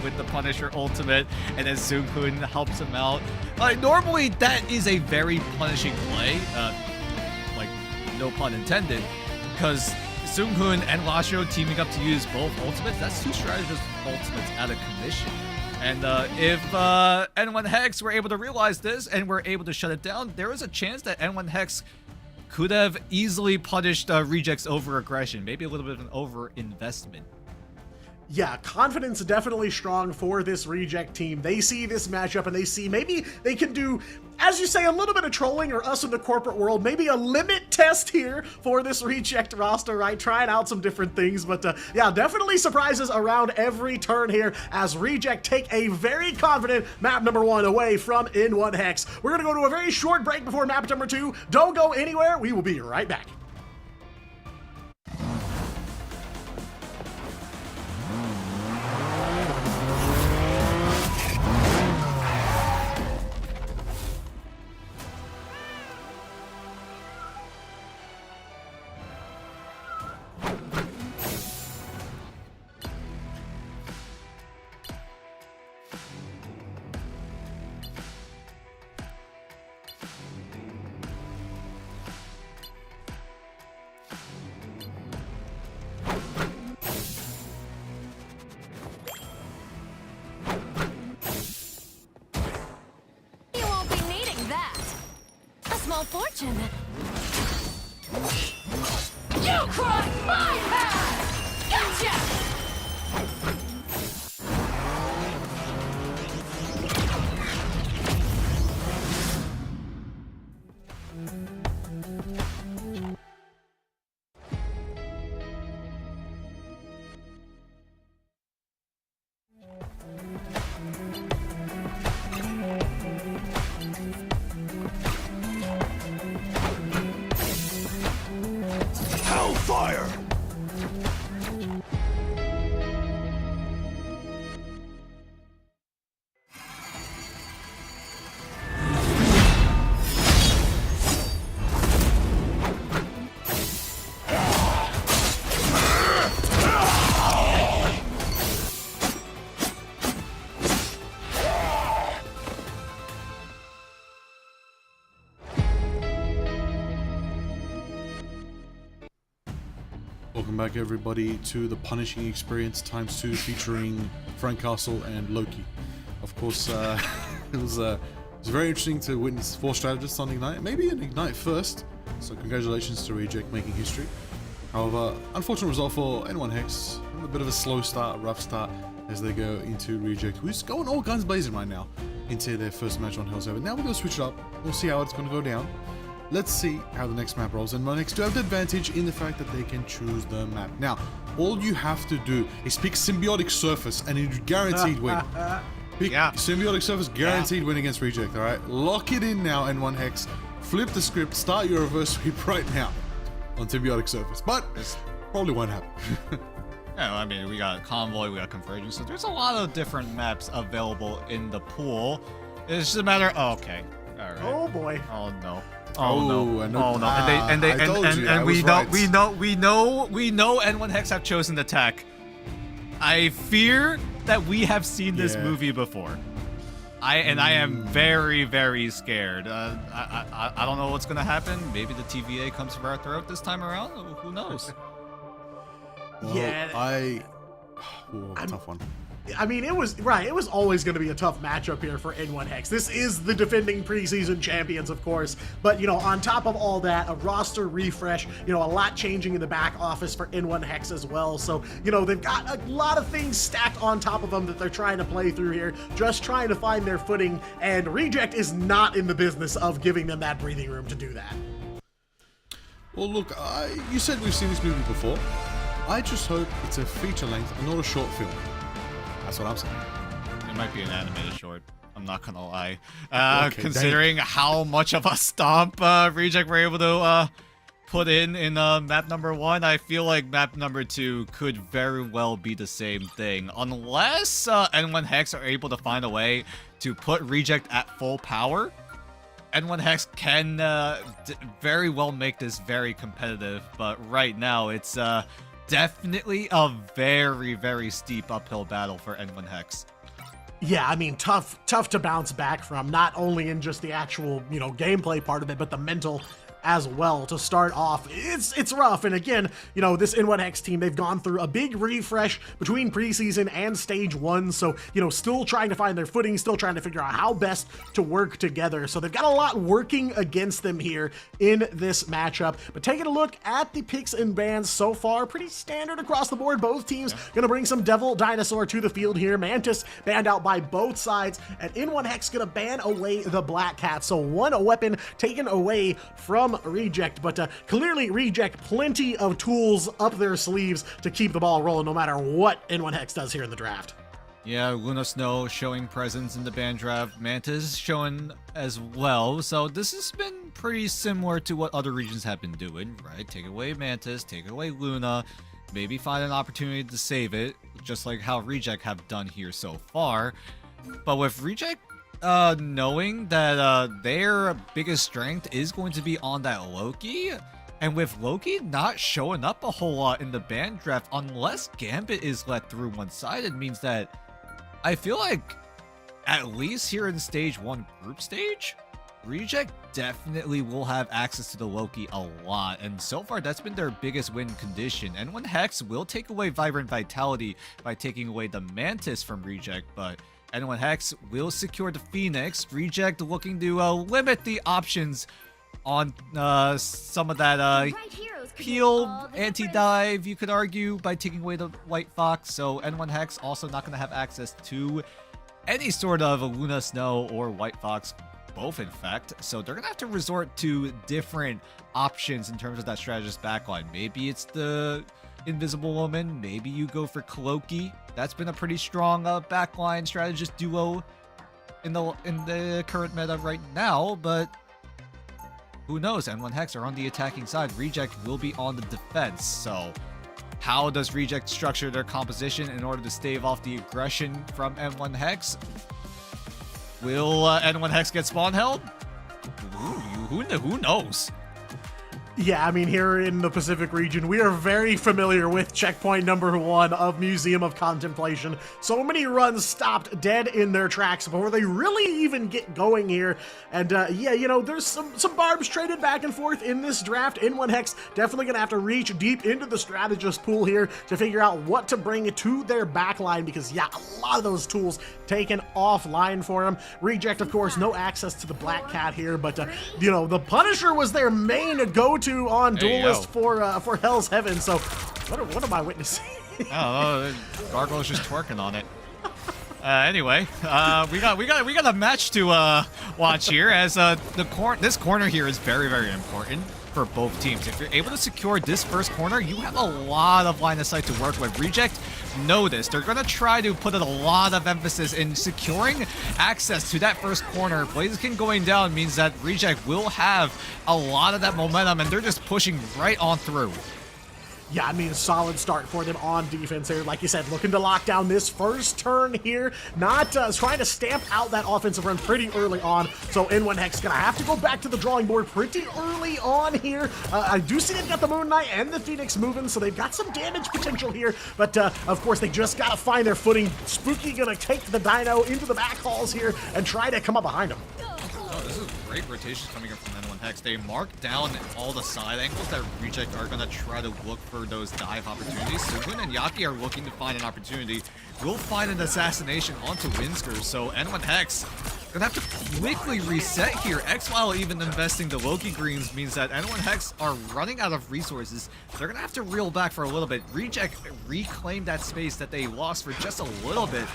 with the Punisher ultimate, and then Zunghun helps him out. Normally, that is a very punishing play, like no pun intended, because Zunghun and Lastro teaming up to use both ultimates, that's 2 strategist ultimates out of commission. And if N1 Hex were able to realize this and were able to shut it down, there is a chance that N1 Hex could have easily punished Reject's over-aggression, maybe a little bit of an over-investment. Yeah, confidence definitely strong for this Reject team. They see this matchup and they see maybe they can do, as you say, a little bit of trolling, or us in the corporate world, maybe a limit test here for this Reject roster, right? Trying out some different things, but yeah, definitely surprises around every turn here as Reject take a very confident map number 1 away from N1 Hex. We're gonna go to a very short break before map number 2. Don't go anywhere. We will be right back. You won't be needing that. A small fortune. You crossed my path! Gotcha! Hellfire! Welcome back, everybody, to the Punishing Experience ×2 featuring Frank Castle and Loki. Of course, it was very interesting to witness 4 strategists on Ignite, maybe an Ignite first, so congratulations to Reject making history. However, unfortunate result for N1 Hex, a bit of a slow start, a rough start as they go into Reject, who's going all guns blazing right now into their first match on Hell's Heaven. Now we're going to switch it up, we'll see how it's going to go down. Let's see how the next map rolls, and N1 Hex do have the advantage in the fact that they can choose the map. Now, all you have to do is pick Symbiotic Surface and it's guaranteed win. Pick Symbiotic Surface, guaranteed win against Reject, alright? Lock it in now, N1 Hex. Flip the script, start your reverse sweep right now on Symbiotic Surface. But this probably won't happen. Yeah, I mean, we got Convoy, we got Convergence, so there's a lot of different maps available in the pool. It's just a matter. Oh, okay. All right. Oh boy. Oh no. Oh no! I know. Oh no! And we know N1 Hex have chosen the tech. I fear that we have seen this movie before. I am very, very scared. I don't know what's gonna happen. Maybe the TVA comes for our throat this time around. Who knows? Well, yeah. Tough one. I mean, it was always going to be a tough matchup here for N1 Hex. This is the defending preseason champions, of course, but, you know, on top of all that, a roster refresh, you know, a lot changing in the back office for N1 Hex as well. So, you know, they've got a lot of things stacked on top of them that they're trying to play through here, just trying to find their footing, and Reject is not in the business of giving them that breathing room to do that. Well, look, you said we've seen this movie before. I just hope it's a feature length and not a short film. That's what I'm saying. It might be an animated short. I'm not gonna lie. Okay, considering how much of a stomp Reject were able to put in map number 1, I feel like map number 2 could very well be the same thing. Unless N1 Hex are able to find a way to put Reject at full power, N1 Hex can very well make this very competitive. But right now, it's definitely a very, very steep uphill battle for N1 Hex. Yeah, I mean, tough to bounce back from, not only in just the actual, you know, gameplay part of it, but the mental as well to start off. It's rough, and again, you know, this N1X team, they've gone through a big refresh between preseason and stage 1, so, you know, still trying to find their footing, still trying to figure out how best to work together. So they've got a lot working against them here in this matchup. But taking a look at the picks and bans so far, pretty standard across the board. Both teams gonna bring some Devil Dinosaur to the field here. Mantis banned out by both sides, and N1Hex gonna ban away the Black Cat. So one weapon taken away from Reject, but clearly Reject plenty of tools up their sleeves to keep the ball rolling no matter what N1Hex does here in the draft. Yeah, Luna Snow showing presence in the band draft, Mantis showing as well, so this has been pretty similar to what other regions have been doing, right? Take away Mantis, take away Luna, maybe find an opportunity to save it, just like how Reject have done here so far. But with Reject knowing that their biggest strength is going to be on that Loki, and with Loki not showing up a whole lot in the band draft unless Gambit is let through one-sided, means that I feel like, at least here in stage 1 group stage, Reject definitely will have access to the Loki a lot, and so far that's been their biggest win condition. N1Hex will take away Vibrant Vitality by taking away the Mantis from Reject, but N1Hex will secure the Phoenix. Reject looking to limit the options on some of that peel, anti-dive, you could argue, by taking away the White Fox. So N1Hex also not going to have access to any sort of Luna Snow or White Fox, both in fact. So they're going to have to resort to different options in terms of that strategist backline. Maybe it's the Invisible Woman, maybe you go for Cloaky. That's been a pretty strong backline strategist duo in the current meta right now, but who knows? N1Hex are on the attacking side. Reject will be on the defense. So how does Reject structure their composition in order to stave off the aggression from N1Hex? Will N1Hex get spawn held? Who knows? Yeah, I mean, here in the Pacific region, we are very familiar with checkpoint number 1 of Museum of Contemplation. So many runs stopped dead in their tracks before they really even get going here. And yeah, you know, there's some barbs traded back and forth in this draft. N1Hex definitely gonna have to reach deep into the strategist pool here to figure out what to bring to their backline, because yeah, a lot of those tools taken offline for them. Reject, of course, no access to the Black Cat here, but you know, the Punisher was their main go-to on Duelist for Hell's Heaven. So what am I witnessing? Oh, Gargoyle's just twerking on it. Anyway, we got a match to watch here, as this corner here is very, very important for both teams. If you're able to secure this first corner, you have a lot of line of sight to work with. Reject know this. They're gonna try to put a lot of emphasis in securing access to that first corner. Blaziken going down means that Reject will have a lot of that momentum, and they're just pushing right on through. Yeah, I mean, solid start for them on defense here. Like you said, looking to lock down this first turn here. Not trying to stamp out that offensive run pretty early on. So N1Hex gonna have to go back to the drawing board pretty early on here. I do see they've got the Moon Knight and the Phoenix moving, so they've got some damage potential here. But of course, they just gotta find their footing. Spooky gonna take the Dino into the back halls here and try to come up behind him. Oh, this is great rotation coming up from N1Hex. They mark down all the side angles that Reject are going to try to look for those dive opportunities. Sugun and Yaki are looking to find an opportunity. Will find an assassination onto Winsker, so N1Hex gonna have to quickly reset here. X-While even investing the Loki greens means that N1Hex are running out of resources. They're gonna have to reel back for a little bit. Reject reclaim that space that they lost for just a little bit,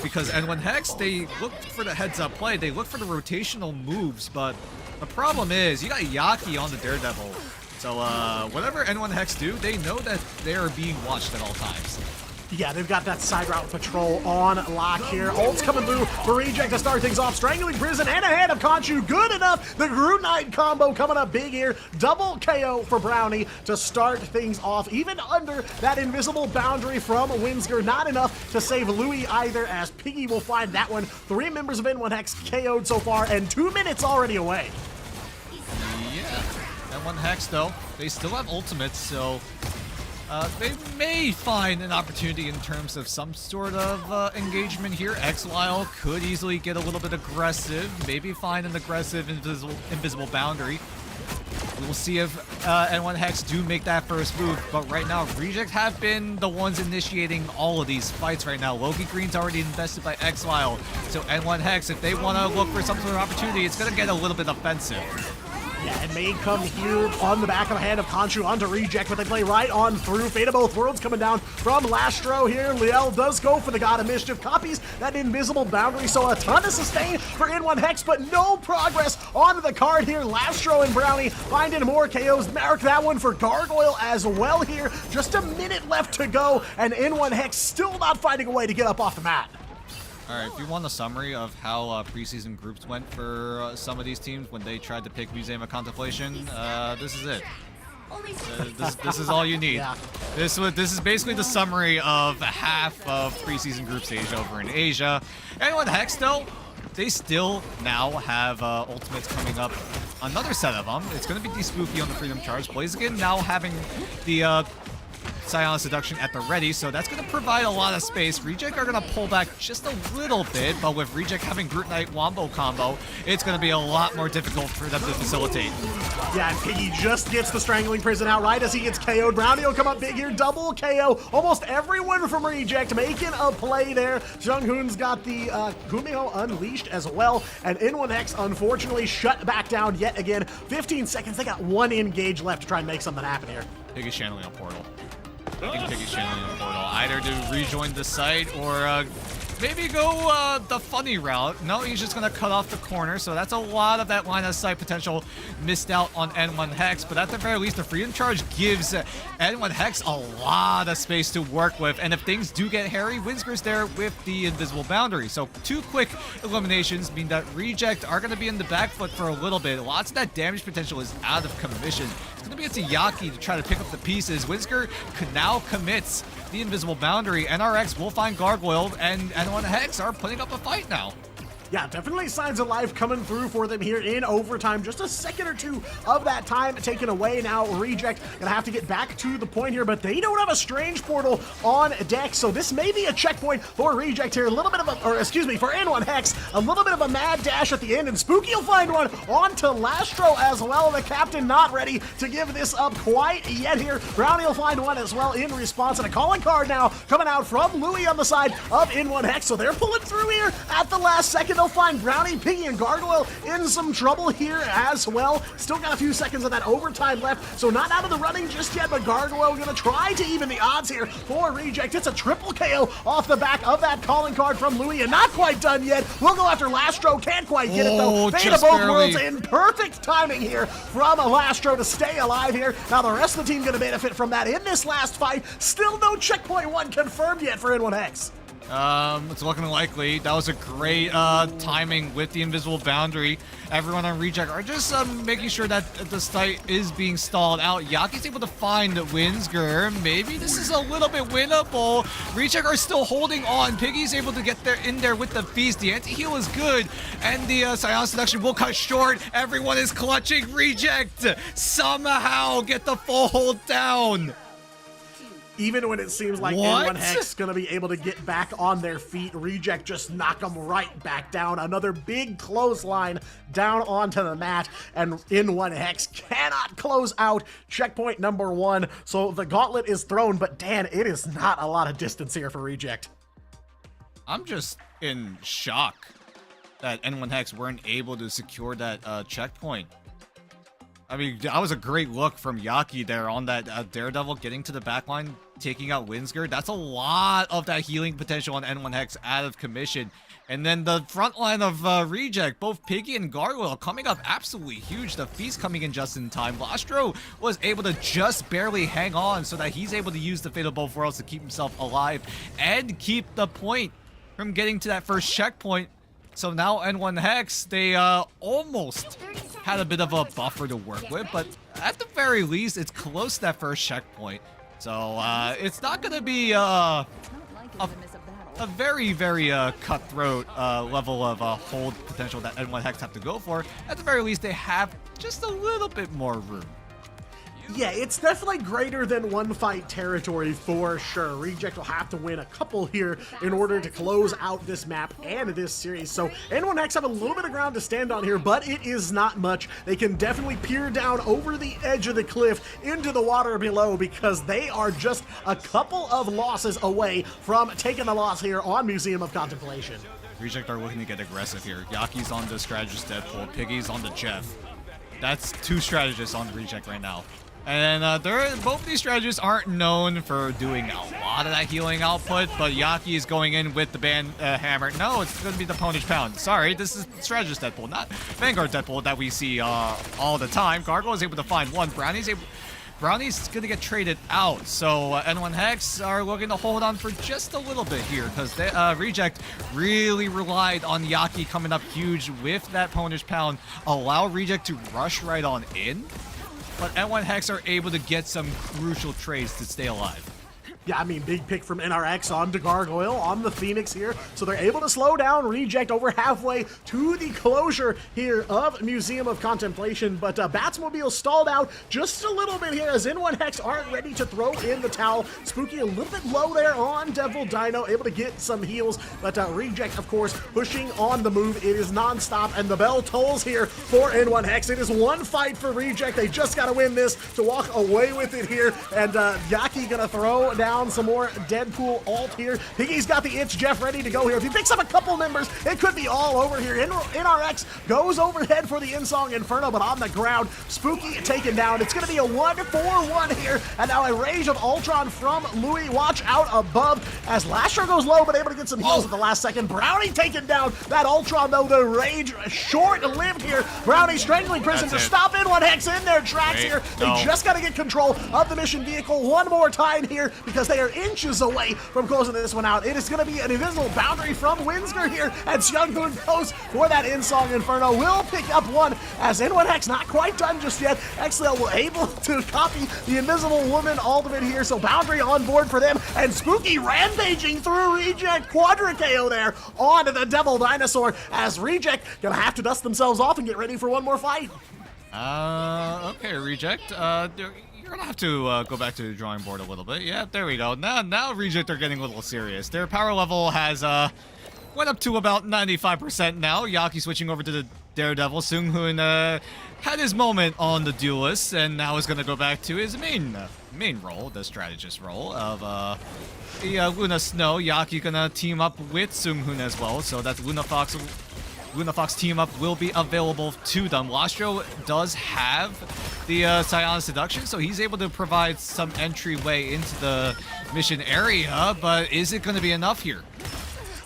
because N1Hex, they looked for the heads-up play, they looked for the rotational moves, but the problem is you got Yaki on the Daredevil. So whatever N1Hex do, they know that they are being watched at all times. Yeah, they've got that side route patrol on lock here. Ult's coming through for Reject to start things off. Strangling Prison and a hand of Conchu. Good enough. The Groot Knight combo coming up big here. Double KO for Brownie to start things off. Even under that invisible boundary from Winsker. Not enough to save Louis either, as Piggy will find that one. 3 members of N1Hex KO'd so far, and 2 minutes already away. Yeah, N1Hex though, they still have ultimates, so they may find an opportunity in terms of some sort of engagement here. X-Lyle could easily get a little bit aggressive, maybe find an aggressive invisible boundary. We'll see if N1 Hex do make that first move, but right now, Reject have been the ones initiating all of these fights right now. Loki Green's already invested by Exile, so N1 Hex, if they want to look for some sort of opportunity, it's going to get a little bit offensive. Yeah, it may come here on the back of a hand of Khonshu onto Reject, but they play right on through. Fate of Both Worlds coming down from Lastro here. Liel does go for the God of Mischief, copies that invisible boundary, so a ton of sustain for N1 Hex, but no progress onto the card here. Lastro and Brownie finding more KOs. Mark that one for Gargoyle as well here. Just a minute left to go, and N1 Hex still not finding a way to get up off the mat. All right, if you want a summary of how preseason groups went for some of these teams when they tried to pick Museum of Contemplation, this is it. This is all you need. Yeah. This is basically the summary of half of preseason group stage over in Asia. And with Hex, though, they still now have ultimates coming up. Another set of them. It's going to be D-Spooky on the Freedom Charge. Blaziken now having the Psionic Seduction at the ready, so that's going to provide a lot of space. Reject are going to pull back just a little bit, but with Reject having Groot Knight Wombo combo, it's going to be a lot more difficult for them to facilitate. Yeah, and Piggy just gets the Strangling Prison out right as he gets KO'd. Brownie will come up big here, double KO. Almost everyone from Reject making a play there. Junghoon's got the Gumiho unleashed as well, and N1 Hex unfortunately shut back down yet again. 15 seconds, they got one engage left to try and make something happen here. Piggy's channeling a portal. I think Piggy's channeling a portal. Either to rejoin the site or maybe go the funny route. No, he's just going to cut off the corner, so that's a lot of that line of sight potential missed out on N1 Hex, but at the very least, the Freedom Charge gives N1 Hex a lot of space to work with, and if things do get hairy, Whimsicr's there with the invisible boundary. So 2 quick eliminations mean that Reject are going to be in the back foot for a little bit. Lots of that damage potential is out of commission. It's going to be up to Yaki to try to pick up the pieces. Whimsicer now commits the invisible boundary. NRX will find Gargoyle, and N1 Hex are putting up a fight now. Yeah, definitely signs of life coming through for them here in overtime. Just a second or two of that time taken away now. Reject gonna have to get back to the point here, but they don't have a strange portal on deck, so this may be a checkpoint for Reject here. A little bit of a, or excuse me, for N1 Hex, a little bit of a mad dash at the end, and Spooky will find one onto Lastro as well. The captain not ready to give this up quite yet here. Brownie will find one as well in response, and a calling card now coming out from Louis on the side of N1 Hex, so they're pulling through here at the last second. They'll find Brownie, Piggy, and Gargoyle in some trouble here as well. Still got a few seconds of that overtime left, so not out of the running just yet, but Gargoyle gonna try to even the odds here for Reject. It's a triple KO off the back of that calling card from Louis, and not quite done yet. We'll go after Lastro, can't quite get it though. Fate of Both Worlds in perfect timing here from Lastro to stay alive here. Now the rest of the team gonna benefit from that in this last fight. Still no checkpoint 1 confirmed yet for N1 Hex. It's looking likely. That was a great timing with the invisible boundary. Everyone on Reject are just making sure that the site is being stalled out. Yaki's able to find Whimsicer. Maybe this is a little bit winnable. Reject are still holding on. Piggy's able to get in there with the feast. The anti-heal is good, and the Psionic Seduction will cut short. Everyone is clutching. Reject somehow get the full hold down. Even when it seems like N1 Hex gonna be able to get back on their feet, Reject just knock them right back down. Another big clothesline down onto the mat, and N1 Hex cannot close out checkpoint number 1. So the gauntlet is thrown, but Dan, it is not a lot of distance here for Reject. I'm just in shock that N1 Hex weren't able to secure that checkpoint. I mean, that was a great look from Yaki there on that Daredevil getting to the backline, taking out Whimsicer. That's a lot of that healing potential on N1 Hex out of commission. And then the front line of Reject, both Piggy and Gargoyle coming up absolutely huge. The Feast coming in just in time. Lastro was able to just barely hang on so that he's able to use the Fate of Both Worlds to keep himself alive and keep the point from getting to that first checkpoint. So now N1 Hex, they almost had a bit of a buffer to work with, but at the very least, it's close to that first checkpoint. So it's not going to be a very, very cutthroat level of hold potential that N1 Hex have to go for. At the very least, they have just a little bit more room. Yeah, it's definitely greater than one fight territory for sure. Reject will have to win a couple here in order to close out this map and this series. So N1X have a little bit of ground to stand on here, but it is not much. They can definitely peer down over the edge of the cliff into the water below because they are just a couple of losses away from taking the loss here on Museum of Contemplation. Reject are looking to get aggressive here. Yaki's on the strategist Deadpool, Piggy's on the Jeff. That's two strategists on Reject right now. And both of these strategists aren't known for doing a lot of that healing output, but Yaki is going in with the band hammer. No, it's going to be the Ponish Pound. Sorry, this is strategist Deadpool, not Vanguard Deadpool that we see all the time. Gargoyle is able to find one. Brownie's going to get traded out, so N1 Hex are looking to hold on for just a little bit here because Reject really relied on Yaki coming up huge with that Ponish Pound, allow Reject to rush right on in, but N1 Hex are able to get some crucial trades to stay alive. Yeah, I mean, big pick from NRX onto Gargoyle on the Phoenix here. So they're able to slow down Reject over halfway to the closure here of Museum of Contemplation. But Batsmobile stalled out just a little bit here as N1 Hex aren't ready to throw in the towel. Spooky a little bit low there on Devil Dino, able to get some heals. But Reject, of course, pushing on the move. It is non-stop, and the bell tolls here for N1 Hex. It is one fight for Reject. They just got to win this to walk away with it here. And Yaki gonna throw down some more Deadpool ult here. Piggy's got the itch, Jeff ready to go here. If he picks up a couple members, it could be all over here. NRX goes overhead for the Insong Inferno, but on the ground, Spooky taken down. It's going to be a 1-4-1 here, and now a Rage of Ultron from Louis. Watch out above as Lasher goes low, but able to get some heals at the last second. Brownie taken down. That Ultron, though, the Rage short-lived here. Brownie strangling Prison to stop N1 Hex in their tracks here. They just got to get control of the mission vehicle one more time here because they are inches away from closing this one out. It is going to be an invisible boundary from Winsker here, and Seunghoon goes for that Insong Inferno. Will pick up one as N1 Hex not quite done just yet. XL will able to copy the Invisible Woman ultimate here, so boundary on board for them, and Spooky rampaging through Reject. Quadra KO there onto the Devil Dinosaur as Reject gonna have to dust themselves off and get ready for one more fight. Okay, Reject. You're gonna have to go back to the drawing board a little bit. Yeah, there we go. Now Reject are getting a little serious. Their power level has went up to about 95% now. Yaki switching over to the Daredevil. Seunghoon had his moment on the Duelist, and now is gonna go back to his main role, the strategist role of the Luna Snow. Yaki gonna team up with Seunghoon as well, so that Luna Fox team up will be available to them. Lastro does have the Psionic Seduction, so he's able to provide some entryway into the mission area, but is it going to be enough here?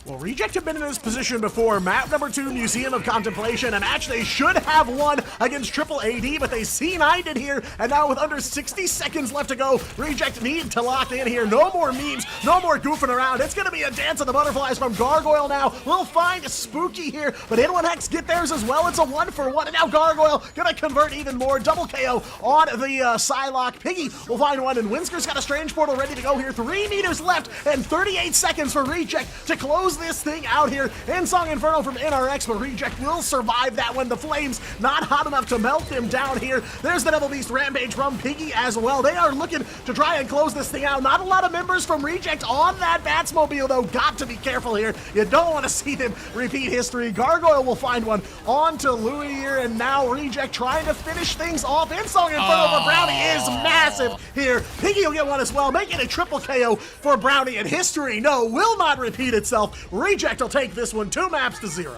Well, Reject have been in this position before. Map number 2, Museum of Contemplation, a match they should have won against Triple AD, but they C9'd it here, and now with under 60 seconds left to go, Reject need to lock in here. No more memes, no more goofing around. It's going to be a dance of the butterflies from Gargoyle now. We'll find Spooky here, but N1 Hex get theirs as well. It's a 1-for-1, and now Gargoyle going to convert even more. Double KO on the Psylocke. Piggy will find one, and Winsker's got a Strange Portal ready to go here. 3 meters left, and 38 seconds for Reject to close this thing out here. Insong Inferno from NRX, but Reject will survive that one. The flames not hot enough to melt them down here. There's the Devil Beast Rampage from Piggy as well. They are looking to try and close this thing out. Not a lot of members from Reject on that Batsmobile, though. Got to be careful here. You don't want to see them repeat history. Gargoyle will find one onto Louis here, and now Reject trying to finish things off. Insong Inferno for Brownie is massive here. Piggy will get one as well, making a triple KO for Brownie, and history, no, will not repeat itself. Reject will take this one 2 maps to 0.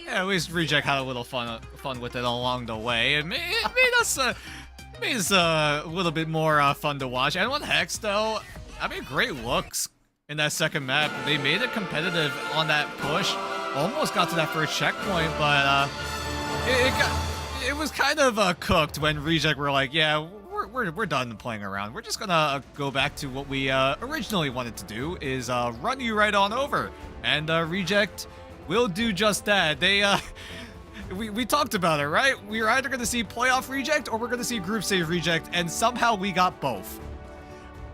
Yeah, at least Reject had a little fun with it along the way. It made us a little bit more fun to watch. N1 Hex, though, I mean, great looks in that second map. They made it competitive on that push. Almost got to that first checkpoint, but it was kind of cooked when Reject were like, yeah, we're done playing around. We're just gonna go back to what we originally wanted to do, is run you right on over. And Reject will do just that. They we talked about it, right? We were either gonna see playoff Reject or we're gonna see group stage Reject, and somehow we got both.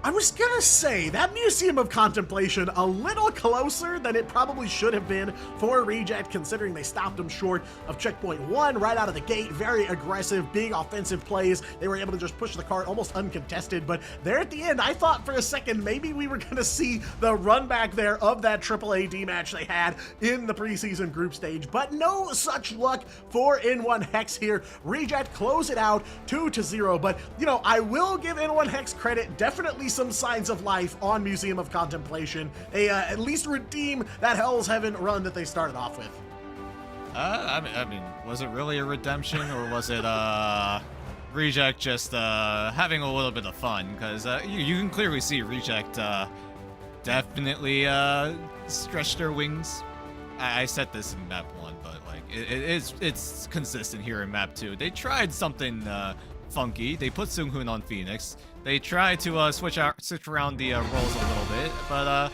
I was gonna say, that Museum of Contemplation a little closer than it probably should have been for Reject, considering they stopped them short of checkpoint 1 right out of the gate. Very aggressive, big offensive plays. They were able to just push the cart almost uncontested, but there at the end, I thought for a second maybe we were gonna see the run back there of that AAA match they had in the preseason group stage, but no such luck for N1 Hex here. Reject close it out 2-0, but you know, I will give N1 Hex credit, definitely some signs of life on Museum of Contemplation. They at least redeem that Hell's Heaven run that they started off with. I mean, was it really a redemption, or was it Reject just having a little bit of fun? Because you can clearly see Reject definitely stretch their wings. I said this in map 1, but like it's consistent here in map 2. They tried something funky. They put Seunghun on Phoenix. They tried to switch around the roles a little bit, but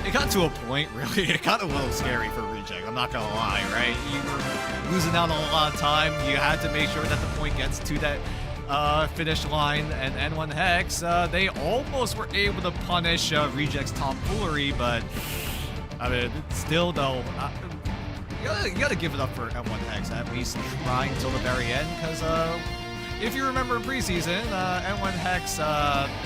it got to a point, really, it got a little scary for Reject, I'm not gonna lie, right? You were losing out on a lot of time. You had to make sure that the point gets to that finish line, and N1 Hex, they almost were able to punish Reject's tomfoolery, but I mean, still though, you gotta give it up for N1 Hex, at least trying till the very end, because if you remember in preseason, N1 Hex got a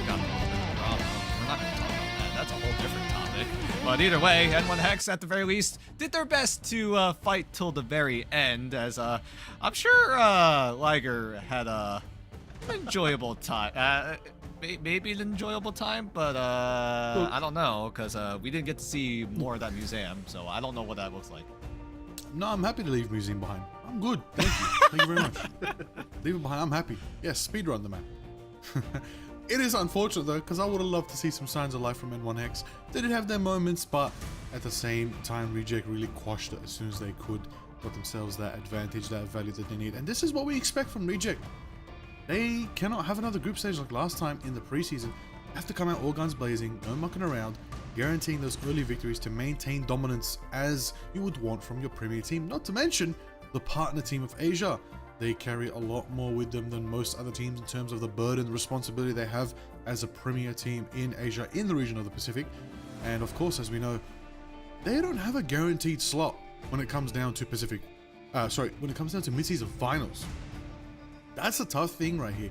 little bit of drama. We're not going to talk about that. That's a whole different topic. But either way, N1 Hex, at the very least, did their best to fight till the very end, as I'm sure Liger had an enjoyable time. Maybe an enjoyable time, but I don't know, because we didn't get to see more of that museum, so I don't know what that looks like. No, I'm happy to leave Museum behind. I'm good. Thank you. Thank you very much. Leave it behind. I'm happy. Yes, speedrun the map. It is unfortunate though, because I would have loved to see some signs of life from N1 Hex. They did have their moments, but at the same time, Reject really quashed it as soon as they could, got themselves that advantage, that value that they need. And this is what we expect from Reject. They cannot have another group stage like last time in the preseason. They have to come out all guns blazing, no mucking around, guaranteeing those early victories to maintain dominance as you would want from your premier team. Not to mention the partner team of Asia. They carry a lot more with them than most other teams in terms of the burden and responsibility they have as a premier team in Asia, in the region of the Pacific. And of course, as we know, they don't have a guaranteed slot when it comes down to when it comes down to mid-season finals. That's a tough thing right here.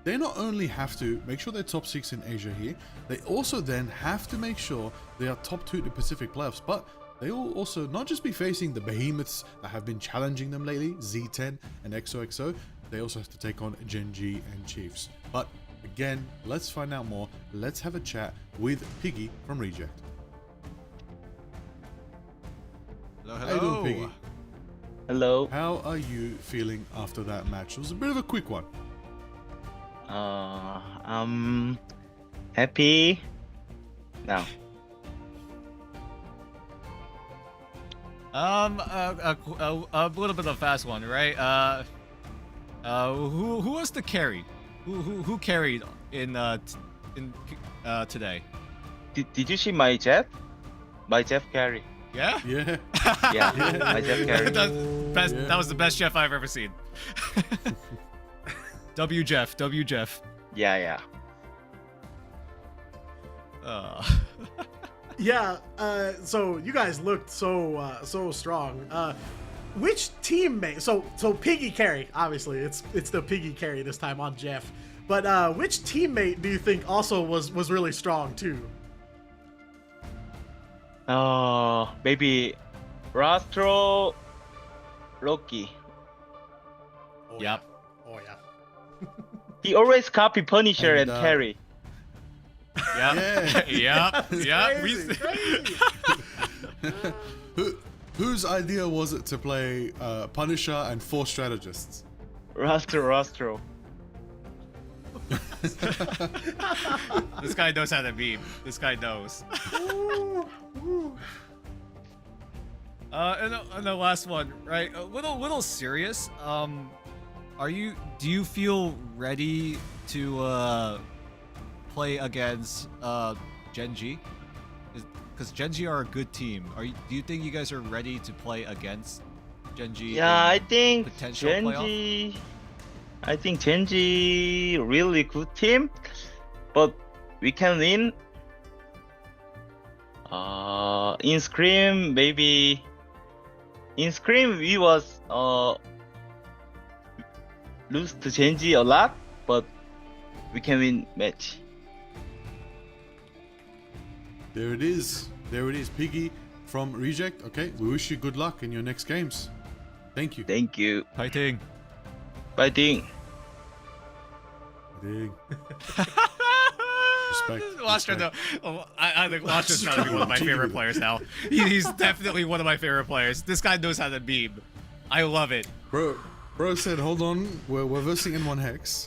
They not only have to make sure they're top 6 in Asia here, they also then have to make sure they are top 2 in the Pacific playoffs, but they will also not just be facing the behemoths that have been challenging them lately, Z10 and XOXO, they also have to take on Gen.G and Chiefs. But again, let's find out more. Let's have a chat with Piggy from Reject. Hello, How you doing, Piggy? Hello. How are you feeling after that match? It was a bit of a quick one. I'm happy now. A little bit of a fast one, right? Who was the carry? Who carried in today? Did you see my Jeff? My Jeff carry. Yeah? Yeah. Yeah, my Jeff carry. That was the best Jeff I've ever seen. W Jeff. Yeah. Yeah, so you guys looked so strong. Which teammate? So Piggy carry, obviously it's the Piggy carry this time on Jeff. But which teammate do you think also was really strong too? Maybe Rastro, Loki. Oh, Yep. Oh yeah. He always copy Punisher and carry. Yep. Yep. Crazy, crazy. Whose idea was it to play Punisher and 4 strategists? Rastro. This guy knows how to meme. This guy knows. And the last one, right? A little serious. Do you feel ready to play against Gen.G? Because Gen.G are a good team. Do you think you guys are ready to play against Gen.G? Yeah, I think potential Gen.G really good team. but we can win. In Scream, maybe. In Scream, we was lose to Genji a lot, but we can win match. There it is. There it is. Piggy from Reject. Okay, we wish you good luck in your next games. Thank you. Thank you. Fighting. Fighting. Ding. Respect. Washer, though. I think Washer's gotta be one of my favorite players now. He's definitely one of my favorite players. This guy knows how to meme. I love it. Bro said, hold on, we're versing N1 Hex.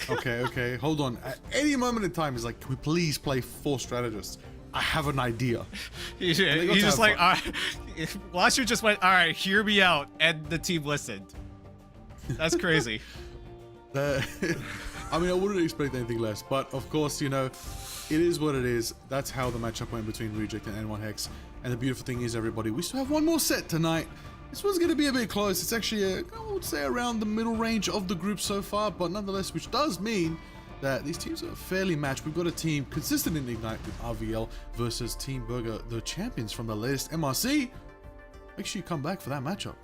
Okay, hold on. At any moment in time, he's like, can we please play 4 strategists? I have an idea. He's just like, Washer just went, all right, hear me out, and the team listened. That's crazy. I mean, I wouldn't expect anything less, but of course, you know, it is what it is. That's how the matchup went between Reject and N1 Hex. And the beautiful thing is, everybody, we still have one more set tonight. This one's going to be a bit close. It's actually, I would say, around the middle range of the group so far, but nonetheless, which does mean that these teams are fairly matched. We've got a team consistent in Ignite with RVL versus Team Burger, the champions from the latest MRC. Make sure you come back for that matchup.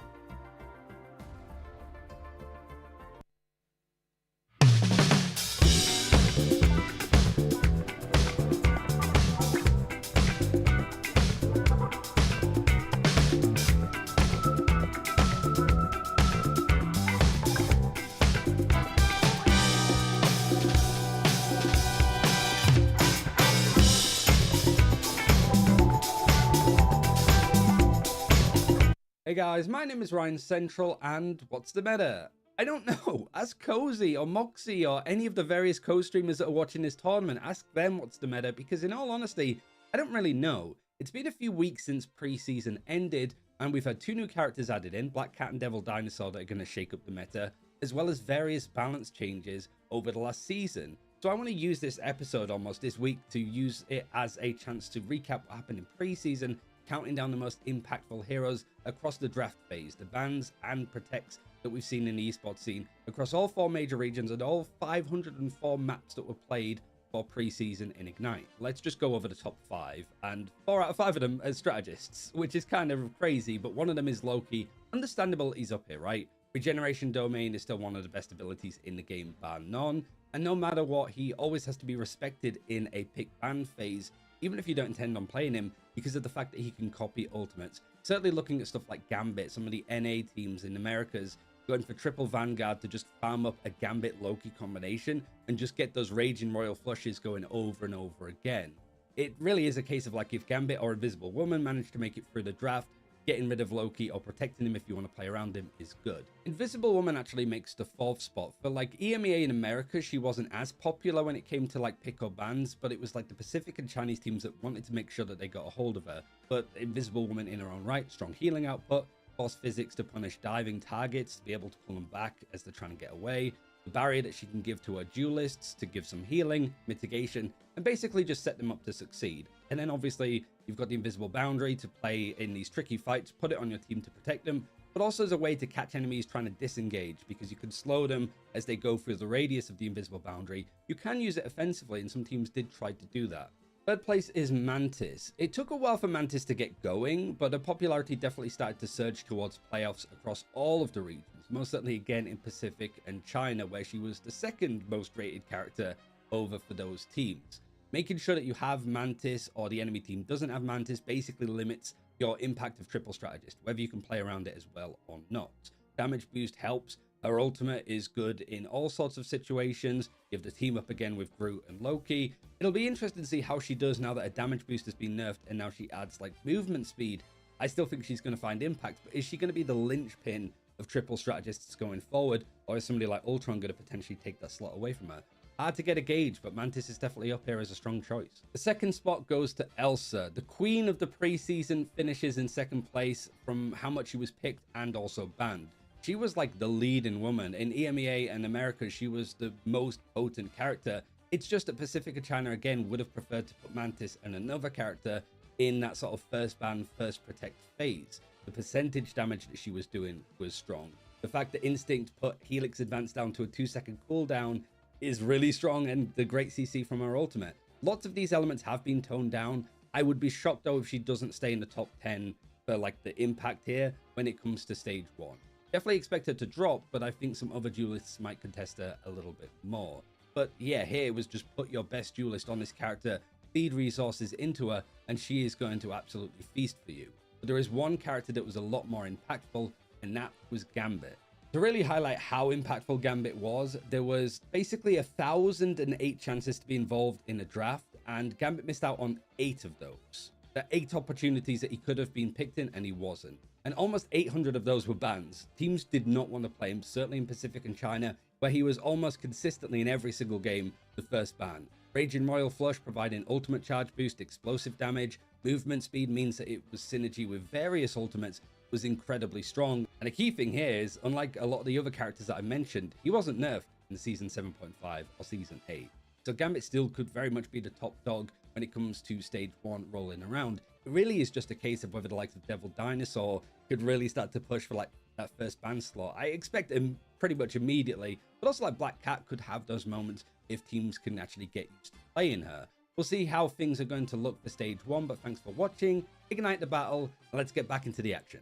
Hey guys, my name is Ryan Central, and what's the meta? I don't know. Ask Cozy or Moxie or any of the various co-streamers that are watching this tournament. Ask them what's the meta, because in all honesty, I don't really know. It's been a few weeks since pre-season ended, and we've had 2 new characters added in, Black Cat and Devil Dinosaur, that are going to shake up the meta, as well as various balance changes over the last season. So I want to use this episode almost this week to use it as a chance to recap what happened in pre-season, counting down the most impactful heroes across the draft phase, the bans and protects that we've seen in the esports scene across all 4 major regions and all 504 maps that were played for pre-season in Ignite. Let's just go over the top 5, and 4 out of 5 of them as strategists, which is kind of crazy, but one of them is Loki. Understandable, he's up here, right? Regeneration Domain is still one of the best abilities in the game, bar none, and no matter what, he always has to be respected in a pick ban phase, even if you don't intend on playing him, because of the fact that he can copy ultimates. Certainly looking at stuff like Gambit, some of the NA teams in Americas going for triple Vanguard to just farm up a Gambit Loki combination and just get those Raging Royal Flushes going over and over again. It really is a case of like if Gambit or Invisible Woman manage to make it through the draft, getting rid of Loki or protecting him if you want to play around him is good. Invisible Woman actually makes the 4th spot. For like EMEA in America, she wasn't as popular when it came to like pick or bans, but it was like the Pacific and Chinese teams that wanted to make sure that they got a hold of her. But Invisible Woman in her own right, strong healing output, force physics to punish diving targets, to be able to pull them back as they're trying to get away, the barrier that she can give to her duelists to give some healing, mitigation, and basically just set them up to succeed. And then obviously you've got the invisible boundary to play in these tricky fights, put it on your team to protect them, but also as a way to catch enemies trying to disengage, because you can slow them as they go through the radius of the invisible boundary. You can use it offensively, and some teams did try to do that. 3rd place is Mantis. It took a while for Mantis to get going, but her popularity definitely started to surge towards playoffs across all of the regions, most certainly again in Pacific and China, where she was the 2nd most rated character over for those teams. Making sure that you have Mantis or the enemy team doesn't have Mantis basically limits your impact of triple strategist, whether you can play around it as well or not. Damage boost helps. Her ultimate is good in all sorts of situations. You have the team up again with Groot and Loki. It'll be interesting to see how she does now that her damage boost has been nerfed and now she adds like movement speed. I still think she's going to find impact, but is she going to be the linchpin of triple strategists going forward, or is somebody like Ultron going to potentially take that slot away from her? Hard to get a gauge, but Mantis is definitely up here as a strong choice. The 2nd spot goes to Elsa. The queen of the preseason finishes in 2nd place from how much she was picked and also banned. She was like the leading woman. In EMEA and America, she was the most potent character. It's just that Pacific and China, again, would have preferred to put Mantis and another character in that sort of first ban, first protect phase. The percentage damage that she was doing was strong. The fact that Instinct put Helix Advance down to a 2-second cooldown is really strong and the great CC from her ultimate. Lots of these elements have been toned down. I would be shocked though if she doesn't stay in the top 10 for like the impact here when it comes to stage 1. Definitely expect her to drop, but I think some other duelists might contest her a little bit more. But yeah, here it was just put your best duelist on this character, feed resources into her, and she is going to absolutely feast for you. But there is one character that was a lot more impactful, and that was Gambit. To really highlight how impactful Gambit was, there was basically 1,008 chances to be involved in a draft, and Gambit missed out on 8 of those. There are 8 opportunities that he could have been picked in, and he wasn't. And almost 800 of those were bans. Teams did not want to play him, certainly in Pacific and China, where he was almost consistently in every single game the first ban. Raging Royal Flush providing ultimate charge boost, explosive damage, movement speed means that it was synergy with various ultimates was incredibly strong. And a key thing here is, unlike a lot of the other characters that I mentioned, he wasn't nerfed in Season 7.5 or Season 8. So Gambit still could very much be the top dog when it comes to stage 1 rolling around. It really is just a case of whether the likes of Devil Dinosaur could really start to push for like that first ban slot. I expect him pretty much immediately, but also like Black Cat could have those moments if teams can actually get used to playing her. We'll see how things are going to look for stage 1, but thanks for watching. Ignite the battle, and let's get back into the action.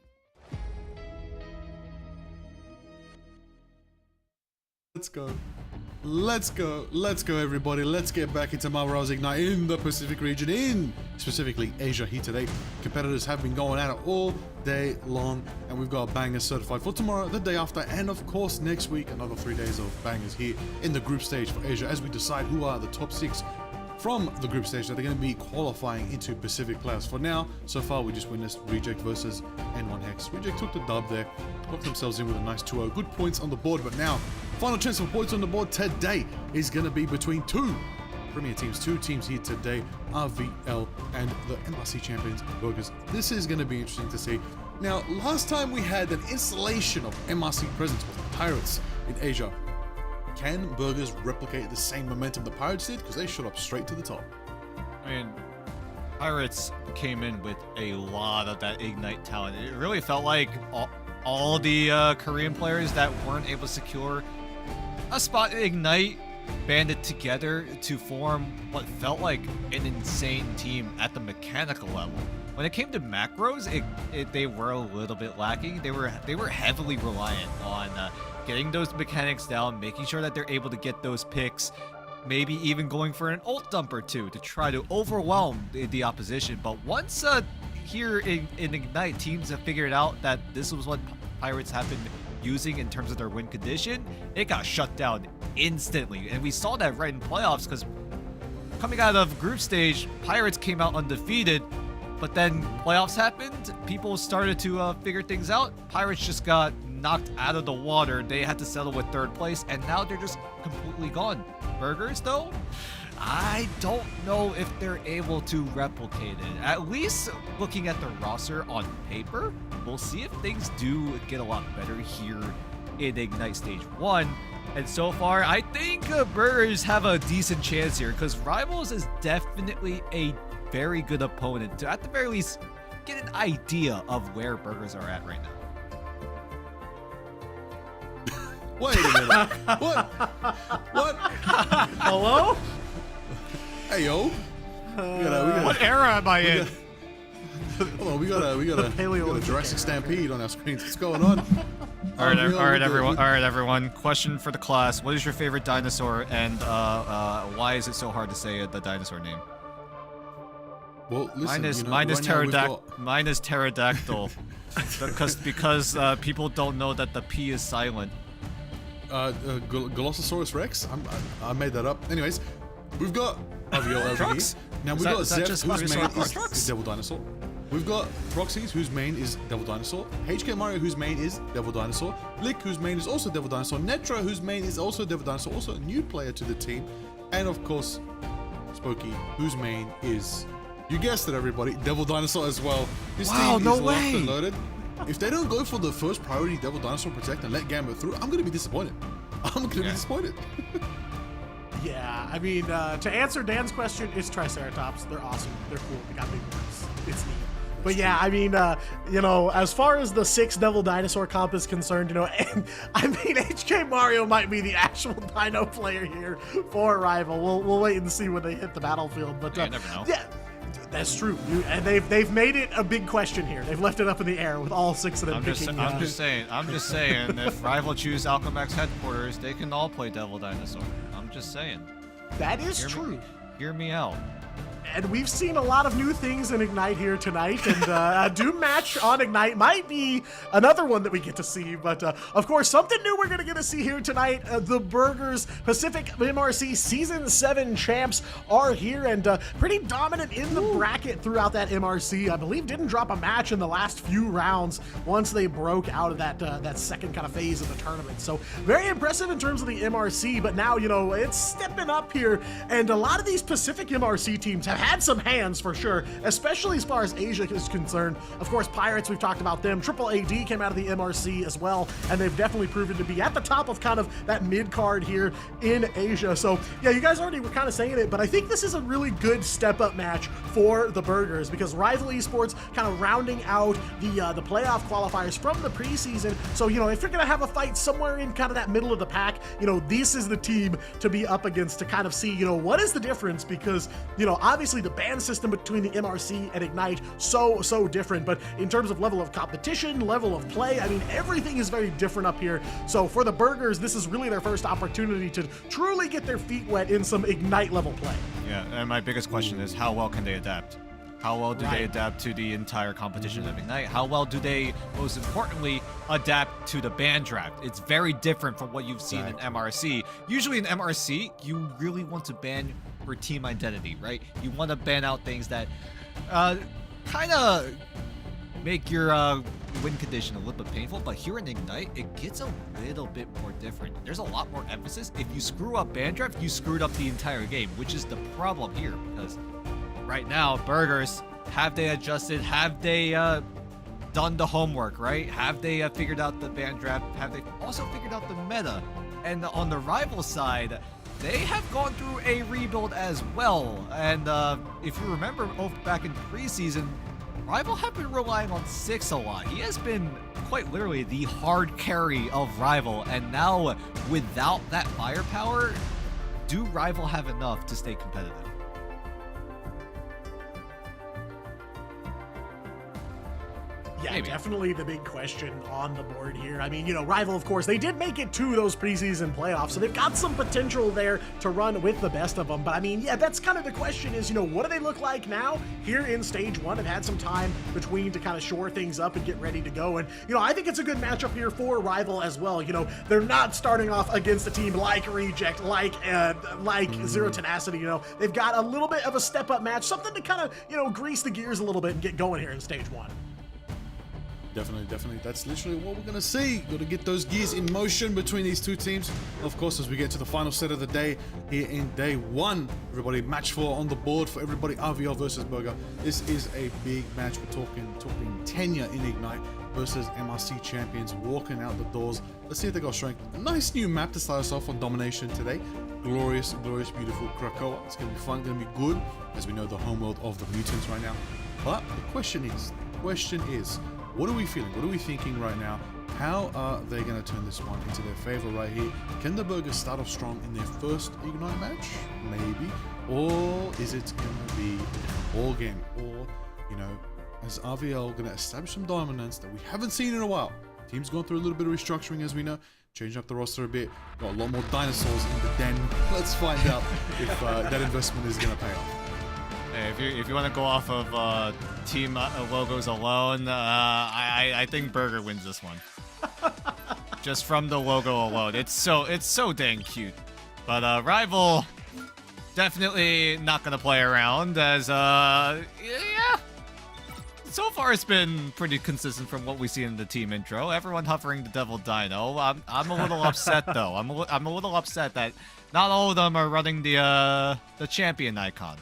Let's go. Let's go. Let's go, everybody. Let's get back into Marvel Rivals Ignite in the Pacific region, in specifically Asia here today. Competitors have been going at it all day long, and we've got bangers certified for tomorrow, the day after, and of course next week, another 3 days of bangers here in the group stage for Asia as we decide who are the top 6 from the group stage that are going to be qualifying into Pacific playoffs. For now, so far, we just witnessed Reject versus N1 Hex. Reject took the dub there, locked themselves in with a nice 2-0. Good points on the board, but now, final chance for points on the board today is going to be between 2 Premier teams, 2 teams here today, RVL and the MRC champions, Burgers. This is going to be interesting to see. Now, last time we had an installation of MRC presence with Pirates in Asia. Can Burgers replicate the same momentum the Pirates did? Because they shot up straight to the top. I mean, Pirates came in with a lot of that Ignite talent. It really felt like all the Korean players that weren't able to secure a spot in Ignite banded together to form what felt like an insane team at the mechanical level. When it came to macros, they were a little bit lacking. They were heavily reliant on getting those mechanics down, making sure that they're able to get those picks, maybe even going for an ult dump or two to try to overwhelm the opposition. But once here in Ignite, teams have figured out that this was what Pirates have been using in terms of their win condition, it got shut down instantly. And we saw that right in playoffs, because coming out of group stage, Pirates came out undefeated, but then playoffs happened, people started to figure things out. Pirates just got knocked out of the water. They had to settle with 3rd place, and now they're just completely gone. Burgers, though, I don't know if they're able to replicate it. At least looking at the roster on paper, we'll see if things do get a lot better here in Ignite Stage 1. And so far, I think Burgers have a decent chance here, because Rivals is definitely a very good opponent to, at the very least, get an idea of where Burgers are at right now. Wait a minute. What? Hello? Hey, yo. What era am I in? Hold on, we got a Jurassic Stampede on our screens. What's going on? All right, everyone. Question for the class: what is your favorite dinosaur, and why is it so hard to say the dinosaur name? Well, listen, mine is pterodactyl, because people don't know that the P is silent. Golososaurus Rex. I made that up. Anyways, we've got RVL over here. Now we've got Zeph, whose main is Devil Dinosaur. We've got Proxies, whose main is Devil Dinosaur. HK Mario, whose main is Devil Dinosaur. Lick, whose main is also Devil Dinosaur. Netra, whose main is also Devil Dinosaur, also a new player to the team. And of course, Spooky, whose main is, you guessed it, everybody, Devil Dinosaur as well. This team is locked and loaded. If they don't go for the first priority Devil Dinosaur Protect and let Gambit through, I'm going to be disappointed. Yeah, I mean, to answer Dan's question, it's Triceratops. They're awesome. They're cool. They got big horns. It's neat. But yeah, I mean, you know, as far as the 6 Devil Dinosaur comp is concerned, you know, and I mean, HK Mario might be the actual Dino player here for Rival. We'll wait and see when they hit the battlefield. But You never know. yeah, that's true. And they've made it a big question here. They've left it up in the air with all 6 of them I'm picking. just saying, if Rival choose Alchemax headquarters, they can all play Devil Dinosaur. I'm just saying. That is true. Hear me out. And we've seen a lot of new things in Ignite here tonight, and a Doom match on Ignite might be another one that we get to see, but of course, something new we're going to get to see here tonight. The Burgers Pacific MRC Season 7 champs are here, and pretty dominant in the bracket throughout that MRC. I believe didn't drop a match in the last few rounds once they broke out of that second kind of phase of the tournament. So very impressive in terms of the MRC, but now, you know, it's stepping up here, and a lot of these Pacific MRC teams have had some hands for sure, especially as far as Asia is concerned. Of course, Pirates, we've talked about them. Triple AD came out of the MRC as well, and they've definitely proven to be at the top of kind of that mid card here in Asia. So yeah, you guys already were kind of saying it, but I think this is a really good step up match for the Burgers, because Rival Esports kind of rounding out the playoff qualifiers from the preseason. So, you know, if you're gonna have a fight somewhere in kind of that middle of the pack, you know, this is the team to be up against to kind of see, you know, what is the difference, because, you know, obviously the ban system between the MRC and Ignite so different, but in terms of level of competition, level of play, I mean, everything is very different up here. So for the Burgers, this is really their first opportunity to truly get their feet wet in some Ignite level play. Yeah, and my biggest question is, how well can they adapt? How well do they adapt to the entire competition of Ignite? How well do they, most importantly, adapt to the ban draft? It's very different from what you've seen in MRC. Usually in MRC, you really want to ban for team identity, right? You want to ban out things that kind of make your win condition a little bit painful, but here in Ignite, it gets a little bit more different. There's a lot more emphasis. If you screw up ban draft, you screwed up the entire game, which is the problem here, because right now, Burgers, have they adjusted? Have they done the homework, right? Have they figured out the ban draft? Have they also figured out the meta? And on the Rival side, they have gone through a rebuild as well. And if you remember, back in preseason, Rival have been relying on Six a lot. He has been quite literally the hard carry of Rival. And now, without that firepower, do Rival have enough to stay competitive? Yeah, Maybe. Definitely the big question on the board here. I mean, you know, Rival, of course, they did make it to those preseason playoffs, so they've got some potential there to run with the best of them. But I mean, yeah, that's kind of the question is, you know, what do they look like now here in stage 1? Have had some time between to kind of shore things up and get ready to go. And, you know, I think it's a good matchup here for Rival as well. You know, they're not starting off against a team like Reject, like Zero Tenacity. You know, they've got a little bit of a step up match, something to kind of, you know, grease the gears a little bit and get going here in stage 1. Definitely. That's literally what we're going to see. Got to get those gears in motion between these two teams. Of course, as we get to the final set of the day here in day 1, everybody, match 4 on the board for everybody. RVL versus Burger. This is a big match. We're talking tenure in Ignite versus MRC champions walking out the doors. Let's see if they got strength. A nice new map to start us off on Domination today. Glorious, beautiful Krakoa. It's going to be fun, going to be good, as we know the homeworld of the mutants right now. But the question is, what are we feeling? What are we thinking right now? How are they going to turn this one into their favor right here? Can the Burgers start off strong in their first Ignite match? Maybe. Or is it going to be a different ball game? Or, you know, is RVL going to establish some dominance that we haven't seen in a while? Team's gone through a little bit of restructuring, as we know. Changing up the roster a bit. Got a lot more dinosaurs in the den. Let's find out if that investment is going to pay off. If you want to go off of team logos alone, I think Burger wins this one. Just from the logo alone, it's so dang cute. But Rival definitely not gonna play around, as yeah. So far, it's been pretty consistent from what we see in the team intro. Everyone hovering the Devil Dino. I'm a little upset though. I'm a little upset that not all of them are running the champion icon.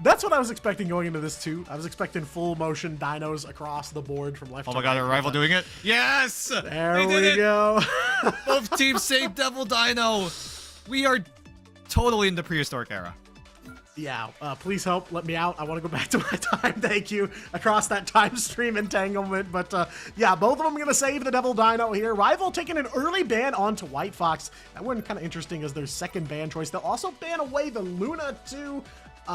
That's what I was expecting going into this too. I was expecting full motion dinos across the board from left to right. Oh my god, our Rival doing it? Yes! There we go. Both teams say Devil Dino. We are totally in the prehistoric era. Yeah, please help, let me out. I want to go back to my time, thank you, across that time stream entanglement. But yeah, both of them going to save the Devil Dino here. Rival taking an early ban onto White Fox. That one kind of interesting as their second ban choice. They'll also ban away the Luna too.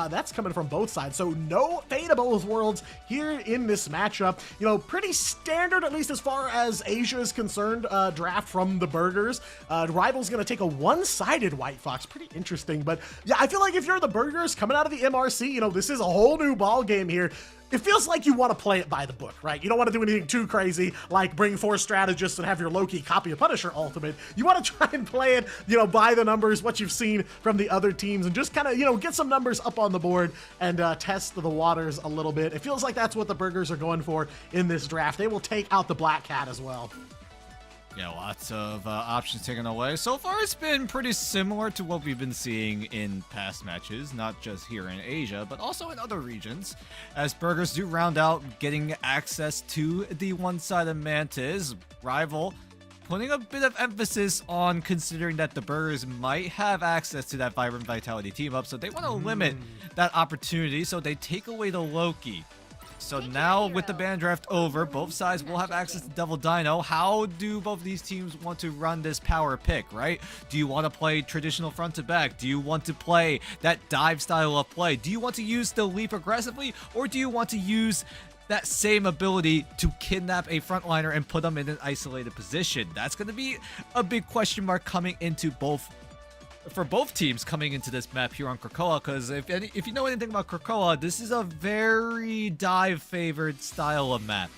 That's coming from both sides. So no Fate of both worlds here in this matchup. You know, pretty standard, at least as far as Asia is concerned, draft from the Burgers. Rival's going to take a one-sided White Fox. Pretty interesting. But yeah, I feel like if you're the Burgers coming out of the MRC, you know, this is a whole new ball game here. It feels like you want to play it by the book, right? You don't want to do anything too crazy, like bring 4 strategists and have your low-key copy of Punisher ultimate. You want to try and play it, you know, by the numbers, what you've seen from the other teams, and just kind of, you know, get some numbers up on the board and test the waters a little bit. It feels like that's what the Burgers are going for in this draft. They will take out the Black Cat as well. Yeah, lots of options taken away. So far, it's been pretty similar to what we've been seeing in past matches, not just here in Asia, but also in other regions, as Burgers do round out getting access to the one-sided Mantis. Rival putting a bit of emphasis on considering that the Burgers might have access to that Vibrant Vitality team-up, so they want to limit that opportunity, so they take away the Loki. So now with the ban draft over, both sides will have access to Devil Dino. How do both these teams want to run this power pick, right? Do you want to play traditional front to back? Do you want to play that dive style of play? Do you want to use the leap aggressively? Or do you want to use that same ability to kidnap a frontliner and put them in an isolated position? That's going to be a big question mark coming into for both teams coming into this map here on Krakoa, because if you know anything about Krakoa, this is a very dive-favored style of map.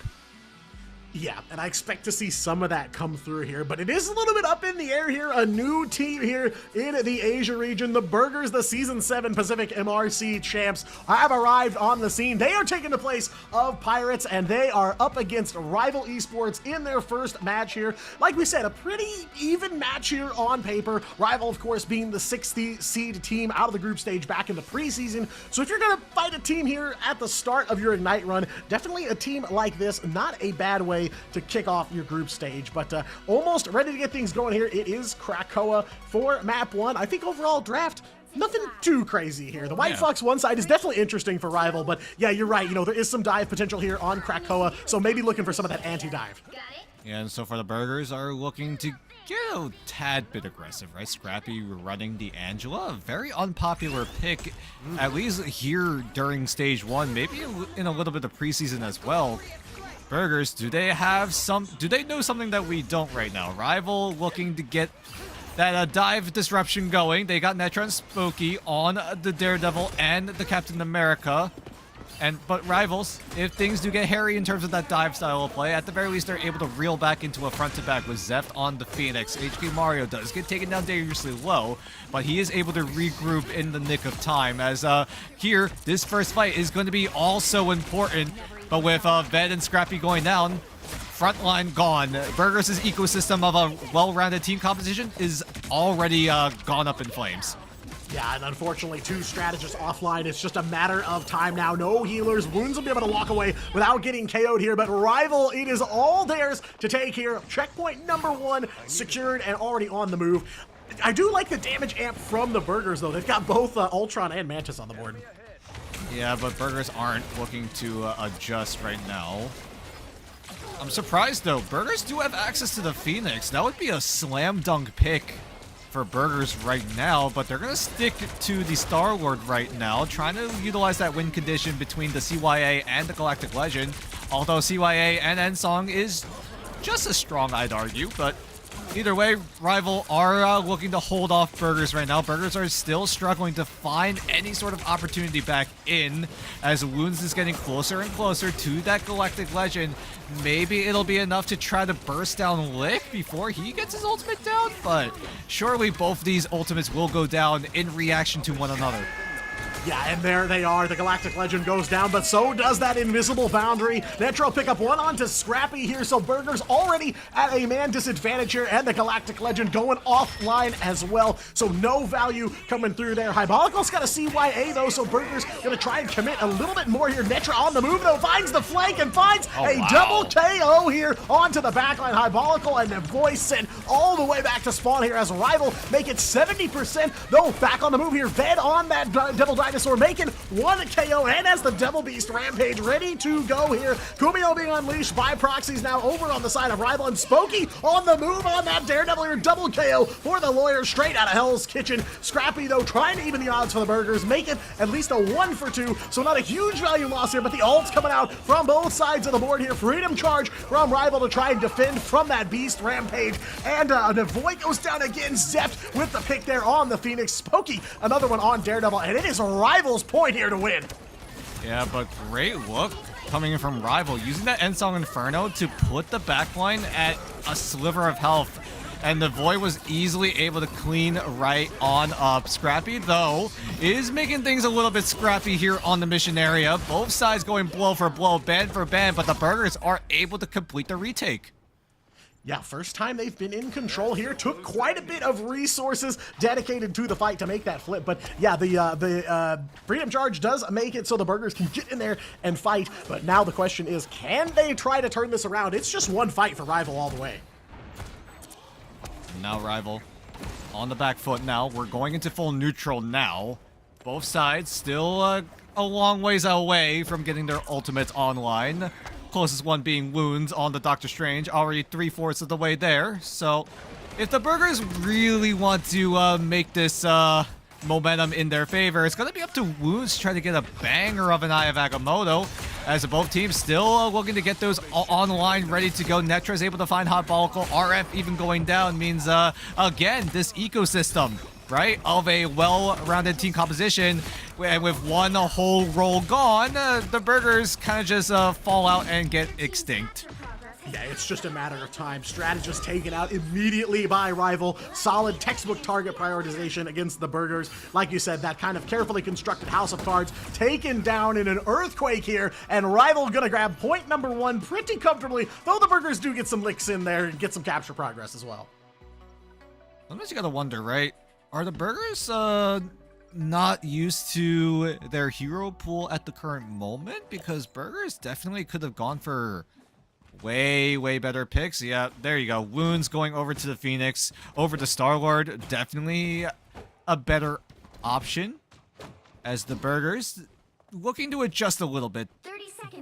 Yeah, and I expect to see some of that come through here, but it is a little bit up in the air here. A new team here in the Asia region. The Burgers, the Season 7 Pacific MRC champs, have arrived on the scene. They are taking the place of Pirates, and they are up against Rival Esports in their first match here. Like we said, a pretty even match here on paper. Rival, of course, being the 6th seed team out of the group stage back in the preseason. So if you're going to fight a team here at the start of your Ignite run, definitely a team like this, not a bad way to kick off your group stage. But almost ready to get things going here. It is Krakoa for map 1. I think overall draft, nothing too crazy here. The White Fox one side is definitely interesting for Rival, but yeah, you're right. You know, there is some dive potential here on Krakoa, so maybe looking for some of that anti-dive. And so far the Burgers are looking to get a tad bit aggressive, right? Scrappy running the Angela, a very unpopular pick, at least here during stage 1, maybe in a little bit of preseason as well. Burgers, do they know something that we don't right now? Rival looking to get that dive disruption going. They got Netra and Spooky on the Daredevil and the Captain America. But Rivals, if things do get hairy in terms of that dive style of play, at the very least they're able to reel back into a front-to-back with Zeph on the Phoenix. HK Mario does get taken down dangerously low, but he is able to regroup in the nick of time, as here, this first fight is going to be also important. But with Ved and Scrappy going down, frontline gone. Burgers' ecosystem of a well-rounded team composition is already gone up in flames. Yeah, and unfortunately, 2 strategists offline. It's just a matter of time now. No healers. Wounds will be able to walk away without getting KO'd here, but Rival, it is all theirs to take here. Checkpoint number 1 secured and already on the move. I do like the damage amp from the Burgers, though. They've got both Ultron and Mantis on the board. Yeah, but Burgers aren't looking to adjust right now. I'm surprised, though. Burgers do have access to the Phoenix. That would be a slam dunk pick for Burgers right now, but they're going to stick to the Star-Lord right now, trying to utilize that win condition between the CYA and the Galactic Legend, although CYA and Ensong is just as strong, I'd argue, but either way, Rival are looking to hold off Burgers right now. Burgers are still struggling to find any sort of opportunity back in, as Wounds is getting closer and closer to that Galactic Legend. Maybe it'll be enough to try to burst down Lick before he gets his ultimate down, but surely both these ultimates will go down in reaction to one another. Yeah, and there they are. The Galactic Legend goes down, but so does that invisible boundary. Netra will pick up one onto Scrappy here, so Burgers already at a man disadvantage here, and the Galactic Legend going offline as well, so no value coming through there. Hybolical's got a CYA, though, so Burgers gonna try and commit a little bit more here. Netra on the move, though, finds the flank and finds a double KO here onto the backline. Hybolical and the voice sent all the way back to spawn here as Rival make it 70%. Though back on the move here, Ved on that Devil Dinosaur making 1 KO, and as the Devil Beast Rampage ready to go here. Kumio being unleashed by proxies now over on the side of Rival, and Spooky on the move on that Daredevil here. Double KO for the Lawyer straight out of Hell's Kitchen. Scrappy though trying to even the odds for the Burgers, make it at least a 1 for 2, so not a huge value loss here, but the ults coming out from both sides of the board here. Freedom Charge from Rival to try and defend from that Beast Rampage, and the Void goes down again. Zeft with the pick there on the Phoenix. Spooky, another one on Daredevil, and it is Rival's point here to win. Yeah, but great look coming in from Rival, using that Endsong Inferno to put the backline at a sliver of health. And the Void was easily able to clean right on up. Scrappy, though, is making things a little bit scrappy here on the mission area. Both sides going blow for blow, band for band, but the Burgers are able to complete the retake. Yeah, first time they've been in control here. Took quite a bit of resources dedicated to the fight to make that flip. But yeah, the Freedom Charge does make it so the Burgers can get in there and fight. But now the question is, can they try to turn this around? It's just one fight for Rival all the way. Now Rival on the back foot now. We're going into full neutral now. Both sides still a long ways away from getting their ultimates online. Closest one being Wounds on the Doctor Strange, already 3/4 of the way there. So if the Burgers really want to make this momentum in their favor, it's going to be up to Wounds to try to get a banger of an Eye of Agamotto, as both teams still looking to get those online, ready to go. Netra is able to find Hot Follicle. RF even going down means, again, this ecosystem, right, of a well-rounded team composition, and with one whole roll gone, the Burgers kind of just fall out and get extinct. Yeah, it's just a matter of time. Strategist taken out immediately by Rival. Solid textbook target prioritization against the Burgers. Like you said, that kind of carefully constructed house of cards taken down in an earthquake here, and Rival gonna grab point number 1 pretty comfortably, though the Burgers do get some licks in there and get some capture progress as well. Sometimes you gotta wonder, right? Are the Burgers not used to their hero pool at the current moment? Because Burgers definitely could have gone for way better picks. Yeah, there you go. Wounds going over to the Phoenix, over to Star-Lord. Definitely a better option, as the Burgers looking to adjust a little bit.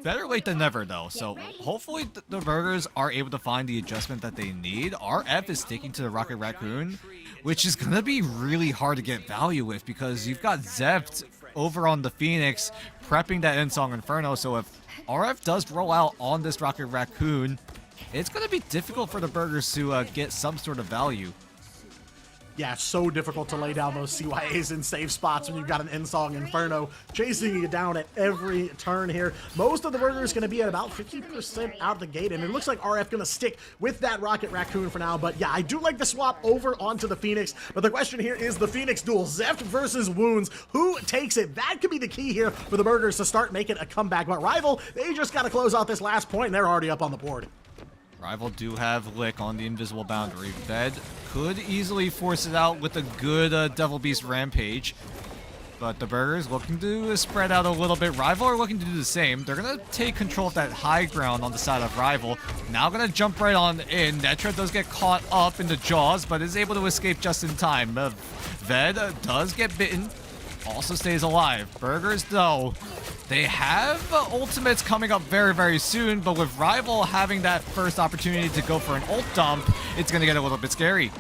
Better late than never, though. So hopefully the Burgers are able to find the adjustment that they need. RF is sticking to the Rocket Raccoon, which is going to be really hard to get value with, because you've got Zeft over on the Phoenix prepping that Endsong Inferno. So if RF does roll out on this Rocket Raccoon, it's going to be difficult for the Burgers to get some sort of value. Yeah, it's so difficult to lay down those CYAs in safe spots when you've got an Endsong Inferno chasing you down at every turn here. Most of the Burgers going to be at about 50% out the gate, and it looks like RF going to stick with that Rocket Raccoon for now. But yeah, I do like the swap over onto the Phoenix, but the question here is the Phoenix duel. Zeft versus Wounds. Who takes it? That could be the key here for the Burgers to start making a comeback. But Rival, they just got to close out this last point, and they're already up on the board. Rival do have Lick on the invisible boundary. Ved could easily force it out with a good Devil Beast Rampage, but the Burgers looking to spread out a little bit. Rival are looking to do the same. They're going to take control of that high ground on the side of Rival. Now going to jump right on in. Netra does get caught up in the jaws, but is able to escape just in time. Ved does get bitten, also stays alive. Burgers, though, they have ultimates coming up very soon, but with Rival having that first opportunity to go for an ult dump, it's going to get a little bit scary.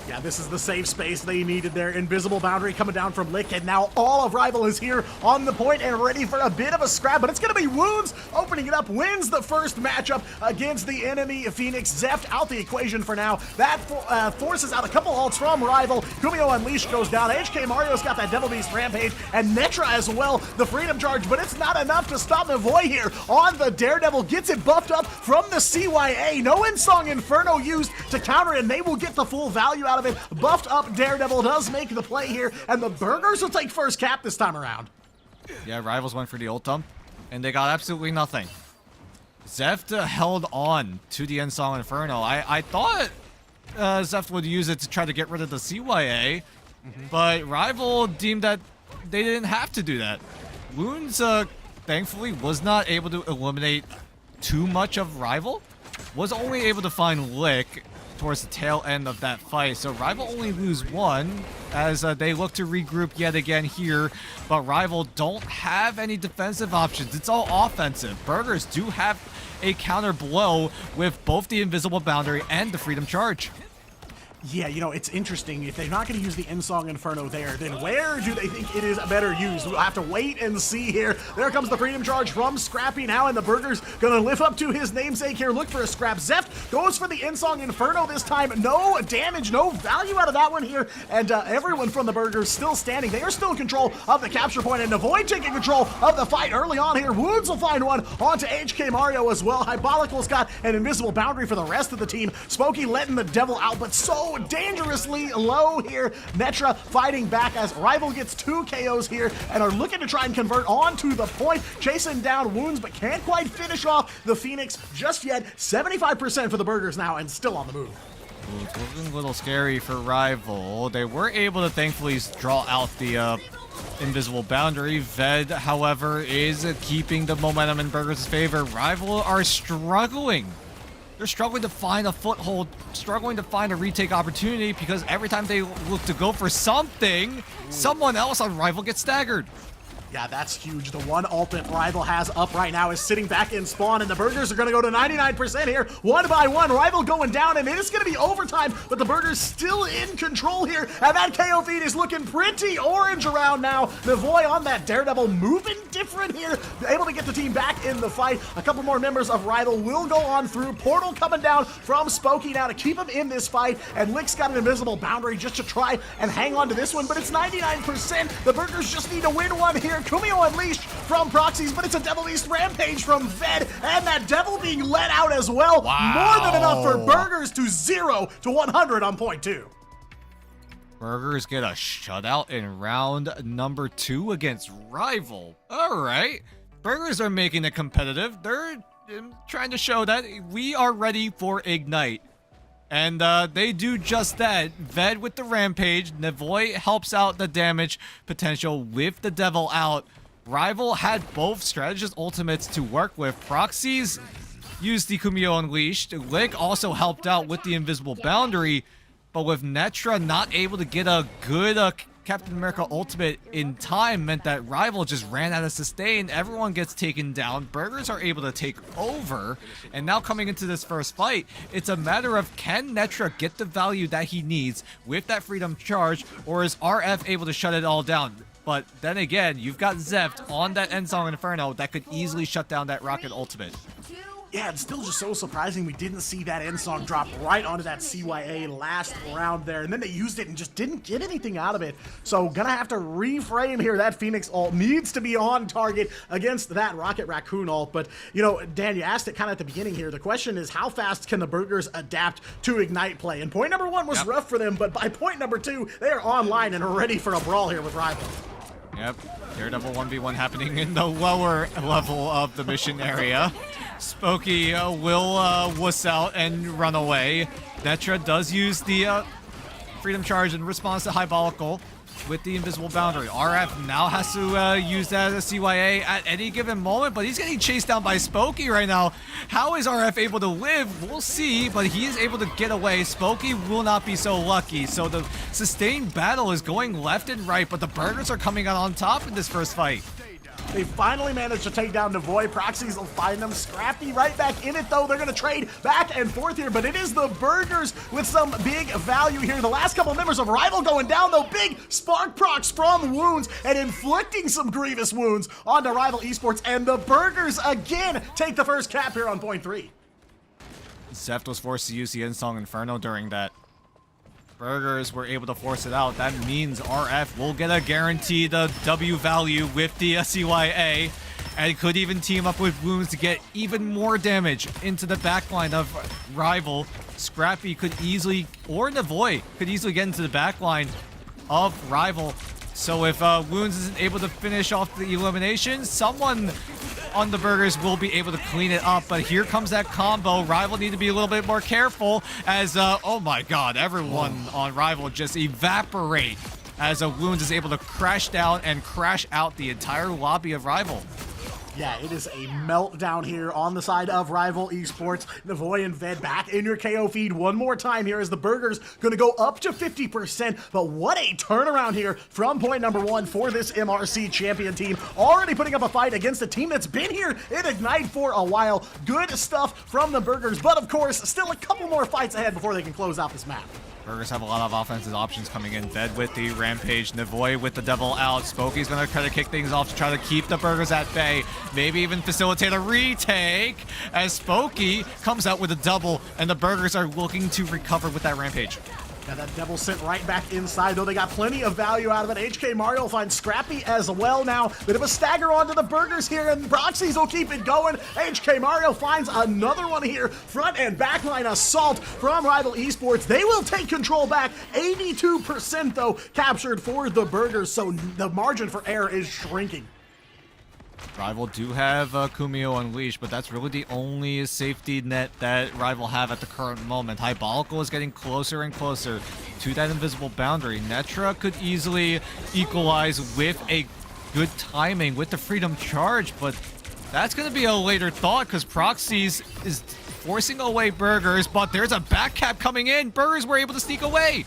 Yeah, this is the safe space they needed there. Invisible boundary coming down from Lick, and now all of Rival is here on the point and ready for a bit of a scrap, but it's going to be Wounds opening it up, wins the first matchup against the enemy Phoenix. Zeft out the equation for now. That forces out a couple ults from Rival. Kumio Unleashed goes down. HK Mario's got that Devil Beast Rampage, and Netra as well, the Freedom Charge, but it's not enough to stop Navoy here on the Daredevil. Gets it buffed up from the CYA. No Endsong Inferno used to counter it, and they will get the full value out of it. Buffed up Daredevil does make the play here, and the Burgers will take first cap this time around. Yeah, Rivals went for the ult dump, and they got absolutely nothing. Zeft held on to the Endsong Inferno. I thought Zeft would use it to try to get rid of the CYA, but Rival deemed that they didn't have to do that. Wounds, thankfully, was not able to eliminate too much of Rival. Was only able to find Lick towards the tail end of that fight. So Rival only lose one as they look to regroup yet again here. But Rival don't have any defensive options. It's all offensive. Burgers do have a counter blow with both the invisible boundary and the freedom charge. Yeah, you know, it's interesting. If they're not going to use the Insong Inferno there, then where do they think it is better used? We'll have to wait and see here. There comes the Freedom Charge from Scrappy now, and the Burger's going to live up to his namesake here. Look for a scrap. Zeft goes for the Insong Inferno this time. No damage, no value out of that one here, and everyone from the Burgers still standing. They are still in control of the capture point, and Avoid taking control of the fight early on here. Woods will find one onto HK Mario as well. Hybolical's got an invisible boundary for the rest of the team. Smokey letting the devil out, but so dangerously low here. Netra fighting back as Rival gets 2 KOs here and are looking to try and convert onto the point, chasing down Wounds, but can't quite finish off the Phoenix just yet. 75% for the Burgers now and still on the move. Ooh, it's looking a little scary for Rival. They were able to thankfully draw out the invisible boundary. Ved, however, is keeping the momentum in Burgers' favor. Rival are struggling. They're struggling to find a foothold, struggling to find a retake opportunity because every time they look to go for something, someone else on Rival gets staggered. Yeah, that's huge. The one ultimate Rival has up right now is sitting back in spawn, and the Burgers are going to go to 99% here, one by one. Rival going down, and it is going to be overtime, but the Burgers still in control here, and that KO feed is looking pretty orange around now. Navoy on that Daredevil moving different here, able to get the team back in the fight. A couple more members of Rival will go on through. Portal coming down from Spokey now to keep him in this fight, and Lick's got an invisible boundary just to try and hang on to this one, but it's 99%. The Burgers just need to win one here. Kumio unleashed from Proxies, but it's a Devil East Rampage from Ved, and that Devil being let out as well. Wow. More than enough for Burgers to 0 to 100 on point 2. Burgers get a shutout in round number 2 against Rival. All right. Burgers are making it competitive. They're trying to show that we are ready for Ignite. And they do just that. Ved with the Rampage. Navoy helps out the damage potential with the Devil out. Rival had both Strategist ultimates to work with. Proxies used the Kumio Unleashed. Lick also helped out with the Invisible Boundary. But with Netra not able to get a good Captain America ultimate in time meant that Rival just ran out of sustain. Everyone gets taken down. Burgers are able to take over. And now coming into this first fight, it's a matter of can Netra get the value that he needs with that freedom charge, or is RF able to shut it all down? But then again, you've got Zeft on that Endsong Inferno that could easily shut down that Rocket ultimate. Yeah, it's still just so surprising we didn't see that Insong drop right onto that CYA last round there, and then they used it and just didn't get anything out of it. So gonna have to reframe here. That Phoenix ult needs to be on target against that Rocket Raccoon ult. But, you know, Dan, you asked it kind of at the beginning here. The question is, how fast can the Burgers adapt to Ignite play? And point number 1 was rough for them, but by point number 2, they are online and are ready for a brawl here with Rival. Yep, Daredevil 1v1 happening in the lower level of the mission area. Spokey will wuss out and run away. Netra does use the freedom charge in response to Hybolical's with the invisible boundary. RF now has to use that as a CYA at any given moment, but he's getting chased down by Spokey right now. How is RF able to live? We'll see, but he is able to get away. Spokey will not be so lucky. So the sustained battle is going left and right, but the Burgers are coming out on top in this first fight. They finally managed to take down Navoy. Proxies will find them. Scrappy right back in it, though. They're going to trade back and forth here, but it is the Burgers with some big value here. The last couple members of Rival going down, though. Big spark procs from Wounds and inflicting some grievous wounds onto Rival Esports, and the Burgers again take the first cap here on point 3. Zeft was forced to use the Insong Inferno during that. Burgers were able to force it out. That means RF will get a guaranteed W value with the CYA, and could even team up with Wounds to get even more damage into the backline of Rival. Scrappy could easily, or Navoy could easily get into the backline of Rival. So if Wounds isn't able to finish off the elimination, someone on the Burgers will be able to clean it up. But here comes that combo. Rival need to be a little bit more careful as, oh my god, everyone on Rival just evaporate as Wounds is able to crash down and crash out the entire lobby of Rival. Yeah, it is a meltdown here on the side of Rival Esports. Navoy and Ved back in your KO feed one more time here as the Burgers gonna go up to 50%, but what a turnaround here from point number 1 for this MRC champion team. Already putting up a fight against a team that's been here in Ignite for a while. Good stuff from the Burgers, but of course, still a couple more fights ahead before they can close out this map. Burgers have a lot of offensive options coming in. Ved with the Rampage, Navoy with the Devil out. Spokey's gonna try to kick things off to try to keep the Burgers at bay. Maybe even facilitate a retake as Spokey comes out with a double, and the Burgers are looking to recover with that Rampage. Yeah, that Devil sent right back inside, though they got plenty of value out of it. HK Mario finds Scrappy as well now. Bit of a stagger onto the Burgers here, and Proxies will keep it going. HK Mario finds another one here. Front and backline assault from Rival Esports. They will take control back. 82% though captured for the Burgers, so the margin for error is shrinking. Rival do have Kumio Unleashed, but that's really the only safety net that Rival have at the current moment. Hybolical is getting closer and closer to that invisible boundary. Netra could easily equalize with a good timing with the Freedom Charge, but that's going to be a later thought because Proxies is forcing away Burgers, but there's a back cap coming in. Burgers were able to sneak away.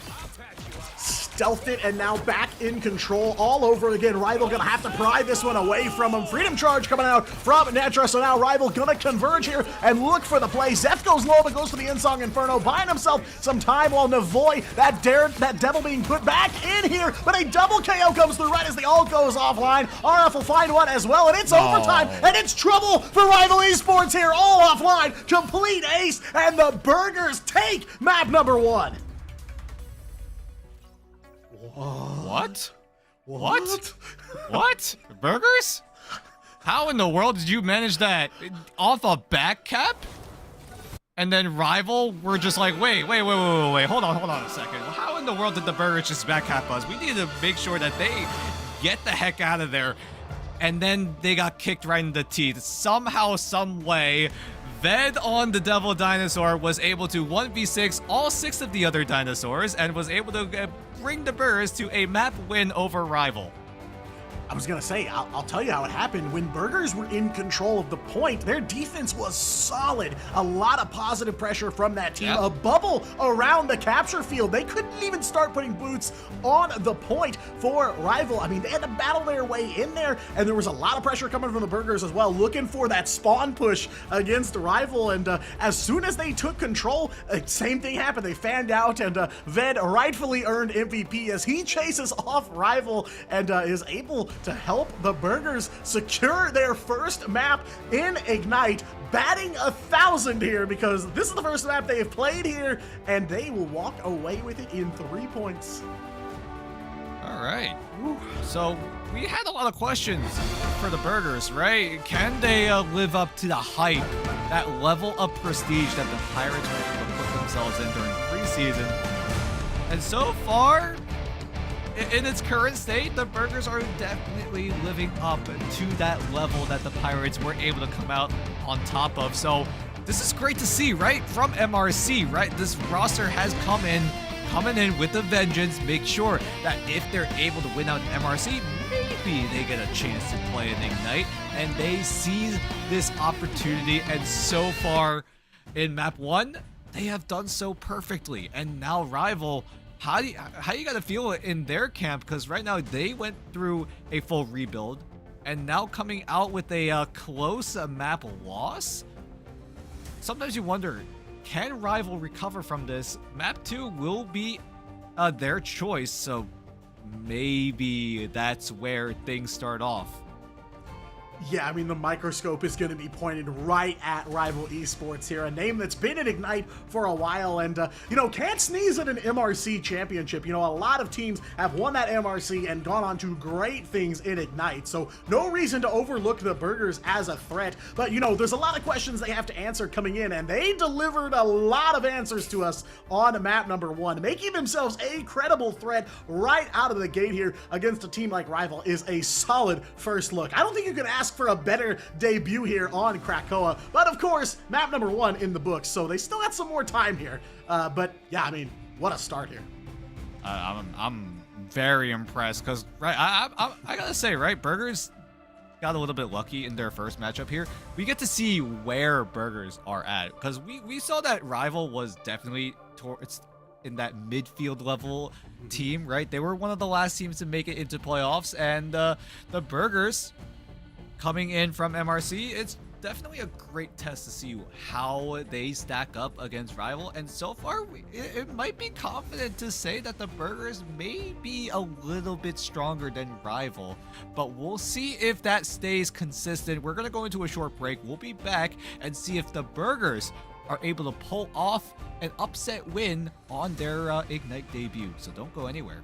Stealthed it and now back in control all over again. Rival gonna have to pry this one away from him. Freedom Charge coming out from Netra, so now Rival gonna converge here and look for the play. Zeph goes low but goes for the Insong Inferno, buying himself some time while Navoy, that Devil being put back in here, but a double KO comes through right as the ult goes offline. RF will find one as well, and it's overtime, and it's trouble for Rival Esports here, all offline. Complete ace, and the Burgers take map number 1. What? What? Burgers? How in the world did you manage that? Off a back cap? And then Rival were just like, wait, hold on a second. How in the world did the Burgers just back cap us? We need to make sure that they get the heck out of there. And then they got kicked right in the teeth. Somehow, some way, Ved on the Devil Dinosaur was able to 1v6 all 6 of the other dinosaurs and was able to bring the Burgers to a map win over Rival. I was gonna say, I'll tell you how it happened. When Burgers were in control of the point, their defense was solid. A lot of positive pressure from that team. Yep. A bubble around the capture field. They couldn't even start putting boots on the point for Rival. I mean, they had to battle their way in there, and there was a lot of pressure coming from the Burgers as well, looking for that spawn push against Rival. And as soon as they took control, same thing happened. They fanned out, and Ved rightfully earned MVP as he chases off Rival and is able to help the Burgers secure their first map in Ignite, batting 1,000 here because this is the first map they have played here, and they will walk away with it in 3 points. All right. So we had a lot of questions for the Burgers, right? Can they live up to the hype, that level of prestige that the Pirates were able to put themselves in during preseason? And so far, in its current state, the Burgers are definitely living up to that level that the Pirates were able to come out on top of. So this is great to see, right? From MRC, right? This roster has coming in with a vengeance. Make sure that if they're able to win out in MRC, maybe they get a chance to play in Ignite, and they seize this opportunity. And so far in map 1, they have done so perfectly. And now Rival, how you gotta feel it in their camp? Because right now they went through a full rebuild, and now coming out with a close map loss. Sometimes you wonder, can Rival recover from this? Map 2 will be their choice, so maybe that's where things start off. Yeah, I mean, the microscope is going to be pointed right at Rival Esports here, a name that's been in Ignite for a while, and, can't sneeze at an MRC championship. A lot of teams have won that MRC and gone on to great things in Ignite, so no reason to overlook the Burgers as a threat. But, there's a lot of questions they have to answer coming in, and they delivered a lot of answers to us on map number 1, making themselves a credible threat right out of the gate here against a team like Rival is a solid first look. I don't think you can ask for a better debut here on Krakoa, but of course, map number 1 in the books, so they still got some more time here. But yeah, I mean, what a start here. I'm very impressed because, right, I gotta say, right, Burgers, got a little bit lucky in their first matchup here. We get to see where Burgers are at, because we saw that Rival was definitely towards in that midfield level team, right? They were one of the last teams to make it into playoffs, and the Burgers coming in from MRC, it's definitely a great test to see how they stack up against Rival. And so far, it might be confident to say that the Burgers may be a little bit stronger than Rival, but we'll see if that stays consistent. We're going to go into a short break. We'll be back and see if the Burgers are able to pull off an upset win on their Ignite debut. So don't go anywhere.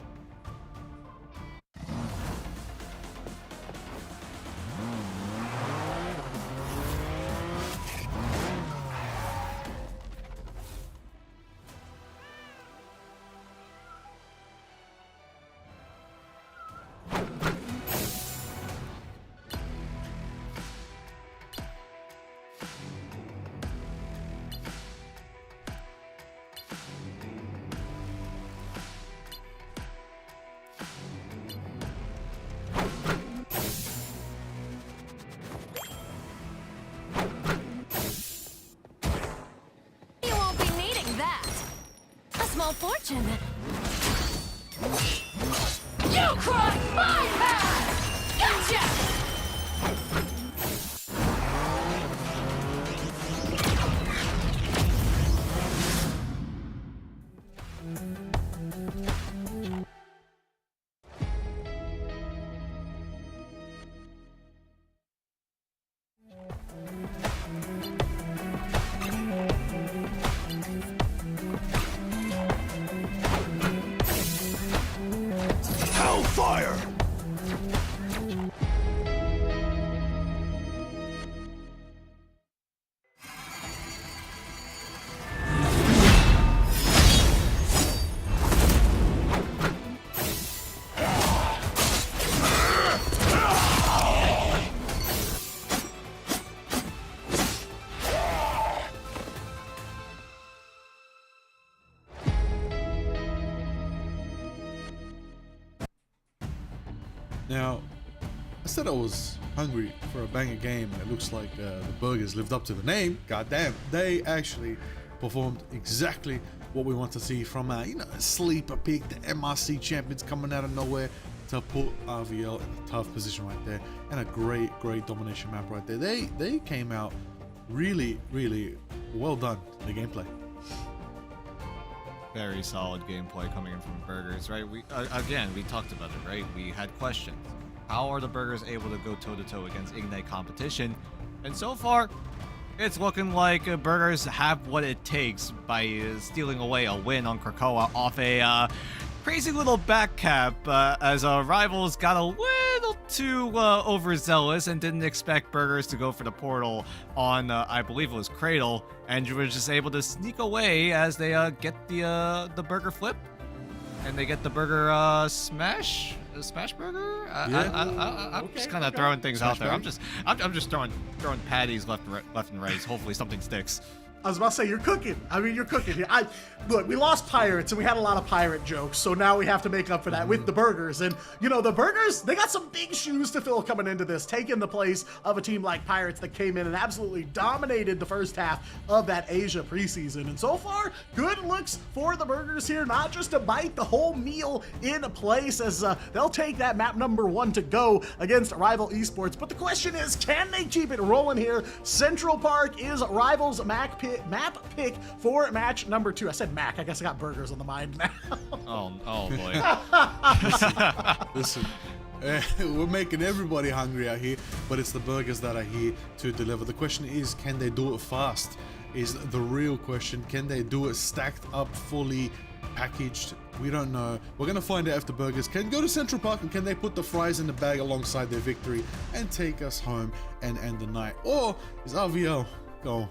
You won't be needing that. A small fortune. You crossed my path! Gotcha! Hellfire! Now, I said I was hungry for a banger game, and it looks like the Burgers lived up to the name. Goddamn, they actually performed exactly what we want to see from a sleeper pick, the MRC champions coming out of nowhere to put RVL in a tough position right there, and a great domination map right there. They came out really well done in the gameplay. Very solid gameplay coming in from Burgers, right? We talked about it, right? We had questions. How are the Burgers able to go toe-to-toe against Ignite competition? And so far, it's looking like Burgers have what it takes by stealing away a win on Krakoa off a crazy little back cap, as Rivals got a little too overzealous and didn't expect Burgers to go for the portal on, I believe it was Cradle, and you were just able to sneak away as they get the Burger flip, and they get the Burger smash burger. I'm just kind of throwing things out there. I'm just throwing patties left and right. Hopefully something sticks. I was about to say, you're cooking. I mean, you're cooking here. Look, we lost Pirates, and we had a lot of pirate jokes, so now we have to make up for that with the Burgers. And, the Burgers, they got some big shoes to fill coming into this, taking the place of a team like Pirates that came in and absolutely dominated the first half of that Asia preseason. And so far, good looks for the Burgers here, not just to bite the whole meal in place, as they'll take that map number 1 to go against Rival Esports. But the question is, can they keep it rolling here? Central Park is Rival's map pick for match number 2. I said Mac. I guess I got Burgers on the mind now. Oh boy. Listen, we're making everybody hungry out here, but it's the Burgers that are here to deliver. The question is, can they do it fast? Is the real question. Can they do it stacked up, fully packaged? We don't know. We're going to find out if the Burgers can go to Central Park, and can they put the fries in the bag alongside their victory and take us home and end the night? Or is RVL go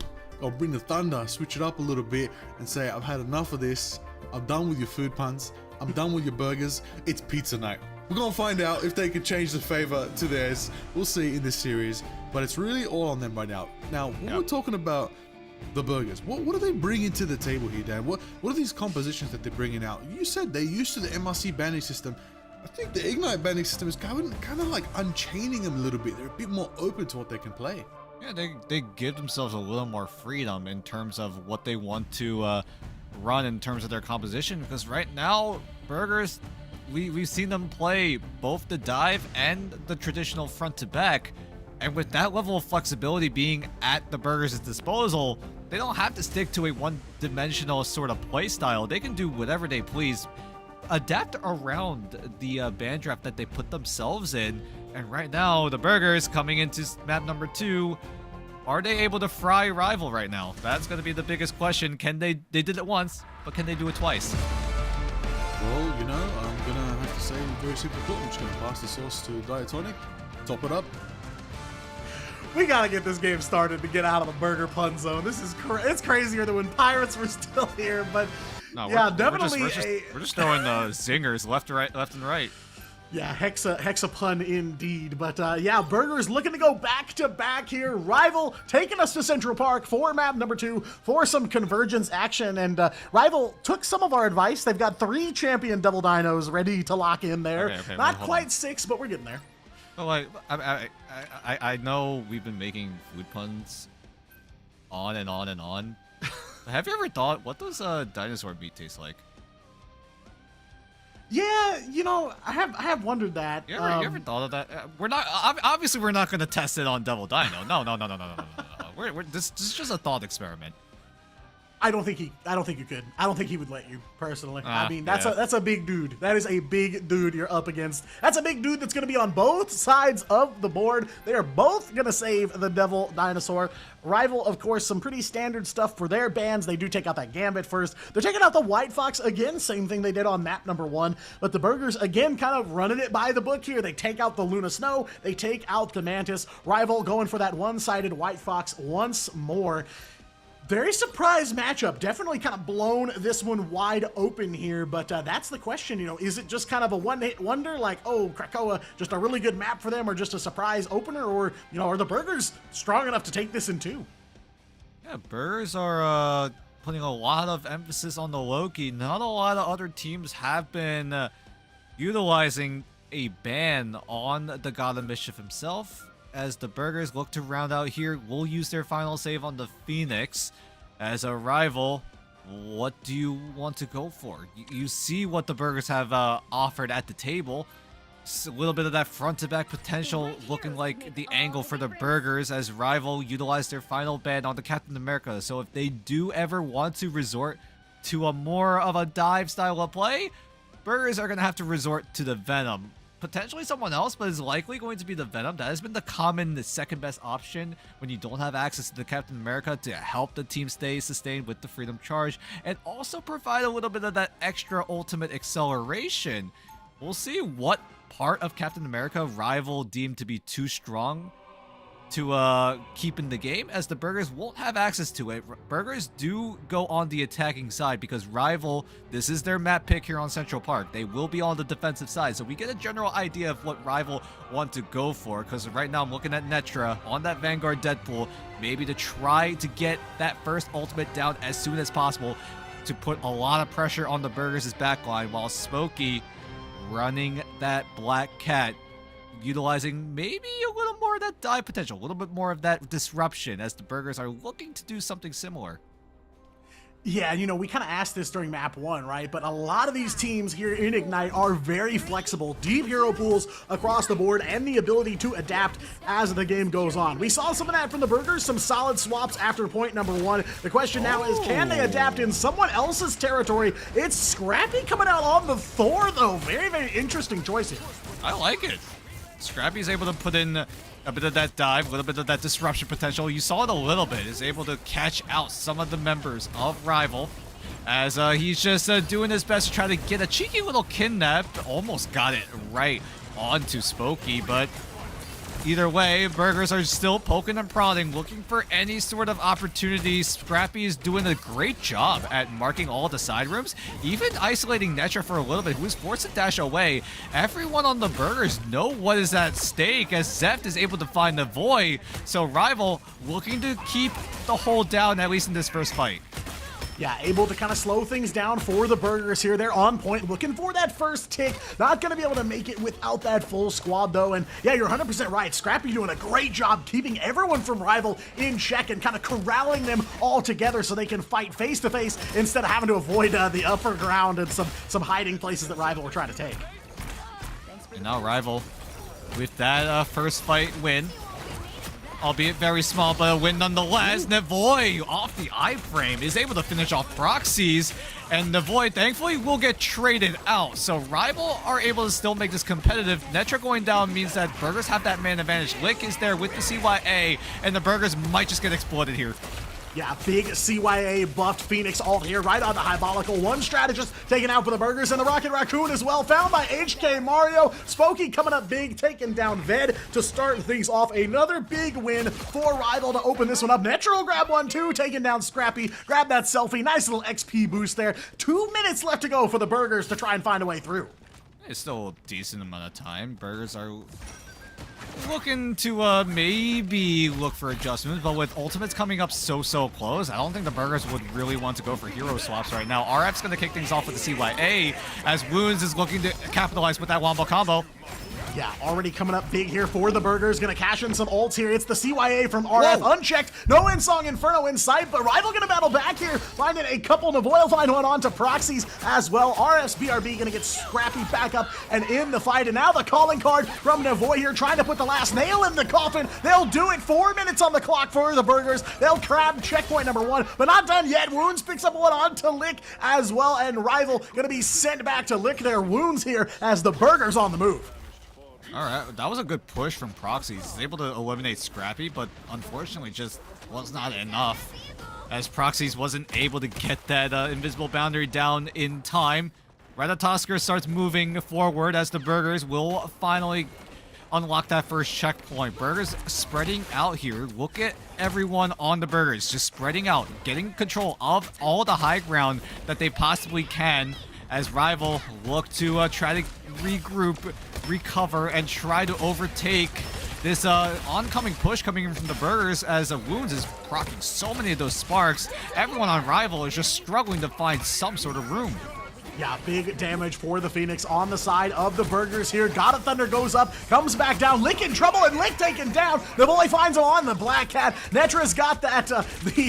bring the thunder, switch it up a little bit, and say, I've had enough of this. I'm done with your food puns. I'm done with your burgers. It's pizza night. We're gonna find out if they can change the favor to theirs. We'll see in this series, but it's really all on them right now. Now, when we're talking about the Burgers, what are they bringing to the table here, Dan? What are these compositions that they're bringing out? You said they're used to the MRC banding system. I think the Ignite banning system is kind of like unchaining them a little bit. They're a bit more open to what they can play. Yeah, they give themselves a little more freedom in terms of what they want to run in terms of their composition. Because right now, Burgers, we've seen them play both the dive and the traditional front to back. And with that level of flexibility being at the Burgers' disposal, they don't have to stick to a one-dimensional sort of play style. They can do whatever they please, adapt around the ban draft that they put themselves in. And right now, the Burgers coming into map number 2, are they able to fry Rival right now? That's going to be the biggest question. Can they did it once, but can they do it twice? Well, you know, I'm going to have to say very simple thought. I'm just going to pass the sauce to Diatonic, top it up. We gotta get this game started to get out of the burger pun zone. This is it's crazier than when Pirates were still here, but No, yeah, we're definitely we're just throwing zingers left and right. Yeah, hexa pun indeed. But yeah, Burgers looking to go back to back here. Rival taking us to Central Park for map number 2 for some convergence action. And Rival took some of our advice. They've got 3 champion double dinos ready to lock in there. Okay, Not quite 6, but we're getting there. Well, like, I know we've been making food puns on and on and on. Have you ever thought, what does dinosaur meat taste like? Yeah, you know, I have wondered that. You ever thought of that? We're not obviously we're not going to test it on Devil Dino. No. This is just a thought experiment. I don't think you could. I don't think he would let you, personally. I mean, that's a big dude. That is a big dude you're up against. That's a big dude that's going to be on both sides of the board. They are both going to save the Devil Dinosaur. Rival, of course, some pretty standard stuff for their bans. They do take out that Gambit first. They're taking out the White Fox again, same thing they did on map number 1. But the Burgers, again, kind of running it by the book here. They take out the Luna Snow. They take out the Mantis. Rival going for that one-sided White Fox once more. Very surprised matchup. Definitely kind of blown this one wide open here, but that's the question, you know, is it just kind of a one-hit wonder, like, oh, Krakoa, just a really good map for them, or just a surprise opener, or, you know, are the Burgers strong enough to take this in 2? Yeah, Burgers are putting a lot of emphasis on the Loki. Not a lot of other teams have been utilizing a ban on the God of Mischief himself. As the Burgers look to round out here, will use their final save on the Phoenix. As a Rival, what do you want to go for? You see what the Burgers have offered at the table. It's a little bit of that front-to-back potential looking like the angle for the Burgers as Rival utilize their final ban on the Captain America. So if they do ever want to resort to a more of a dive style of play, Burgers are going to have to resort to the Venom. Potentially someone else, but is likely going to be the Venom. That has been the second best option when you don't have access to the Captain America to help the team stay sustained with the Freedom Charge and also provide a little bit of that extra ultimate acceleration. We'll see what part of Captain America Rival deemed to be too strong to keep in the game, as the Burgers won't have access to it. Burgers do go on the attacking side because Rival, this is their map pick here on Central Park. They will be on the defensive side, so we get a general idea of what Rival want to go for, because right now I'm looking at Netra on that Vanguard Deadpool, maybe to try to get that first ultimate down as soon as possible to put a lot of pressure on the Burgers' backline, while Smokey running that Black Cat, utilizing maybe a little more of that dive potential, a little bit more of that disruption, as the Burgers are looking to do something similar. Yeah, you know, we kind of asked this during map 1, right? But a lot of these teams here in Ignite are very flexible, deep hero pools across the board, and the ability to adapt as the game goes on. We saw some of that from the Burgers, some solid swaps after point number 1. The question now is, can they adapt in someone else's territory? It's Scrappy coming out on the Thor, though. Very, very interesting choice here. I like it. Scrappy's able to put in a bit of that dive, a little bit of that disruption potential. You saw it a little bit. Is able to catch out some of the members of Rival as he's just doing his best to try to get a cheeky little kidnap. Almost got it right onto Spooky, but either way, Burgers are still poking and prodding, looking for any sort of opportunity. Scrappy is doing a great job at marking all the side rooms, even isolating Netra for a little bit, who's forced to dash away. Everyone on the Burgers know what is at stake, as Zeft is able to find the Void, so Rival looking to keep the hold down, at least in this first fight. Yeah, able to kind of slow things down for the Burgers here. They're on point, looking for that first tick. Not going to be able to make it without that full squad, though. And yeah, you're 100% right. Scrappy doing a great job keeping everyone from Rival in check and kind of corralling them all together so they can fight face to face instead of having to avoid the upper ground and some hiding places that Rival were trying to take. And now Rival, with that first fight win, albeit very small, but a win nonetheless. Nevoy off the iframe is able to finish off Proxies, and Nevoy thankfully will get traded out. So Rival are able to still make this competitive. Netra going down means that Burgers have that man advantage. Lick is there with the CYA, and the Burgers might just get exploited here. Yeah, big CYA buffed Phoenix ult here, right on the Hybolical. One strategist taken out for the Burgers, and the Rocket Raccoon as well, found by HK Mario. Spooky coming up big, taking down Ved to start things off. Another big win for Rival to open this one up. Netra will grab one too, taking down Scrappy. Grab that selfie, nice little XP boost there. 2 minutes left to go for the Burgers to try and find a way through. It's still a decent amount of time. Burgers are looking to maybe look for adjustments, but with ultimates coming up so close, I don't think the Burgers would really want to go for hero swaps right now. RF's going to kick things off with the CYA as Wounds is looking to capitalize with that wombo combo. Yeah, already coming up big here for the Burgers. Gonna cash in some ults here. It's the CYA from RF. Whoa. Unchecked. No Insong Inferno in sight, but Rival gonna battle back here. Finding a couple. Navoy will find one onto Proxies as well. RF's BRB gonna get Scrappy back up and in the fight. And now the calling card from Navoy here, trying to put the last nail in the coffin. They'll do it. 4 minutes on the clock for the Burgers. They'll grab checkpoint number 1, but not done yet. Wounds picks up one onto Lick as well, and Rival gonna be sent back to lick their wounds here as the Burgers on the move. All right, that was a good push from Proxies. He's able to eliminate Scrappy, but unfortunately just was not enough, as Proxies wasn't able to get that invisible boundary down in time. Ratatosker starts moving forward as the Burgers will finally unlock that first checkpoint. Burgers spreading out here. Look at everyone on the Burgers, just spreading out, getting control of all the high ground that they possibly can, as Rival look to try to regroup, recover, and try to overtake this oncoming push coming in from the Burgers, as Wounds is proccing so many of those sparks. Everyone on Rival is just struggling to find some sort of room. Yeah, big damage for the Phoenix on the side of the Burgers here. God of Thunder goes up, comes back down. Lick in trouble, and Lick taken down. The boy finds him on the Black Cat. Netra's got that,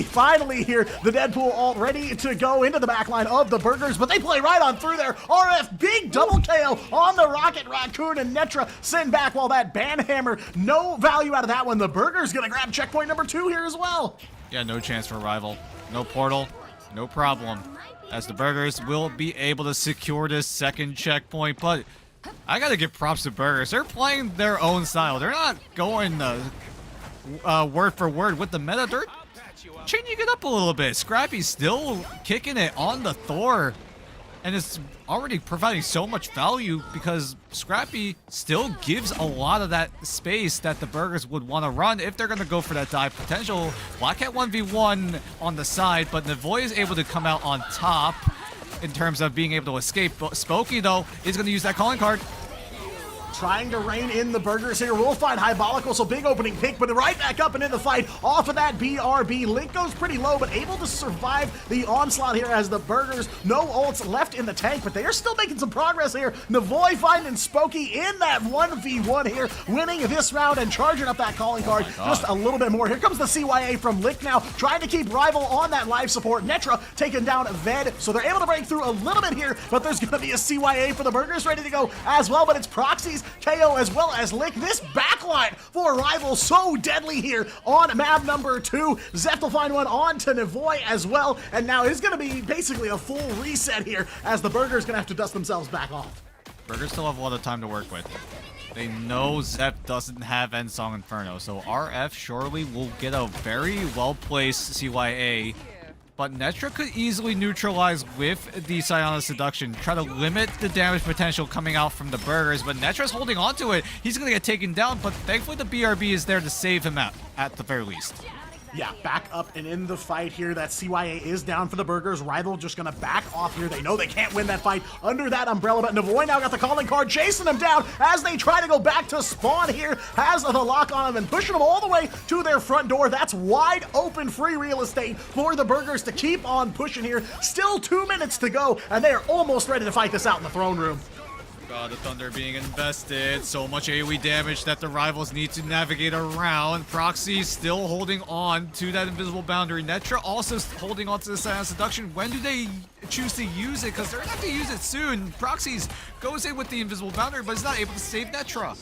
finally here, the Deadpool ult ready to go into the backline of the Burgers, but they play right on through there. RF, big double KO on the Rocket Raccoon, and Netra send back while that Banhammer, no value out of that one. The Burgers gonna grab checkpoint number 2 here as well. Yeah, no chance for Rival. No portal, no problem, as the Burgers will be able to secure this second checkpoint. But I gotta give props to Burgers. They're playing their own style. They're not going word for word with the meta. They're changing it up a little bit. Scrappy's still kicking it on the Thor, and it's already providing so much value because Scrappy still gives a lot of that space that the Burgers would want to run if they're going to go for that dive potential. Black Cat 1v1 on the side, but Navoy is able to come out on top in terms of being able to escape. But Spooky, though, is going to use that calling card. Trying to rein in the Burgers here. We'll find Hybolical, so big opening pick, but right back up and in the fight off of that BRB. Link goes pretty low, but able to survive the onslaught here as the Burgers, no ults left in the tank, but they are still making some progress here. Navoy finding Spooky in that 1v1 here, winning this round and charging up that calling card just a little bit more. Here comes the CYA from Lick now, trying to keep Rival on that life support. Netra taking down Ved, so they're able to break through a little bit here, but there's going to be a CYA for the Burgers ready to go as well, but it's Proxies, KO as well as Lick. This backline for Rival so deadly here on map number 2. Zeph will find one on to Navoy as well, and now it's going to be basically a full reset here as the Burgers going to have to dust themselves back off. Burgers still have a lot of time to work with. They know Zep doesn't have Ensong Inferno, so RF surely will get a very well-placed CYA. But Netra could easily neutralize with the Psionic Seduction, try to limit the damage potential coming out from the Burgers, but Netra's holding on to it. He's going to get taken down, but thankfully the BRB is there to save him at the very least. Yeah, back up and in the fight here. That CYA is down for the Burgers. Rival just gonna back off here. They know they can't win that fight under that umbrella, but Navoy now got the calling card, chasing them down as they try to go back to spawn here. Has the lock on them and pushing them all the way to their front door. That's wide open free real estate for the Burgers to keep on pushing here. Still 2 minutes to go, and they are almost ready to fight this out in the throne room. God, the Thunder being invested. So much AoE damage that the Rivals need to navigate around. Proxy still holding on to that invisible boundary. Netra also holding on to the Silent Seduction. When do they choose to use it? Because they're going to have to use it soon. Proxy's goes in with the invisible boundary, but is not able to save Netra.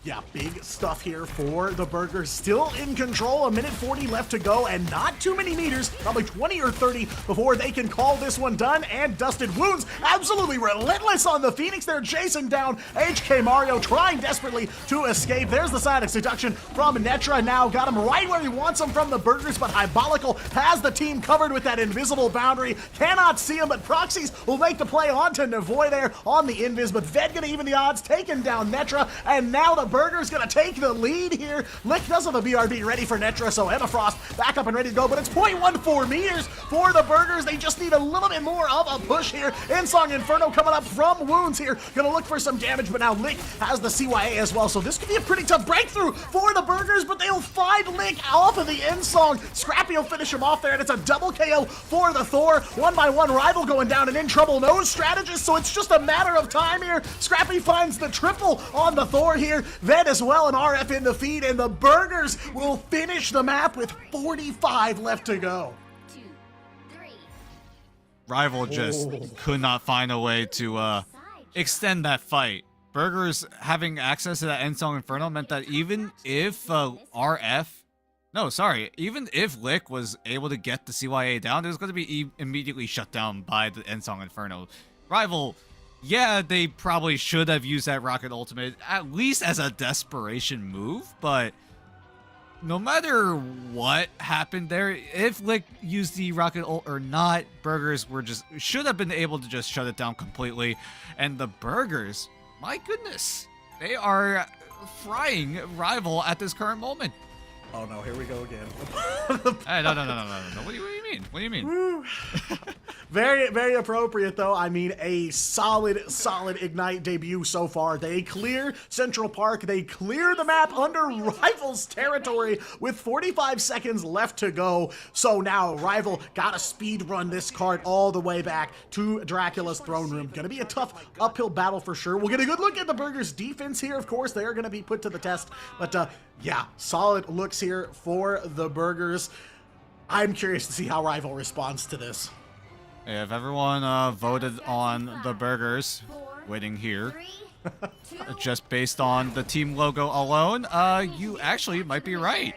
Yeah, big stuff here for the Burgers. Still in control, 1:40 left to go, and not too many meters, probably 20 or 30 before they can call this one done. And Dusted Wounds, absolutely relentless on the Phoenix. They're chasing down HK Mario, trying desperately to escape. There's the Silent Seduction from Netra. Now got him right where he wants him from the Burgers, but Hyebolical has the team covered with that invisible boundary. Cannot see him, but Proxies will make the play onto Navoy there on the invis, but Ved gonna even the odds, taking down Netra, and now the Burgers gonna take the lead here. Lick does have a BRB ready for Netra, so Emma Frost back up and ready to go, but it's 0.14 meters for the Burgers. They just need a little bit more of a push here. Insong Inferno coming up from Wounds here, gonna look for some damage, but now Lick has the CYA as well, so this could be a pretty tough breakthrough for the Burgers, but they'll find Lick off of the Insong. Scrappy will finish him off there, and it's a double KO for the Thor. One by one, Rival going down and in trouble. No strategist, so it's just a matter of time here. Scrappy finds the triple on the Thor here. Ved as well, and RF in the feed, and the Burgers will finish the map with 45 left to go. Rival just could not find a way to extend that fight. Burgers having access to that Endsong Inferno meant that even if even if Lick was able to get the CYA down, it was going to be immediately shut down by the Endsong Inferno. Rival, yeah, they probably should have used that Rocket Ultimate, at least as a desperation move, but no matter what happened there, if Lick used the Rocket Ult or not, Burgers should have been able to just shut it down completely. And the Burgers, my goodness, they are frying Rival at this current moment. Oh no, here we go again. Hey, no. What do you mean? What do you mean? Very, very appropriate though. I mean, a solid Ignite debut so far. They clear Central Park. They clear the map under Rival's territory with 45 seconds left to go. So now Rival got to speed run this card all the way back to Dracula's throne room. Gonna be a tough uphill battle for sure. We'll get a good look at the Burgers defense here. Of course, they are gonna be put to the test, but yeah, solid looks here for the Burgers. I'm curious to see how Rival responds to this. If everyone voted on the Burgers, waiting here, just based on the team logo alone, you actually might be right.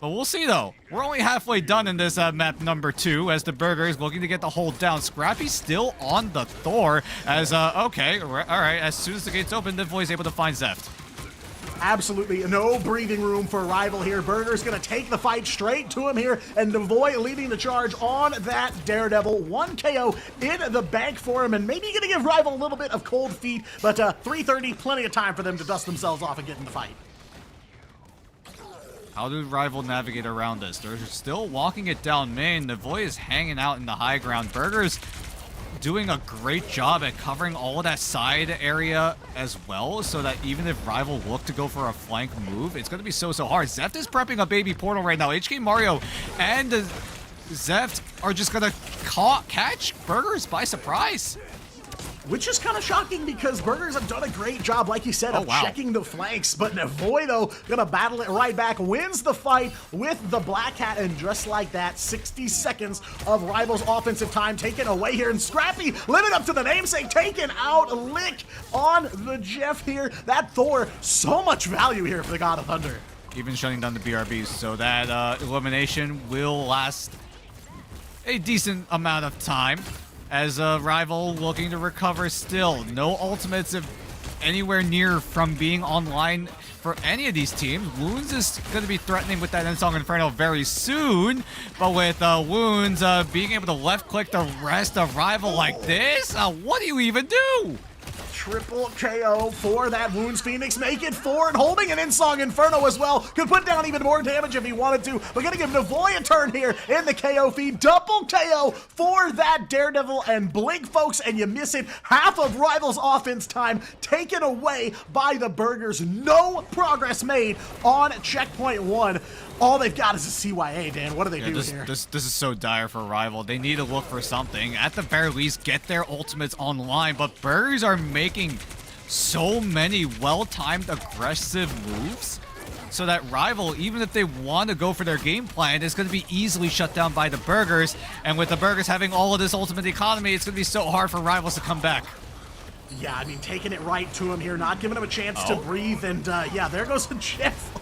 But we'll see though. We're only halfway done in this map number 2 as the Burgers looking to get the hold down. Scrappy still on the Thor as, okay, all right, as soon as the gates open, Nivoy is able to find Zeft. Absolutely no breathing room for Rival here. Burger's gonna take the fight straight to him here, and Navoy leading the charge on that Daredevil. 1 KO in the bank for him, and maybe gonna give Rival a little bit of cold feet, but 3:30, plenty of time for them to dust themselves off and get in the fight. How do Rival navigate around this? They're still walking it down main. Navoy is hanging out in the high ground. Burgers doing a great job at covering all of that side area as well, so that even if Rival look to go for a flank move, it's going to be so hard. Zeft is prepping a baby portal right now. HK Mario and Zeft are just going to catch Burgers by surprise. Which is kind of shocking because Burgers have done a great job, like you said, of checking the flanks. But Navoy, though, gonna battle it right back, wins the fight with the Black Hat, and just like that, 60 seconds of Rival's offensive time taken away here. And Scrappy, living up to the namesake, taking out Lick on the Jeff here. That Thor, so much value here for the God of Thunder. Even shutting down the BRBs, so that elimination will last a decent amount of time. As a Rival looking to recover still. No ultimates anywhere near from being online for any of these teams. Wounds is going to be threatening with that Endsong Inferno very soon. But with Wounds being able to left click the rest of Rival like this, what do you even do? triple KO for that Wounds Phoenix. Make it 4 and holding an Insong Inferno as well. Could put down even more damage if he wanted to, but gonna give Navoy a turn here in the KO feed. Double KO for that Daredevil and Blink, folks, and you miss it. Half of Rival's offense time taken away by the Burgers. No progress made on checkpoint 1. All they've got is a CYA, Dan. What do they do here? This is so dire for Rival. They need to look for something. At the very least, get their ultimates online. But Burgers are making so many well-timed aggressive moves so that Rival, even if they want to go for their game plan, is going to be easily shut down by the Burgers. And with the Burgers having all of this ultimate economy, it's going to be so hard for Rivals to come back. Yeah, I mean, taking it right to him here, not giving him a chance to breathe, and yeah, there goes the Jeff.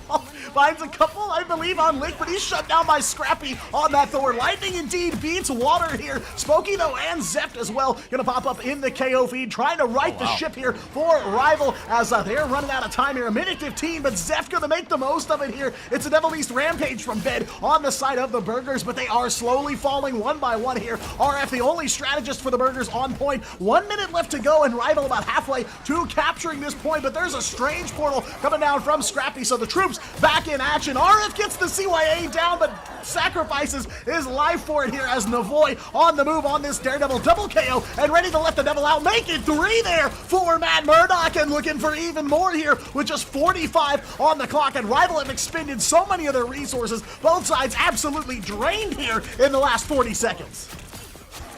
Finds a couple, I believe, on Link, but he's shut down by Scrappy on that Thor. Lightning indeed beats water here. Smokey, though, and Zeft as well, gonna pop up in the KO feed, trying to right the ship here for Rival as they're running out of time here. A minute 15, but Zeft gonna make the most of it here. It's a Devil East Rampage from Bed on the side of the Burgers, but they are slowly falling one by one here. RF, the only strategist for the Burgers, on point. 1 minute left to go, and Rival about halfway to capturing this point, but there's a strange portal coming down from Scrappy, so the troops back in action. RF gets the CYA down, but sacrifices his life for it here as Navoy on the move on this Daredevil. Double KO and ready to let the devil out. Make it 3 there for Matt Murdock, and looking for even more here with just 45 on the clock, and Rival have expended so many of their resources. Both sides absolutely drained here in the last 40 seconds.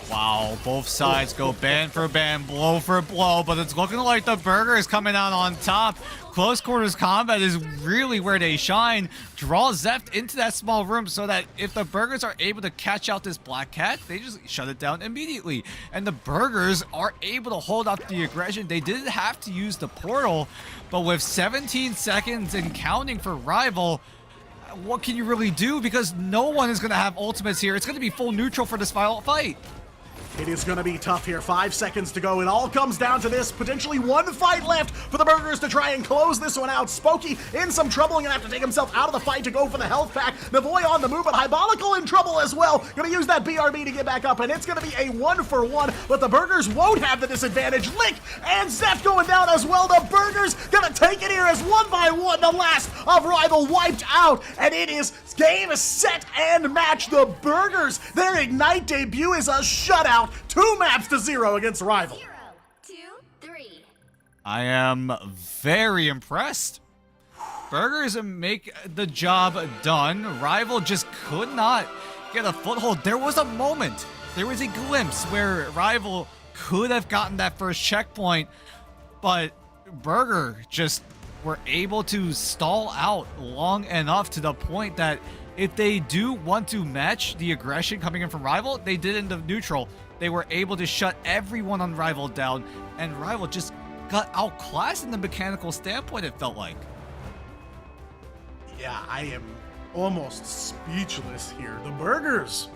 Wow, both sides go band for band, blow for blow, but it's looking like the Burger is coming out on top. Close quarters combat is really where they shine. Draw Zeft into that small room so that if the Burgers are able to catch out this Black Cat, they just shut it down immediately. And the Burgers are able to hold out the aggression. They didn't have to use the portal, but with 17 seconds and counting for Rival, what can you really do? Because no one is going to have ultimates here. It's going to be full neutral for this final fight. It is going to be tough here. 5 seconds to go. It all comes down to this. Potentially one fight left for the Burgers to try and close this one out. Spooky in some trouble. Going to have to take himself out of the fight to go for the health pack. Navoy on the move, but Hibolical in trouble as well. Going to use that BRB to get back up, and it's going to be a 1-for-1, but the Burgers won't have the disadvantage. Lick and Zeft going down as well. The Burgers going to take it here as 1 by 1. The last of Rival wiped out, and it is game, set, and match. The Burgers, their Ignite debut is a shutout. 2 maps to 0 against Rival. 0, 2, 3. I am very impressed. Burgers make the job done. Rival just could not get a foothold. There was a moment, there was a glimpse where Rival could have gotten that first checkpoint, but Burger just were able to stall out long enough to the point that if they do want to match the aggression coming in from Rival, they did in the neutral. They were able to shut everyone on Rival down, and Rival just got outclassed in the mechanical standpoint, it felt like. Yeah, I am almost speechless here. The Burgers,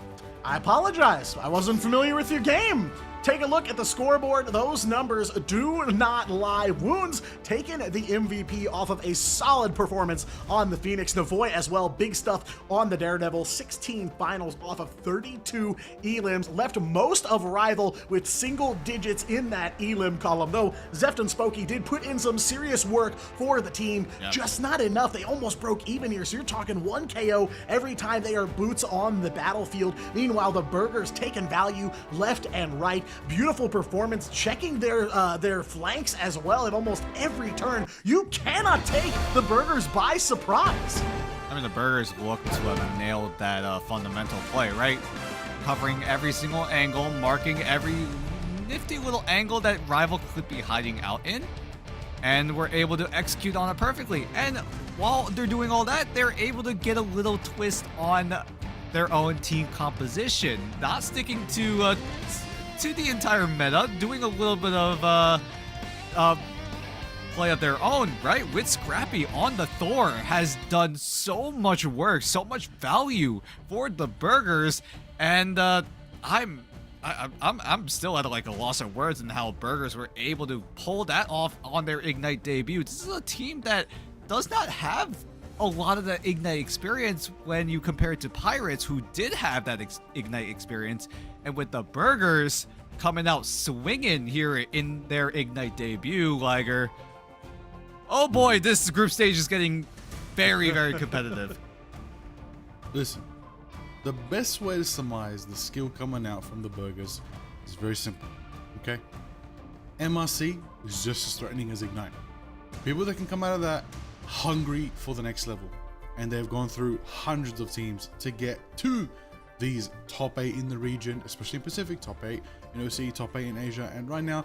I apologize. I wasn't familiar with your game. Take a look at the scoreboard. Those numbers do not lie. Wounds taking the MVP off of a solid performance on the Phoenix. Navoy as well. Big stuff on the Daredevil. 16 finals off of 32 elims. Left most of Rival with single digits in that elim column. Though Zeft and Spooky did put in some serious work for the team. Yep. Just not enough. They almost broke even here. So you're talking 1 KO every time they are boots on the battlefield. Meanwhile, the Burgers taking value left and right. Beautiful performance, checking their flanks as well at almost every turn. You cannot take the Burgers by surprise. I mean, the Burgers look to have nailed that fundamental play, right? Covering every single angle, marking every nifty little angle that Rival could be hiding out in, and we're able to execute on it perfectly. And while they're doing all that, they're able to get a little twist on their own team composition, not sticking to the entire meta, doing a little bit of play of their own, right? With Scrappy on the Thor has done so much work, so much value for the Burgers, and I'm still at like a loss of words in how Burgers were able to pull that off on their Ignite debut. This is a team that does not have a lot of the Ignite experience when you compare it to Pirates, who did have that Ignite experience. And with the Burgers coming out swinging here in their Ignite debut, Liger. Oh boy, this group stage is getting very, very competitive. Listen, the best way to surmise the skill coming out from the Burgers is very simple, okay? MRC is just as threatening as Ignite. People that can come out of that hungry for the next level, and they've gone through hundreds of teams to get to these top 8 in the region, especially in Pacific, top 8 in OC, top 8 in Asia, and right now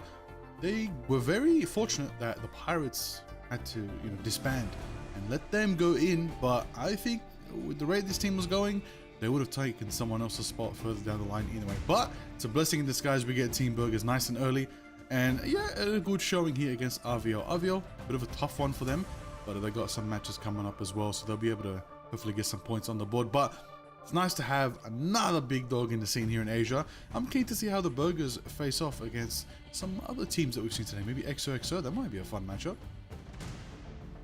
they were very fortunate that the Pirates had to disband and let them go in, but I think with the rate this team was going, they would have taken someone else's spot further down the line anyway. But it's a blessing in disguise. We get Team Burgers nice and early, and yeah, a good showing here against RVL. RVL, bit of a tough one for them, but they got some matches coming up as well, so they'll be able to hopefully get some points on the board. But it's nice to have another big dog in the scene here in Asia. I'm keen to see how the Burgers face off against some other teams that we've seen today. Maybe XOXO, that might be a fun matchup.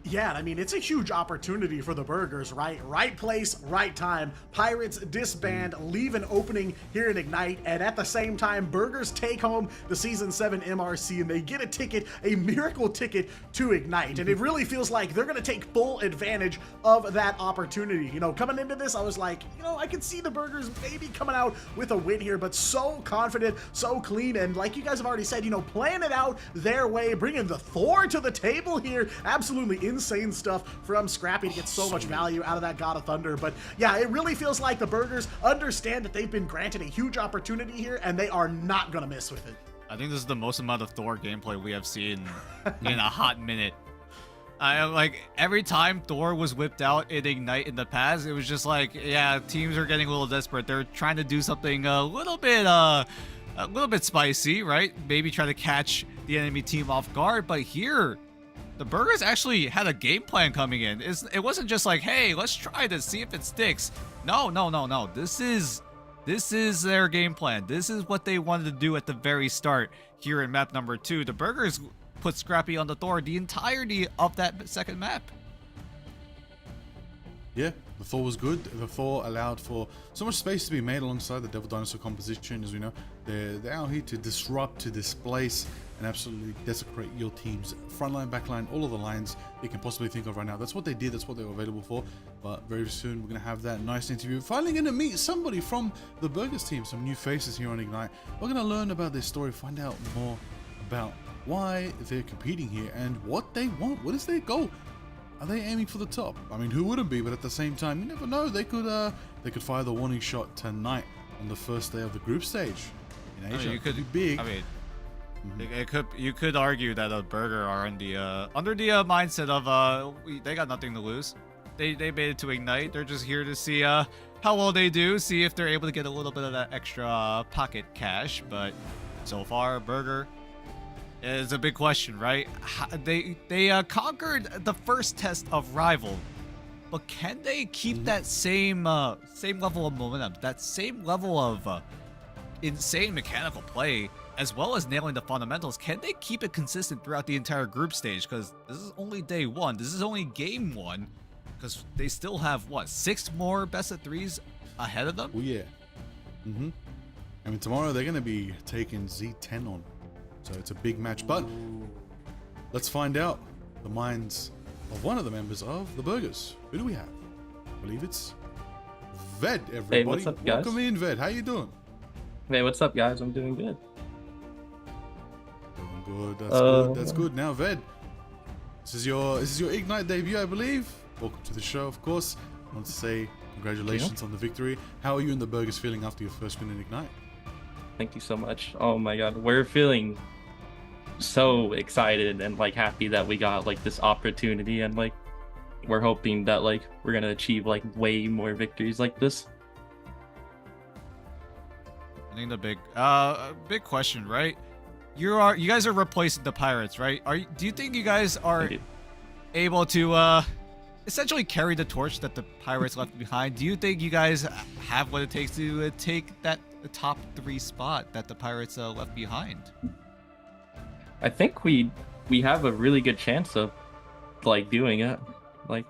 Yeah, I mean, it's a huge opportunity for the Burgers, right? Right place, right time. Pirates disband, leave an opening here in Ignite, and at the same time, Burgers take home the Season 7 MRC, and they get a ticket, a miracle ticket to Ignite. And it really feels like they're going to take full advantage of that opportunity. You know, coming into this, I was like, I could see the Burgers maybe coming out with a win here, but so confident, so clean, and like you guys have already said, playing it out their way, bringing the Thor to the table here. Absolutely insane stuff from Scrappy to get so much value out of that God of Thunder. But yeah, it really feels like the Burgers understand that they've been granted a huge opportunity here, and they are not gonna miss with it. I think this is the most amount of Thor gameplay we have seen in a hot minute. Like every time Thor was whipped out in Ignite in the past, it was just like, yeah, teams are getting a little desperate. They're trying to do something a little bit spicy, right? Maybe try to catch the enemy team off guard. But here, the Burgers actually had a game plan coming in. It wasn't just like, hey, let's try this, see if it sticks. No. This is their game plan. This is what they wanted to do at the very start here in map number 2. The Burgers put Scrappy on the Thor the entirety of that second map. Yeah, the Thor was good. The Thor allowed for so much space to be made alongside the Devil Dinosaur composition. As we know, they're out here to disrupt, to displace, and absolutely desecrate your team's frontline, backline, all of the lines you can possibly think of right now. That's what they did. That's what they were available for. But very soon we're going to have that nice interview. Finally going to meet somebody from the Burgers team, some new faces here on Ignite. We're going to learn about their story, find out more about why they're competing here and what they want. What is their goal? Are they aiming for the top? I mean, who wouldn't be? But at the same time, you never know. They could fire the warning shot tonight on the first day of the group stage in Asia. You could be big. I mean, you could argue that a Burger are under the mindset of they got nothing to lose. They made it to Ignite. They're just here to see how well they do, see if they're able to get a little bit of that extra pocket cash. But so far, Burger is a big question, right? They conquered the first test of Rival, but can they keep that same level of momentum, that same level of insane mechanical play, as well as nailing the fundamentals? Can they keep it consistent throughout the entire group stage? Because this is only day 1. This is only game 1. Because they still have, what, 6 more best of 3s ahead of them? Oh, yeah. I mean, tomorrow they're going to be taking Z10 on. So it's a big match. But let's find out the minds of one of the members of the Burgers. Who do we have? I believe it's Ved, everybody. Hey, what's up, guys? Welcome in, Ved. How you doing? Hey, what's up, guys? I'm doing good. Doing good. That's good. That's good. Now, Ved, this is your Ignite debut, I believe. Welcome to the show, of course. I want to say congratulations on the victory. How are you and the Burgers feeling after your first win in Ignite? Thank you so much. Oh my god, we're feeling so excited and like happy that we got like this opportunity, and like we're hoping that like we're gonna achieve like way more victories like this. I think the big question, right? You guys are replacing the Pirates, right? Do you think you guys are able to essentially carry the torch that the Pirates left behind? Do you think you guys have what it takes to take that top 3 spot that the Pirates left behind? I think we have a really good chance of like doing it, like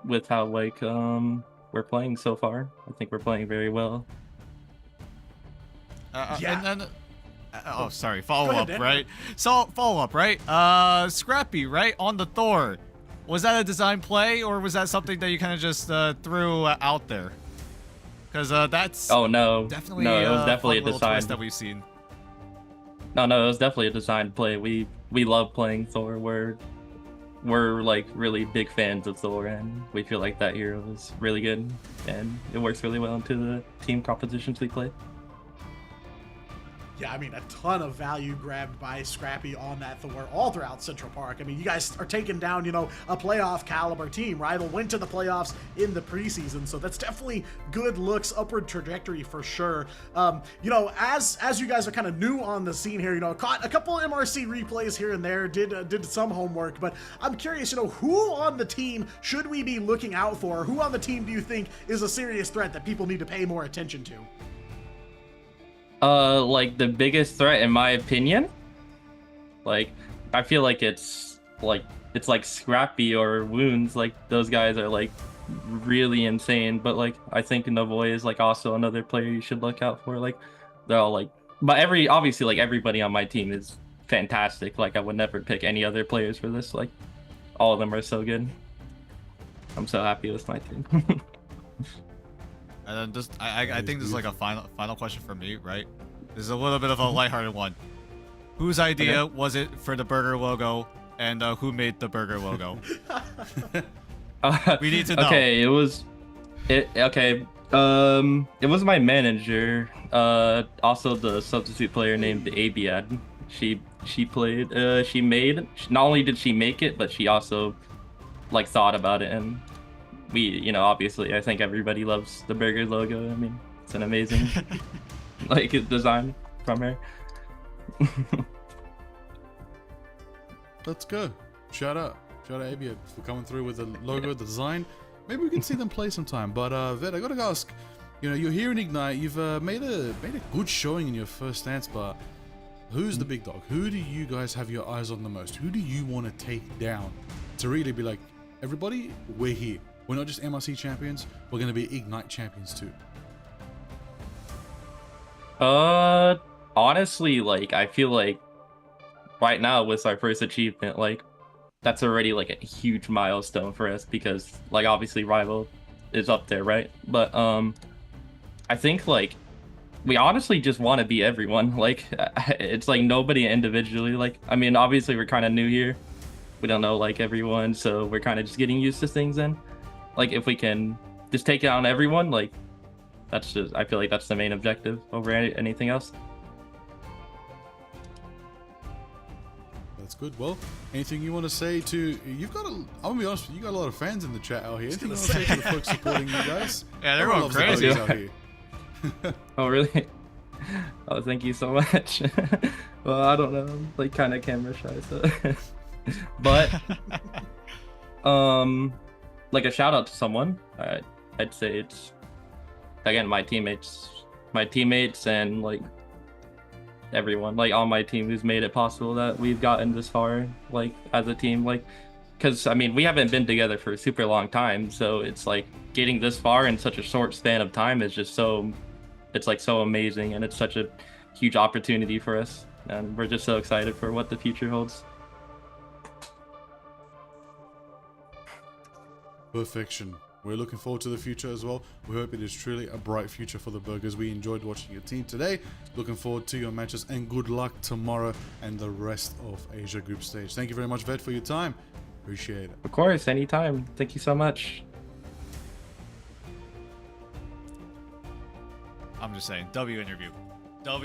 with how like we're playing so far. I think we're playing very well. Yeah. And Oh, sorry. Follow ahead, up, Dan. right? So follow up, right? Scrappy, right? On the Thor. Was that a design play, or was that something that you kind of just threw out there? Because that's Oh no, definitely no, it was definitely a fun little design twist that we've seen. No, it was definitely a design play. We love playing Thor. We're like really big fans of Thor, and we feel like that hero is really good, and it works really well into the team compositions we play. Yeah, I mean, a ton of value grabbed by Scrappy on that Thor all throughout Central Park. I mean, you guys are taking down, you know, a playoff caliber team. Rival went to the playoffs in the preseason, so that's definitely good looks, upward trajectory for sure. You know, as you guys are kind of new on the scene here, you know, caught a couple MRC replays here and there, did some homework, but I'm curious, you know, who on the team should we be looking out for? Who on the team do you think is a serious threat that people need to pay more attention to? Like the biggest threat in my opinion, like I feel like it's like Scrappy or Wounds. Like those guys are like really insane, but like I think Navoy is like also another player you should look out for. Like they're all like, but obviously like everybody on my team is fantastic. Like I would never pick any other players for this. Like all of them are so good. I'm so happy with my team. And then just, I think this is like a final question for me, right? This is a little bit of a lighthearted one. Whose idea was it for the burger logo, and who made the burger logo? We need to know. Okay, it was my manager. Also the substitute player named Abiad. She played. She made. Not only did she make it, but she also like thought about it, and we, you know, obviously I think everybody loves the burger logo. I mean, it's an amazing like design from her. Let's go. Shout out Abia for coming through with the logo, the design. Maybe we can see them play sometime. But Ved, I gotta ask, you know, you're here in Ignite. You've made a good showing in your first stance, but who's the big dog? Who do you guys have your eyes on the most? Who do you want to take down to really be like, everybody, we're here. We're not just MRC champions, we're gonna be Ignite champions too. Honestly, like I feel like right now with our first achievement, like that's already like a huge milestone for us, because like obviously Rival is up there, right? But I think like we honestly just want to be everyone. Like it's like nobody individually. Like I mean, obviously we're kind of new here, we don't know like everyone, so we're kind of just getting used to things. And like if we can just take down everyone, like that's just, I feel like that's the main objective over anything else. That's good. Well, anything you want to say to, I'm gonna be honest with you, got a lot of fans in the chat out here. Anything you want to say to the folks supporting you guys? Yeah, they're going crazy out here. Oh really? Oh, thank you so much. Well, I don't know, I'm like kind of camera shy, so but like a shout out to someone, I'd say it's again my teammates and like everyone like on my team who's made it possible that we've gotten this far, like as a team. Like because I mean we haven't been together for a super long time, so it's like getting this far in such a short span of time is just so, it's like so amazing, and it's such a huge opportunity for us, and we're just so excited for what the future holds. Perfection. We're looking forward to the future as well. We hope it is truly a bright future for the Burgers. We enjoyed watching your team today. Looking forward to your matches, and good luck tomorrow and the rest of Asia Group Stage. Thank you very much, Ved, for your time. Appreciate it. Of course, anytime. Thank you so much. I'm just saying, W interview. That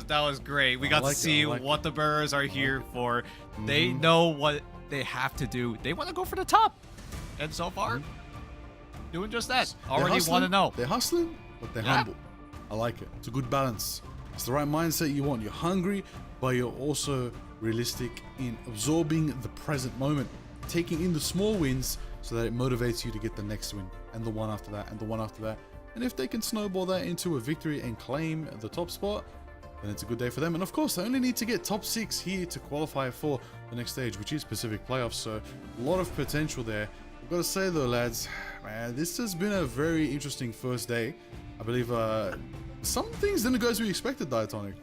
was great. We got to see what the Burgers are here for. They know what they have to do. They want to go for the top, and so far doing just that. Already want to know. They're hustling, but they're humble. I like it. It's a good balance. It's the right mindset you want. You're hungry, but you're also realistic in absorbing the present moment, taking in the small wins so that it motivates you to get the next win, and the one after that, and the one after that. And if they can snowball that into a victory and claim the top spot, then it's a good day for them. And of course, they only need to get top 6 here to qualify for the next stage, which is Pacific Playoffs. So a lot of potential there. I've got to say though, lads, man, this has been a very interesting first day. I believe some things didn't go as we expected, Diatonic.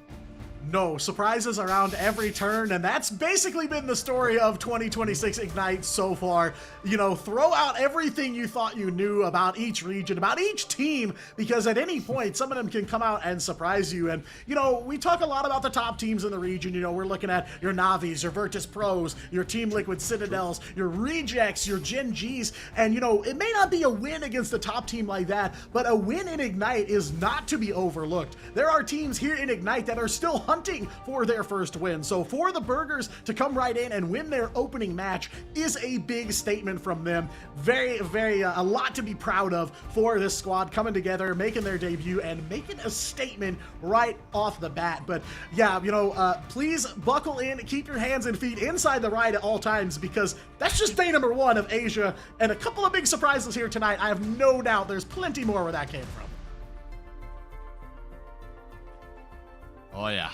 No, surprises around every turn, and that's basically been the story of 2026 Ignite so far. You know, throw out everything you thought you knew about each region, about each team, because at any point, some of them can come out and surprise you. And, you know, we talk a lot about the top teams in the region. You know, we're looking at your Navis, your Virtus Pros, your Team Liquid Citadels, your Rejects, your Gen Gs, and, you know, it may not be a win against a top team like that, but a win in Ignite is not to be overlooked. There are teams here in Ignite that are still hunting for their first win. So for the Burgers to come right in and win their opening match is a big statement from them. Very, a lot to be proud of for this squad coming together, making their debut, and making a statement right off the bat. But yeah, you know, please buckle in, keep your hands and feet inside the ride at all times, because that's just day number 1 of Asia, and a couple of big surprises here tonight. I have no doubt there's plenty more where that came from. Oh yeah.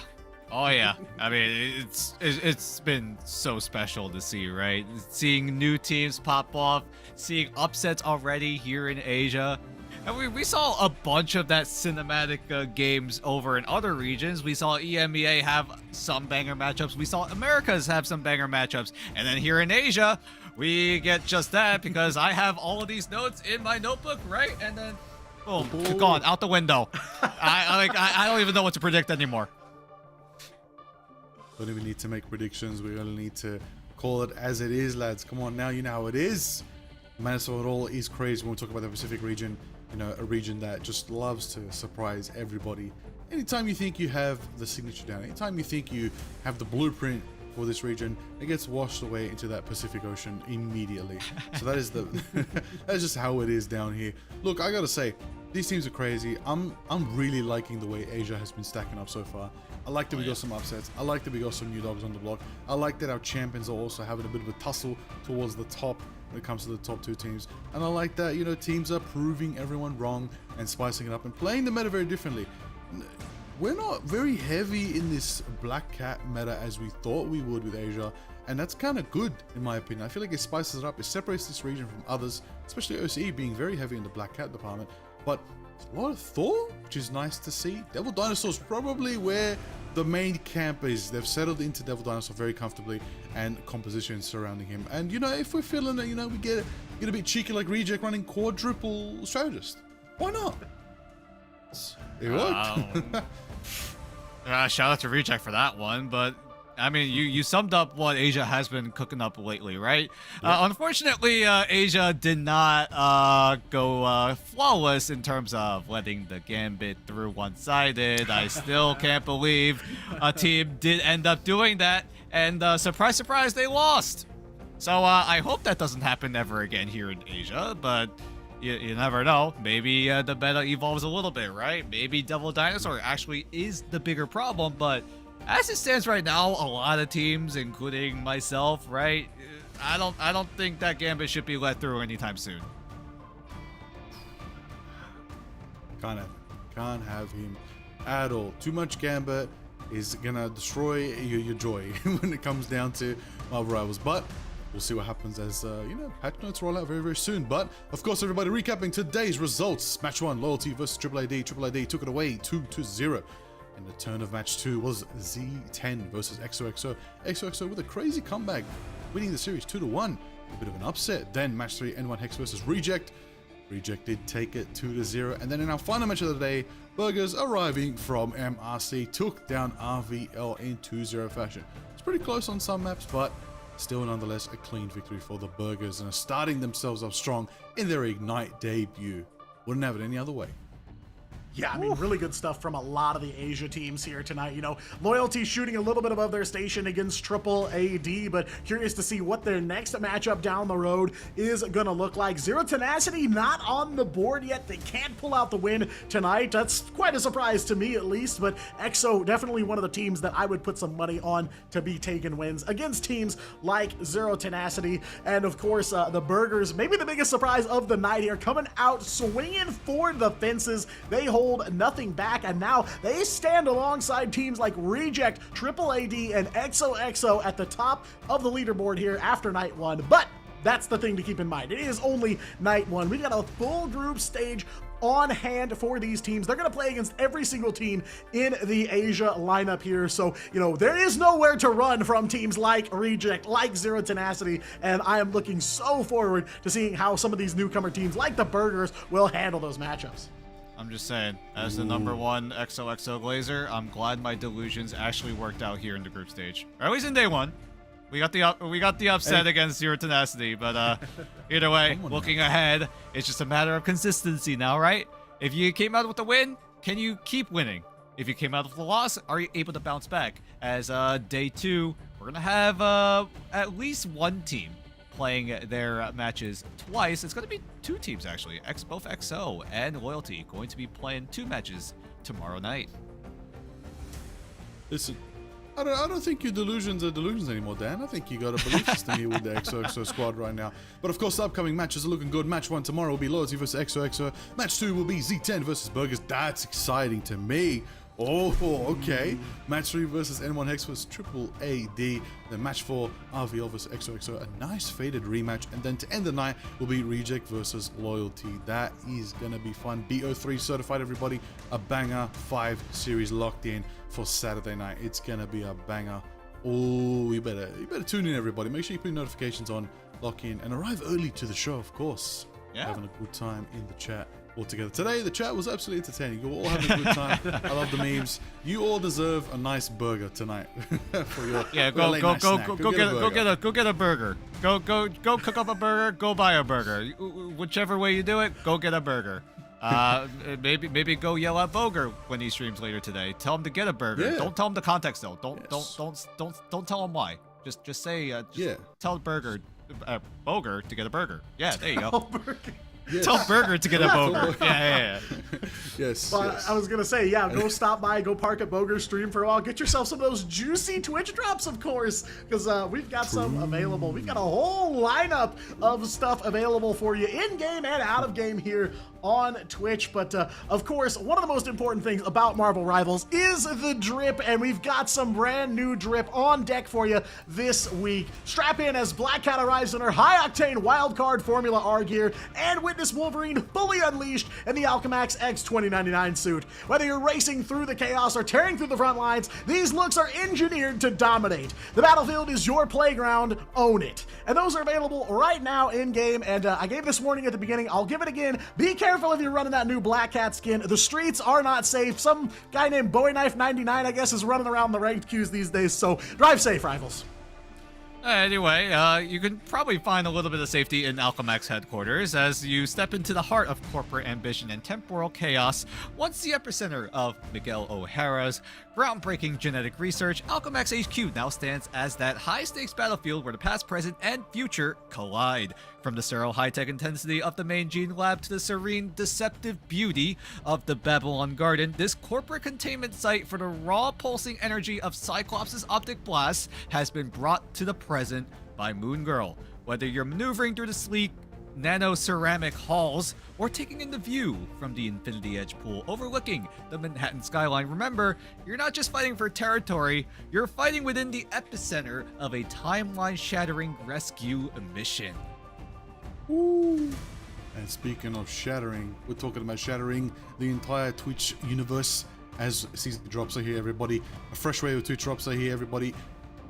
Oh yeah. I mean, it's been so special to see, right? Seeing new teams pop off, seeing upsets already here in Asia. And we saw a bunch of that cinematic games over in other regions. We saw EMEA have some banger matchups. We saw Americas have some banger matchups. And then here in Asia, we get just that, because I have all of these notes in my notebook, right? And then boom, gone out the window. I don't even know what to predict anymore. Don't even need to make predictions. We only need to call it as it is, lads. Come on, now you know how it is. Madness of it all is crazy when we talk about the Pacific region. You know, a region that just loves to surprise everybody. Anytime you think you have the signature down, anytime you think you have the blueprint for this region, it gets washed away into that Pacific Ocean immediately. So that is that's just how it is down here. Look, I gotta say, these teams are crazy. I'm really liking the way Asia has been stacking up so far. I like that we got some upsets. I like that we got some new dogs on the block. I like that our champions are also having a bit of a tussle towards the top when it comes to the top 2 teams. And I like that, you know, teams are proving everyone wrong and spicing it up and playing the meta very differently. We're not very heavy in this Black Cat meta as we thought we would with Asia, and that's kind of good in my opinion. I feel like it spices it up. It separates this region from others, especially OCE being very heavy in the Black Cat department. But a lot of Thor, which is nice to see. Devil Dinosaur's probably where the main camp is. They've settled into Devil Dinosaur very comfortably, and composition surrounding him. And you know, if we're feeling it, you know, we get a bit cheeky like Reject running quadruple strategist. Why not? It worked. Shout out to Reject for that one, but I mean, you summed up what Asia has been cooking up lately, right? Yeah. Unfortunately, Asia did not go flawless in terms of letting the Gambit through one-sided. I still can't believe a team did end up doing that, and surprise, surprise, they lost. So I hope that doesn't happen ever again here in Asia, but you never know. Maybe the meta evolves a little bit, right? Maybe Devil Dinosaur actually is the bigger problem, but as it stands right now, a lot of teams, including myself, right? I don't think that Gambit should be let through anytime soon. Can't have him at all. Too much Gambit is gonna destroy your joy when it comes down to Marvel Rivals. But we'll see what happens as you know, patch notes roll out very, very soon. But of course, everybody, recapping today's results: Match 1, Loyalty versus AAAD. AAAD took it away 2-0. And the turn of match 2 was Z10 versus XOXO. XOXO with a crazy comeback, winning the series 2-1. A bit of an upset. Then match 3, N1 Hex versus Reject. Reject did take it 2-0. And then in our final match of the day, Burgers, arriving from MRC, took down RVL in 2-0 fashion. It's pretty close on some maps, but still nonetheless a clean victory for the Burgers, and are starting themselves up strong in their Ignite debut. Wouldn't have it any other way. Yeah, I mean, really good stuff from a lot of the Asia teams here tonight. You know, Loyalty shooting a little bit above their station against AAAD, but curious to see what their next matchup down the road is going to look like. Zero Tenacity not on the board yet. They can't pull out the win tonight. That's quite a surprise to me, at least, but EXO definitely one of the teams that I would put some money on to be taking wins against teams like Zero Tenacity. And of course, the Burgers, maybe the biggest surprise of the night here, coming out swinging for the fences. They hold nothing back, and now they stand alongside teams like Reject, AAAD, and XOXO at the top of the leaderboard here after night 1. But that's the thing to keep in mind. It is only night 1. We've got a full group stage on hand for these teams. They're going to play against every single team in the Asia lineup here. So, you know, there is nowhere to run from teams like Reject, like Zero Tenacity, and I am looking so forward to seeing how some of these newcomer teams like the Burgers will handle those matchups. I'm just saying, as the #1 XOXO Glazer, I'm glad my delusions actually worked out here in the group stage. Or at least in day 1. We got the upset against Zero Tenacity, but either way, looking ahead, it's just a matter of consistency now, right? If you came out with a win, can you keep winning? If you came out with a loss, are you able to bounce back? As day 2, we're gonna have at least one team playing their matches twice. It's going to be 2 teams actually. Both XO and Loyalty going to be playing 2 matches tomorrow night. Listen, I don't think your delusions are delusions anymore, Dan. I think you got a belief system here with the XOXO squad right now. But of course, the upcoming matches are looking good. Match 1 tomorrow will be Loyalty versus XOXO. Match 2 will be Z10 versus Burgers. That's exciting to me. Oh, okay. Match 3 versus N1 Hex versus Triple AD. Then match 4, RVL versus XOXO. A nice faded rematch. And then to end the night will be Reject versus Loyalty. That is going to be fun. BO3 certified, everybody. A banger 5 series locked in for Saturday night. It's going to be a banger. Oh, you better tune in, everybody. Make sure you put your notifications on, lock in, and arrive early to the show, of course. Yeah. Having a good time in the chat. All together. Today, the chat was absolutely entertaining. You were all having a good time. I love the memes. You all deserve a nice burger tonight for your go get a burger. Go cook up a burger. Go buy a burger. Whichever way you do it, go get a burger. Maybe go yell at Boger when he streams later today. Tell him to get a burger. Yeah. Don't tell him the context though. Don't tell him why. Just say tell Boger to get a burger. Yeah, there you go. Yes. Tell Burger to get a Boger. Yeah. Yes, But yes. I was going to say, yeah, go stop by, go park at Boger's stream for a while. Get yourself some of those juicy Twitch drops, of course, because we've got some available. We've got a whole lineup of stuff available for you in-game and out-of-game here on Twitch. But, of course, one of the most important things about Marvel Rivals is the drip, and we've got some brand new drip on deck for you this week. Strap in as Black Cat arrives in her high-octane wildcard Formula R gear and witness Wolverine fully unleashed in the Alchemax X 2099 suit. Whether you're racing through the chaos or tearing through the front lines, these looks are engineered to dominate. The battlefield is your playground. Own it. And those are available right now in-game, and I gave this warning at the beginning. I'll give it again. Be careful if you're running that new Black Cat skin. The streets are not safe. Some guy named Bowie Knife 99, I guess, is running around the ranked queues these days, so drive safe, rivals. Anyway, you can probably find a little bit of safety in Alchemax headquarters as you step into the heart of corporate ambition and temporal chaos. Once the epicenter of Miguel O'Hara's groundbreaking genetic research, Alchemax HQ now stands as that high-stakes battlefield where the past, present, and future collide. From the sterile high-tech intensity of the main gene lab to the serene, deceptive beauty of the Babylon Garden, this corporate containment site for the raw pulsing energy of Cyclops' optic blasts has been brought to the present by Moon Girl. Whether you're maneuvering through the sleek nano-ceramic halls or taking in the view from the Infinity Edge pool overlooking the Manhattan skyline, remember, you're not just fighting for territory, you're fighting within the epicenter of a timeline-shattering rescue mission. Ooh. And speaking of shattering, we're talking about shattering the entire Twitch universe as season drops are here, everybody. A fresh wave of Twitch drops are here, everybody.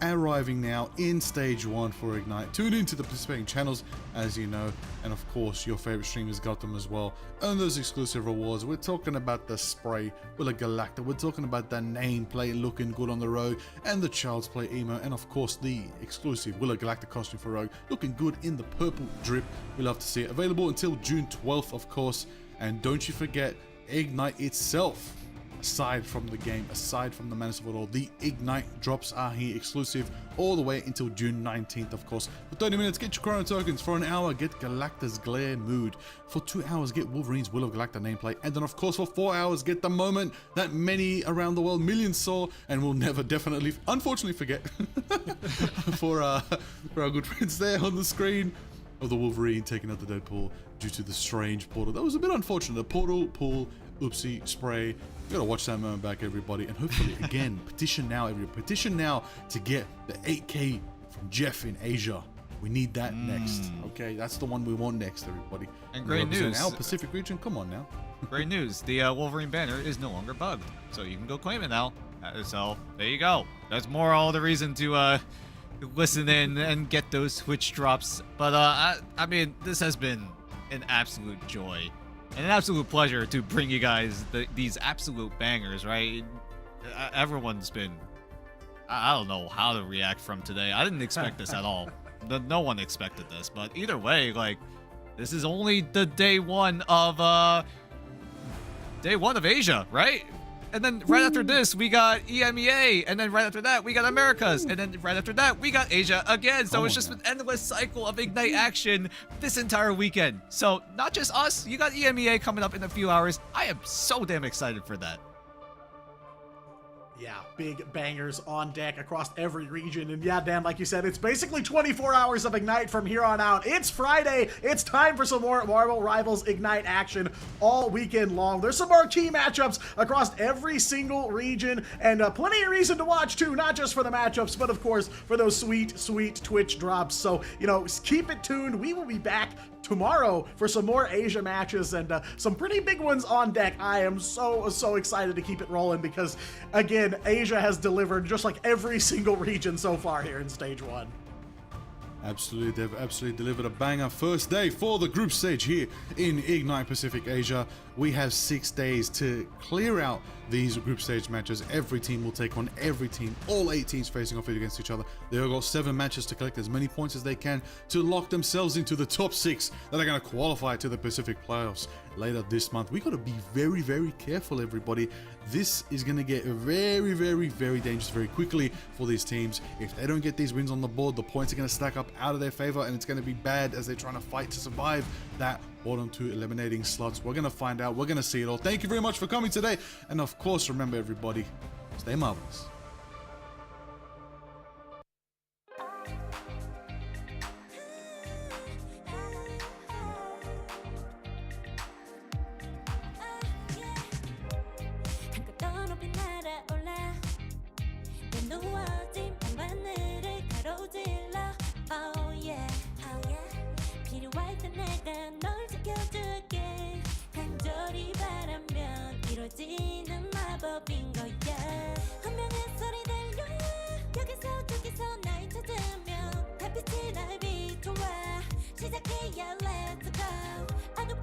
Arriving now in stage 1 for Ignite. Tune into the participating channels, as you know, and of course your favorite streamers got them as well. Earn those exclusive rewards. We're talking about the spray with a Galacta. We're talking about the nameplate looking good on the Rogue and the Child's Play emo, and of course the exclusive Willa Galacta costume for Rogue looking good in the purple drip. We love to see it. Available until June 12th, of course. And don't you forget Ignite itself. Aside from the game, aside from the Menace of It All, the Ignite drops are here exclusive all the way until June 19th, of course. For 30 minutes, get your Chrono tokens. For an hour, get Galacta's Glare Mood. For 2 hours, get Wolverine's Will of Galacta nameplate. And then, of course, for 4 hours, get the moment that many around the world, millions saw and will never definitely, unfortunately, forget. for our good friends there on the screen of the Wolverine taking out the Deadpool due to the strange portal. That was a bit unfortunate. The portal, pull, oopsie, spray. You gotta watch that moment back, everybody, and hopefully, again, petition now, everybody. Petition now to get the 8K from Jeff in Asia. We need that next, okay? That's the one we want next, everybody. And great news. Our Pacific region, come on now. great news. The Wolverine banner is no longer bugged, so you can go claim it now. So there you go. That's more all the reason to listen in and get those Twitch drops. But I mean, this has been an absolute joy and an absolute pleasure to bring you guys these absolute bangers, right? Everyone's been, I don't know how to react from today. I didn't expect this at all. No one expected this, but either way, like, this is only the day one of Asia, right? And then right after this, we got EMEA, and then right after that, we got Americas, and then right after that, we got Asia again. So it's just an endless cycle of Ignite action this entire weekend. So not just us, you got EMEA coming up in a few hours. I am so damn excited for that. Yeah, big bangers on deck across every region. And yeah, Dan, like you said, it's basically 24 hours of Ignite from here on out. It's Friday. It's time for some more Marvel Rivals Ignite action all weekend long. There's some more key matchups across every single region, and plenty of reason to watch too, not just for the matchups, but of course for those sweet, sweet Twitch drops. So, you know, keep it tuned. We will be back tomorrow for some more Asia matches and some pretty big ones on deck. I am so excited to keep it rolling because, again, Asia has delivered just like every single region so far here in stage 1. Absolutely, they've absolutely delivered a banger first day for the group stage here in Ignite Pacific Asia. We have 6 days to clear out these group stage matches. Every team will take on every team, all 8 teams facing off against each other. They've got 7 matches to collect as many points as they can to lock themselves into the top 6 that are going to qualify to the Pacific playoffs later this month. We got to be very careful, everybody. This is going to get very dangerous very quickly for these teams. If they don't get these wins on the board, the points are going to stack up out of their favor, and it's going to be bad as they're trying to fight to survive that bottom 2 eliminating slots. We're going to find out. We're going to see it all. Thank you very much for coming today. And of course, remember everybody, stay marvelous. 이루어지는 마법인 거야. 운명의 소리 들려 여기서 저기서 날 찾으면 달빛이 날 비춰와 시작해야 let's go. 아무도